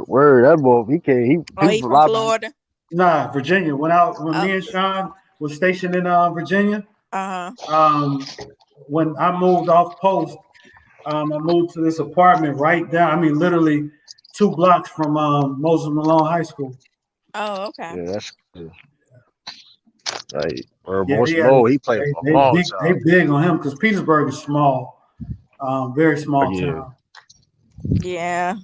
Word, that boy. He from Florida. Nah, Virginia. When me and Sean was stationed in Virginia. When I moved off post, I moved to this apartment right down. I mean, literally 2 blocks from Moses Malone High School. Oh, okay. Yeah, that's good. Like, he played for a long time. They big on him because Petersburg is small, very small town. Yeah,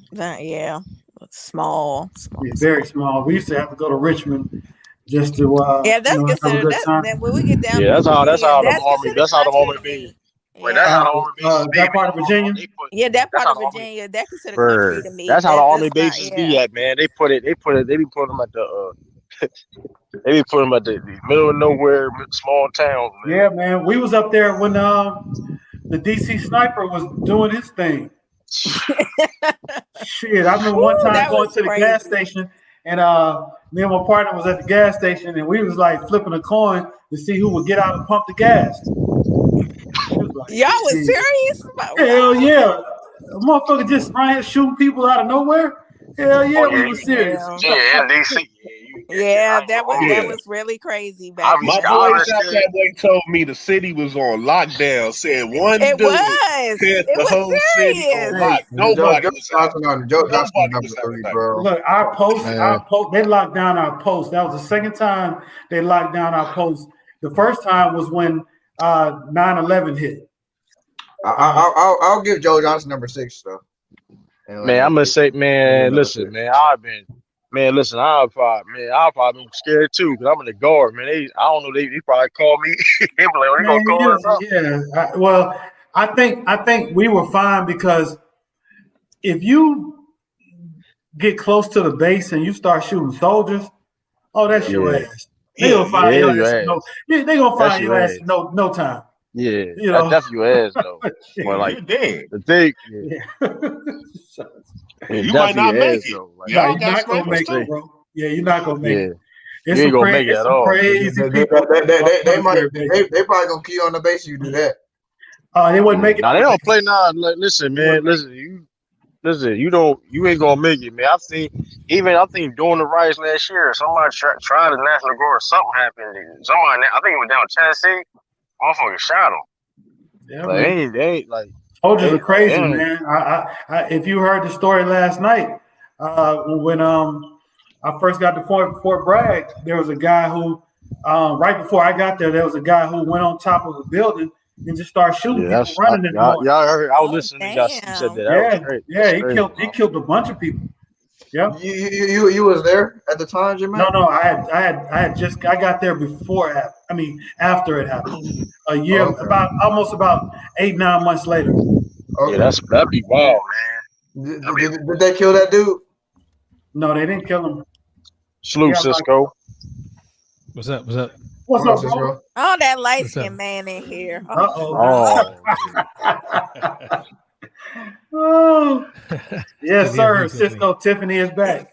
small. Very small. We used to have to go to Richmond just to that's considered that when we get down. Yeah, that's how the Army be. Wait, that's how the Army base that part of Virginia. Yeah, that part of Virginia. That considered country to me. That's how the Army bases be at, man. They be putting them at the they be putting them at the middle of nowhere, small towns. Man. Yeah, man. We was up there when the DC sniper was doing his thing. Shit, I remember one time going to the gas station, and me and my partner was at the gas station, and we was like flipping a coin to see who would get out and pump the gas. Y'all was serious? Hell yeah. A motherfucker just right here shooting people out of nowhere. Hell yeah, we were serious. Yeah. in DC. Yeah, that Yeah. was really crazy back My then. boys out that way told me the city was on lockdown. Said one It dude was. had It the was whole city on serious. lock. Joe Nobody was out. Johnson Nobody was number out 3, tonight. bro. Look, our post, Man. they locked down our post. That was the second time they locked down our post. The first time was when 9/11 hit. I'll give Joe Johnson number 6 though. Man, I'm gonna say, man, listen, man, I'll probably been scared too, cause I'm in the guard, man. I don't know, they probably call me. They be like, oh, they gonna call us up. Well, I think we were fine because if you get close to the base and you start shooting soldiers, oh, that's your ass. They gonna find your ass. They gonna find your ass in no time. Yeah, You know, that's your ass though. But like the thing, You might not make it. Y'all got not gonna make it, bro. Yeah, you're not gonna make it. You ain't gonna make it at all. Crazy people. They probably gonna key on the base. You do that. They wouldn't make it. Now they don't play now. Like, listen, man, you ain't gonna make it, man. I think during the riots last year, somebody tried the National Guard, something happened. Somebody, I think it was down Tennessee, motherfucker shot him. Yeah, like, they ain't like soldiers are crazy, man. I if you heard the story last night, when I first got to Fort Bragg, there was a guy who right before I got there was a guy who went on top of a building and just started shooting people running in the morning. Y'all heard? I was listening to y'all said that. He killed a bunch of people. Yeah. You was there at the time, Jimmy? No. I got there after it happened. A year, almost about 8-9 months later. Okay. Yeah, that'd be wild, man. Did they kill that dude? No, they didn't kill him. Salute, Cisco. What's up? What's up, Cisco? Oh, that light skinned man in here. Oh. Yes, sir. Cisco Tiffany is back.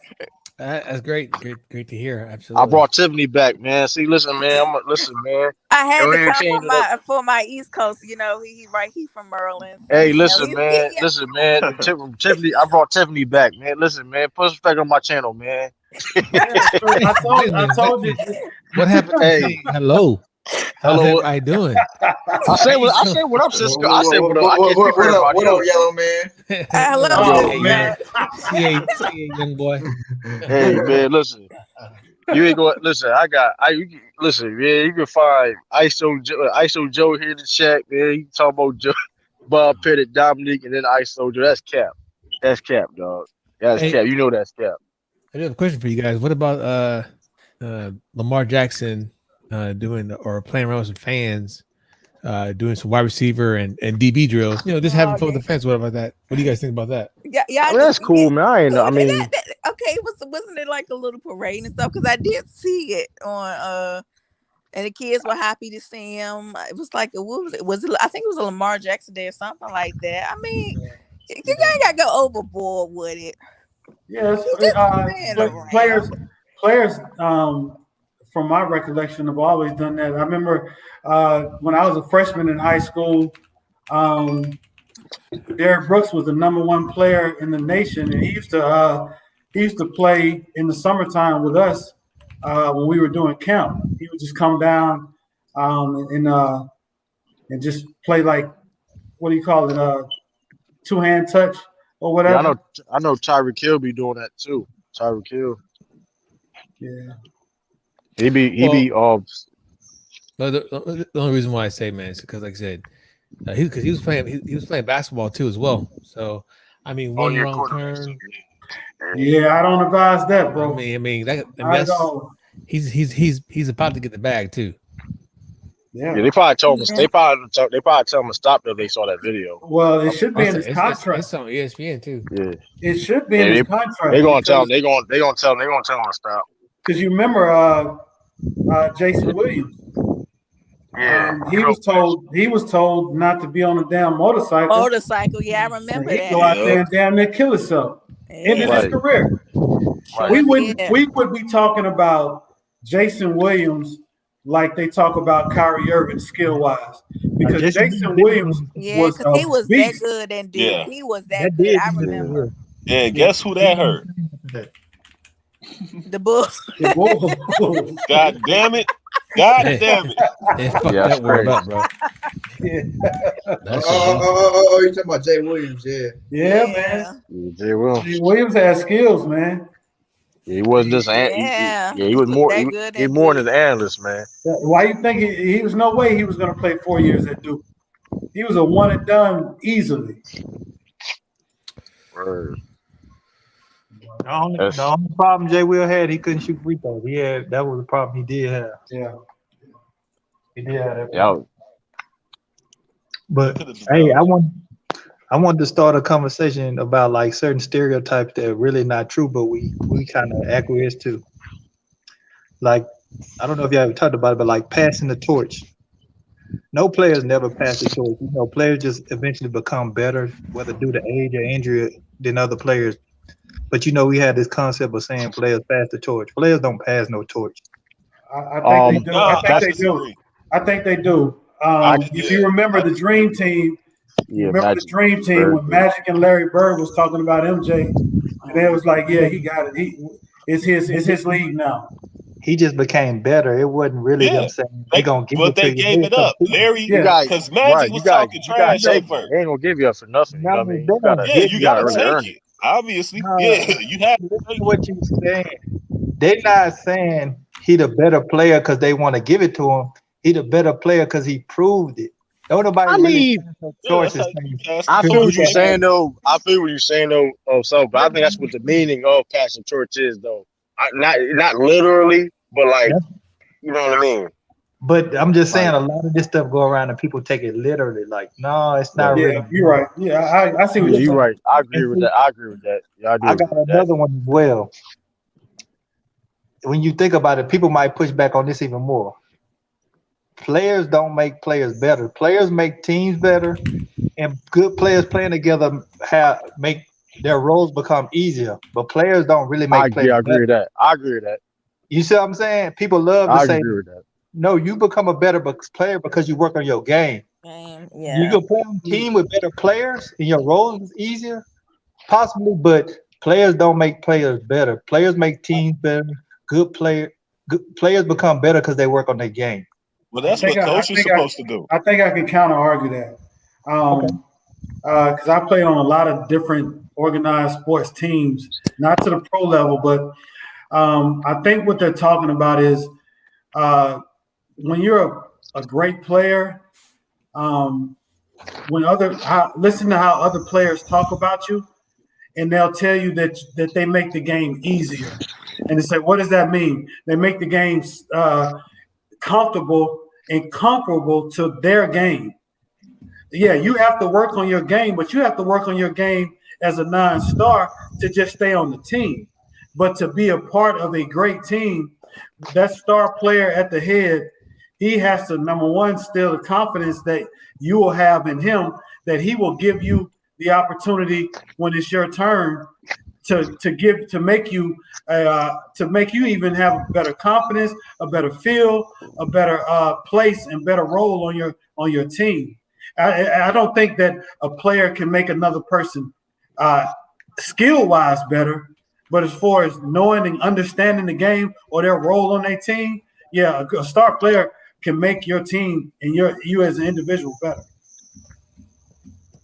That's great. Great to hear. Absolutely. I brought Tiffany back, man. See, listen, man. Listen, man. I had to come for my East Coast. You know, he from Maryland. So, hey, listen, man. Listen, man. Tiffany, I brought Tiffany back, man. Listen, man. Put respect on my channel, man. I told you. What happened? Hey, hello. How's everybody doing? I say what up, Cisco. I said what up. What up, yellow man? Hello, man. CA, young boy. Hey, man, listen. You ain't going. Listen, listen, man. You can find ISO Joe here in the chat, man. You talk about Joe, Bob Pettit, Dominique, and then ISO Joe. That's cap. That's cap, dog. That's cap. You know that's cap. I do have a question for you guys. What about Lamar Jackson doing or playing around with some fans, doing some wide receiver and DB drills? You know, just having fun with the fans. What about that? What do you guys think about that? Yeah, that's cool, man. Okay, wasn't it like a little parade and stuff? Because I did see it on and the kids were happy to see him. It was like was it? I think it was a Lamar Jackson Day or something like that. I mean, you ain't gotta go overboard with it. Yes, players. From my recollection, have always done that. I remember when I was a freshman in high school, Derrick Brooks was the #1 player in the nation, and he used to play in the summertime with us when we were doing camp. He would just come down and just play like, what do you call it, two-hand touch or whatever. Yeah, I know Tyreek Hill be doing that too. Tyreek Hill. Yeah. He be the only reason why I say, man, is because, like I said, he was playing basketball too as well. So I mean, one wrong turn. Yeah, I don't advise that, bro. He's about to get the bag too. Yeah, they probably told him. They probably tell him to stop if they saw that video. Well, it should be in his contract. It's on ESPN too. Yeah, it should be in his contract. They're gonna tell him. They're gonna tell him to stop. Because you remember Jason Williams. Yeah, he was told not to be on a damn motorcycle. Yeah, I remember that. He'd go out there and damn near kill himself. Ended his career. We would be talking about Jason Williams like they talk about Kyrie Irving skill wise, because Jason Jason Williams Williams Yeah, was because a he was that beast. good in Duke. Yeah. He was that that good. did I him Yeah. remember. Yeah, Yeah, guess who that hurt? The bull. the Bulls. God damn it. God Hey, damn it. hey, fuck Yeah, that's that world crazy. up, bro. Yeah, That shit awful. You talking about Jay Williams? Yeah. yeah, man. Yeah, Yeah, Jay Will. Jay Williams has skills, man. Yeah, he wasn't just yeah. yeah, he He was was more that good he in more Duke. than an analyst, man. Why you think he was no way he was going to play 4 years at Duke? He was a one and done easily. Word. The That's only problem Jay Will had, he couldn't shoot free throws. That was the problem he did have. Yeah. He did have that yeah. problem. But Could have hey, developed. I wanted to start a conversation about like certain stereotypes that are really not true, but we kind of acquiesce to. Like, I don't know if you ever talked about it, but like passing the torch. No players never pass the torch. You know, players just eventually become better, whether due to age or injury, than other players. But you know, we had this concept of saying players pass the torch. Players don't pass no torch. I think they do. I No, think I they do. disagree. I think they do. If you Yeah, remember I the disagree. Dream Team, you Yeah, remember the Magic. Dream Team Very when good. Magic and Larry Bird was talking about MJ, and they was like, "Yeah, he got it. It's his league now." He just became better. It wasn't really them Yeah. saying they gonna give But it to they you. gave They it up. competing. Larry, You Yeah, got because right. Magic was talking You got trash to at take it. first. They ain't gonna give you up for nothing. You know what I No, mean? they You don't gotta Yeah, give you you got to really that. take earn it. it. Obviously. No, Yeah, you have to listen take to it. what you saying. They're not saying he the better player because they want to give it to him. He the better player because he proved it. Don't nobody I really mean, pass no Yeah, that's torches how you saying pass the I because feel he what torch, you're can man. saying have it. though. I feel what you're saying though. So, but I think that's what the meaning of passing torch is though. Not literally, but like That's, you know what I mean. but I'm just saying Like a lot of this stuff go around and people take it literally. Like, no, it's not right. really. yeah, you're right. Yeah, I see what Yeah, you're you're saying. right. I agree And with see, that. I agree with that. Yeah, I do I got agree with that. another one as well. When you think about it, people might push back on this even more. Players don't make players better. Players make teams better, and good players playing together make their roles become easier. But players don't really make players I agree better. with that. I agree with that. You see what I'm saying? People love to I say, agree with that. "No, you become a better player because you work on your game." You Yeah. can play on a team with better players, and your role is easier, possibly. But players don't make players better. Players make teams better. Good players become better because they work on their game. Well, I that's think what I, I coach is think I, supposed to do. I think I can counter argue that. Okay. Because I played on a lot of different organized sports teams, not to the pro level, but I think what they're talking about is when you're a great player, listen to how other players talk about you, and they'll tell you that they make the game easier. And they say, what does that mean? They make the game comfortable and comparable to their game. Yeah, you have to work on your game, but you have to work on your game as a non-star to just stay on the team. But to be a part of a great team, that star player at the head, he has to, number one, still the confidence that you will have in him, that he will give you the opportunity when it's your turn to make you even have a better confidence, a better feel, a better place, and better role on your team. I don't think that a player can make another person skill wise better, but as far as knowing and understanding the game or their role on their team, yeah, a star player can make your team and you as an individual better.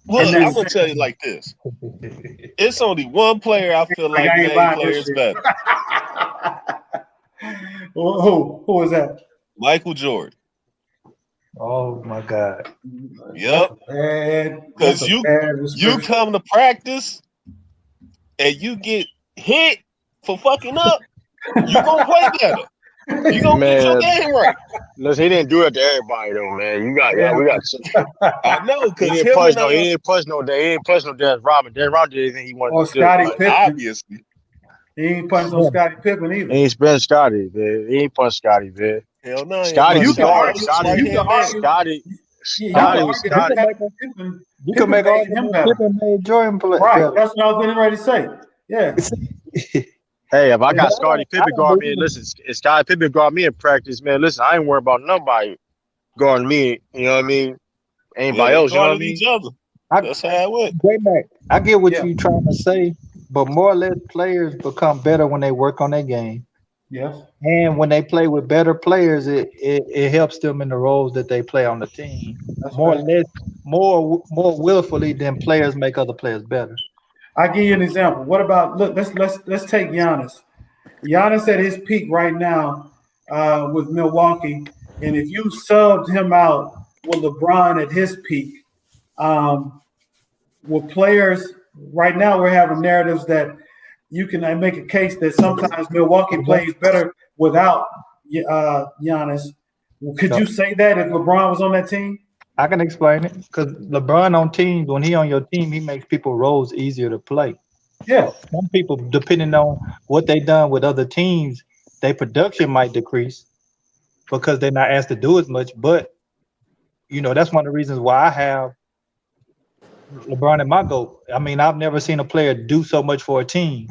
Look, And I'm then gonna tell you like this. It's only one player I feel like like I ain't made buying this players shit. better. Who is that? Michael Jordan. Oh my God. Yep. That's Because a you bad description. come to practice and you get hit for fucking up, you gonna play better. You gonna get your Man, game right. listen, he didn't do it to everybody though, man. We got. I know, He because didn't punch no. He didn't punch no. He didn't punch no Dennis Rodman. Dennis Rodman did anything he wanted Or to do. Scottie Like Pippen. obviously. He ain't punched on Scottie Pippen either. he ain't spent Scotty, man. He ain't punched Scotty, man. Hell no, Scotty You was can hard. argue. You can argue. Scotty You can argue was that Scotty. Pippen You can make made him argument better. Pippen made Jordan play Right. better. That's what I was getting ready to say. Yeah. Hey, if I But got I Scottie don't, I Pippen don't guard me, believe. listen, if Scottie Pippen guard me in practice, man, listen, I ain't worried about nobody guarding me. You know what I mean? Yeah, Anybody they else, you know what I guarded mean? each other. I, That's how it went. J-Mac, I get what Yeah. you trying to say, but more or less players become better when they work on their game. Yes. And when they play with better players, it helps them in the roles that they play on the team. That's More or fact. less, more willfully than players make other players better. I give you an example. What about look? Let's take Giannis. Giannis at his peak right now with Milwaukee, and if you subbed him out with LeBron at his peak, um, with players right now, we're having narratives that you can make a case that sometimes Milwaukee plays better without Giannis. Could So you say that if LeBron was on that team? I can explain it because LeBron on teams, when he on your team, he makes people roles easier to play. Yeah. Some people, depending on what they done with other teams, their production might decrease because they're not asked to do as much. But that's one of the reasons why I have LeBron in my GOAT. I mean, I've never seen a player do so much for a team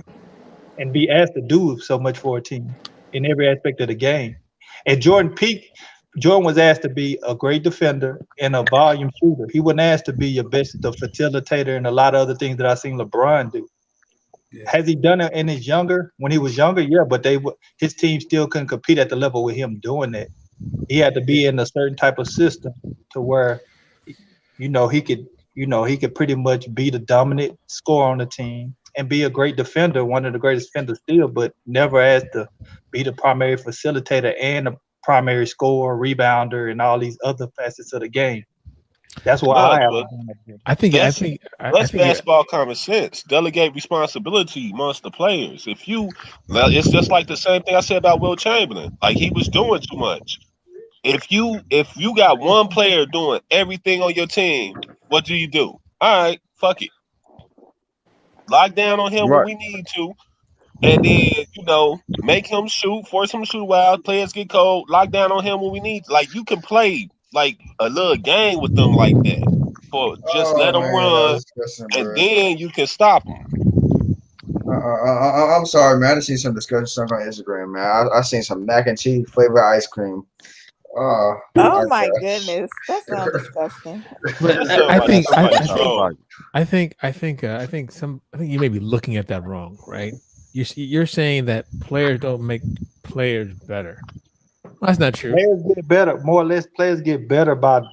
and be asked to do so much for a team in every aspect of the game. At Jordan peak, Jordan was asked to be a great defender and a volume shooter. He wasn't asked to be your best, the facilitator, and a lot of other things that I've seen LeBron do. Yeah. Has he done it in when he was younger? Yeah, but his team still couldn't compete at the level with him doing that. He had to be in a certain type of system to where, he could pretty much be the dominant scorer on the team and be a great defender, one of the greatest defenders still, but never asked to be the primary facilitator and a primary scorer, rebounder, and all these other facets of the game. That's why No, I have but LeBron. that's basketball common sense. Delegate responsibility amongst the players. It's just like the same thing I said about Will Chamberlain. Like he was doing too much. If you got one player doing everything on your team, what do? All right, fuck it. Lock down on him when Right. we need to, and then make him shoot, force him to shoot wild. Players get cold. Lock down on him when we need. Like you can play like a little game with them like that. For just Oh let them man, that run, was disgusting, and bro. then you can stop them. I'm sorry, man. I just seen some discussion stuff on Instagram, man. I seen some mac and cheese flavored ice cream. Oh Oh my my gosh. goodness, that sounds disgusting. That But sounds I like think somebody trolling. I think you may be looking at that wrong, right? You're saying that players don't make players better. Well, that's not true. Players get better, more or less. Players get better by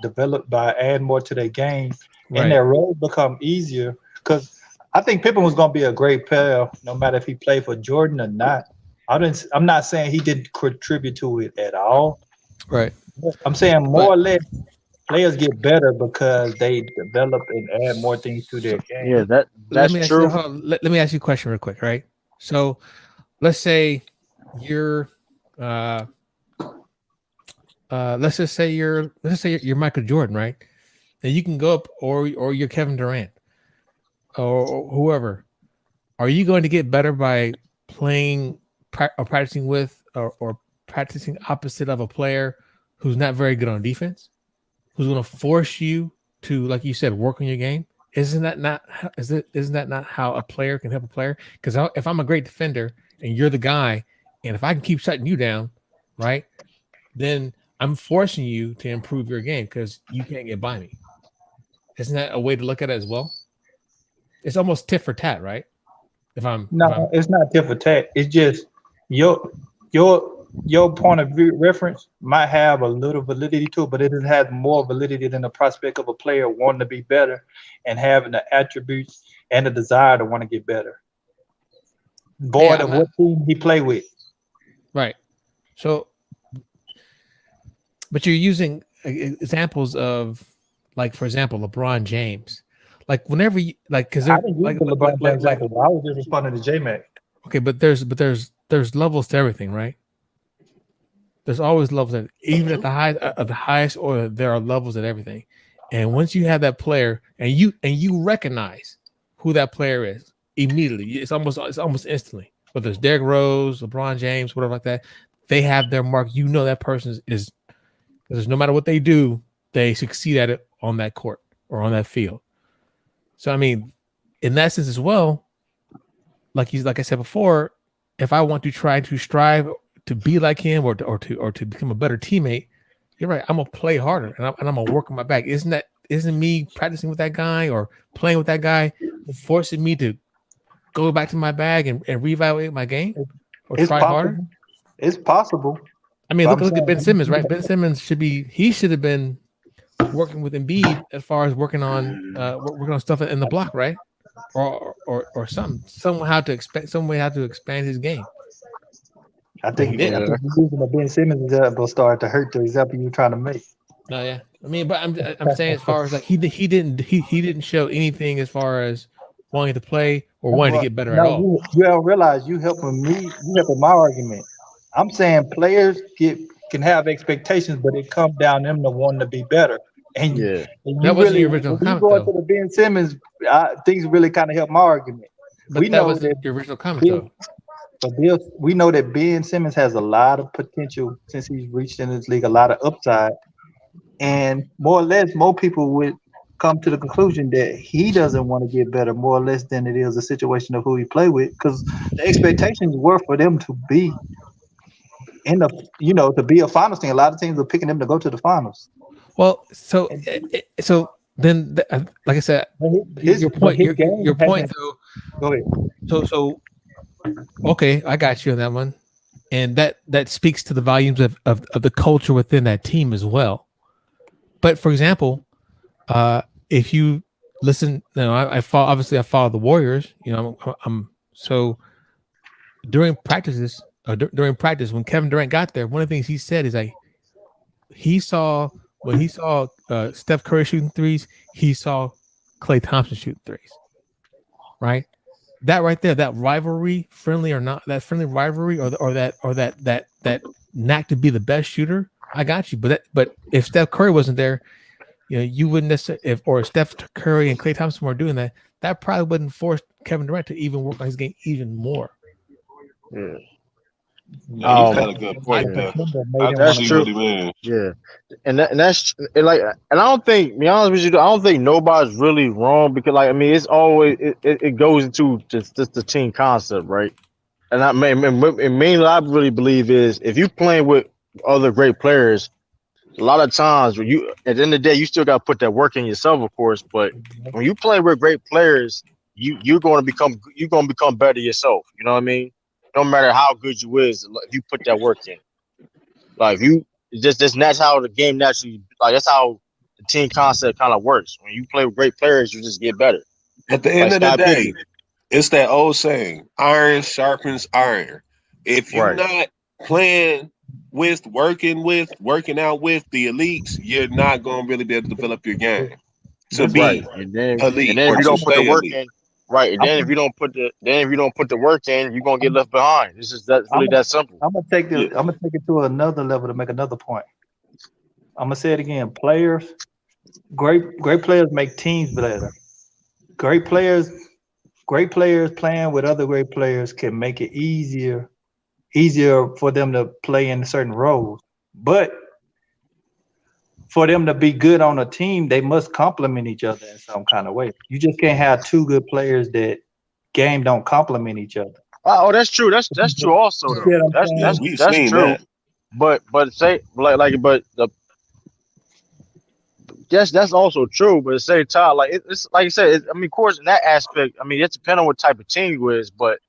adding more to their game, and Right. their roles become easier. Because I think Pippen was going to be a great player, no matter if he played for Jordan or not. I'm not saying he didn't contribute to it at all. Right. I'm saying more But or less, players get better because they develop and add more things to their game. Yeah, let that's me ask you true. hold on, let me ask you a question real quick, right? So let's say you're let's just say you're Michael Jordan, right? And you can go up or you're Kevin Durant or whoever. Are you going to get better by playing or practicing with or practicing opposite of a player who's not very good on defense, who's going to force you to, like you said, work on your game? Isn't that not how a player can help a player? Because if I'm a great defender and you're the guy, and if I can keep shutting you down, right, then I'm forcing you to improve your game because you can't get by me. Isn't that a way to look at it as well? It's almost tit for tat, right? No, it's not tit for tat. It's just your your point of view reference might have a little validity to it, but it has more validity than the prospect of a player wanting to be better and having the attributes and the desire to want to get better. Void of what team he play with. Right. So, but you're using examples of, like, for example, LeBron James. Like whenever you because I didn't use the LeBron James example. I was just responding to J-Mac. Okay, but there's levels to everything, right? There's always levels at even at the highest order. There are levels at everything, and once you have that player and you recognize who that player is immediately, it's almost instantly. Whether it's Derrick Rose, LeBron James, whatever like that, they have their mark. You know that person is because no matter what they do, they succeed at it on that court or on that field. So I mean, in that sense as well, like I said before, if I want to try to strive to be like him or to become a better teammate, you're right. I'm gonna play harder and I'm gonna work on my back. Isn't me practicing with that guy or playing with that guy forcing me to go back to my bag and reevaluate my game or It's try harder? possible. It's possible. I mean, But I'm look at Ben saying Simmons, right? Ben Simmons should have been working with Embiid as far as working on stuff in the block, right? Or somehow to expect some way how to expand his game. I But he think didn't. the using of Ben Simmons example start to hurt the example you're trying to make. No, yeah. I mean, but I'm saying as far as like he didn't show anything as far as wanting to play or wanting to get better at No, all. you don't realize you helping my argument. I'm saying players can have expectations, but it comes down them to wanting to be better. And Yeah. and That you wasn't really, your original when you comment go into though. the Ben Simmons, things really kind of help my argument. We But that know that wasn't your original comment though. We know that Ben Simmons has a lot of potential since he's reached in this league, a lot of upside. And more or less, more people would come to the conclusion that he doesn't want to get better, more or less than it is a situation of who he play with, because the expectations were for them to be in the, to be a finals team. A lot of teams are picking them to go to the finals. Well, so then, like I said, your point, his game your point hasn't. though. Go ahead. So okay, I got you on that one, and that speaks to the volumes of the culture within that team as well. But for example, if you listen, I follow the Warriors. I'm so during practices, during practice when Kevin Durant got there, one of the things he said is like he saw Steph Curry shooting threes, he saw Klay Thompson shooting threes, right? That right there, that rivalry, friendly or not, that friendly rivalry, or that knack to be the best shooter, I got you. But if Steph Curry wasn't there, you wouldn't necessarily, if Steph Curry and Klay Thompson were doing that, that probably wouldn't force Kevin Durant to even work on his game even more. Yeah. Yeah, he's got a good point there. I can That's see true. what he means. Yeah, and I don't think, to be honest with you, I don't think nobody's really wrong because, like, I mean, it's always it goes into just the team concept, right? And mainly, I really believe is if you playing with other great players, a lot of times when you at the end of the day, you still got to put that work in yourself, of course. But when you play with great players, you're going to become better yourself. You know what I mean? No matter how good you is, if you put that work in. Like you that's how the game naturally, like that's how the team concept kind of works. When you play with great players, you just get better. At the Like end of the Scott day, Pippen. it's that old saying, iron sharpens iron. If you're Right. not playing working out with the elites, you're not going to really be able to develop your game to Right. be And then elite if or you to don't put the stay work elite. in, right, and then if you don't put the work in, you're gonna get left behind. That's really that simple. I'm gonna take Yeah. it to another level to make another point. I'm gonna say it again. Great players make teams better. Great players playing with other great players can make it easier for them to play in certain roles. But for them to be good on a team, they must complement each other in some kind of way. You just can't have two good players that game don't complement each other. Oh, that's true. That's true also You see though. what I'm Yeah, saying? we've That's seen true. that. But say but that's also true. But at the same time, like it's like you said. I mean, of course, in that aspect, I mean, it depends on what type of team you is. But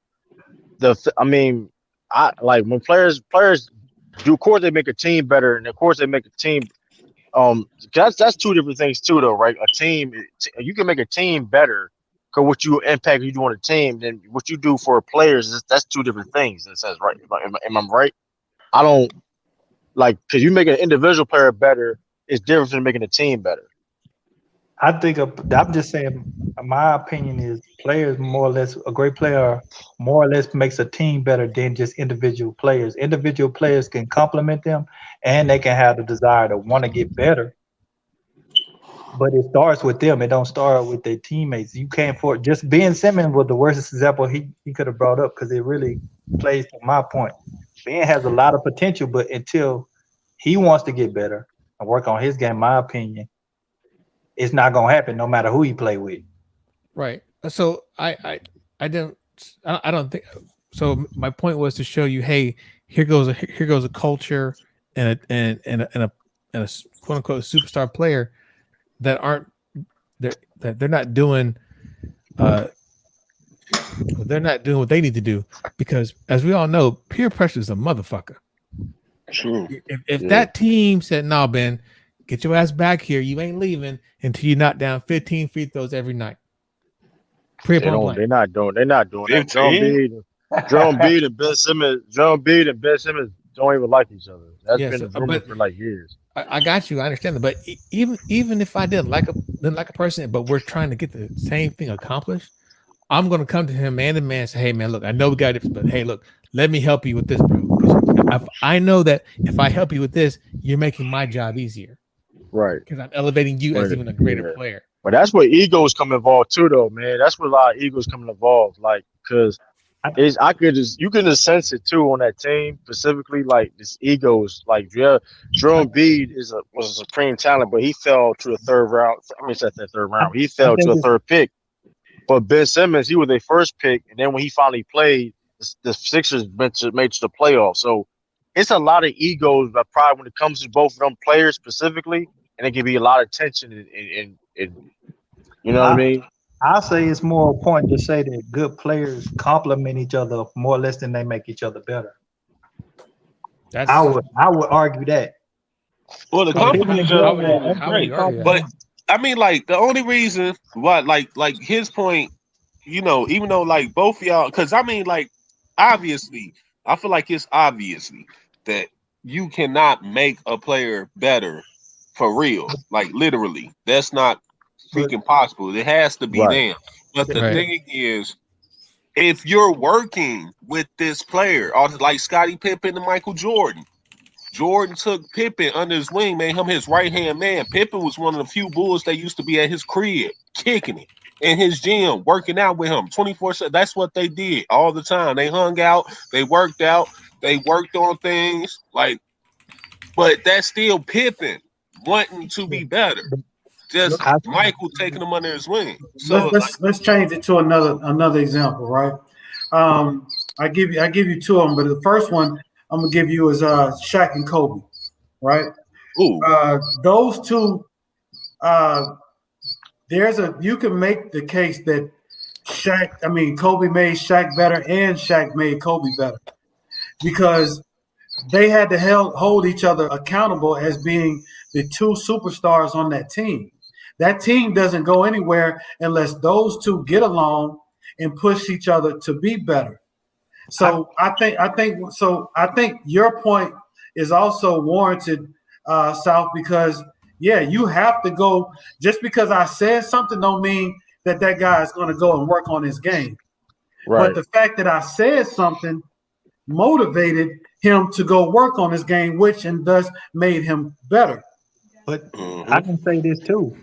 I mean, I like when players do. Of course, they make a team better, and of course, they make a team. That's two different things too, though, right? A team, you can make a team better because what you impact you do on a team, than what you do for players. That's two different things. It says right. Am I right? I don't like because you make an individual player better. It's different than making a team better. I'm just saying. My opinion is players more or less a great player more or less makes a team better than just individual players. Individual players can complement them, and they can have the desire to want to get better. But it starts with them. It don't start with their teammates. You can't for just Ben Simmons was the worst example he could have brought up because it really plays to my point. Ben has a lot of potential, but until he wants to get better and work on his game, my opinion, it's not gonna happen no matter who he play with. Right. So I don't think So my point was to show you, hey, here goes a culture and a quote unquote superstar player that aren't they're not doing they're not doing what they need to do, because as we all know, peer pressure is a motherfucker. True. If that team said, "No, Ben, get your ass back here. You ain't leaving until you knock down 15 free throws every night." They're not doing that. 15? Drum Beat and Ben Simmons don't even like each other. That's Yes, been the rumor but for like years. I got you. I understand that. But even if I didn't like a person, but we're trying to get the same thing accomplished, I'm gonna come to him man to man and say, "Hey man, look, I know we got different, but hey, look, let me help you with this, bro. Because I know that if I help you with this, you're making my job easier, Right? Because I'm elevating you as even a greater player." But that's where egos come involved too, though, man. That's where a lot of egos come involved. Like, cause you can just sense it too on that team specifically. Like this egos, like Jerome Bede was a supreme talent, but he fell to the third round. I mean, it's at that third round. He I fell to think a third pick. But Ben Simmons, he was their first pick, and then when he finally played, the Sixers made to the playoffs. So it's a lot of egos, but probably when it comes to both of them players specifically, and it can be a lot of tension in you know what I mean? I say it's more a point to say that good players complement each other more or less than they make each other better. I would argue that. Well, the So people compliment can each go other, in there man, and that's great. compliment. But I mean, like the only reason why, like his point, even though like both of y'all, because I mean, like obviously, I feel like it's obviously that you cannot make a player better for real, like literally. That's not freaking possible. It has to be Right. them. But the Right. thing is, if you're working with this player, or like Scottie Pippen and Michael Jordan. Jordan took Pippen under his wing, made him his right hand man. Pippen was one of the few Bulls that used to be at his crib, kicking it in his gym, working out with him 24/7. That's what they did all the time. They hung out, they worked out, they worked on things like, but that's still Pippen wanting to be better. Just Michael taking him under his wing. So Let's change it to another example, right? I give you two of them, but the first one I'm gonna give you is Shaq and Kobe, right? Those two, you can make the case that Kobe made Shaq better and Shaq made Kobe better because they had to hold each other accountable as being the two superstars on that team. That team doesn't go anywhere unless those two get along and push each other to be better. So I think your point is also warranted, South, because you have to go. Just because I said something don't mean that guy is going to go and work on his game. Right. But the fact that I said something motivated him to go work on his game, which and thus made him better. But I can say this too.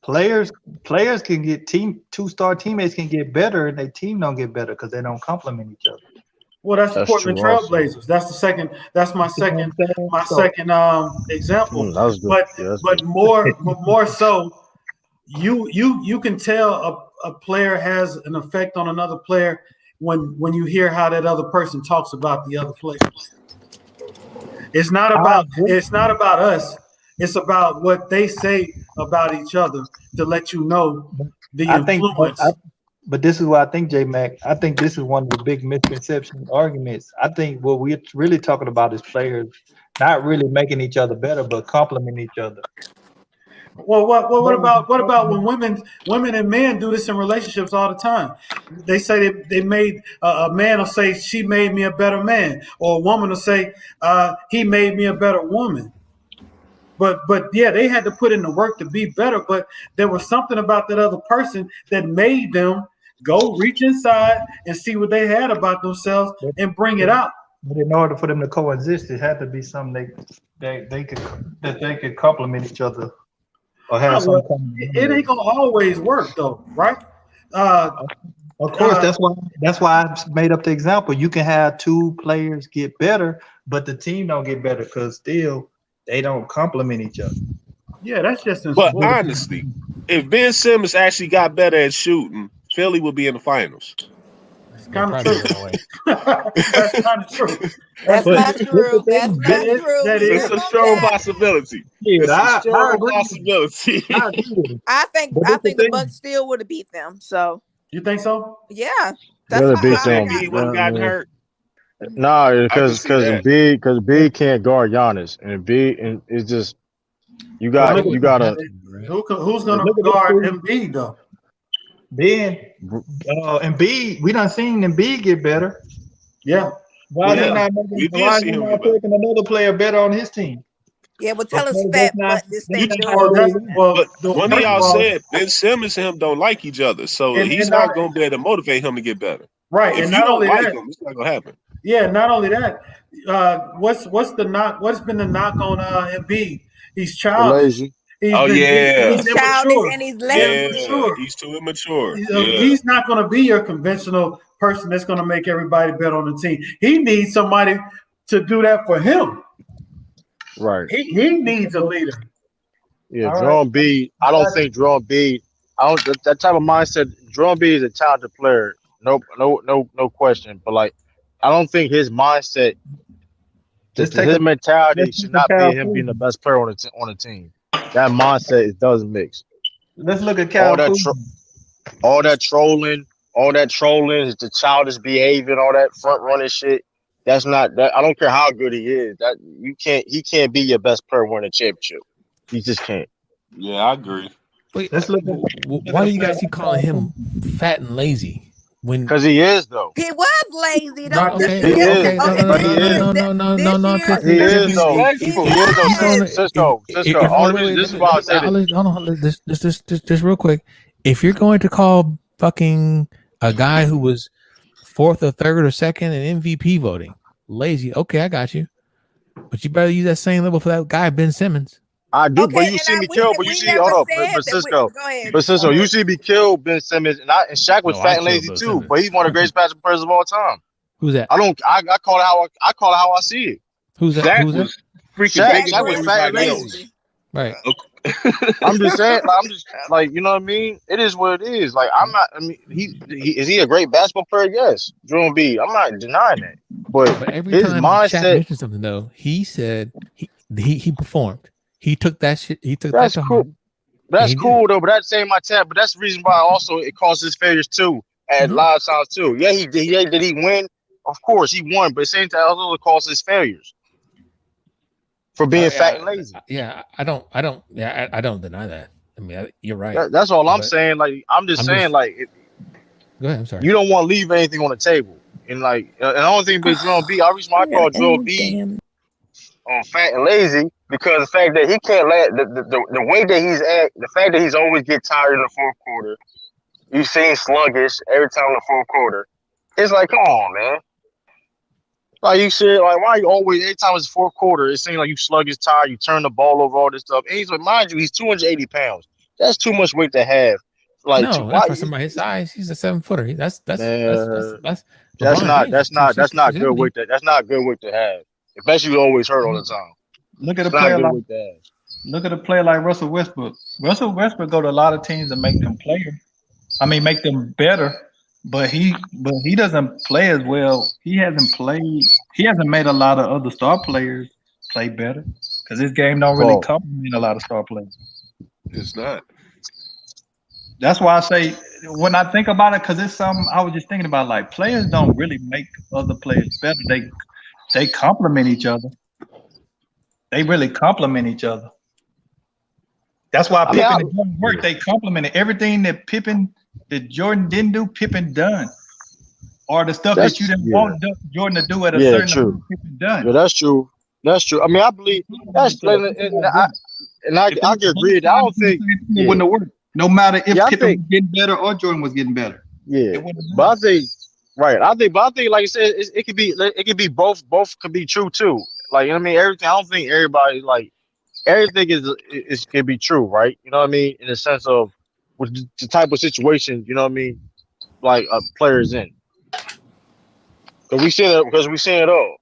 Players can get two-star teammates can get better and their team don't get better because they don't complement each other. Well, that's the Portland Trailblazers. That's the second. That's my second example. That was good. But more so, you can tell a player has an effect on another player when you hear how that other person talks about the other player. It's not about us. It's about what they say about each other to let you know the influence. But this is what I think, J Mac. I think this is one of the big misconception arguments. I think what we're really talking about is players not really making each other better, but complimenting each other. Well, what about when women and men do this in relationships all the time? They say they made a man will say she made me a better man, or a woman will say he made me a better woman. But they had to put in the work to be better. But there was something about that other person that made them go reach inside and see what they had about themselves and bring it out. But in order for them to coexist, it had to be something they could complement each other. Or have it ain't gonna always work though, right? Of course, that's why I made up the example. You can have two players get better, but the team don't get better because still they don't complement each other. Yeah, that's just. But honestly, if Ben Simmons actually got better at shooting, Philly would be in the finals. It's They're kind of probably true. going away. That's kind of true. That's But not here's true. the That's thing. not true. That We is It's not a gonna strong lie. possibility. Shit, It's a I strong agree. possibility. I agree with it. I But think the Bucks still would have beat them. So You think so? yeah, that's They'll how beat I If them. got he it. wasn't I gotten mean, hurt, nah, I could because see that. Embiid can't guard Giannis, and Embiid and it's just But look you at gotta. who's going to look at this guard dude. Embiid though? Then Embiid, we done seen Embiid get better. Yeah. Why is he Yeah, not we did why is see he him not get better. taking another player better on his team? Yeah, well, tell us Okay, fat butt to stay Well, loyal. that's But one of first of y'all all, said Ben Simmons and him don't like each other, so and he's not not going to be able to motivate him to get better. right, If and you not don't only like that, him, it's not going to happen. yeah, not only that. What's the knock? What's been the knock on Embiid? He's They're childish. lazy. Oh yeah, He's childish immature. and he's yeah, lazy. he's too immature. Yeah, He's not going to be your conventional person that's going to make everybody bet on the team. He needs somebody to do that for him. Right. He needs a leader. Yeah, All right. Jerome B. I don't think Jerome B. I don't that type of mindset. Jerome B. is a talented player. No question. But like, I don't think his mindset, Let's take his a mentality let's should take a not Cal be him being the Kuzma. best player on the team. That mindset it doesn't mix. Let's look at All Cal that Kuzma. all that trolling, the childish behavior, all that front running shit. That's not that. I don't care how good he is. That you can't. He can't be your best player winning a championship. He just can't. yeah, I agree. Wait, Let's look why do you guys keep calling him fat and lazy? When Because he is though. He was lazy. Don't okay, He is. okay, no, okay. no, But he no, no, is. no, no, no, no, This no, year, He Tiffany, is Tiffany, though. he Disrespectful. He is though. you calling was. it? Cisco. Wait, Only wait, reason wait, this is why I said it. hold on, just real quick. If you're going to call fucking a guy who was fourth or third or second in MVP voting lazy, okay, I got you. But you better use that same level for that guy Ben Simmons. I do, but Okay, you and see me we kill. But you see, never hold up, said but that. Cisco, Go ahead. you see me kill Ben Simmons, and Shaq was No, I fat and killed lazy Bill too. Simmons. But he's one of the greatest basketball players of all time. Who's that? I don't. I call it how I see it. Who's that? Shaq Who's that? was freaking big Shaq and was with fat and everybody lazy. else. Right. I'm just saying. You know what I mean. It is what it is. Like I'm not. I mean, he is he a great basketball player? Yes, Jerome B. I'm not denying that. But every His time Shaq mindset. mentioned something, though, he said he performed. He took that shit. He took that That's to cool. heart. That's cool though, but that's saying my tab. But that's the reason why also it caused his failures too at live sounds too. Yeah, he did. Yeah, did he win? Of course, he won. But at the same time, also caused his failures for being fat and lazy. I don't deny that. I mean, you're right. That's all I'm But saying. Like I'm just saying, like go ahead. I'm sorry. you don't want to leave anything on the table. And like, and the only thing with Jerome B, I reason why I call Jerome B fat and lazy because the fact that he can't let the way that he's at, the fact that he's always get tired in the fourth quarter. You seem sluggish every time in the fourth quarter. It's like, come on, man. Like you said, like why you always every time it's fourth quarter, it seems like you sluggish, tired, you turn the ball over, all this stuff. And he's mind you, he's 280 pounds. That's too much weight to have. Like no, why not for somebody his size. He's a 7-footer. That's not good weight that's not good weight to have. Especially you always hurt all the time. Look at a It's not player good like weight to have. look at a player like Russell Westbrook. Russell Westbrook go to a lot of teams and make them make them better. But he doesn't play as well. He hasn't made a lot of other star players play better because his game don't really complement a lot of star players. It's not. That's why I say when I think about it, because it's something I was just thinking about. Like players don't really make other players better. They complement each other. They really complement each other. That's why Pippen and Jordan work. They complemented everything that Jordan didn't do. Pippen done, or the stuff that you didn't want Jordan to do at a certain level. Pippen done. Yeah, that's true. That's true. I mean, I believe that's and I can agree. I don't think it wouldn't have worked. No matter if Pippen was getting better or Jordan was getting better. Yeah, but I think right. I think, like I said, it could be both. Both could be true too. Like I mean, everything. I don't think everybody like everything is can be true, right? You know what I mean? In the sense of with the type of situation, you know what I mean? Like a player's in. Because we see it all.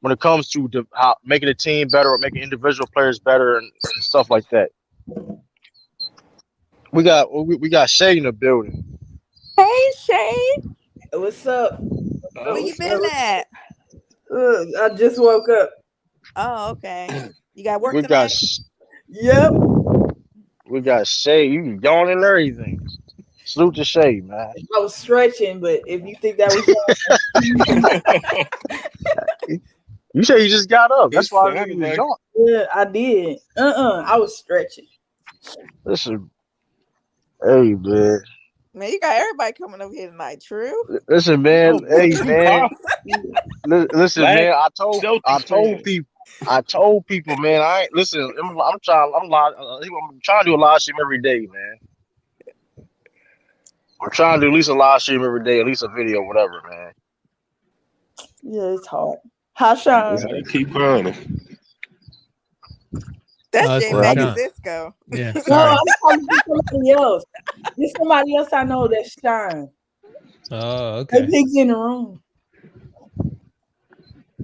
When it comes to how making a team better or making individual players better and stuff like that. We got Shay in the building. Hey Shay. What's up? Where you been at? I just woke up. Oh, okay. You got work We got tonight? Yep. we got Shay. You yawning and everything. Salute to Shay, man. I was stretching, but if you think that was You say you just got up. It That's why you sounded was like yawning. yeah, I did. I was stretching. Listen, hey man. Man, you got everybody coming over here tonight. True. Listen, man. no, Hey True man. Pop. Listen, Black man. I Celtics told fan. people. I told people, man. I ain't listen. I'm trying. I'm trying to do a live stream every day, man. I'm trying to do at least a live stream every day, at least a video, whatever, man. Yeah, it's hard. Hi, Sean. Gotta keep grinding. That's It's J for I Mac and get. Sean. Cisco. Yeah, No, sorry. I'm talking to somebody else. There's somebody else I know that's Sean. Oh, Hey, okay. Pig's in the room.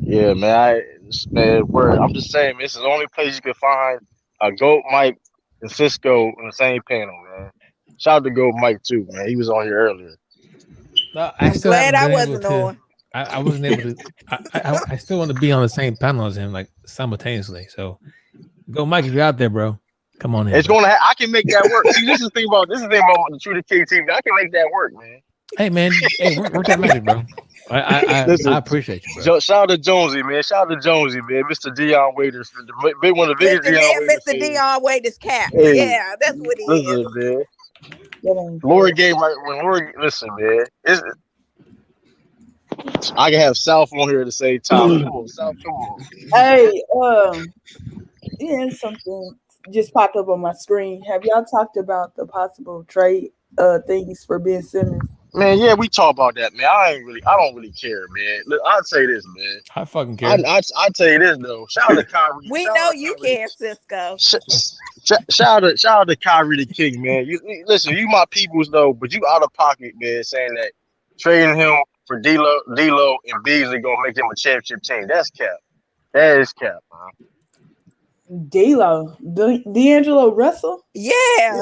Yeah, man. I'm just saying, man, this is the only place you can find a Goat Mike and Cisco in the same panel, man. Shout out to Goat Mike too, man. He was on here earlier. I I'm still glad haven't I been able wasn't to. on. I wasn't able to. I still want to be on the same panel as him, like simultaneously. So, go, Mike, if you're out there, bro, come on in, It's bro. gonna. I can make that work. See, this is the thing about the True to King team. I can make that work, man. Hey, man. Hey, work that magic, bro. I Listen, appreciate you, bro. shout out to Jonesy, man. Shout out to Jonesy, man. Mr. Dion Waiters, one of the biggest Listen, Dion there, Waiters Mr. fans. Dion Waiters cap. Hey, Yeah, that's what he is. listen, man. That ain't Lori good. game right when Lori. Listen, man. I can have South on here at the same time. Come on, South. Come on. Hey, yeah, something just popped up on my screen. Have y'all talked about the possible trade things for Ben Simmons? Man, yeah, we talk about that, man. I don't really care, man. Look, I'll say this, man. I fucking care. I tell you this though. Shout out to Kyrie. We Shout know out to you Kyrie. care, Cisco. Shout out to Kyrie the King, man. Listen, you my peoples though, but you out of pocket, man. Saying that trading him for D'Lo and Beasley gonna make him a championship team. That's cap. That is cap, man. D'Lo, D'Angelo Russell. Yeah,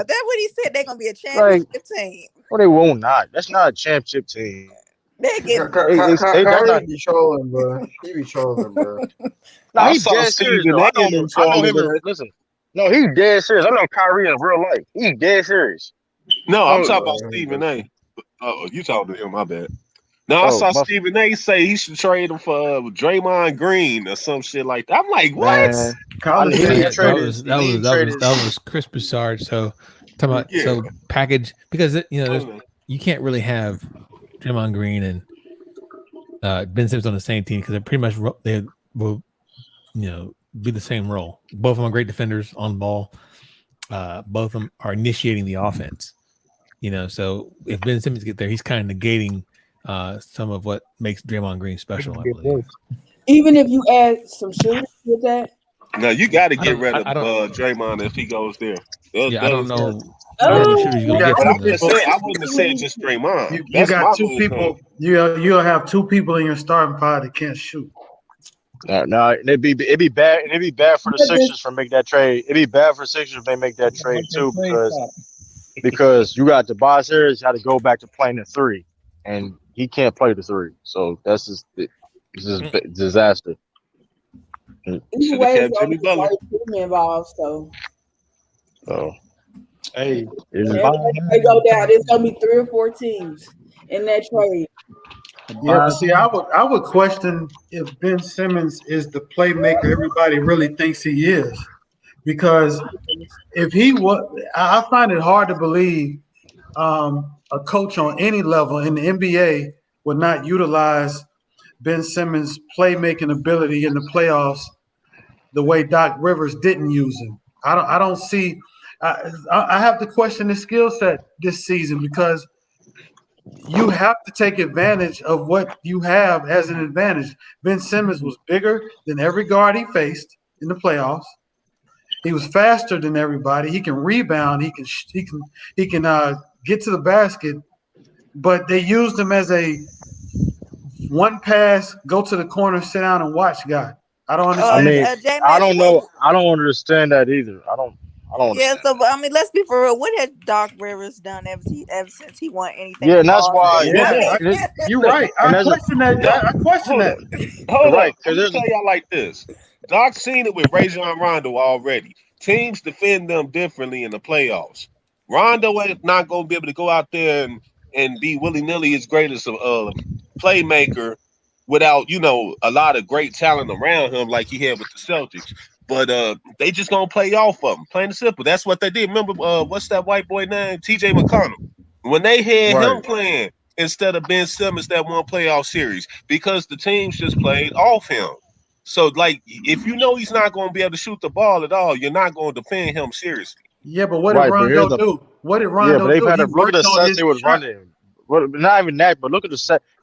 that's what he said. They're gonna be a Like, championship team. well, they won't not. That's not a championship team. They get That's not. Kyrie be trolling, bro. He be trolling, bro. No, I he saw dead serious Stephen though. A. in them I know trolling him. that. Listen, no, he dead serious. I know Kyrie in real life. He dead serious. No, I'm Oh, talking about Stephen A. Oh, you talking to him? My bad. No, I oh, saw my Stephen A. say he should trade him for Draymond Green or some shit like that. I'm like, what? man. College He need to bad, trade bro. his. He need to trade his. That was Chris Broussard. So, talking about Yeah. so package because I don't know. you can't really have Draymond Green and Ben Simmons on the same team because they're pretty much they will be the same role. Both of them are great defenders on the ball. Both of them are initiating the offense. So if Ben Simmons get there, he's kind of negating some of what makes Draymond Green special, I believe. Even if you add some shooters with that. No, you got to get rid of I don't- Draymond if he goes there. I don't know. You I don't know got- what shooters you're you gonna got get two from this. people. I wouldn't have said just Draymond. You That's got my two main people. thing. You'll have two people in your starting five that can't shoot. No, it'd be bad. It'd be bad for the Sixers for make that trade. It'd be bad for Sixers if they make that trade too because you got Tobias Harris had to go back to playing the three, and he can't play the three. So that's just a disaster. Either Should've way, kept it's Jimmy only Butler. one team involved. So Hey, every time they go down, it's gonna be 3 or 4 teams in that trade. yeah, but see, I would question if Ben Simmons is the playmaker everybody really thinks he is, because if he was, I find it hard to believe a coach on any level in the NBA would not utilize Ben Simmons' playmaking ability in the playoffs the way Doc Rivers didn't use him. I don't see. I have to question the skill set this season because you have to take advantage of what you have as an advantage. Ben Simmons was bigger than every guard he faced in the playoffs. He was faster than everybody. He can rebound. He can get to the basket. But they used him as a one pass, go to the corner, sit down and watch guy. I don't I understand. mean, J I Mac, don't know. I don't understand that either. I I don't Yeah, understand. so but, I mean, let's be for real. What has Doc Rivers done ever since he won anything Yeah, in and that's Boston? why. Yeah, Yeah, I and it's, you're look, right. and I there's a question that. I question Hold that. up. Hold right up. because I'm gonna there's a tell y'all like this. Doc seen it with Rajon Rondo already. Teams defend them differently in the playoffs. Rondo is not gonna be able to go out there and be willy nilly as great as a playmaker without a lot of great talent around him like he had with the Celtics. But they just gonna play off of him, plain and simple. That's what they did. Remember, what's that white boy name? T.J. McConnell. When they had right. him playing instead of Ben Simmons that one playoff series, because the teams just played off him. So, like, if you know he's not going to be able to shoot the ball at all, you're not going to defend him seriously. Yeah, but what did Right, but here's Rondo the do? What did yeah, but Rondo they've do? had He to look at the worked on sets his they was shot. running. But not even that, but look at the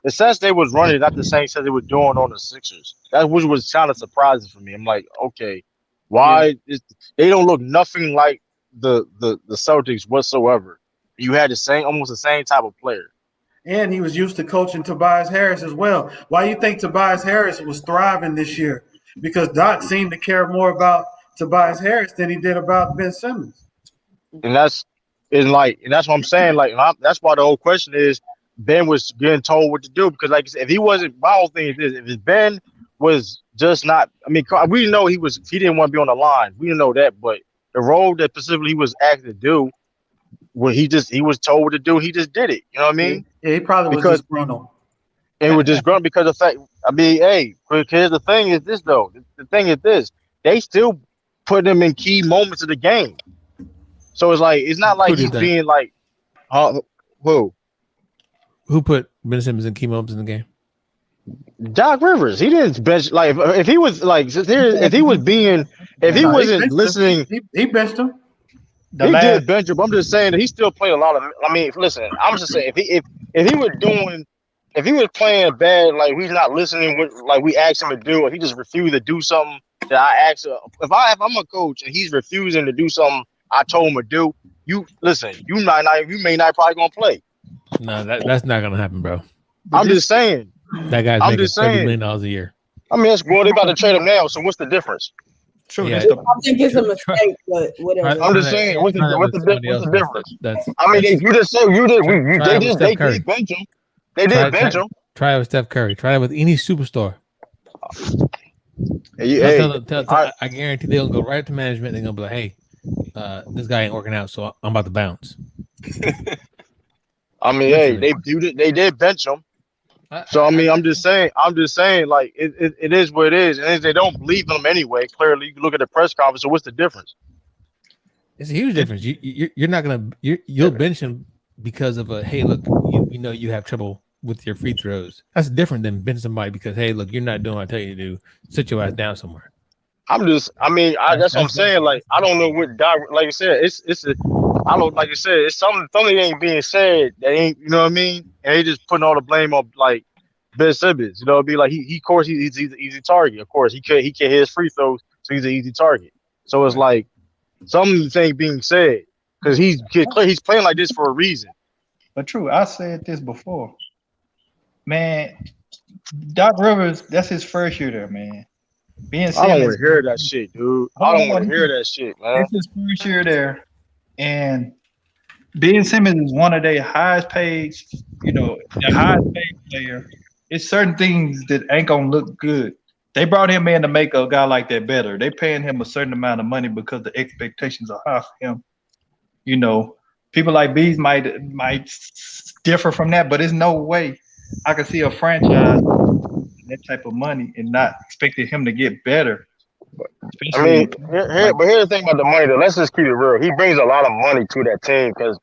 sets they was running, not the same sets they were doing on the Sixers. That which was kind of surprising for me. I'm like, okay, Yeah, why is they don't look nothing like the Celtics whatsoever. You had the same almost the same type of player. and he was used to coaching Tobias Harris as well. Why you think Tobias Harris was thriving this year? Because Doc seemed to care more about Tobias Harris than he did about Ben Simmons. And that's what I'm saying. Like that's why the whole question is Ben was getting told what to do because like I said, if he wasn't, my whole thing is this: if Ben was just not, I mean, we know he didn't want to be on the line. We didn't know that, but the role that specifically he was asked to do, where he was told what to do, he just did it. You know what I Yeah, mean? he probably was Because disgruntled. and was just grunt because of the fact. I mean, hey, because the thing is this though. The thing is this: they still put him in key moments of the game. So it's like it's not like Who did he's that? being like, who? Who put Ben Simmons and Key Moments in the game? Doc Rivers. He didn't bench like if he was like if he was being if he No, he wasn't benched him. listening, He benched him. The he last did bench him. I'm just saying that he still played a lot of. I mean, listen, I'm just saying if he was doing if he was playing bad, like he's not listening with like we asked him to do, and he just refused to do something that I asked. If I'm a coach and he's refusing to do something I told him to do, you listen. You may not probably gonna play. No, that's not gonna happen, bro. I'm just saying. That guy's I'm making just $30 saying. million a year. I mean, it's well, they about to trade him now. So what's the difference? true. Yeah, This the I think it's a mistake, but whatever. I'm just saying, try that with somebody what's else. the difference? That's I mean, you just said you did. try it with Steph They Curry. did bench him. They Try did bench him. try it with Steph Curry. Try it with any superstar. Hey, I guarantee they'll go right to management. They're gonna be like, "Hey, this guy ain't working out, so I'm about to bounce." I mean, hey, they did bench him. So I mean, I'm just saying, like it is what it is, and they don't believe in him anyway. Clearly, you can look at the press conference. So what's the difference? It's a huge difference. You're not gonna you'll bench him because of a hey look you know you have trouble with your free throws. That's different than bench somebody because hey look you're not doing what I tell you to do. Sit your ass down somewhere. I mean, that's what I'm saying. Like, I don't know what like I said, I don't like I said, it's something ain't being said that ain't, you know what I mean? And they just putting all the blame on like Ben Simmons. You know, it'd be like of course he's an easy target. Of course he can't hit his free throws, so he's an easy target. So it's like something being said because he's playing like this for a reason. But true, I said this before. Man, Doc Rivers, that's his first year there, man. Ben I don't want Simmons, to hear that shit, dude. I don't want to hear that shit, man. it's his first year there, and Ben Simmons is one of their highest paid, the highest paid player. It's certain things that ain't gonna look good. They brought him in to make a guy like that better. They paying him a certain amount of money because the expectations are high for him. You know, people like Bees might differ from that, but there's no way I can see a franchise that type of money and not expecting him to get better. I mean, but here's the thing about the money, though. Let's just keep it real. He brings a lot of money to that team because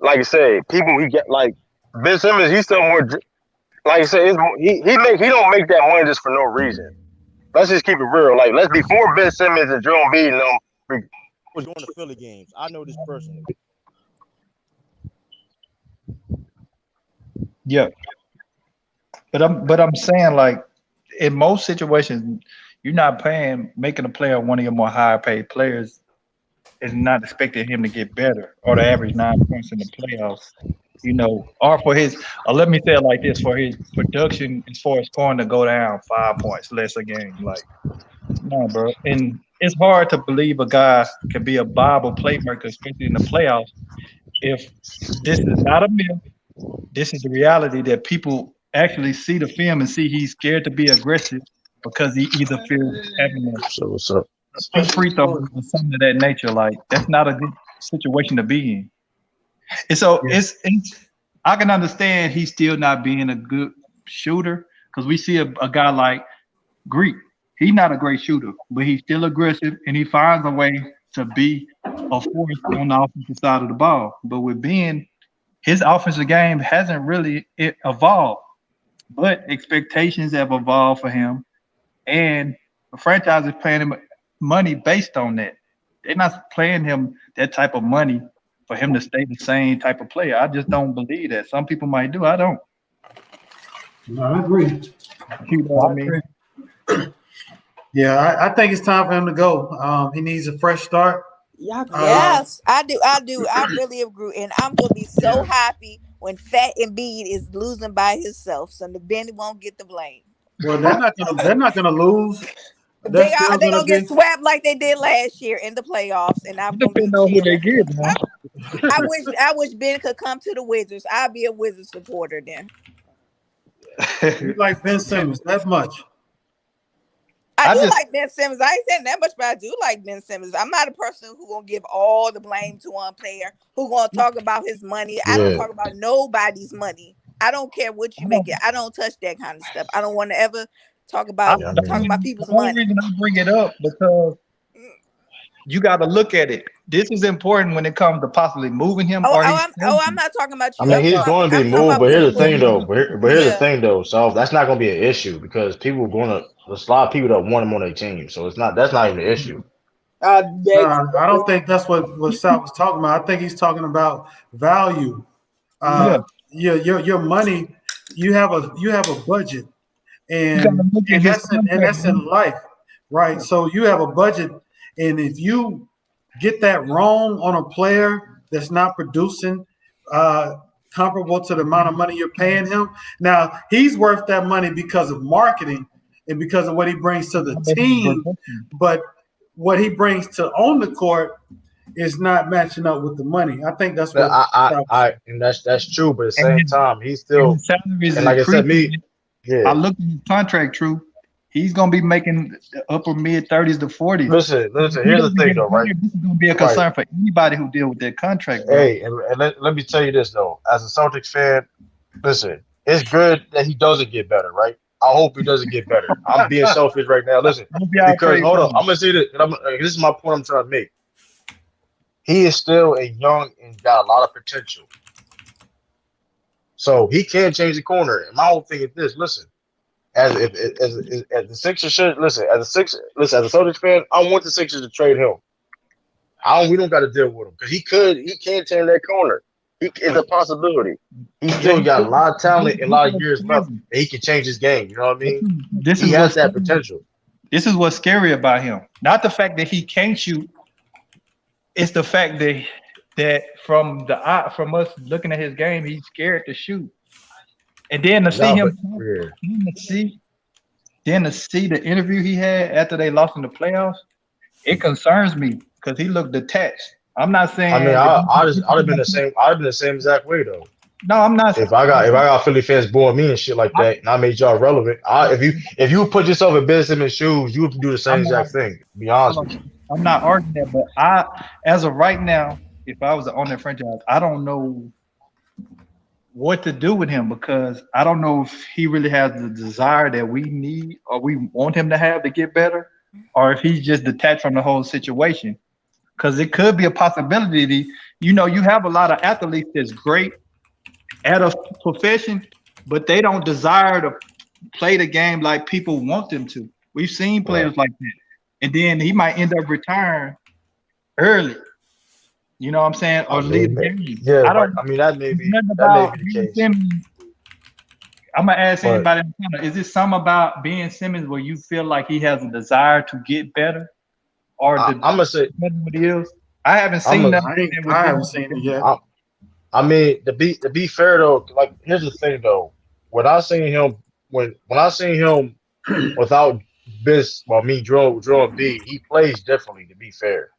like I said, people he get like Ben Simmons. He's still more, like I said, he don't make that money just for no reason. Let's just keep it real. Like before Ben Simmons and Joe Embiid and them was going to Philly games. I know this personally. Yeah, but I'm saying like in most situations, you're not making a player one of your more higher paid players is not expecting him to get better or to average 9 points in the playoffs. Or for his, let me say it like this: for his production as far as scoring to go down 5 points less a game, like no, bro. And it's hard to believe a guy can be a viable playmaker, especially in the playoffs, if this is not a myth. This is the reality that people actually see the film and see he's scared to be aggressive because he either feels having to So what's up? shoot free throws or something of that nature. Like that's not a good situation to be in. And so it's I can understand he's still not being a good shooter because we see a guy like Greek. He's not a great shooter, but he's still aggressive and he finds a way to be a force on the offensive side of the ball. But with Ben, his offensive game hasn't really evolved, but expectations have evolved for him, and the franchise is paying him money based on that. They're not paying him that type of money for him to stay the same type of player. I just don't believe that. Some people might do. I don't. No, I agree. You know what I mean? Yeah, I think it's time for him to go. He needs a fresh start. Yes, I do. I really agree, and I'm gonna be so happy when Fat Embiid is losing by himself, so the Benny won't get the blame. Well, they're not gonna lose. They gonna get swept like they did last year in the playoffs, and I'm gonna be Know who they cheering. get, man. I wish Ben could come to the Wizards. I'd be a Wizards supporter then. You like Ben Simmons that much? I do like Ben Simmons. I ain't saying that much, but I do like Ben Simmons. I'm not a person who gonna give all the blame to one player, who gonna talk about his money. I don't talk about nobody's money. I don't care what you make it. I don't touch that kind of stuff. I don't want to ever talk about people's the only money. reason I bring it up because you got to look at it. This is important when it comes to possibly moving him. I'm not talking about you. I mean, he's going to be moved, but here's the thing, though. But here's the thing, though. So that's not going to be an issue because people are going to. There's a lot of people that want him on their team, so it's not. That's not even an issue. I don't think that's what Sal was talking about. I think he's talking about value. Your money. You have a budget, and that's in life, right? So you have a budget, and if you get that wrong on a player that's not producing comparable to the amount of money you're paying him. Now he's worth that money because of marketing and because of what he brings to the team, but what he brings to on the court is not matching up with the money. I think that's what and that's true, but at the same time, he's still and like I said, I looked at his contract, True. He's gonna be making the upper mid 30s to 40s. Listen. Here's the thing, though, right? This is gonna be a concern for anybody who deal with that contract. Bro. Hey, and let me tell you this though. As a Celtics fan, listen, it's good that he doesn't get better, right? I hope he doesn't get better. I'm being selfish right now. Listen, because hold on, I'm gonna say this. And this is my point I'm trying to make. He is still a young and got a lot of potential, so he can change the corner. And my whole thing is this: listen. As the Sixers should listen, as a Celtics fan, I want the Sixers to trade him. We don't got to deal with him because he can turn that corner. It's a possibility. He still got a lot of talent and a lot of years left, and he can change his game. You know what I mean? He has that potential. This is what's scary about him. Not the fact that he can't shoot. It's the fact that from us looking at his game, he's scared to shoot. And then to see the interview he had after they lost in the playoffs, it concerns me because he looked detached. I'm not saying. I mean, I'd have been the same. I'd have been the same exact way though. No, I'm not. If I got Philly fans booing me and shit like that, and I made y'all relevant, if you put yourself in Ben Simmons' shoes, you would do the same exact thing. To be honest with you. I'm not arguing that, but as of right now, if I was to own that franchise, I don't know what to do with him because I don't know if he really has the desire that we need or we want him to have to get better, or if he's just detached from the whole situation. Because it could be a possibility. You have a lot of athletes that's great at a profession, but they don't desire to play the game like people want them to. We've seen players like that. And then he might end up retiring early. You know what I'm saying? Or leave the game. Yeah, that may be the case. I'm gonna ask anybody in the corner, is it something about Ben Simmons where you feel like he has a desire to get better? Or I'm gonna say what he is? I haven't seen that. I haven't seen it yet. I mean, to be fair though, here's the thing though. When I seen him without Joel B. He plays differently. To be fair,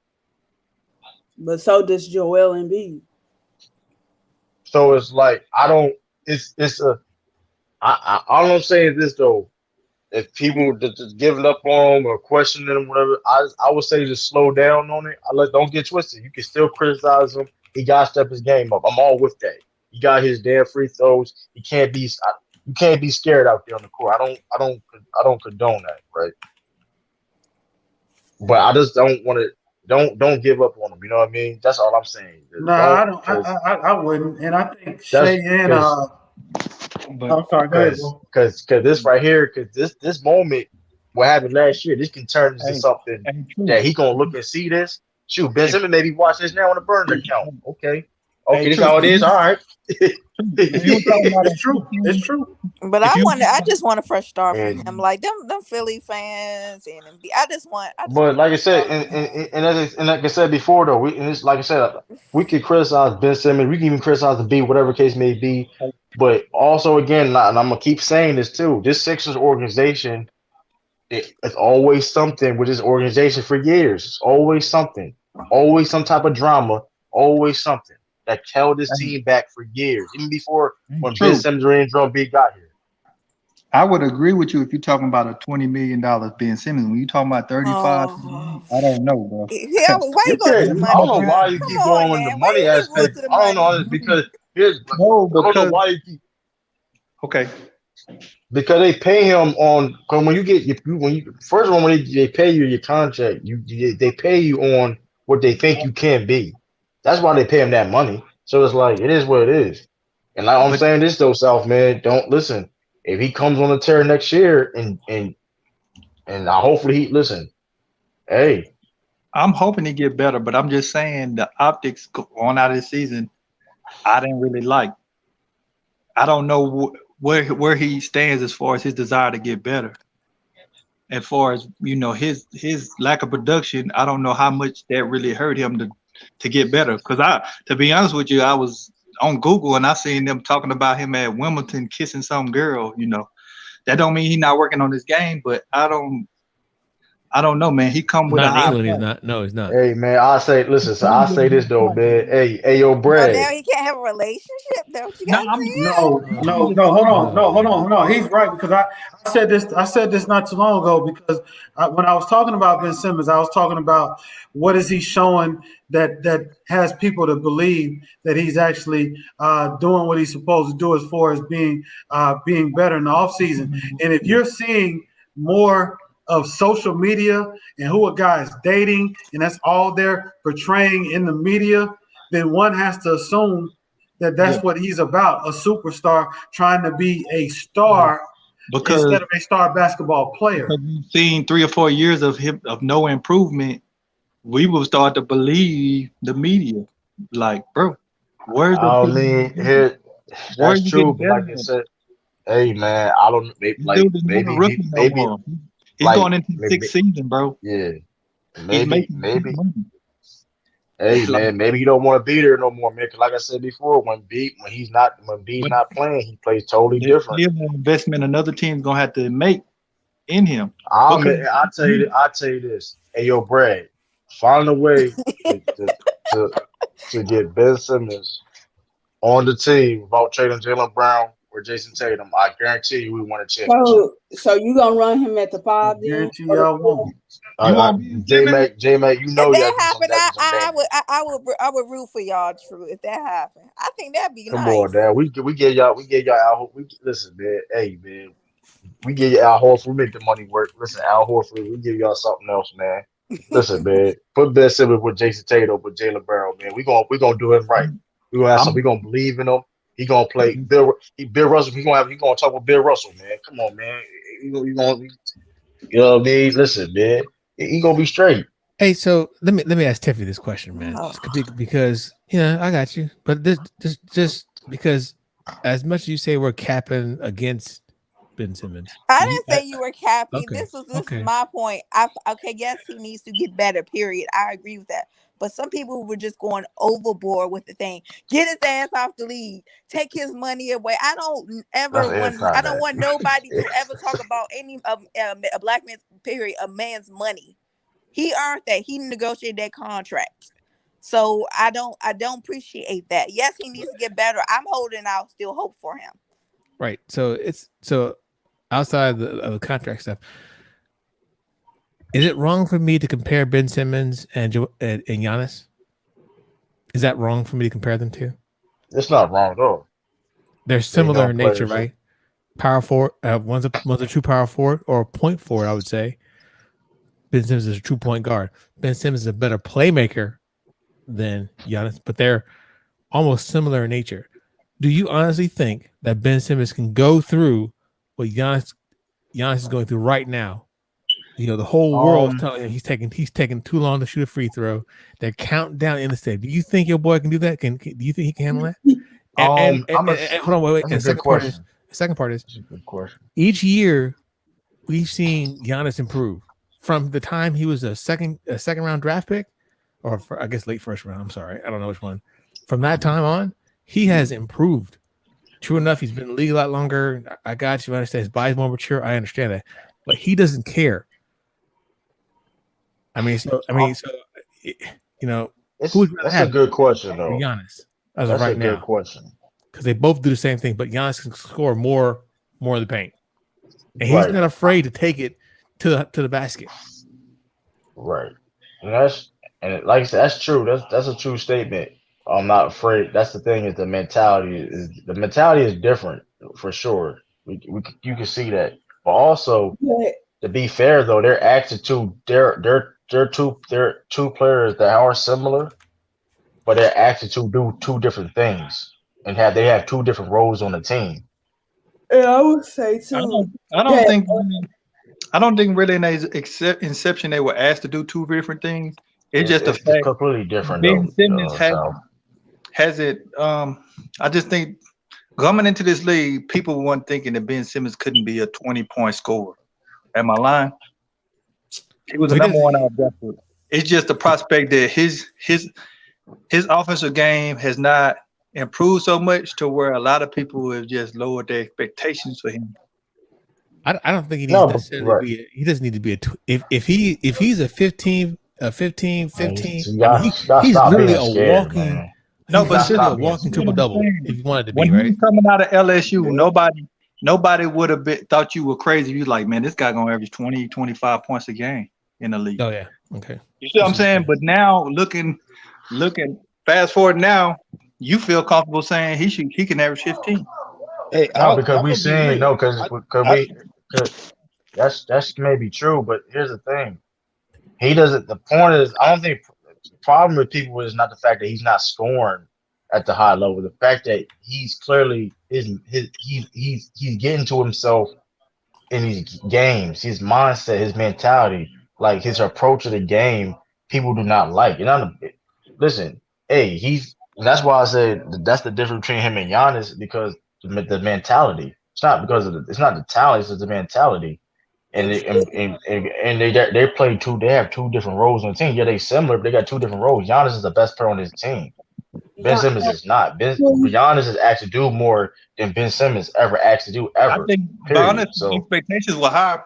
But so does Joel Embiid. so it's like I don't. It's a. All I'm saying is this though. If people just giving up on him or questioning him, whatever, I would say just slow down on it. Don't get twisted. You can still criticize him. He got to step his game up. I'm all with that. He got his damn free throws. You can't be scared out there on the court. I don't condone that, right? But I just don't want to. Don't give up on him. You know what I mean? That's all I'm saying. Nah, I don't. I wouldn't. And I think That's Shay and because I'm sorry. Go ahead, bro. because this right here, because this moment, what happened last year, this can turn into something that he gonna look and see this. Shoot, Ben Simmons maybe watch this now on the burner account. Okay, this how it is. All right. It's true. It's true. But I just want a fresh start from him. Like them Philly fans and I just want. But like I said, and like I said before, though, like I said, we could criticize Ben Simmons. We can even criticize the B, whatever case may be. But also, again, and I'm gonna keep saying this too. This Sixers organization, it's always something with this organization for years. It's always something, always some type of drama, always something that held this team back for years, even before when Ben Simmons and Drum B got here. I would agree with you if you're talking about a $20 million Ben Simmons. When you're talking about 35, I don't know, bro. Yeah, why you going to the money? I don't know why you keep going with the money aspect. I don't know because I don't know why you keep. Okay. Because they pay him on when you get first of all when they pay you your contract, they pay you on what they think you can be. That's why they pay him that money. So it's like it is what it is. And like I'm saying this though, South man, don't listen. If he comes on the tear next year and hopefully he listen, hey. I'm hoping he get better, but I'm just saying the optics going out of the season, I didn't really like. I don't know where he stands as far as his desire to get better. As far as his lack of production, I don't know how much that really hurt him to get better. Because to be honest with you, I was on Google and I seen them talking about him at Wimbledon kissing some girl. That don't mean he's not working on his game, but I don't know, man. He come with not a high England. He's price. not. No, he's not. Hey man, I say this though, man. Hey, yo, Brad. Now he can't have a relationship. That what you got Hold on. He's right because I said this not too long ago because when I was talking about Ben Simmons, I was talking about what is he showing that has people to believe that he's actually doing what he's supposed to do as far as being better in the offseason. And if you're seeing more of social media and who a guy is dating, and that's all they're portraying in the media, then one has to assume that that's what he's about, a superstar trying to be a star instead of a star basketball player. Because we've seen 3 or 4 years of him of no improvement, we will start to believe the media. Like, bro, where's the I mean, that's true, but like I said, hey man, I don't maybe he's going into the 6th season, bro. Yeah, maybe. Hey man, maybe you don't want to be there no more, man. Cause like I said before, when B's not playing, he plays totally different. Still an investment another team's gonna have to make in him. I'll tell you this. Hey yo, Brad, find a way to get Ben Simmons on the team without trading Jaylen Brown or Jason Tatum. I guarantee you, we won a championship. So you gonna run him at the 5? Guarantee y'all won't. J-Mac, you know if y'all that happened, I would root for y'all. True, if that happened, I think that'd be Come nice. on, Dad. We get y'all Al. Listen, man. Hey, man. We give you Al Horford. We make the money work. Listen, Al Horford. We give y'all something else, man. Listen, man. Put Ben Simmons with Jason Tatum with Jaylen Brown, man. We gonna do him right. We gonna have some. We gonna believe in him. He gonna play Bill Russell. He gonna talk with Bill Russell, man. Come on, man. You know what I mean? Listen, man. He gonna be straight. Hey, so let me ask Tiffany this question, man, because I got you, but this just because as much as you say we're capping against Ben Simmons, I didn't say you were capping. Okay. This is my point. Yes, he needs to get better. Period. I agree with that. But some people were just going overboard with the thing. Get his ass off the league. Take his money away. I don't want nobody to ever talk about any a black man's period, a man's money. He earned that. He negotiated that contract. So I don't appreciate that. Yes, he needs to get better. I'm holding out still hope for him. Right. So outside of the contract stuff, is it wrong for me to compare Ben Simmons and Giannis? Is that wrong for me to compare them to? It's not wrong at all. They're similar in nature, right? Power forward. One's a true power forward or a point forward, I would say. Ben Simmons is a true point guard. Ben Simmons is a better playmaker than Giannis, but they're almost similar in nature. Do you honestly think that Ben Simmons can go through what Giannis is going through right now? You know, the whole world is telling him he's taking too long to shoot a free throw. They're counting down in the state. Do you think your boy can do that? Do you think he can handle that? And hold on, wait. And the second part is each year we've seen Giannis improve from the time he was a second round draft pick, or I guess late first round. I'm sorry, I don't know which one. From that time on, he has improved. True enough, he's been in the league a lot longer. I got you. I understand his body's more mature. I understand that, but he doesn't care. That's a good question, though. Giannis, that's a good question. Because they both do the same thing, but Giannis can score more in the paint, and he's not afraid to take it to the basket. Right, and like I said, that's true. That's a true statement. I'm not afraid. That's the thing is the mentality is different for sure. You can see that, but also to be fair though, they're actually they're two players that are similar, but they're actually to do two different things and they have two different roles on the team. And I would say too. I don't think really in their inception they were asked to do two different things. It's just a fact. Completely different. Ben Simmons has it. I just think coming into this league, people weren't thinking that Ben Simmons couldn't be a 20-point scorer. Am I lying? He was the number one out there. It's just the prospect that his offensive game has not improved so much to where a lot of people have just lowered their expectations for him. I don't think he needs necessarily to be. He doesn't need to be if he's a 15. He's literally a walking. No, but a walking triple double. If you wanted to be, right? When coming out of LSU, nobody would have thought you were crazy. You like, man, this guy gonna average 20, 25 points a game in the league. Oh yeah, okay. You see what I'm saying? But now looking, fast forward now, you feel comfortable saying he can average 15. Hey, that's maybe true, but here's the thing. He doesn't. The point is, I don't think the problem with people is not the fact that he's not scoring at the high level. The fact that he's clearly he's getting to himself in these games. His mindset, his mentality, like his approach to the game, people do not like. Listen, that's why I said that's the difference between him and Giannis, because the mentality. It's not because it's not the talent, it's the mentality. And they play they have two different roles on the team. Yeah, they similar, but they got two different roles. Giannis is the best player on his team. Ben Simmons is not. Giannis is asked to do more than Ben Simmons ever asked to do ever. I think expectations were higher.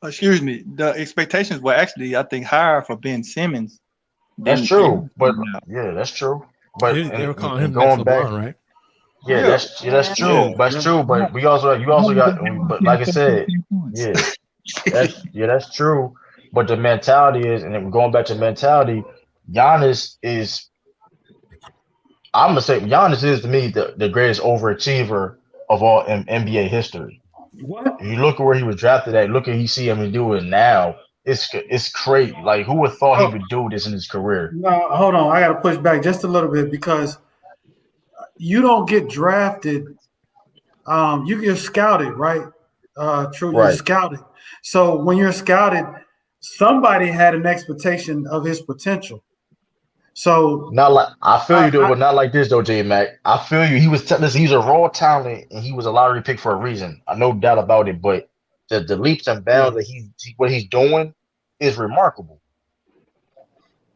Excuse me. The expectations were actually, I think, higher for Ben Simmons. That's true, but that's true. But they were calling him going back, LeBron, right? Yeah, that's true. That's true. But you also got. But like I said, that's true. But the mentality is, and then going back to mentality, Giannis is. I'm gonna say Giannis is to me the greatest overachiever of all NBA history. What? If you look at where he was drafted at, look at you see him doing now. It's crazy. Like who would have thought he would do this in his career? No, hold on. I got to push back just a little bit because you don't get drafted. You get scouted, right? True, you're scouted. So when you're scouted, somebody had an expectation of his potential. So not like I feel you, but not like this though, J Mac. I feel you. He was he's a raw talent, and he was a lottery pick for a reason. I no doubt about it. But the leaps and bounds that what he's doing is remarkable.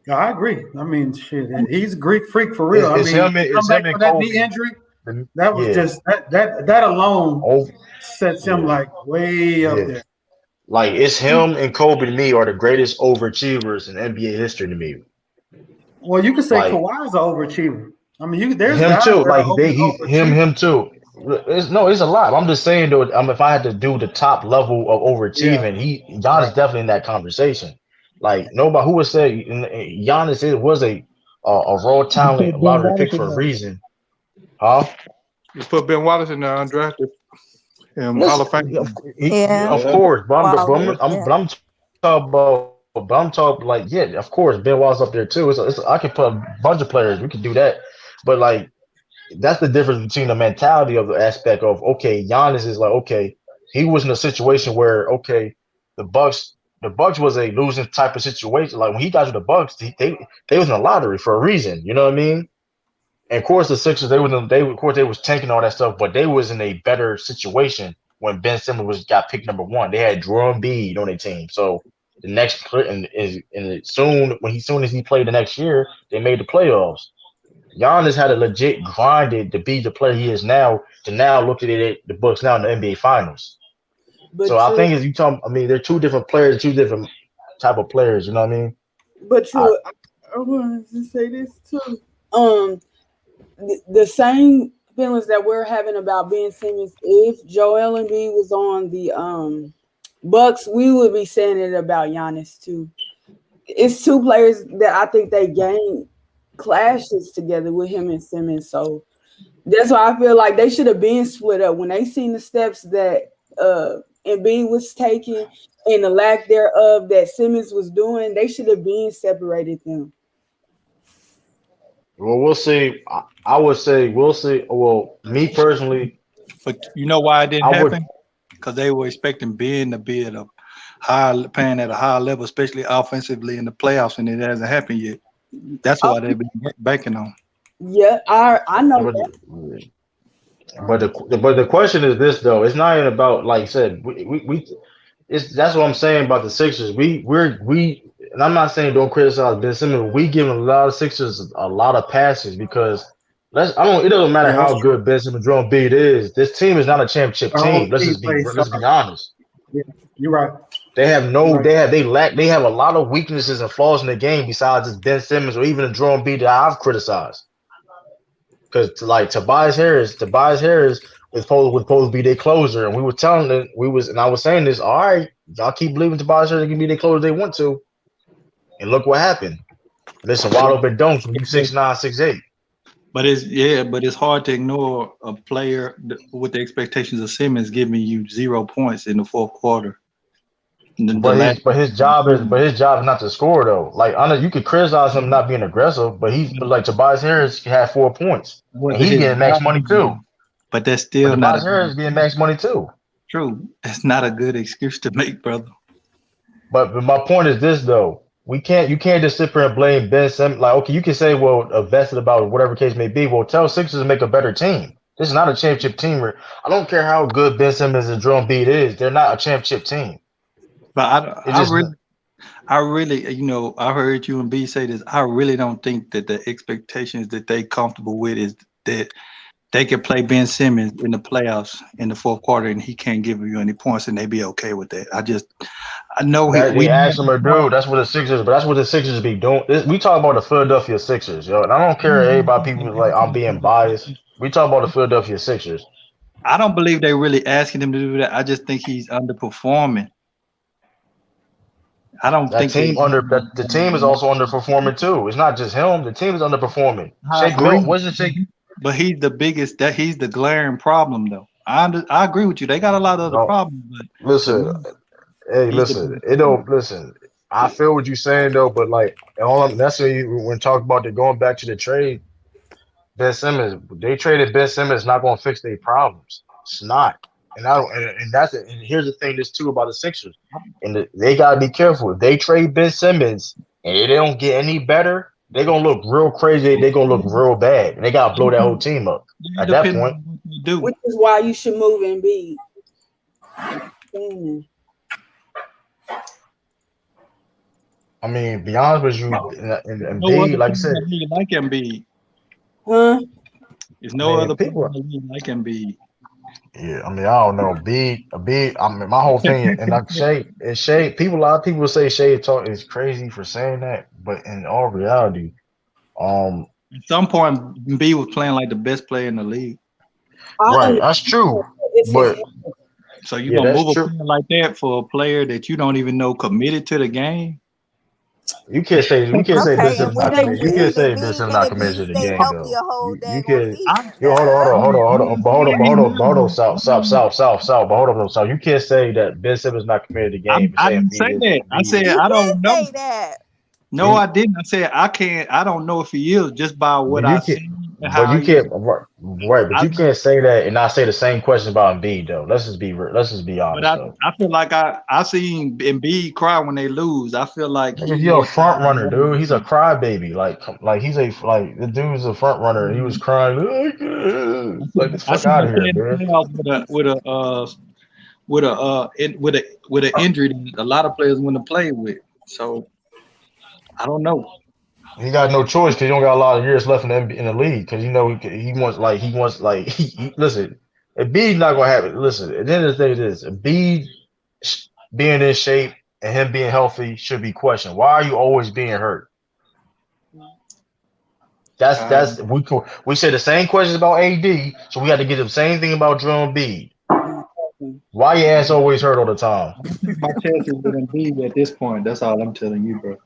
Yeah, I agree. I mean, shit, he's a Greek freak for real. It's him and that knee injury. That was just that alone sets him like way up there. Like it's him and Kobe to me are the greatest overachievers in NBA history to me. Well, you could say Like Kawhi's an overachiever. I mean, there's him guys too. that Like are he's overachievers. him too. It's a lot. I'm just saying though. If I had to do the top level of Yeah, overachieving, Giannis right. is definitely in that conversation. Like nobody who would say Giannis was a raw You put talent Ben lottery pick Wallace in for a there. reason, huh? You put Ben Wallace in there undrafted. Hall of Listen, Fame. Yeah, of Yeah. course, Wallace. Yeah. but I'm talking like yeah, of course, Ben Wallace up there too. I could put a bunch of players. We could do that, but like that's the difference between the mentality of the aspect of okay, Giannis is like okay, he was in a situation where okay, the Bucks was a losing type of situation. Like when he got to the Bucks, they was in a lottery for a reason. You know what I mean? And of course, the Sixers they was tanking all that stuff, but they was in a better situation when Ben Simmons got picked number one. They had Joel Embiid on their team, so the next and soon as he played the next year, they made the playoffs. Giannis had a legit grinded to be the player he is now to now look at it the Bucks now in the NBA Finals. But So I true, think as you talk, I mean they're two different players, two different type of players. You know what I mean? but I, true. I wanted to say this too. The same feelings that we're having about Ben Simmons. If Joel Embiid was on the Bucks, we would be saying it about Giannis too. It's two players that I think they gain clashes together with him and Simmons. So that's why I feel like they should have been split up when they seen the steps that Embiid was taking and the lack thereof that Simmons was doing. They should have been separated them. well, we'll see. I would say we'll see. Well, me personally, But you know why it didn't I would. happen? Because they were expecting Ben to be at a high, playing at a high level, especially offensively in the playoffs, and it hasn't happened yet. That's Oh, why they've been banking on. yeah, I know But, that. but the question is this though. It's not even about like I said. We it's that's what I'm saying about the Sixers. We and I'm not saying don't criticize Ben Simmons. We giving a lot of Sixers a lot of passes because I don't. It doesn't matter Yeah, how that's true. good Ben Simmons, Joel Embiid is. This team is not a championship The whole team. team plays Let's sorry. be honest. Yeah, you're right. They have You're no. right. They have a lot of weaknesses and flaws in the game besides just Ben Simmons or even the Joel Embiid that I've criticized. Because like Tobias Harris was supposed to be their closer, and we were telling them and I was saying this. All right, y'all keep believing Tobias Harris can be their closer they want to, and look what happened. Listen, wide open dunks when you 6'9", 6'8". But it's hard to ignore a player with the expectations of Simmons giving you 0 points in the fourth quarter. The last But his job is not to score though. Like I know you could criticize him not being aggressive, but like Tobias Harris had 4 points, and wasn't he's his getting max job, money too. but that's But still not Tobias Harris is getting max money too. true. That's not a good excuse to make, brother. But my point is this though. You can't just sit there and blame Ben Simmons. Like, okay, you can say, well, vested about whatever case may be. Well, tell Sixers to make a better team. This is not a championship team. I don't care how good Ben Simmons and Joel Embiid is. They're not a championship team. But It just I really, I heard you and B say this. I really don't think that the expectations that they comfortable with is that they can play Ben Simmons in the playoffs in the fourth quarter and he can't give you any points and they be okay with that. I know that we they asked him to do. That's what the Sixers. But that's what the Sixers be doing. We talk about the Philadelphia Sixers, yo. And I don't care everybody. People like I'm being biased. We talk about the Philadelphia Sixers. I don't believe they really asking him to do that. I just think he's underperforming. I don't think they. The team is also underperforming too. It's not just him. The team is underperforming. I Shake agree, Milton wasn't Shake. but he's the biggest. That he's the glaring problem, though. I agree with you. They got a lot of other No, problems, but to listen. me, Hey, he's the listen. biggest It problem. don't listen. I feel what you're saying though, but like that's when talk about the going back to the trade. Ben Simmons, they traded Ben Simmons, not going to fix their problems. It's not. And I don't. And that's it. And here's the thing. This too about the Sixers, they got to be careful. If they trade Ben Simmons and they don't get any better, they're gonna look real crazy. They're gonna look real bad, and they gotta blow that whole team up. It At that depends point, on what you do. Which is why you should move Embiid. I mean, be honest with you, and No B, other like I player in said, the league like Embiid. Huh? There's I no mean, other player people. in the league like Embiid. Yeah, I mean, I don't know. Big. I mean, my whole thing and like Shay. People, a lot of people say Shay talk is crazy for saying that, but in all reality, um, At some point, B was playing like the best player in the league. I right, understand. that's true. It's his. But So you yeah, gonna that's move a true. player like that for a player that you don't even know committed to the game? You can't say we can't say Ben Okay, and Simmons we not know committed. You can't say Ben Embiid Simmons and not committed Embiid to the stayed game healthy though. a whole You daggone can season. yo hold on, I'm hold on, not hold on, saying South, but hold on, though, South. You can't say that Ben Simmons not committed to the game and I say didn't say Embiid that. I is. said You I did don't know. say that. No, I didn't. I said I can't. I don't know if he is just by what But I you can't, seen and but how you he was. can't, right? But I, you can't say that and not say the same question about Embiid though. Let's just be but honest though. I feel like I seen Embiid cry when they lose. I feel like Nigga, he he a more front runner, involved dude. He's a in crybaby. Like he's a like the dude's a front runner. He was it. crying like this I fuck seen out him of play here, in the man. playoffs with an injury that a lot of players want to play with. So I don't know. He got no choice because he don't got a lot of years left in the league. Because you know he wants like listen. Embiid not gonna have it. Listen, at the end of the day, this Embiid being in shape and him being healthy should be questioned. Why are you always being hurt? That's we say the same questions about AD, so we had to get the same thing about Joel Embiid. Why your ass always hurt all the time? My chances with Embiid at this point. That's all I'm telling you, bro.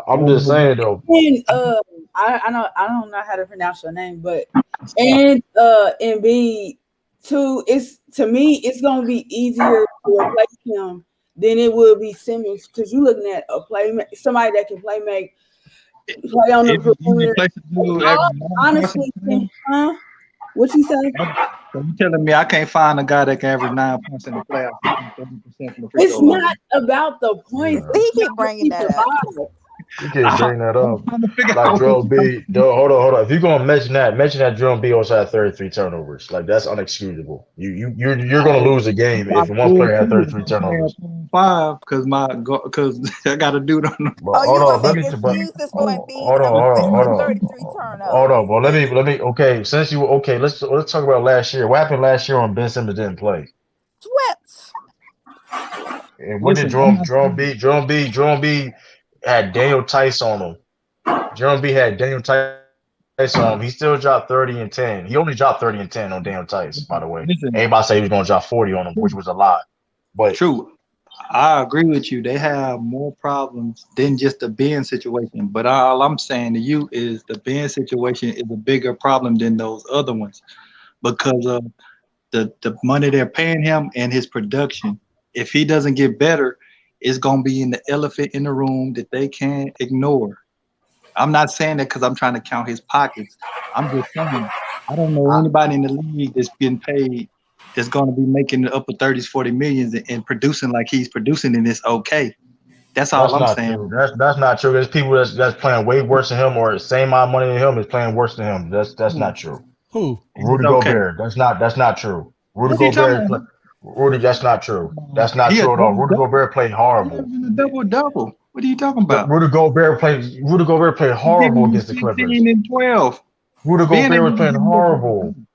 I'm just saying though. And I don't know how to pronounce your name, but and B two, it's to me it's gonna be easier to replace him than it would be Simmons because you're looking at a somebody that can play on the If you perimeter. replace the dude every Honestly, huh? What you say? so you telling me I can't find a guy that can average 9 points in the playoffs and 30% from the free It's throw line? not about the points. Yeah. He It's keep about what bringing he that up. provides. You can't bring that I'm up. trying to figure Like out what Joel you B. Hold on. If you're gonna mention that Joel B also had 33 turnovers. Like that's unexcusable. You're gonna lose a game I if one still player had see 33 I'm playing turnovers. 5 because I got a dude on the But Oh, hold you on, want to let make me. But excuses for Embiid hold on, number hold on, hold on, 33 hold on. turnovers. But let me. Okay, since you okay, let's talk about last year. What happened last year when Ben Simmons didn't play? Sweats. And what did listen. I'm not saying Jerome B had Daniel Tice on him. Jerome B had Daniel Tice on him. He still dropped 30 and 10. He only dropped 30 and 10 on Daniel Tice, by the way. listen. Everybody say he was gonna drop 40 on him, which was a lie. But True. I agree with you. They have more problems than just the Ben situation. But all I'm saying to you is the Ben situation is a bigger problem than those other ones because of the money they're paying him and his production. If he doesn't get better, it's gonna be in the elephant in the room that they can't ignore. I'm not saying that because I'm trying to count his pockets. I'm just saying I don't know anybody in the league that's getting paid that's going to be making the upper 30s, 40 millions and producing like he's producing and it's okay. That's all that's I'm not saying. true. That's not true. There's people that's playing way worse than him or the same amount of money than him is playing worse than him. That's not true. Who? And it's Rudy okay. Gobert. That's not true. Rudy What are you talking Gobert. about? Rudy. That's not true. That's not He a true at all. double Rudy double. Gobert played He horrible. having a double double. What are you talking about? Rudy Gobert played He's horrible giving against the you Clippers. 15 and 12. Rudy Ben Gobert ain't was even playing giving you horrible. 15.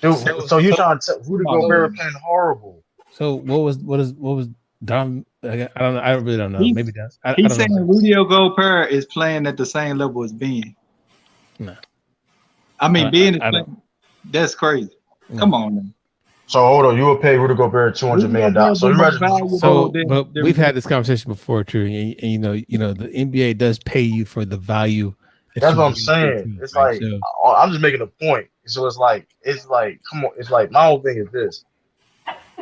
Dude, So so you're so trying to tell Rudy Come on, Gobert was man. playing horrible. so what was Dom? I don't know. I really don't know. He's Maybe that's I he's don't saying know. Rudy Gobert is playing at the same level as Ben. No, I mean, Ben is I don't. playing. That's crazy. No. Come on, man. So hold on, you would pay Rudy Gobert $200 Rudy million. Gobert So be you more rather valuable So, than but we've Ben. had this conversation before, too, and the NBA does pay you for the value that that's you what I'm bring to the saying. team, It's right? like So, I'm just making a point. So it's like come on. It's like my whole thing is this.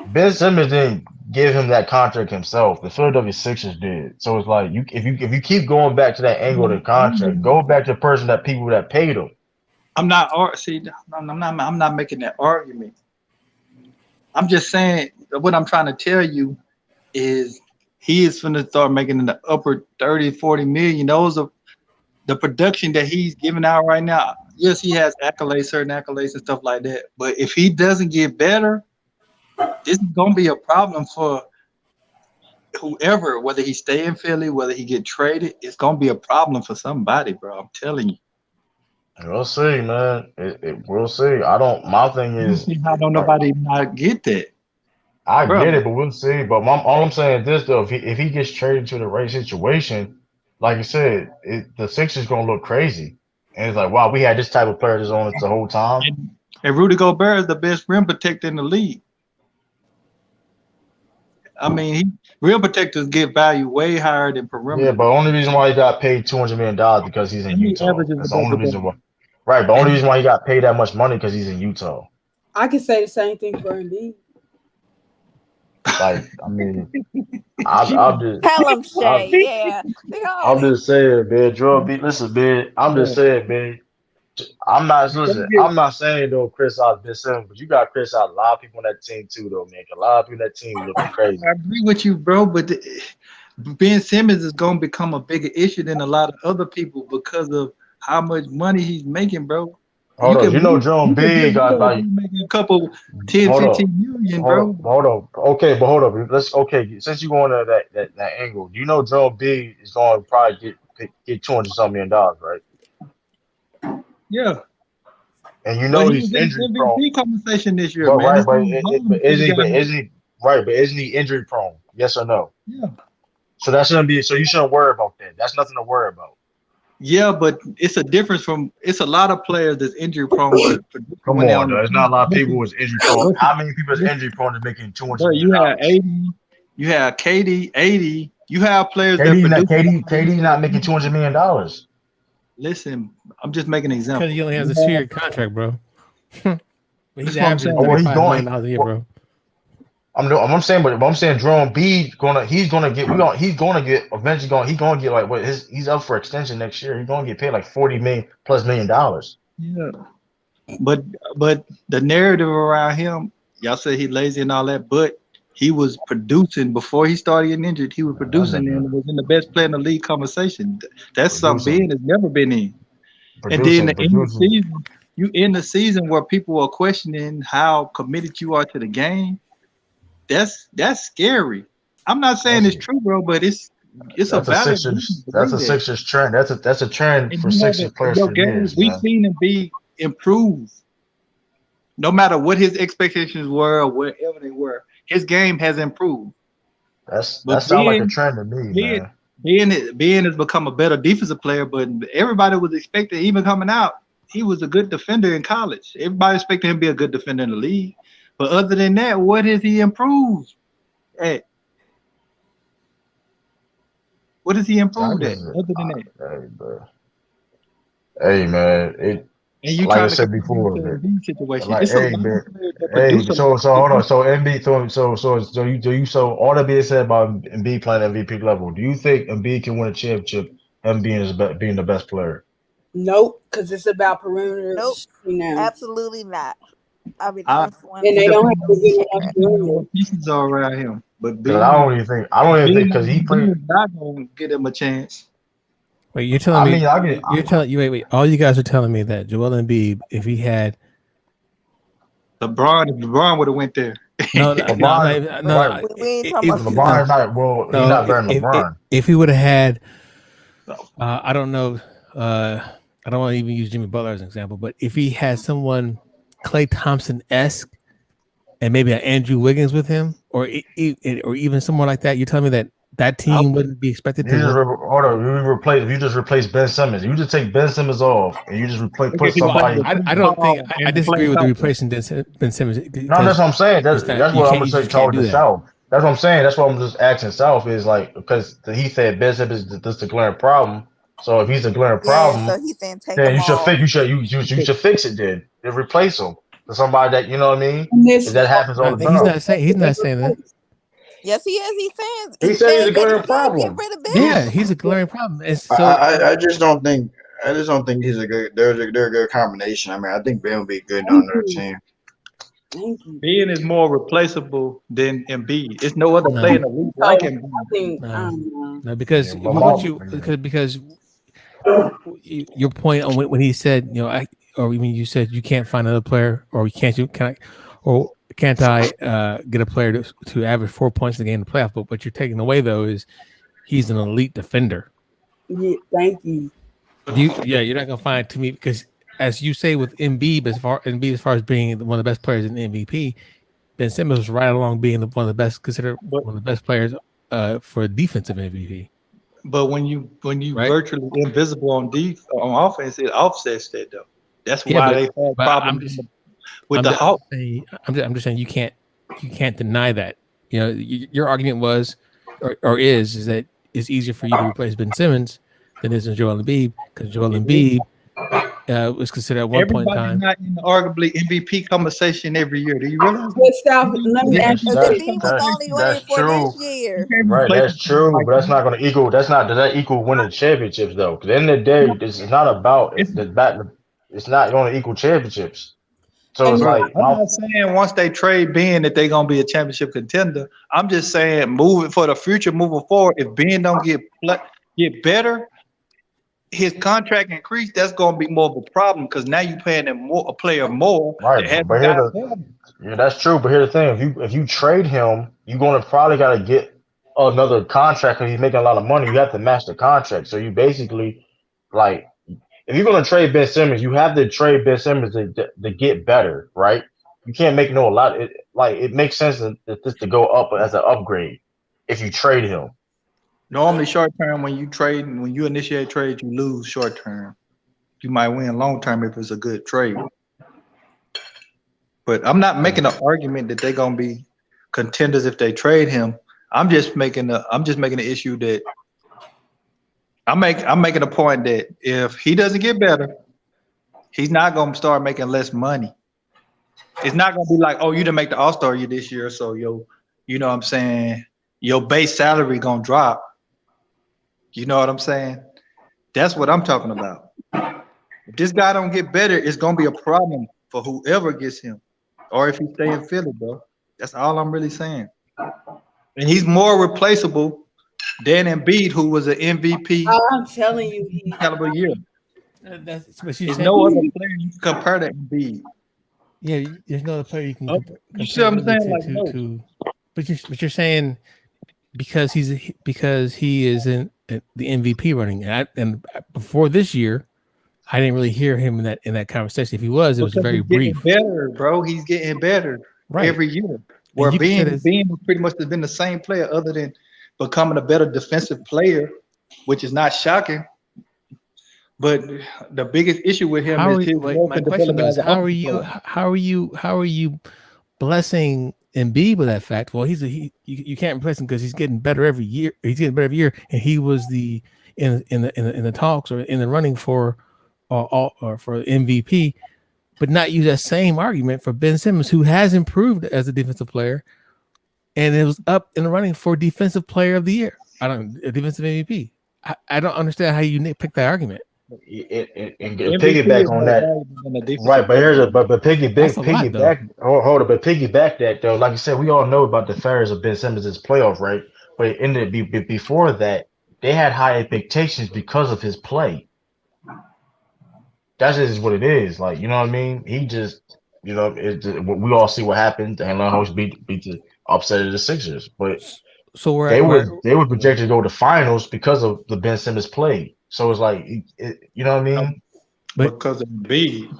Ben Simmons didn't give him that contract himself. The Philadelphia Sixers did. So it's like if you keep going back to that angle of the contract, go back to the person that people that paid him. I'm not. See, I'm not making that argument. I'm just saying what I'm trying to tell you is he is going to start making in the upper 30, 40 million. Those are the production that he's giving out right now. Yes, he has accolades, certain accolades and stuff like that. But if he doesn't get better, this is going to be a problem for whoever, whether he stay in Philly, whether he get traded. It's going to be a problem for somebody, bro. I'm telling you. We'll see, man. We'll see. I don't. My thing You is, see how don't nobody not get that, I bro? get it, but we'll see. But all I'm saying is this though: if he gets traded to the right situation, like you said, the Sixers gonna look crazy, and it's like, wow, we had this type of player that's on it the whole time. And Rudy Gobert is the best rim protector in the league. I mean, rim protectors get value way higher than Yeah, perimeter. but only reason why he got paid $200 million because he's in And he Utah. averages That's the a only double reason double. why. Right, the only And reason why he got paid that much money because he's in Utah. I can say the same thing for Embiid. Like, I mean, I'm just, Tell him, I'm, Shay. Yeah, they I'm always. just saying, man. Joel B, listen, man. I'm just saying, man. I'm not saying don't criticize Ben Simmons, but you got to criticize a lot of people on that team too, though, man. 'Cause a lot of people on that team looking crazy. I agree with you, bro, but Ben Simmons is going to become a bigger issue than a lot of other people because of how much money he's making, bro. Hold on, you know Joel You can B get rid got of like him making a couple 10, hold up, 15 million, bro. hold up. Okay, but hold up. Since you going to that angle, you know Joel B is going to probably get $200 million, right? Yeah. And you But know he was he's in injury prone. the MVP conversation this year, But man. right, It's not balling for the guy. isn't he right? But isn't he injury prone? Yes or no? Yeah. So that shouldn't be. So you shouldn't worry about that. That's nothing to worry about. Yeah, but it's a difference from it's a lot of players that's injury prone, but Come when they're on, on the though. There's not a lot of people listen, who's injury prone. listen, How many people is injury prone is making $200 bro, million? you have 80, you have KD, 80, you have players that produce. KD not making $200 million. Listen, I'm just making an Because example. he only has a 2-year contract, bro. But he's That's what I'm averaging saying. Oh, well, he's going. $35 million a year, bro. I'm saying, but I'm saying, Jerome B he's gonna get eventually he's gonna get like what he's up for extension next year. He's gonna get paid like $40 million+. Yeah, but the narrative around him, y'all say he lazy and all that, but he was producing before he started getting injured. He was That producing nigga and was in the best player in the league conversation. That's something Ben producing, has never been in. And then producing, in the producing. season, you in the season where people are questioning how committed you are to the game. That's scary. I'm not saying That's it's true, bro, but it's a that's a valid reason Sixers. to That's believe a that. Sixers trend. That's a trend And for you have Sixers players your for game. years, We've man. seen him be improved. No matter what his expectations were or whatever they were, his game has improved. That But sounds like a trend to me, man. Ben has become a better defensive player, but everybody was expecting, even coming out, he was a good defender in college. Everybody expected him to be a good defender in the league. But other than that, what has he improved at? What has he I improved at just, other than that? hey, bro. Hey, man. And you Like I trying to said compare him before, to man. the Embiid situation. Like, It's a hey, lot man. of players that Hey, produce a lot. so hold on. So Embiid, so all that being said about Embiid playing MVP level, do you think Embiid can win a championship? Him being the best player. Nope, because it's about perimeter Nope, now. absolutely not. I'll be the I, first one And to they it don't say have depends to on, get it enough depends on perimeter. what pieces are around him. But Because I don't even think because he Ben played. is not going to get him a chance. Wait, you're telling I me mean, I get. you're telling you wait. All you guys are telling me that Joel Embiid, if he had LeBron would have went there. no, no, no, I'm not LeBron, even, right? no. we ain't talking If about shit like LeBron is no, not. Well, he's no, not better than LeBron. if he would have had, I don't know, I don't want to even use Jimmy Butler as an example, but if he had someone Klay Thompson esque and maybe an Andrew Wiggins with him, or even someone like that, you're telling me that team wouldn't be expected to win? Hold on. You just replace Ben Simmons. You just take Ben Simmons off and you just put Well, somebody. I don't think I disagree with the replacing Ben Simmons No, that's because what I'm saying. it's not That's what I'm gonna you say just can't towards do the that. South. That's what I'm saying. That's what I'm just asking South is like because he said Ben Simmons is this the glaring problem. So if he's a glaring yeah. So problem, he's saying take then them you should off. fix you should fix it then replace him to somebody that you know what I mean. Because that happens all No, the time. he's not saying that. Yes, he is. He He's said he's saying a that he glaring did get problem. rid of Yeah, Ben. he's a glaring problem. And I, so I, I just don't think I just don't think he's a good. They're a good combination. I mean, I think Ben will be good on their team. Thank you. Ben is more replaceable than Embiid. It's no other player in the league like So Embiid. I think no, because Yeah, my what mom. you because your point on when he said or when you said you can't find another player or can't I get a player to average 4 points a game in the playoff? But what you're taking away though is he's an elite defender. yeah, thank you. You're not gonna find to me because as you say with Embiid, as far as being one of the best players in the MVP, Ben Simmons was right along being one of the best, considered one of the best players for defensive MVP. But when you Right? virtually invisible on offense, it offsets that though. That's Yeah, why they had problems with the Hawks. I'm just saying you can't deny that. You know, your argument was or is that it's easier for you to replace Ben Simmons than it is Joel Embiid, because Joel Embiid was considered at one point in Everybody's time. not in the arguably MVP conversation every year. Do you realize? But Steph, let me ask you The this. B was only winning That's for true. this year. Right, that's true, but that's not going to equal. That's not. Does that equal winning championships though? Because at the end of the day, this is not about the back. It's not going to equal championships. So it's Bro, like, I'm not saying once they trade Ben that they're gonna be a championship contender. I'm just saying moving for the future, moving forward. If Ben don't get better, his contract increase. That's gonna be more of a problem because now you paying him a player more right, that hasn't but here's got the better. yeah, that's true. But here's the thing: if you trade him, you're going to probably got to get another contract because he's making a lot of money. You have to match the contract. So you basically like if you're going to trade Ben Simmons, you have to trade Ben Simmons to get better, right? You can't make no a lot. It makes sense to go up as an upgrade if you trade him. Normally, short term when you initiate trade, you lose short term. You might win long term if it's a good trade. But I'm not making an argument that they're gonna be contenders if they trade him. I'm just making the issue that I'm making a point that if he doesn't get better, he's not gonna start making less money. It's not gonna be like, oh, you didn't make the All-Star year this year, so you know what I'm saying, your base salary gonna drop. You know what I'm saying? That's what I'm talking about. If this guy don't get better, it's gonna be a problem for whoever gets him. Or if he stay in Philly, bro. That's all I'm really saying. And he's more replaceable than Embiid, who was an MVP I'm telling you, he caliber year. That's what There's she's no other saying. player you can compare to Embiid. Yeah, there's no other player you can compare. You see what I'm saying? Like, no. But you're saying because he is in the MVP running, and before this year, I didn't really hear him in that conversation. If he was, it was very brief. Better, bro. He's getting better every year. Where Ben pretty much has been the same player, other than becoming a better defensive player, which is not shocking. But the biggest issue with him is his growth and development as an how are you blessing Embiid with that fact? Well, you can't replace him because he's getting better every year. He's getting better every year, and he was in the talks or in the running for MVP, but not use that same argument for Ben Simmons, who has improved as a defensive player, and it was up in the running for defensive player of the year. Defensive MVP. I don't understand how you pick that argument. And piggyback on that, right? But here's but piggyback. Hold up, but piggyback that though. Like you said, we all know about the failures of Ben Simmons' playoff, right? But before that, they had high expectations because of his play. That's just what it is. Like, you know what I mean? He just, we all see what happened. And Host beat the upset of the Sixers, but so they were projected to go to finals because of the Ben Simmons play. So it's like, you know what I mean? Because of Embiid.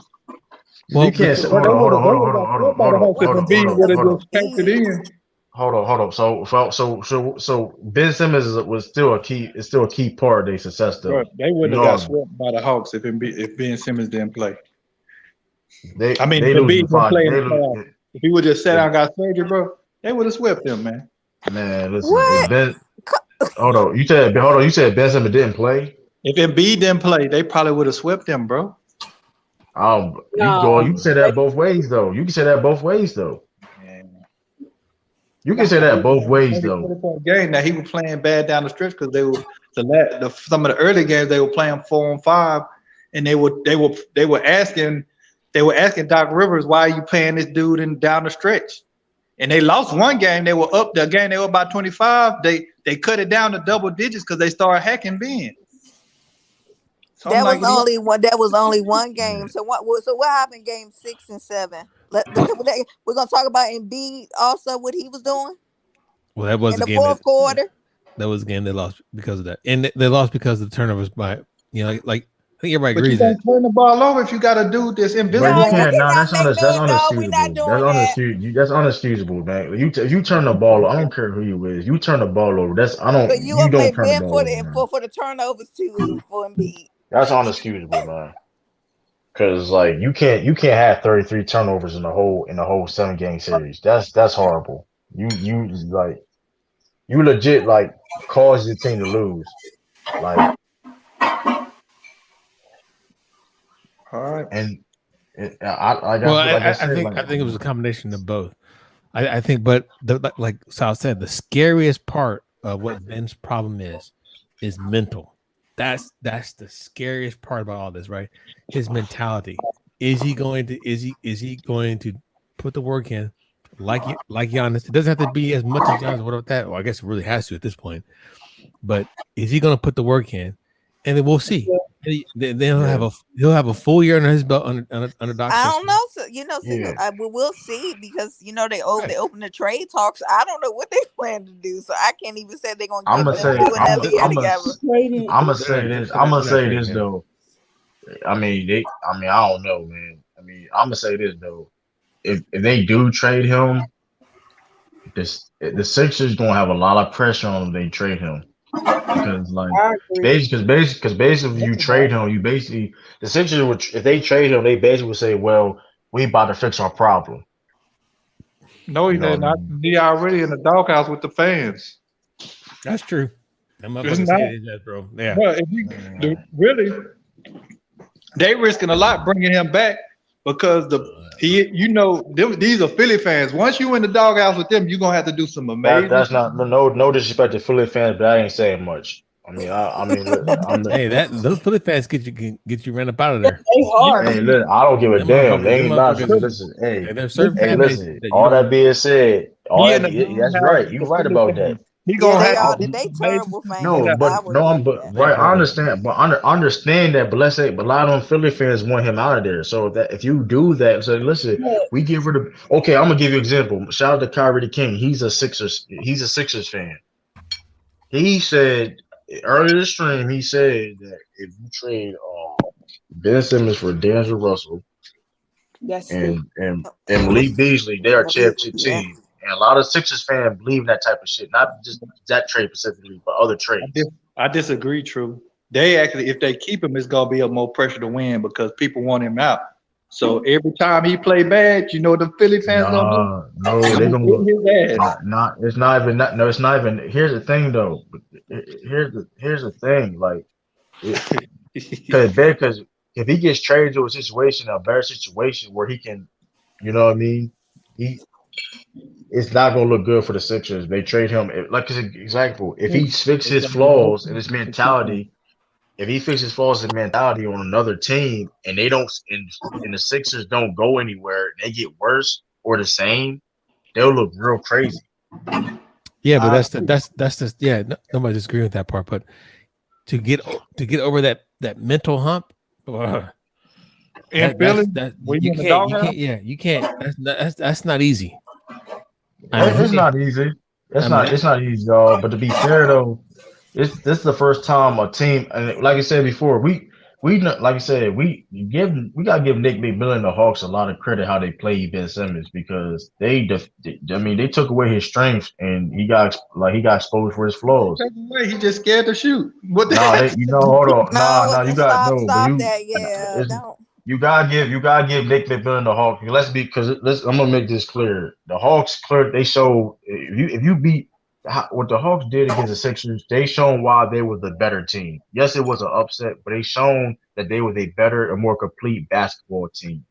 Well, you can't say, hold on. So Ben Simmons was still a key part of their success, though. Right. They wouldn't have got swept by the Hawks if Ben Simmons didn't play. If he would just sat down and got surgery, bro, they would have swept him, man. Man, listen. Hold on. You said Ben Simmons didn't play? If Embiid didn't play, they probably would have swept him, bro. You can say that both ways, though. You can say that both ways, though. You can say that both ways, though. Game that he was playing bad down the stretch because they were some of the early games they were playing 4-on-5, and they were asking Doc Rivers, why are you playing this dude down the stretch? And they lost one game. They were up the game. They were about 25. They cut it down to double digits because they started hacking Ben. So that was only one game. So what happened game 6 and 7? We're gonna talk about Embiid also, what he was doing. Well, that was in the fourth quarter. That was a game they lost because of that, and they lost because of the turnovers by like think everybody But you agrees that. don't turn the ball over if you got a dude that's Bro, invisible you No, on you you. can't. Nah, cannot that's make that's no. We're not unexcusable. doing that. That's unexcusable, man. If you turn the ball, I don't care who you is. You turn the ball over. That's I But don't. you You up don't there turn the being ball for over, man. the turnovers too for Embiid. That's unexcusable, man. Because like you can't have 33 turnovers in the whole 7 game series. That's horrible. You like you legit like cause your team to lose. Like All right. and I like Well, I I said think like it was a combination of both. I think, but like Sal said, the scariest part of what Ben's problem is mental. That's the scariest part about all this, right? His mentality. Is he going to put the work in like Giannis? It doesn't have to be as much as Giannis. What about that? Well, I guess it really has to at this point. But is he going to put the work in? And then we'll see. Then he'll have a full year under his belt under Doc I system. don't know. So, see, yeah. we'll see because they Right. open the trade talks. I don't know what they plan to do, so I can't even say they're gonna I'm give gonna them say do I'm another year I'm a together. Trading. I'm gonna say this. I'm gonna They're not say trading this him. though. I don't know, man. I'm gonna say this though. If they do trade him, the Sixers gonna have a lot of pressure on them. If they trade him because like I agree. basically if you trade him, you basically the Sixers would if they trade him, they basically would say, well, we about to fix our problem. No, You he know what I didn't. mean? He already in the doghouse with the fans. That's true. That It's motherfucker not. say it is that, bro. Yeah. But if really, they risking a lot bringing him back because these are Philly fans. Once you in the doghouse with them, you're gonna have to do some amazing. That's not no disrespect to Philly fans, but I ain't saying much. Look, Hey, those Philly fans get you ran up out of there. They hard. hey, look, I don't give a Them damn. They them ain't not. motherfuckers. Listen, hey, There's certain hey, fan base listen. that you All that don't. being said, He in the that's doghouse right. with You the right Philly about that. fans. He Yeah, gonna they have are. to do They some amazing terrible stuff for No, fans. that. I but would no, agree I'm with but that. They are right. I horrible. understand, but understand that. But let's say, but a lot of them Philly fans want him out of there. So that if you do that, so listen, we get rid of. Okay, I'm gonna give you an example. Shout out to Kyrie the King. He's a Sixers. He's a Sixers fan. He said earlier this stream. He said that if you trade Ben Simmons for D'Angelo Russell That's stupid. and Malik Beasley, they are a championship Yeah. team. And a lot of Sixers fans believe in that type of shit. Not just that trade specifically, but other trades. I disagree, True. They actually, if they keep him, it's gonna be a more pressure to win because people want him out. So every time he play bad, the Philly fans gonna do. Nah, no, They're they're gonna gonna get look. his ass. Not. It's not even. Not, no, it's not even. Here's the thing, though. Here's the thing. Like, because if he gets traded to a better situation where he can, you know what I mean? He It's not gonna look good for the Sixers. They trade him. Like as an example, if he fixes It's his gonna be more flaws and his pressure to keep him. mentality, if he fixes flaws and mentality on another team, and they don't, and the Sixers don't go anywhere, they get worse or the same, they'll look real crazy. Yeah, but that's just yeah. Nobody disagrees with that part. But to get over that mental hump, In Philly, when you you in the can't doghouse, you can't that's not easy. I mean, It's not easy. I mean, It's not easy, y'all. But to be fair though, this is the first time a team, and like I said before, like I said, we gotta give Nick McMillan and the Hawks a lot of credit how they played Ben Simmons because they took away his strengths and he got exposed for his flaws. take away. He just scared to shoot. What the Nah, heck? hold on, No, you got stop, no, but stop that. Yeah, it's don't. you gotta give Nick McMillan the Hawks. I'm gonna make this clear. The Hawks clear. They show if you beat what the Hawks did against the Sixers, they shown why they were the better team. Yes, it was an upset, but they shown that they were a better and more complete basketball team.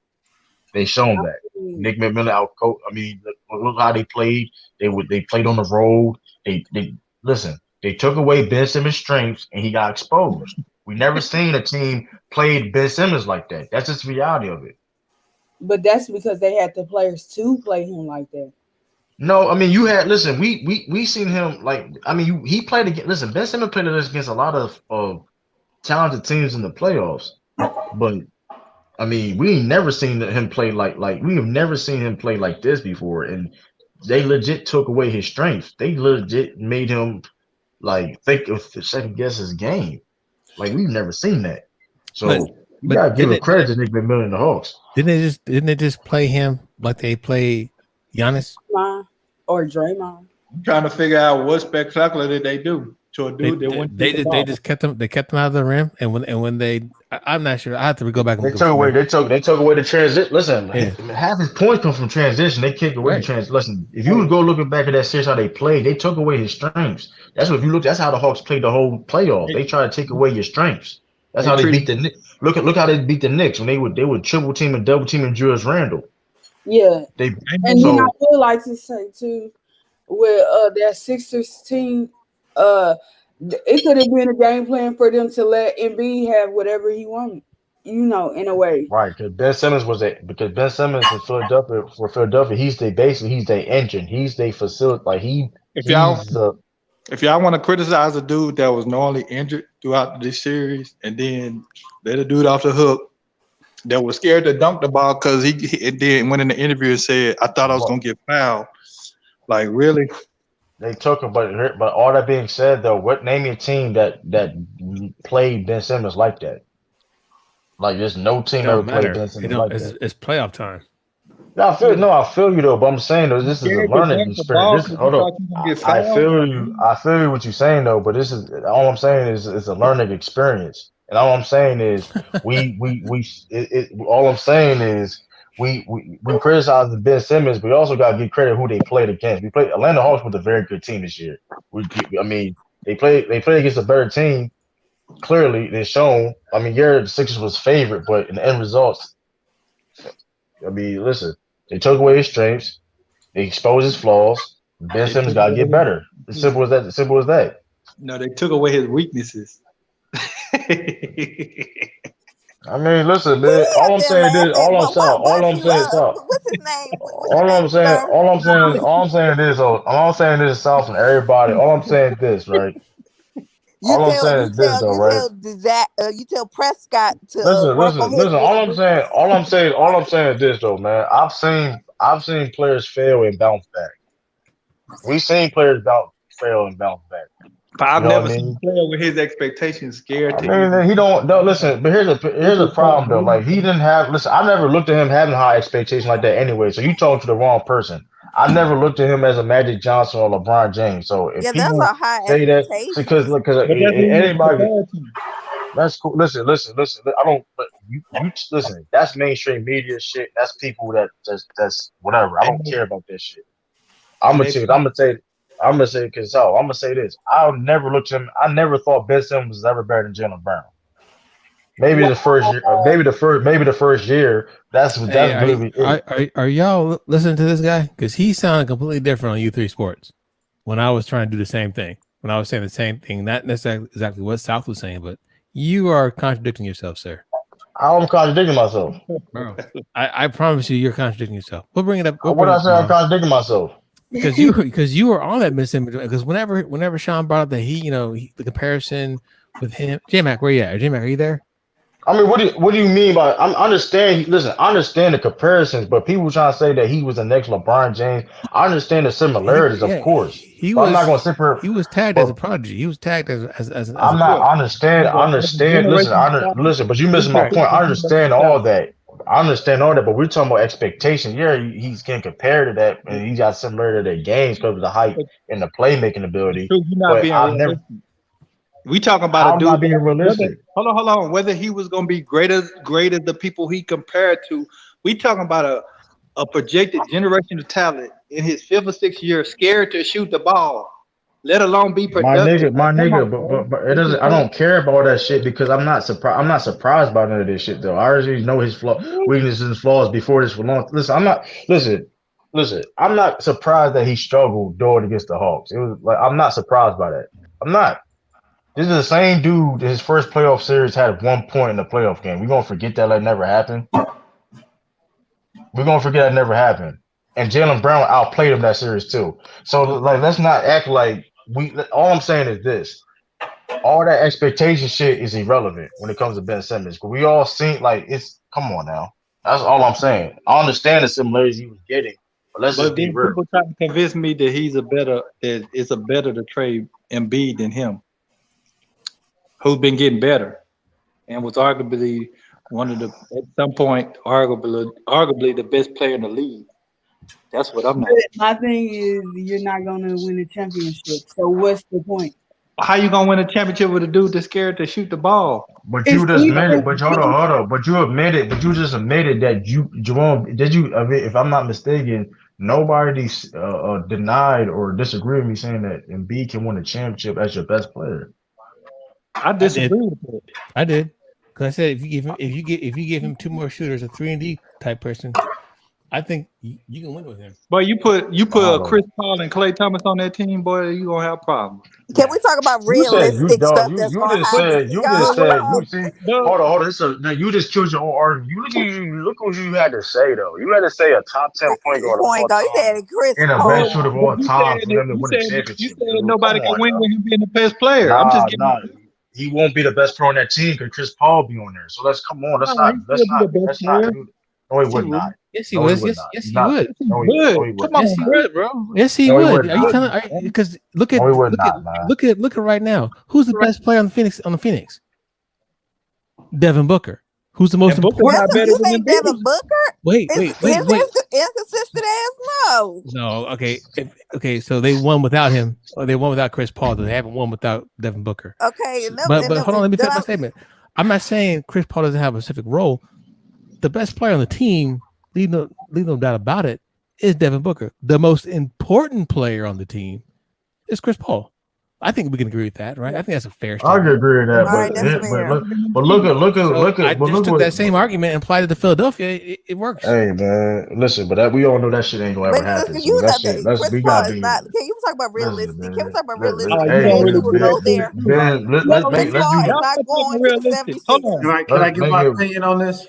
They shown that. Nick McMillan outcoached. I mean, look how they played. They played on the road. They listen. They took away Ben Simmons' strengths, and he got exposed. We never seen a team played Ben Simmons like that. That's just the reality of it. But that's because they had the players to play him like that. No, I mean you had listen. We seen him like I mean he played against. Listen, Ben Simmons played against a lot of talented teams in the playoffs, but I mean we ain't never seen him play like we have never seen him play like this before, and they legit took away his strength. They legit made him like think of second guess his game. Like we've never seen that. So you but gotta give him credit to Nick McMillan and the Hawks. Didn't they just play him like they play Giannis? Or Draymond. I'm trying to figure out what spectacular did they do to a dude that wouldn't shoot the They ball. just kept them out of the rim, and when I'm not sure. I have to go back and They look took at away. the They took away the transition. Listen, Yeah. half his points come from transition. They kicked away the Right. transition. Listen, if you would go looking back at that series how they played, they took away his strengths. That's what if you look. That's how the Hawks played the whole playoff. They tried to take away your strengths. That's They how they treated- beat the Knicks. Look how they beat the Knicks when they would triple team and double team and Julius Randle. Yeah. They And then I so would like to say too, with that Sixers team, it could have been a game plan for them to let Embiid have whatever he wanted, in a way. right because Ben Simmons because Ben Simmons in Philadelphia he's their engine. He's their facility. Like If y'all he's the if y'all want to criticize a dude that was normally injured throughout this series, and then let a dude off the hook that was scared to dunk the ball because he then went in the interview and said, "I thought I was gonna get fouled." Like really? They took him, but all that being said, though, name me a team that played Ben Simmons like that? Like, there's no It team ever don't played matter. Ben Simmons like that. It's playoff time. No, I feel you though, but I'm saying though, this is a Scared to learning dunk the ball experience. because Hold you up, thought you were gonna get I fouled. I feel you what you're saying though, but this is all I'm saying is it's a learning experience, and all I'm saying is all I'm saying is we criticize the Ben Simmons, but we also got to give credit who they played against. We played Atlanta Hawks with a very good team this year. I mean, they played against a better team. Clearly, they're shown. I mean, the Sixers was favorite, but in the end results, I mean, listen, they took away his strengths, they exposed his flaws. Ben They Simmons took got to get away better. It's simple as that. It's simple as that. No, they took away his weaknesses. I mean, listen, We man. All have I'm been saying is, laughing. Why all I'm you saying is, what's his name? What's your name, sir? all I'm saying is, all I'm saying is, South and everybody. All I'm saying is this, right? You All I'm tell saying is this, though, right? you tell Prescott to Listen, work on his listen. All I'm saying is this, though, man. I've seen players fail and bounce back. We've seen players fail and bounce back. But I've You know what never I seen mean? a player with his expectations scared I to mean, even. he don't. No, listen. But here's a problem though. Like he didn't have. Listen, I never looked at him having high expectations like that anyway. So you talking to the wrong person. I never looked at him as a Magic Johnson or LeBron James. So if Yeah, that's people a high say that, because expectations. because But that's what he was anybody, compared to. that's cool. Listen. I don't. But you listen. That's mainstream media shit. That's people that's whatever. I And don't they, care about that shit. and they I'm gonna say because I'm gonna say this. I'll never look at him. I never thought Ben Simmons was ever better than Jaylen Brown. Maybe the first year, maybe the first year. That's Hey, literally it. are y'all listening to this guy? Because he sounded completely different on U3 Sports when I was trying to do the same thing. When I was saying the same thing, not necessarily exactly what South was saying, but you are contradicting yourself, sir. I'm contradicting myself. Bro, I promise you're contradicting yourself. We'll bring it up. We'll What bring I it say? I'm tomorrow. contradicting myself. Because you were on that misimage. Because whenever Sean brought up that the comparison with him, J Mac, where you at? J Mac, are you there? I mean, what do you mean by? I understand. Listen, I understand the comparisons, but people trying to say that he was the next LeBron James. I understand the similarities, of course. But I'm not going to sit here. He was tagged as a prodigy. He was tagged as I'm a not. pro. I understand. Listen, but you missing my point. I understand all that. I understand all that, but we're talking about expectation. Yeah, he's getting compared to that, and he got similar to their games because of the height and the playmaking ability. You're not But being I've never. realistic. We talking about How a am I dude. being realistic? Hold on. Whether he was going to be greater the people he compared to. We talking about a projected generational talent in his 5th or 6th year, scared to shoot the ball, let alone be productive. My Come nigga, on, bro. but it doesn't. I don't care about all that shit because I'm not surprised. I'm not surprised by none of this shit though. I already know his weaknesses and flaws before this for long. Listen, I'm not. Listen. I'm not surprised that he struggled doing against the Hawks. It was like I'm not surprised by that. I'm not. This is the same dude that his first playoff series had 1 point in the playoff game. We're gonna forget that never happened. We're gonna forget that never happened. And Jaylen Brown outplayed him that series too. So like, let's not act like we. All I'm saying is this: all that expectation shit is irrelevant when it comes to Ben Simmons. But we all seen it's. Come on now. That's all I'm saying. I understand the similarities he was getting, but let's just But be then real. people try to convince me that it's a better to trade Embiid than him. Who's been getting better? and was arguably one of the at some point arguably the best player in the league. That's what I'm But not. my thing is, you're not gonna win a championship. So what's the point? How you gonna win a championship with a dude that's scared to shoot the ball? But It's you just either admitted, but hold on. But you admitted, but you just admitted that Jerome, did you, I mean, if I'm not mistaken, nobody denied or disagreed with me saying that Embiid can win a championship as your best player. I I did. disagree with that. I did. Because I said if you give him two more shooters, a 3-and-D type person, I think you can win with him. But you put I don't Chris know. Paul and Klay Thomas on that team, boy, you gonna have problems. Can we talk about You said you realistic dog. stuff You that's you gonna just But happen? said See, you just y'all, said but you see. but Hold on. Now you just killed your own argument. Look what you had to say though. You had to say a top 10 point guard of all point guard. You time said Chris and a best shooter Paul. of all you time said for that them to win a you championship, said dude. Come nobody can on win now. with him being the best player. I'm just getting Nah. He won't be the best pro on that team because Chris Paul be on there. So let's come on. no, he still be the best Let's not player. do. No, he Yes, he would not. would. Yes, he No, he was. would Yes, not. yes, He's he not. would. Yes, he No, would. he would Come not. Yes, on, he bro. would, bro. Yes, he No, he would. would Are you not. telling? Because look at No, he would not, man. look at right now. Who's the best player on the Phoenix? Devin Booker. Who's the most And Booker's important? not better You than think Embiid. Devin Booker Wait, is wait, wait, wait. inconsistent as no? No, okay, okay. So they won without him, or they won without Chris Paul. They haven't won without Devin Booker. Okay, and But hold on, let me finish my statement. I'm not saying Chris Paul doesn't have a specific role. The best player on the team, leave no doubt about it, is Devin Booker. The most important player on the team is Chris Paul. I think we can agree with that, right? I think that's a fair I can statement. agree with that, all right, that's fair. but look I at but just look took what. that same argument and applied it to Philadelphia. It works. Hey man, listen, but that we all know that shit ain't gonna But ever happen. listen, So you that know shit, that let's Chris we Paul gotta is be. not. Can you talk about Listen, realistic? Can we man. talk about realistic? You And don't maybe really we'll do that. go there. Let's Chris let's Paul be. is Y'all not not talking going to the realistic. Hold 76ers. on. Can I Let's give make my it. opinion on this?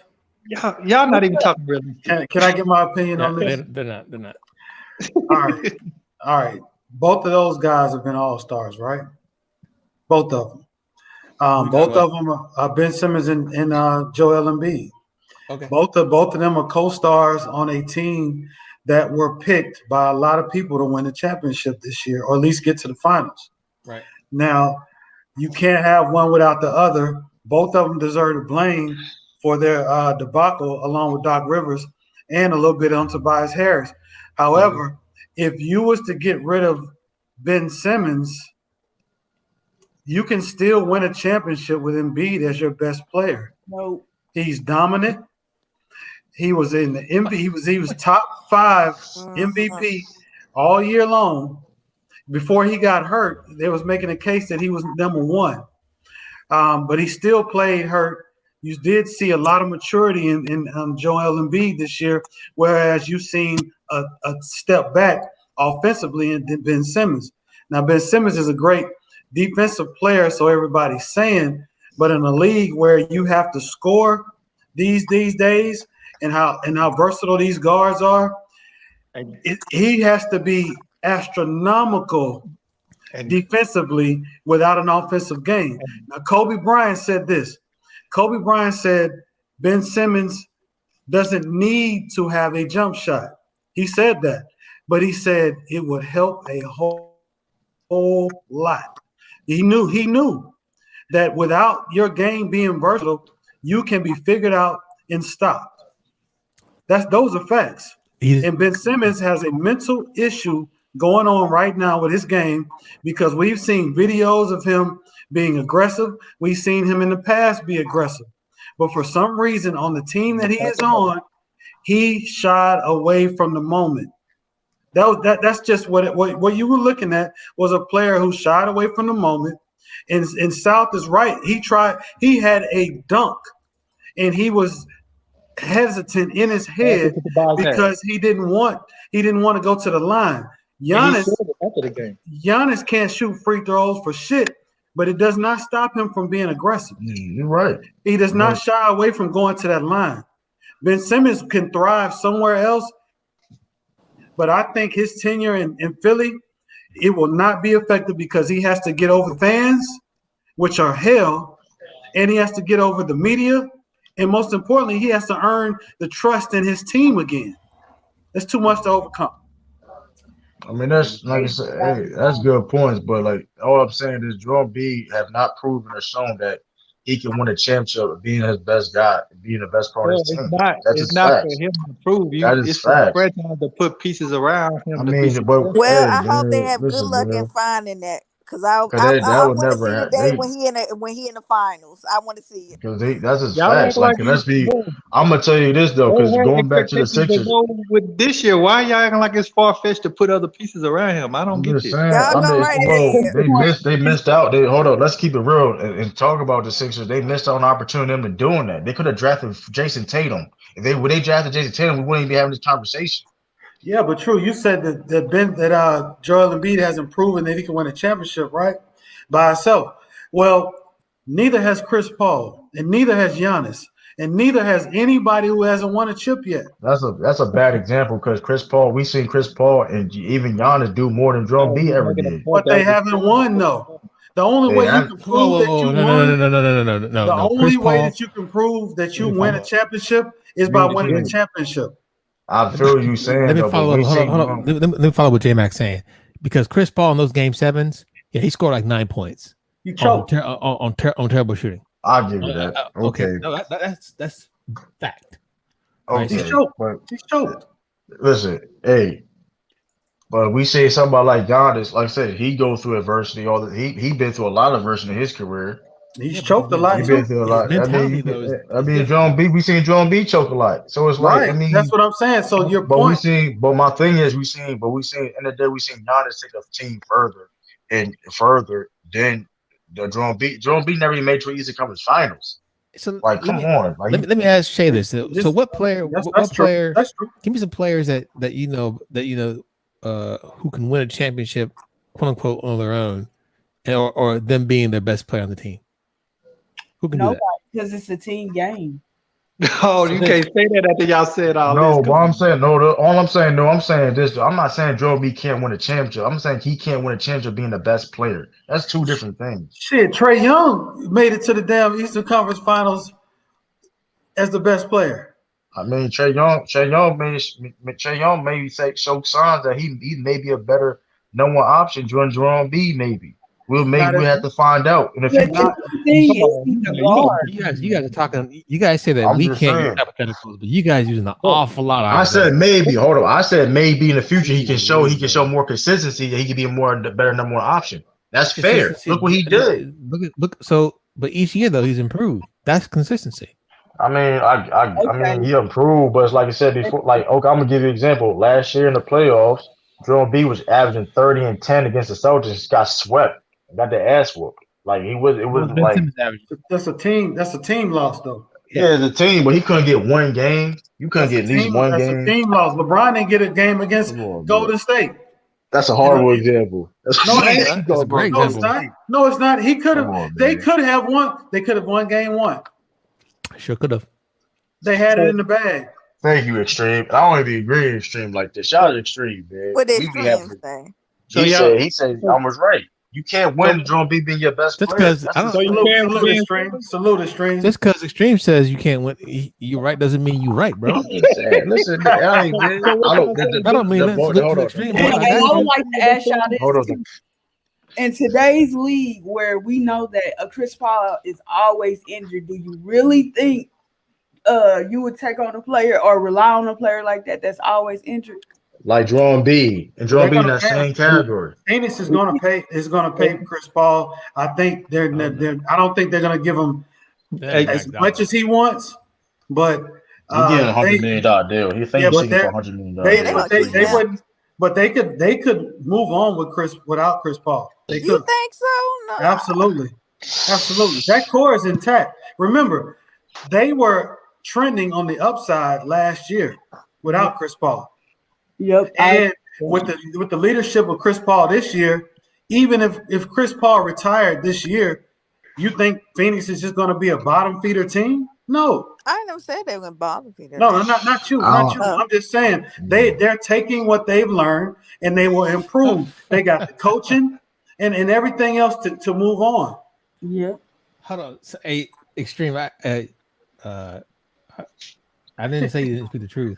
Y'all not even talking realistic. Can I get my opinion Yeah, on this? they're not. They're not. All right. All right. Both of those guys have been all stars, right? Both of them. Both of them are Ben Simmons and Joel Embiid. Okay. Both of them are co-stars on a team that were picked by a lot of people to win the championship this year, or at least get to the finals. Right. Now, you can't have one without the other. Both of them deserve the blame for their debacle, along with Doc Rivers and a little bit on Tobias Harris. However, if you was to get rid of Ben Simmons, you can still win a championship with Embiid as your best player. No. He's dominant. He was in the MVP. He was top 5 MVP all year long. Before he got hurt, they was making a case that he was number 1. But he still played hurt. You did see a lot of maturity in Joel Embiid this year, whereas you've seen a step back offensively in Ben Simmons. Now, Ben Simmons is a great defensive player, so everybody's saying, but in a league where you have to score these days and how versatile these guards are, he has to be astronomical defensively without an offensive game. Now, Kobe Bryant said this. Kobe Bryant said Ben Simmons doesn't need to have a jump shot. He said that, but he said it would help a whole lot. He knew that without your game being versatile, you can be figured out and stopped. Those are facts. And Ben Simmons has a mental issue going on right now with his game because we've seen videos of him being aggressive. We've seen him in the past be aggressive. But for some reason on the team that he is on, he shied away from the moment. That's just what you were looking at was a player who shied away from the moment. And South is right. He had a dunk and he was hesitant in his head because he didn't want to go to the line. Giannis can't shoot free throws for shit, but it does not stop him from being aggressive. You're right. He does not shy away from going to that line. Ben Simmons can thrive somewhere else, but I think his tenure in Philly, it will not be effective because he has to get over fans, which are hell, and he has to get over the media, and most importantly, he has to earn the trust in his team again. That's too much to overcome. I mean, that's like I said, hey, that's good points. But like all I'm saying is, Joel B have not proven or shown that he can win a championship being his best guy, being the best part of Well, his team. That's it's just not for facts. him to prove you. That is It's for the facts. franchise to put pieces around I him to be mean, but successful. Well, hey, I hope they man, have good listen, luck in man, finding that, because I because I that I would want to never see the happen. day when he in the finals. I want to see it. Because that's just Y'all facts. act Like, like 'cause you let's be. bro, I'm gonna tell you this though, they because had going back to the expectations to Sixers, go with this year. Why y'all acting like it's far fetched to put other pieces around him? I don't I'm get just this. saying. Y'all I go mean, right bro, ahead. they missed out. They hold on. Let's keep it real and talk about the Sixers. They missed out on an opportunity of them to doing that. They could have drafted Jason Tatum. If they when they drafted Jason Tatum, we wouldn't even be having this conversation. Yeah, but true. You said that Joel Embiid hasn't proven that he can win a championship, right? By himself. Well, neither has Chris Paul, and neither has Giannis, and neither has anybody who hasn't won a chip yet. That's a bad example because Chris Paul. We seen Chris Paul and even Giannis do more than Joel No, B he's ever making a did. point But that they was haven't won though. The only They way you have. can Whoa, prove whoa, that whoa, you no, no, no, won, no, no, no, no, no, no, the no. Chris only way Paul. that you can prove that you Let me win a follow. championship is by We winning a see. championship. I Let me, feel you let saying me though, but follow up. we Hold on, seen hold on. Let me follow what J Max saying, because Chris Paul in those game sevens, yeah, he scored like 9 points You on choked. on terrible shooting. I'll give you that. Okay, Okay, no, that's fact. Right. He's okay, So choked. but He's choked. listen, hey. But we say somebody like Giannis, like I said, he goes through adversity. All that he been through a lot of adversity in his career. He's yeah, but choked a He lot been too. through a his lot. mentality though I is mean, different John though. B. We seen John B. choke a lot. So it's like, I Right. That's mean, what I'm saying. So your but we point, seen. But my thing is, we seen. In the day, we seen Giannis take a team further and further than the John B. John B. Never even made to Eastern Conference Finals. So Like, come on, like let me ask Shay this. So this what player that's what true. player That's true. give me some players that who can win a championship, quote unquote, on their own, or them being their best player on the team. Who can do Nobody, that? because it's a team game. Oh, So you then can't say that after y'all said all this. no, but Come I'm on. saying no. All I'm saying, no, I'm saying this. I'm not saying Joe B can't win a championship. I'm saying he can't win a championship being the best player. That's two different things. Shit, Trey Young made it to the damn Eastern Conference Finals as the best player. I mean, Trey Young maybe show signs that he may be a better number one option during Jerome B. Maybe Not we'll as have to find out in the But future. this not the thing Come is on. he's a You gotta guard. you guys are talking. You guys say that I'm we just can't use saying. hypotheticals, but you guys using an bro, awful lot I of said hypotheticals. maybe. Hold on. I said maybe in the future he can show Ooh, more consistency that he could be a better number one option. That's fair. consistency. Look what he did. Look. So, but each year though, he's improved. That's consistency. I mean, Okay. he improved, but it's like I said before, like, okay, I'm gonna give you an example. Last year in the playoffs, Joel B was averaging 30 and 10 against the Celtics, got swept, got the ass whooped. Like it What was wasn't Ben like, Simmons averaging? that's a team. That's a team loss though. Yeah. yeah, as a team, but he couldn't get one game. You couldn't That's a get at least team. one That's a game. team loss. LeBron didn't get a game against Come on, bro. Golden State. That's a And horrible example. no, it No, ain't. You it's a talking great about No, it's Golden example. not. State. No, it's not. He could Come have. on, They man. could have won. They could have won game one. Sure could have. They had it so in the bag. Thank you, Extreme. I don't even agree with Extreme like this. Shout out to Extreme, man. What the We be having. extreme say? so y'all He said so, I was right. You can't so win Joel B being your best Just player. because That's I just don't. so you Salute, can facts. with salute Ben extreme. Simmons? Salute extreme. Just because Extreme says you can't win, you right doesn't mean you right, bro. I'm just saying. Listen, I ain't man. So what I don't. y'all say I don't Ben mean that. Salute to Hold the on. Extreme, The bro. And, point I and I got would you. like to ask y'all this hold on. too. In today's league, where we know that a Chris Paul is always injured, do you really think you would take on a player or rely on a player like that that's always injured? Like Jerome B. And Jerome They're B in gonna that pay him. same category. Phoenix is gonna pay Chris Paul. I think Oh no, I don't think they're gonna give him that Hey, ain't as Mac much as Dollars. he wants, but He getting they $100 million deal. He think yeah, he's but seeking for $100 million they They deal. gonna but That's what keep he they him. want. wouldn't, but they could move on without Chris Paul. They You could. think so? No. Absolutely. Absolutely. That core is intact. Remember, they were trending on the upside last year without Chris Paul. Yep. And with the leadership of Chris Paul this year, even if Chris Paul retired this year, you think Phoenix is just going to be a bottom feeder team? No. I never said they were gonna bother me. No, not you, I not you. don't. Oh, I'm just saying Mm. they're taking what they've learned and they will improve. They got the coaching and everything else to move on. Yeah. Hold on, so, Extreme. Uh, I didn't say you didn't speak the truth.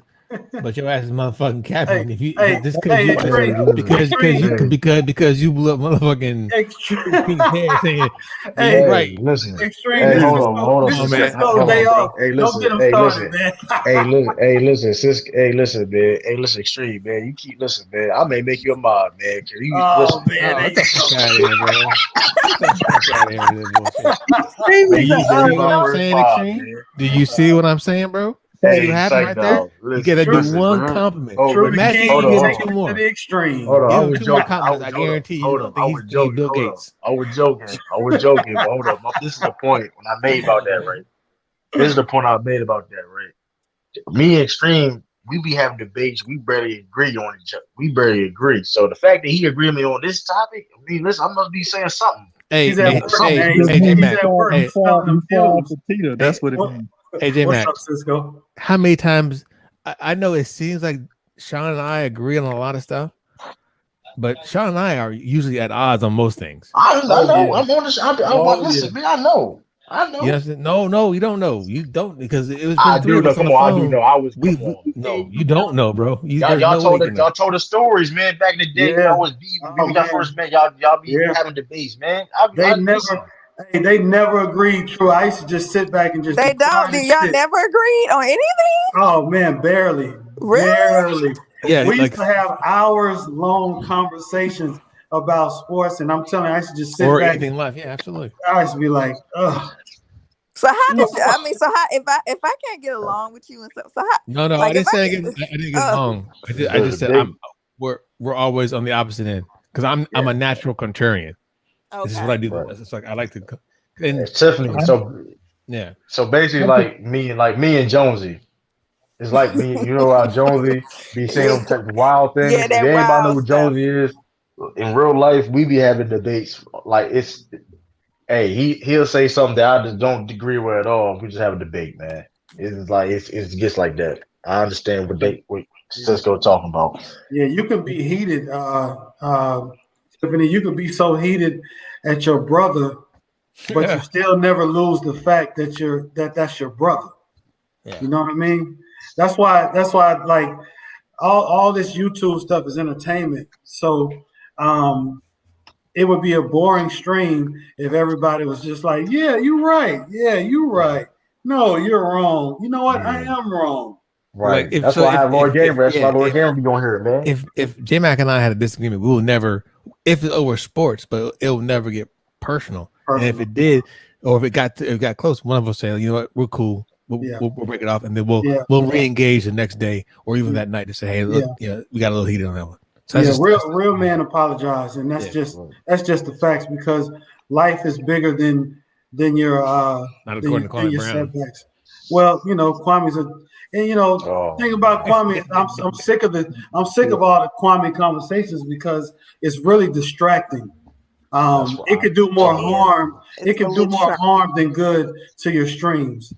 But your ass is motherfucking capping. Hey, If you hey, just hey, because you blew up motherfucking King's head saying, yeah, hey, you're right. Listen. Extreme. Hey, This hold is on, man. Cisco's hold day on, bro. off. Hey, Don't listen. get him Hey, started, listen. man. Hey, listen, man. Hey, listen, Extreme, man. You keep listening, man. I may make you a mod, man. Cause you Oh listen, man, Oh, there get the you fuck go. out of here, bro. Get the fuck out of here with this bullshit. Extreme Do is you man. see what My I'm first saying, mod, Extreme? man. Do you see what I'm saying, bro? See what Hey, happened psych right there? dog. You gotta do Listen, one bro. compliment. Oh, True but the Imagine king you hold on, give him hold take on. two it to more. the extreme. Hold on, I Give him was two more joking. compliments. I guarantee you, Hold he's on. gonna I think was he's joking. Bill Hold on. Gates. I was joking. But hold up. This is the point when I made about that, right? This is the point I made about that, right? Me and Extreme, we be having debates. We barely agree on each other. We barely agree. So the fact that he agreed with me on this topic, I mean, listen, I must be saying something. Hey, He's at hey, work, hey, man. Just hey, J mean He's Mac. at work. Hey, Smelling them you fall fumes. for Tito. hey, That's what it What, means. hey, J what's Mac. up, Cisco? How many times? I know it seems like Sean and I agree on a lot of stuff, but Sean and I are usually at odds on most things. I Oh know. yeah. I'm on this. Oh yeah. Listen, man. I know. You know what I'm saying? No, you don't know. You don't because it was been I three do of know. us on Come the on. I do know. phone. I was. Come We on. no, you don't know, bro. Y'all, There's y'all no way told you the can know. y'all told the stories, man. Back in the day, when Yeah. y'all was beef, when Oh y'all man. first met, y'all be Yeah. having debates, man. They I listen. never. Hey, they never agreed. True. I used to just sit back and just be They don't. quiet Do and y'all shit. never agreed on anything? Oh man, barely, Really? barely. Yeah, We used like to have hours long conversations about sports, and I'm telling you, I used to just sit or back. anything in life. Yeah, absolutely. I used to be like, ugh. So how You did know, you? I mean, so how if I can't get along with you and stuff, so how No, I like if didn't I say get I didn't get along. I The just said debate. we're always on the opposite end because I'm yeah, a natural contrarian. This is what I okay. do. Right. It's like I like to, and It's Tiffany. some yeah. So basically, I think like me and Jonesy. It's like me. You know how Jonesy be saying Yeah, them type of wild yeah, things. If that anybody know wild who stuff. Jonesy is in real life, we be having debates. Like it's. Hey, he'll say something that I just don't agree with at all. We just have a debate, man. It's like it gets like that. I understand what yeah, Cisco talking about. yeah. You can be heated, Tiffany. You could be so heated at your brother, but you Yeah. still never lose the fact that that's your brother. Yeah. You know what I mean? That's why like all this YouTube stuff is entertainment. So it would be a boring stream if everybody was just like, "Yeah, you're right. Yeah, you're right. No, you're wrong. You know what? I Yeah, am wrong." Like right. if That's so why I have Lord Gamer. That's why yeah Lord Gamer be going here, man. if J Mac and I had a disagreement, we will never if it's over sports, but it will never get personal. And if Personal. it did, or if it got close, one of us say, you know what, we're cool. Yeah. We'll break it off, and then Yeah. we'll re-engage the next day or even Yeah. that night to say, hey, look, Yeah. yeah, we got a little heated on that one. So Yeah. that's Real men apologize, and yeah, that's just the facts because life is bigger than your not according to than Kwame your Brown. setbacks. Well, Kwame's a and Oh thing about man, Kwame, I'm sick of I'm sick of all the Kwame conversations because it's really distracting. that's what It I'm could do It more telling you. is. harm. It It's a can do little more distracting. harm than good to your streams,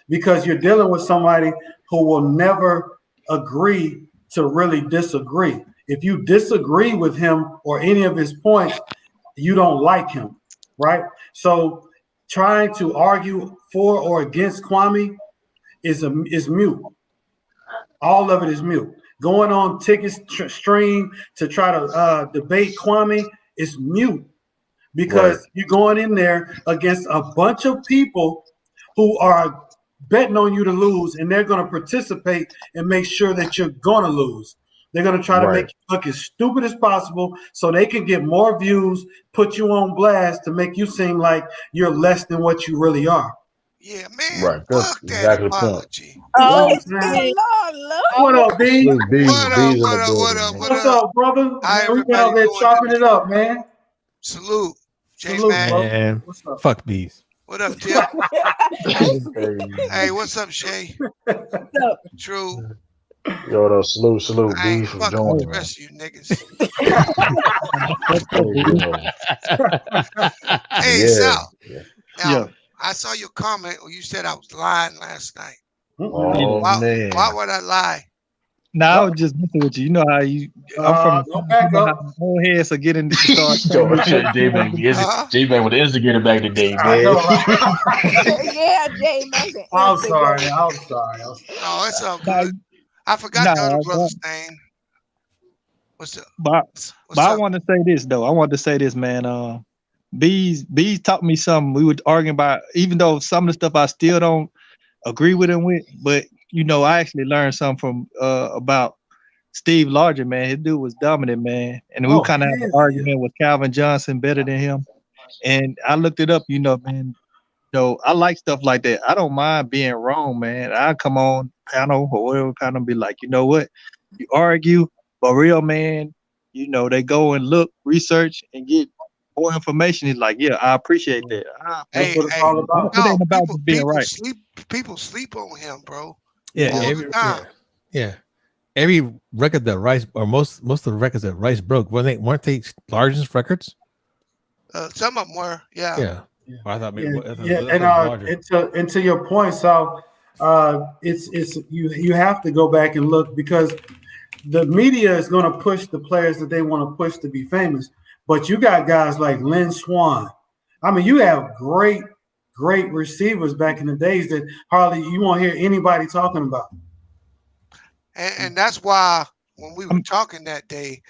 because you're dealing with somebody who will never agree to really disagree. If you disagree with him or any of his points, you don't like him, right? So trying to argue for or against Kwame is mute. All of it is mute. Going on ticket stream to try to debate Kwame is mute Right, because you're going in there against a bunch of people who are betting on you to lose, and they're going to participate and make sure that you're going to lose. They're going to try to make right, you look as stupid as possible so they can get more views, put you on blast to make you seem like you're less than what you really are. Yeah, man, right. That's fuck that exactly the point. apology. You know Oh, what it's I'm saying? been long, What up, B? Slick What up, B's in the what up, what building, up, man. what What's up? up, brother? How Man, we've been out everybody there doing chopping it today? up, man. Salute. J Salute, Mac. brother. Man, What's up? fuck these. What up, Tip? Hey, Hey, what's up, Shay? What's up? True. yo, though, salute, I ain't B for fucking with joining, the man. rest of you niggas. Hey, yo, Hey, yeah, Sal. yeah. Now, I saw your comment where you said I was lying last night. Oh Why man, would I lie? Now I was just messing with you. You know how I'm from the Don't South, you back know how up. old heads are getting to start telling yo, each other J-Man, J-Man with the instigator back today, I man. know, right? Yeah, Jay Mack and I'm sorry. instigate. I'm sorry. No, it's all Now, good. I forgot the other brother's name. What's up? But What's I up? want to say this though. I want to say this, man. Bees taught me something. We were arguing about, even though some of the stuff I still don't agree with him with, but I actually learned something from about Steve Largent, man. His dude was dominant, man. And we kind of had an argument with Calvin Johnson better than him. And I looked it up, man. I like stuff like that. I don't mind being wrong, man. I come on panel or whatever panel and be like, you know what? You argue, but real man, they go and look, research, and get more information. He's like, yeah, I appreciate that. Hey, what it's all about. It ain't about just being right. People sleep on him, bro. Yeah, All the time. yeah. Every record that Rice, or most of the records that Rice broke, weren't they Largent's records? Some of them were, yeah. Yeah. Well, I thought maybe. And to your point, Sal, it's you have to go back and look, because the media is going to push the players that they want to push to be famous. But you got guys like Lynn Swann. I mean, you have great receivers back in the days that hardly you won't hear anybody talking about. And that's why when we were talking that day,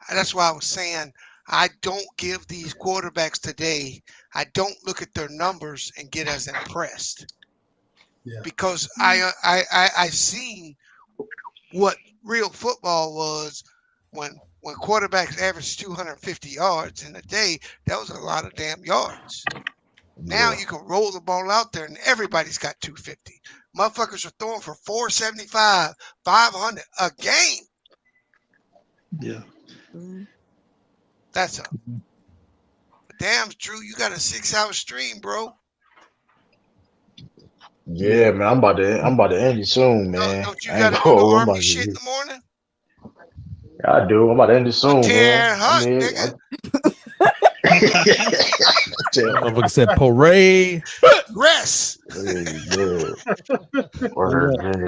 that's why I was saying I don't give these quarterbacks today. I don't look at their numbers and get as impressed, because I seen what real football was when quarterbacks averaged 250 yards in a day. That was a lot of damn yards. Now you can roll the ball out there and everybody's got 250. Motherfuckers are throwing for 475, 500 a game. Yeah. That's up. Damn, Drew, you got a 6-hour stream, bro. Yeah, man, I'm about to end it soon, man. Don't you I ain't got to do the I'm Army about shit in to. the morning? I do. I'm about to end it soon, man. Hunt, nigga. Motherfucker said parade. Rest. I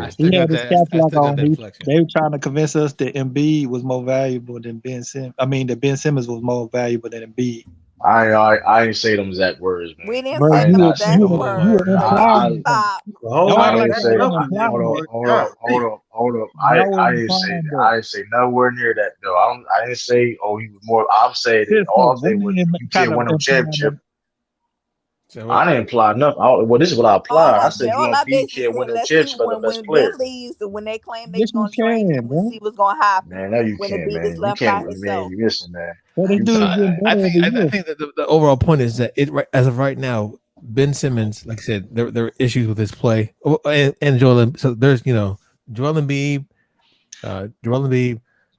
still got that flexion. They were trying to convince us that Embiid was more valuable than Ben Simmons. I mean, that Ben Simmons was more valuable than Embiid. I ain't say them exact words, man. We didn't Bro, say you them were exact words. implying. I didn't say. Hold up. I didn't say. I didn't say nowhere near that though. I didn't say. Oh, he was more. I'm saying that. All I'm saying was you can't win no championship. I didn't imply nothing. Well, this is what I applied. I said you All want I to be basically can't win said, no let's see championship as the best when player. Ben leaves, when they claim they Yes, going you to trade can, him, bro. let's see what's going to happen. Man, no, you when can't, Embiid is man. You left by can't, himself. man. You missing, man. Well, they do getting better every year. I think that the overall point is that as of right now, Ben Simmons, like I said, there are issues with his play, and Joel. So there's Joel Embiid,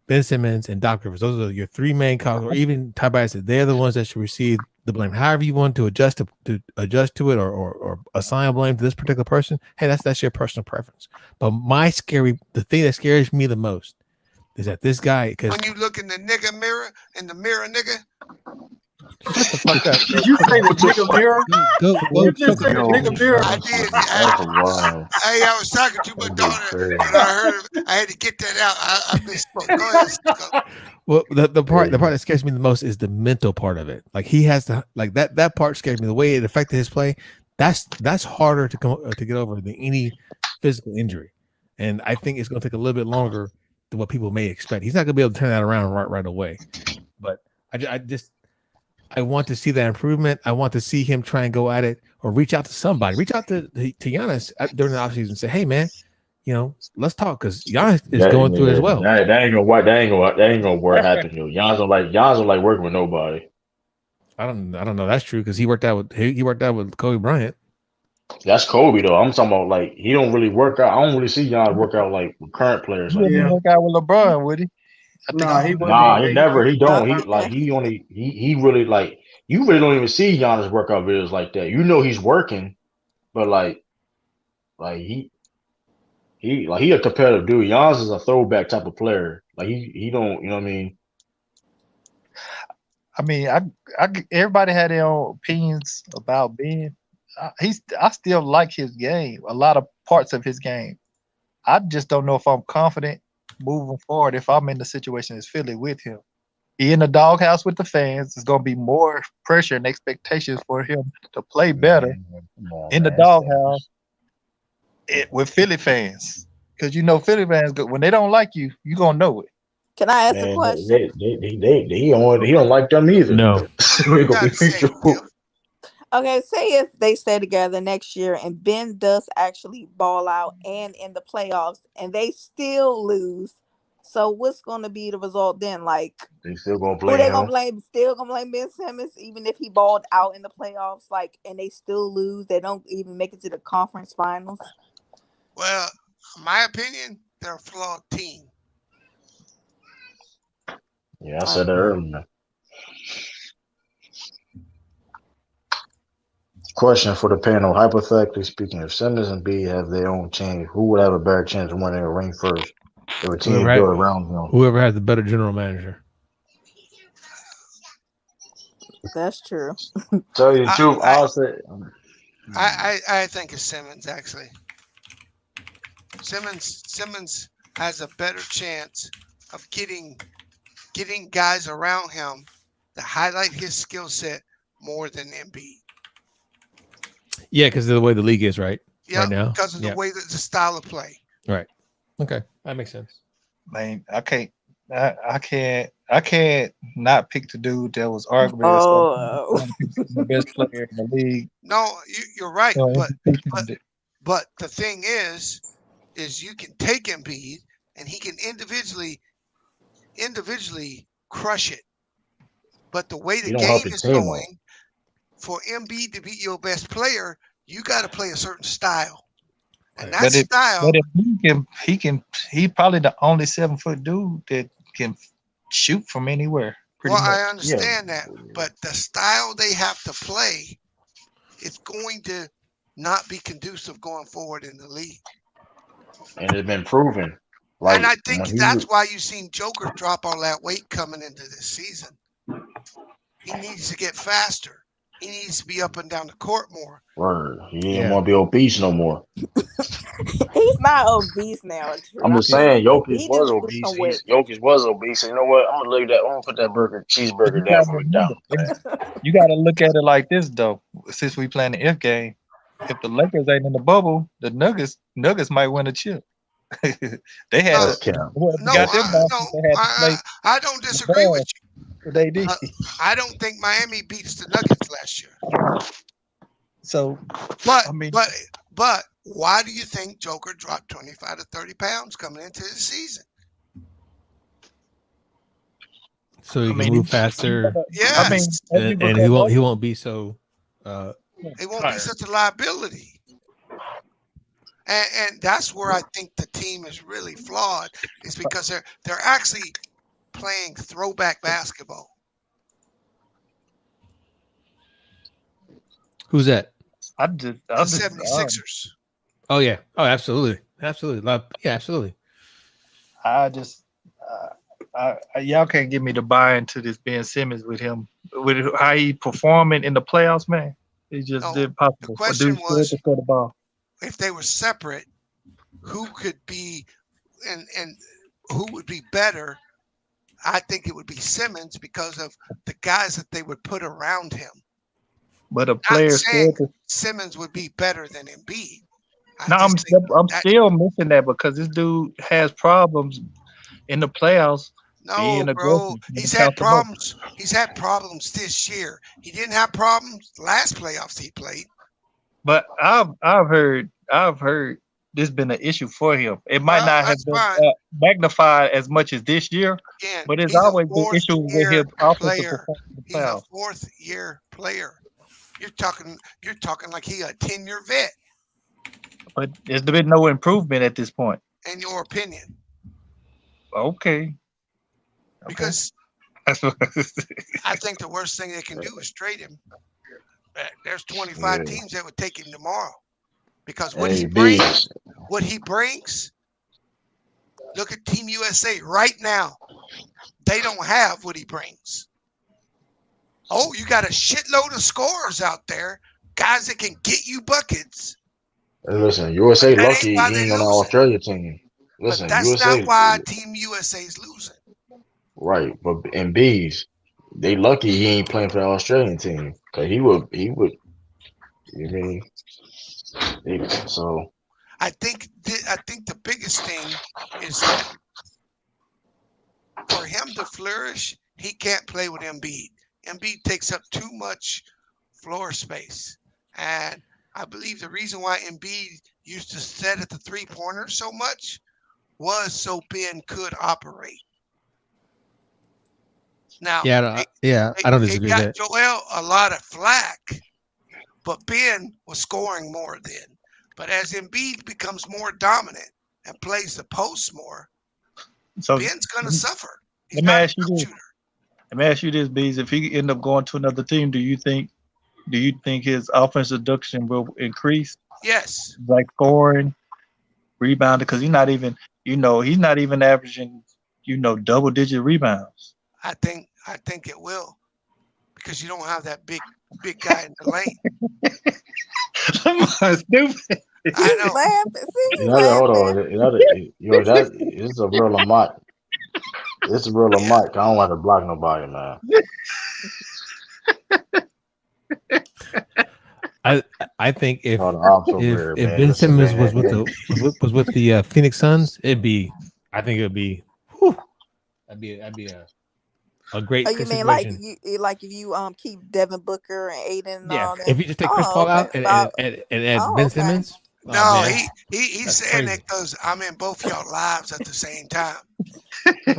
Ben Simmons, and Doc Rivers. Those are your three main causes, or even Tobias said they're the ones that should receive the blame. However you want to adjust to it, or assign blame to this particular person. Hey, that's your personal preference. But the thing that scares me the most is that this guy, because when you look in the mirror, nigga. Shut the fuck up. Did you say the nigga mirror? Go just say the nigga mirror. I did. I was talking to my daughter, and I heard it. I had to get that out. I misspoke. Go ahead. Well, the part that scares me the most is the mental part of it. Like he has to, like that part scares me. The way it affected his play, that's harder to get over than any physical injury, and I think it's going to take a little bit longer than what people may expect. He's not going to be able to turn that around right away. But I want to see that improvement. I want to see him try and go at it, or reach out to somebody. Reach out to Giannis during the offseason and say, "Hey, man, let's talk," because Giannis is going through it as well. That ain't gonna work. That ain't gonna work. Happen, yo. Giannis don't like working with nobody. I don't know. That's true because he worked out with Kobe Bryant. That's Kobe though. I'm talking about like he don't really work out. I don't really see Giannis work out like with current players. He didn't work out with LeBron, would he? He never. He don't. He really like. You really don't even see Giannis workout videos like that. You know he's working, but like he a competitive dude. Giannis is a throwback type of player. Like he don't. You know what I mean? I mean, everybody had their own opinions about Ben. I still like his game. A lot of parts of his game. I just don't know if I'm confident moving forward if I'm in the situation as Philly with him. He in the doghouse with the fans. There's going to be more pressure and expectations for him to play better in the doghouse with Philly fans. Because you know Philly fans, when they don't like you, you gonna know it. Can I ask a Man, question? he don't like them either. No. We gonna be true. Okay, say if they stay together next year and Ben does actually ball out and in the playoffs and they still lose. So what's going to be the result then? Like, They still gonna who blame they gonna him. blame? Still gonna blame Ben Simmons, even if he balled out in the playoffs, like, and they still lose. They don't even make it to the conference finals. Well, in my opinion, they're a flawed team. Yeah, I said that earlier. Question for the panel: hypothetically speaking, if Simmons and B have their own team, who would have a better chance of winning a ring first? If a team is built around him, Whoever has the better general manager. That's true. Tell you the truth, I'll say. I think it's Simmons actually. Simmons has a better chance of getting guys around him to highlight his skill set more than Embiid. Yeah, because of the way the league is right now. Because of the way that the style of play. Right. Okay, that makes sense. Man, I can't not pick the dude that was arguably the best player in the league. No, you're right, So, but the thing is you can take Embiid and he can individually crush it. But the way the game is going, for Embiid to be your best player, you got to play a certain style. And that style. But if he probably the only 7-foot dude that can shoot from anywhere. Well, I understand that, but the style they have to play is going to not be conducive going forward in the league. And it's been proven. Like, and I think that's why you've seen Joker drop all that weight coming into this season. He needs to get faster. He needs to be up and down the court more. Word. He ain't want to be obese no more. He's not obese now. I'm just saying, Jokic was obese. Jokic was obese. So you know what? I'm gonna leave that. I'm gonna put that cheeseburger down for McDonald's. You got to look at it like this though. Since we playing the F game, if the Lakers ain't in the bubble, the Nuggets might win a chip. They had I don't disagree with you. They did. I don't think Miami beats the Nuggets last year. So, but why do you think Joker dropped 25 to 30 pounds coming into the season? So he can move faster. Yes. And he won't be so. It won't be such a liability. And that's where I think the team is really flawed, is because they're actually playing throwback basketball. Who's that? The 76ers. Oh yeah. Oh, absolutely. Yeah, absolutely. Y'all can't get me to buy into this Ben Simmons with him, with how he performing in the playoffs, man. It's just impossible. The question was, if they were separate, who could be and who would be better? I think it would be Simmons because of the guys that they would put around him. But a player Simmons would be better than Embiid. I'm still missing that because this dude has problems in the playoffs. No, bro, he's had problems. He's had problems this year. He didn't have problems last playoffs he played. But I've heard this been an issue for him. It might not have been magnified as much as this year, but it's always been issues with his offensive performance. He's a fourth-year player. You're talking like he a 10-year vet. But there's been no improvement at this point. In your opinion? Okay. Because I think the worst thing they can do is trade him. There's 25 teams that would take him tomorrow. Because what he brings, look at Team USA right now. They don't have what he brings. Oh, you got a shitload of scorers out there, guys that can get you buckets. Hey, listen, USA lucky he ain't on the Australia team. Listen, but that's USA, not why Team USA is losing. Right, but in B's, they lucky he ain't playing for the Australian team because he would. You mean? So I think the biggest thing is that for him to flourish, he can't play with Embiid. Embiid takes up too much floor space. And I believe the reason why Embiid used to set at the three-pointer so much was so Ben could operate. Now, I don't it disagree with got that. Joel a lot of flack, but Ben was scoring more then. But as Embiid becomes more dominant and plays the post more, So Ben's going to suffer. He's let me not a ask you jump this. shooter. Let me ask you this, Bees. If he end up going to another team, do you think his offensive production will increase? Yes. Like scoring, rebounding, because he's not even averaging, double digit rebounds. I think it will, because you don't have that big guy in the lane. Stupid. I know. Laughing. See, You he know that. Hold laughing. on. You know that. Yo, that this is a real Lamont. This is a real Lamont. I don't want to block nobody, man. I think if No, the ops over here, if man. Ben Listen, Simmons man. was with the Phoenix Suns, I think it'd be, that'd be a great Oh, you mean like situation. if you keep Devin Booker and Aiden and Yeah, all that? if you just take Chris Oh, Paul okay. out and add Ben Okay. Simmons, oh No, man, he's that's saying crazy. that because I'm in both y'all lives at the same time.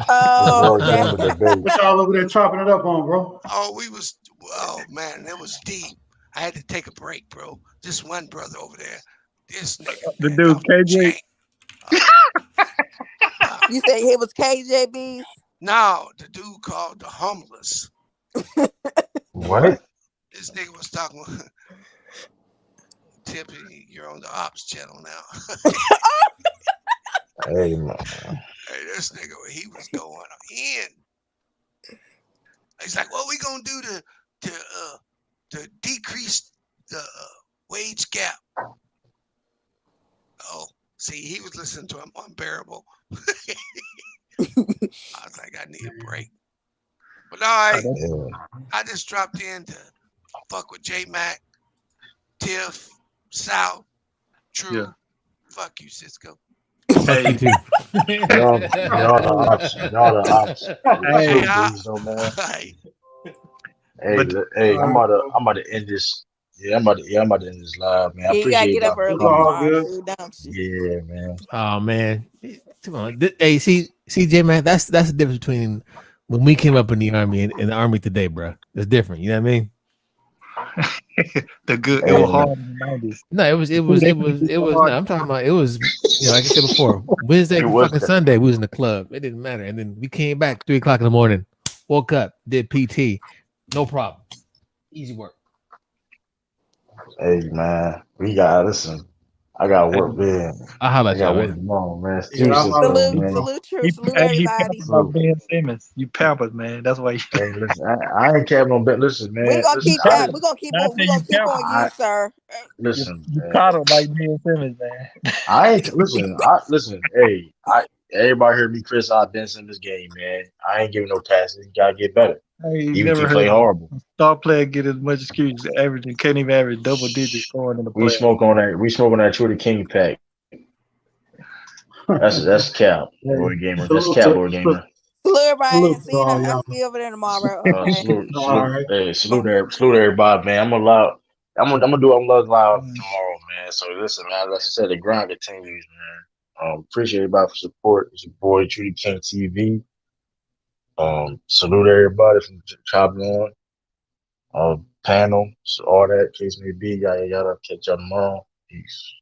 Oh, World okay. game of debate. What y'all over there chopping it up on, bro? Oh man, it was deep. I had to take a break, bro. This one brother over there, this nigga, The man, dude off the KJ. chain. You say he was KJB's? No, the dude called the homeless. What? This nigga was talking. Tippy, you're on the ops channel now. Hey, man. Hey, this nigga, he was going in. He's like, what we gonna do to decrease the wage gap? Oh, see, he was listening to him unbearable. I was like, I need a break. But no, I just dropped in to fuck with J Mac, Tiff, South, True. Yeah. Fuck you, Cisco. Fuck you too. Y'all the ops. Y'all the ops. Hey, Please, though, man. hey. Hey, hey, I'm about to end this. Yeah, I'm about to end this live, man. I Yeah, you gotta appreciate get up everybody for early coming. tomorrow too, don't you? Yeah, man. Oh man, come on. Hey, CJ, man, that's the difference between when we came up in the army and the army today, bro. It's different. You know what I mean? It was Hey, hard in the 90s. No, it was. No, I'm talking about it was. Like I said before, Wednesday It to was fucking Sunday, we was in the club. It didn't matter, and then we came back 3 o'clock in the morning, woke up, did PT, no problem, easy work. Hey, man. We got listen. I got work, man. I'll holler I at y'all, got work man. tomorrow, man. Yeah, Excuse I'll holler at Cisco, you. man. Salute, True. Salute everybody. Pampered by Ben Simmons. You pampered, man. That's why you. Hey, listen. I ain't capping on bet. Listen, We're man. gonna Listen. keep that. We're gonna keep I on. say We're you gonna keep pampered. on you, sir. Listen, You man. coddled like Ben Simmons, man. I ain't listen. Listen. Hey, everybody heard me criticize Benson in this game, man. I ain't giving no passes. You gotta get better. I ain't Even if never you play heard horrible. a star player get as much excuse as averaging. Can't even average double digits scoring in the We playoffs. smoke on that. We smoke on that Trudy King pack. That's cap, Lord Gamer. That's cap, Lord Gamer. Salute everybody. Salute to See you. all I'll y'all. see you over there tomorrow. Okay. All right. Hey, salute everybody, man. I'm gonna do unload loud tomorrow, man. So listen, man. Like I said, the grind continues, man. Appreciate everybody for support. It's your boy Trudy King TV. Salute everybody from chopping on. Panel, so all that case may be. Yada yada. Catch y'all tomorrow. Peace.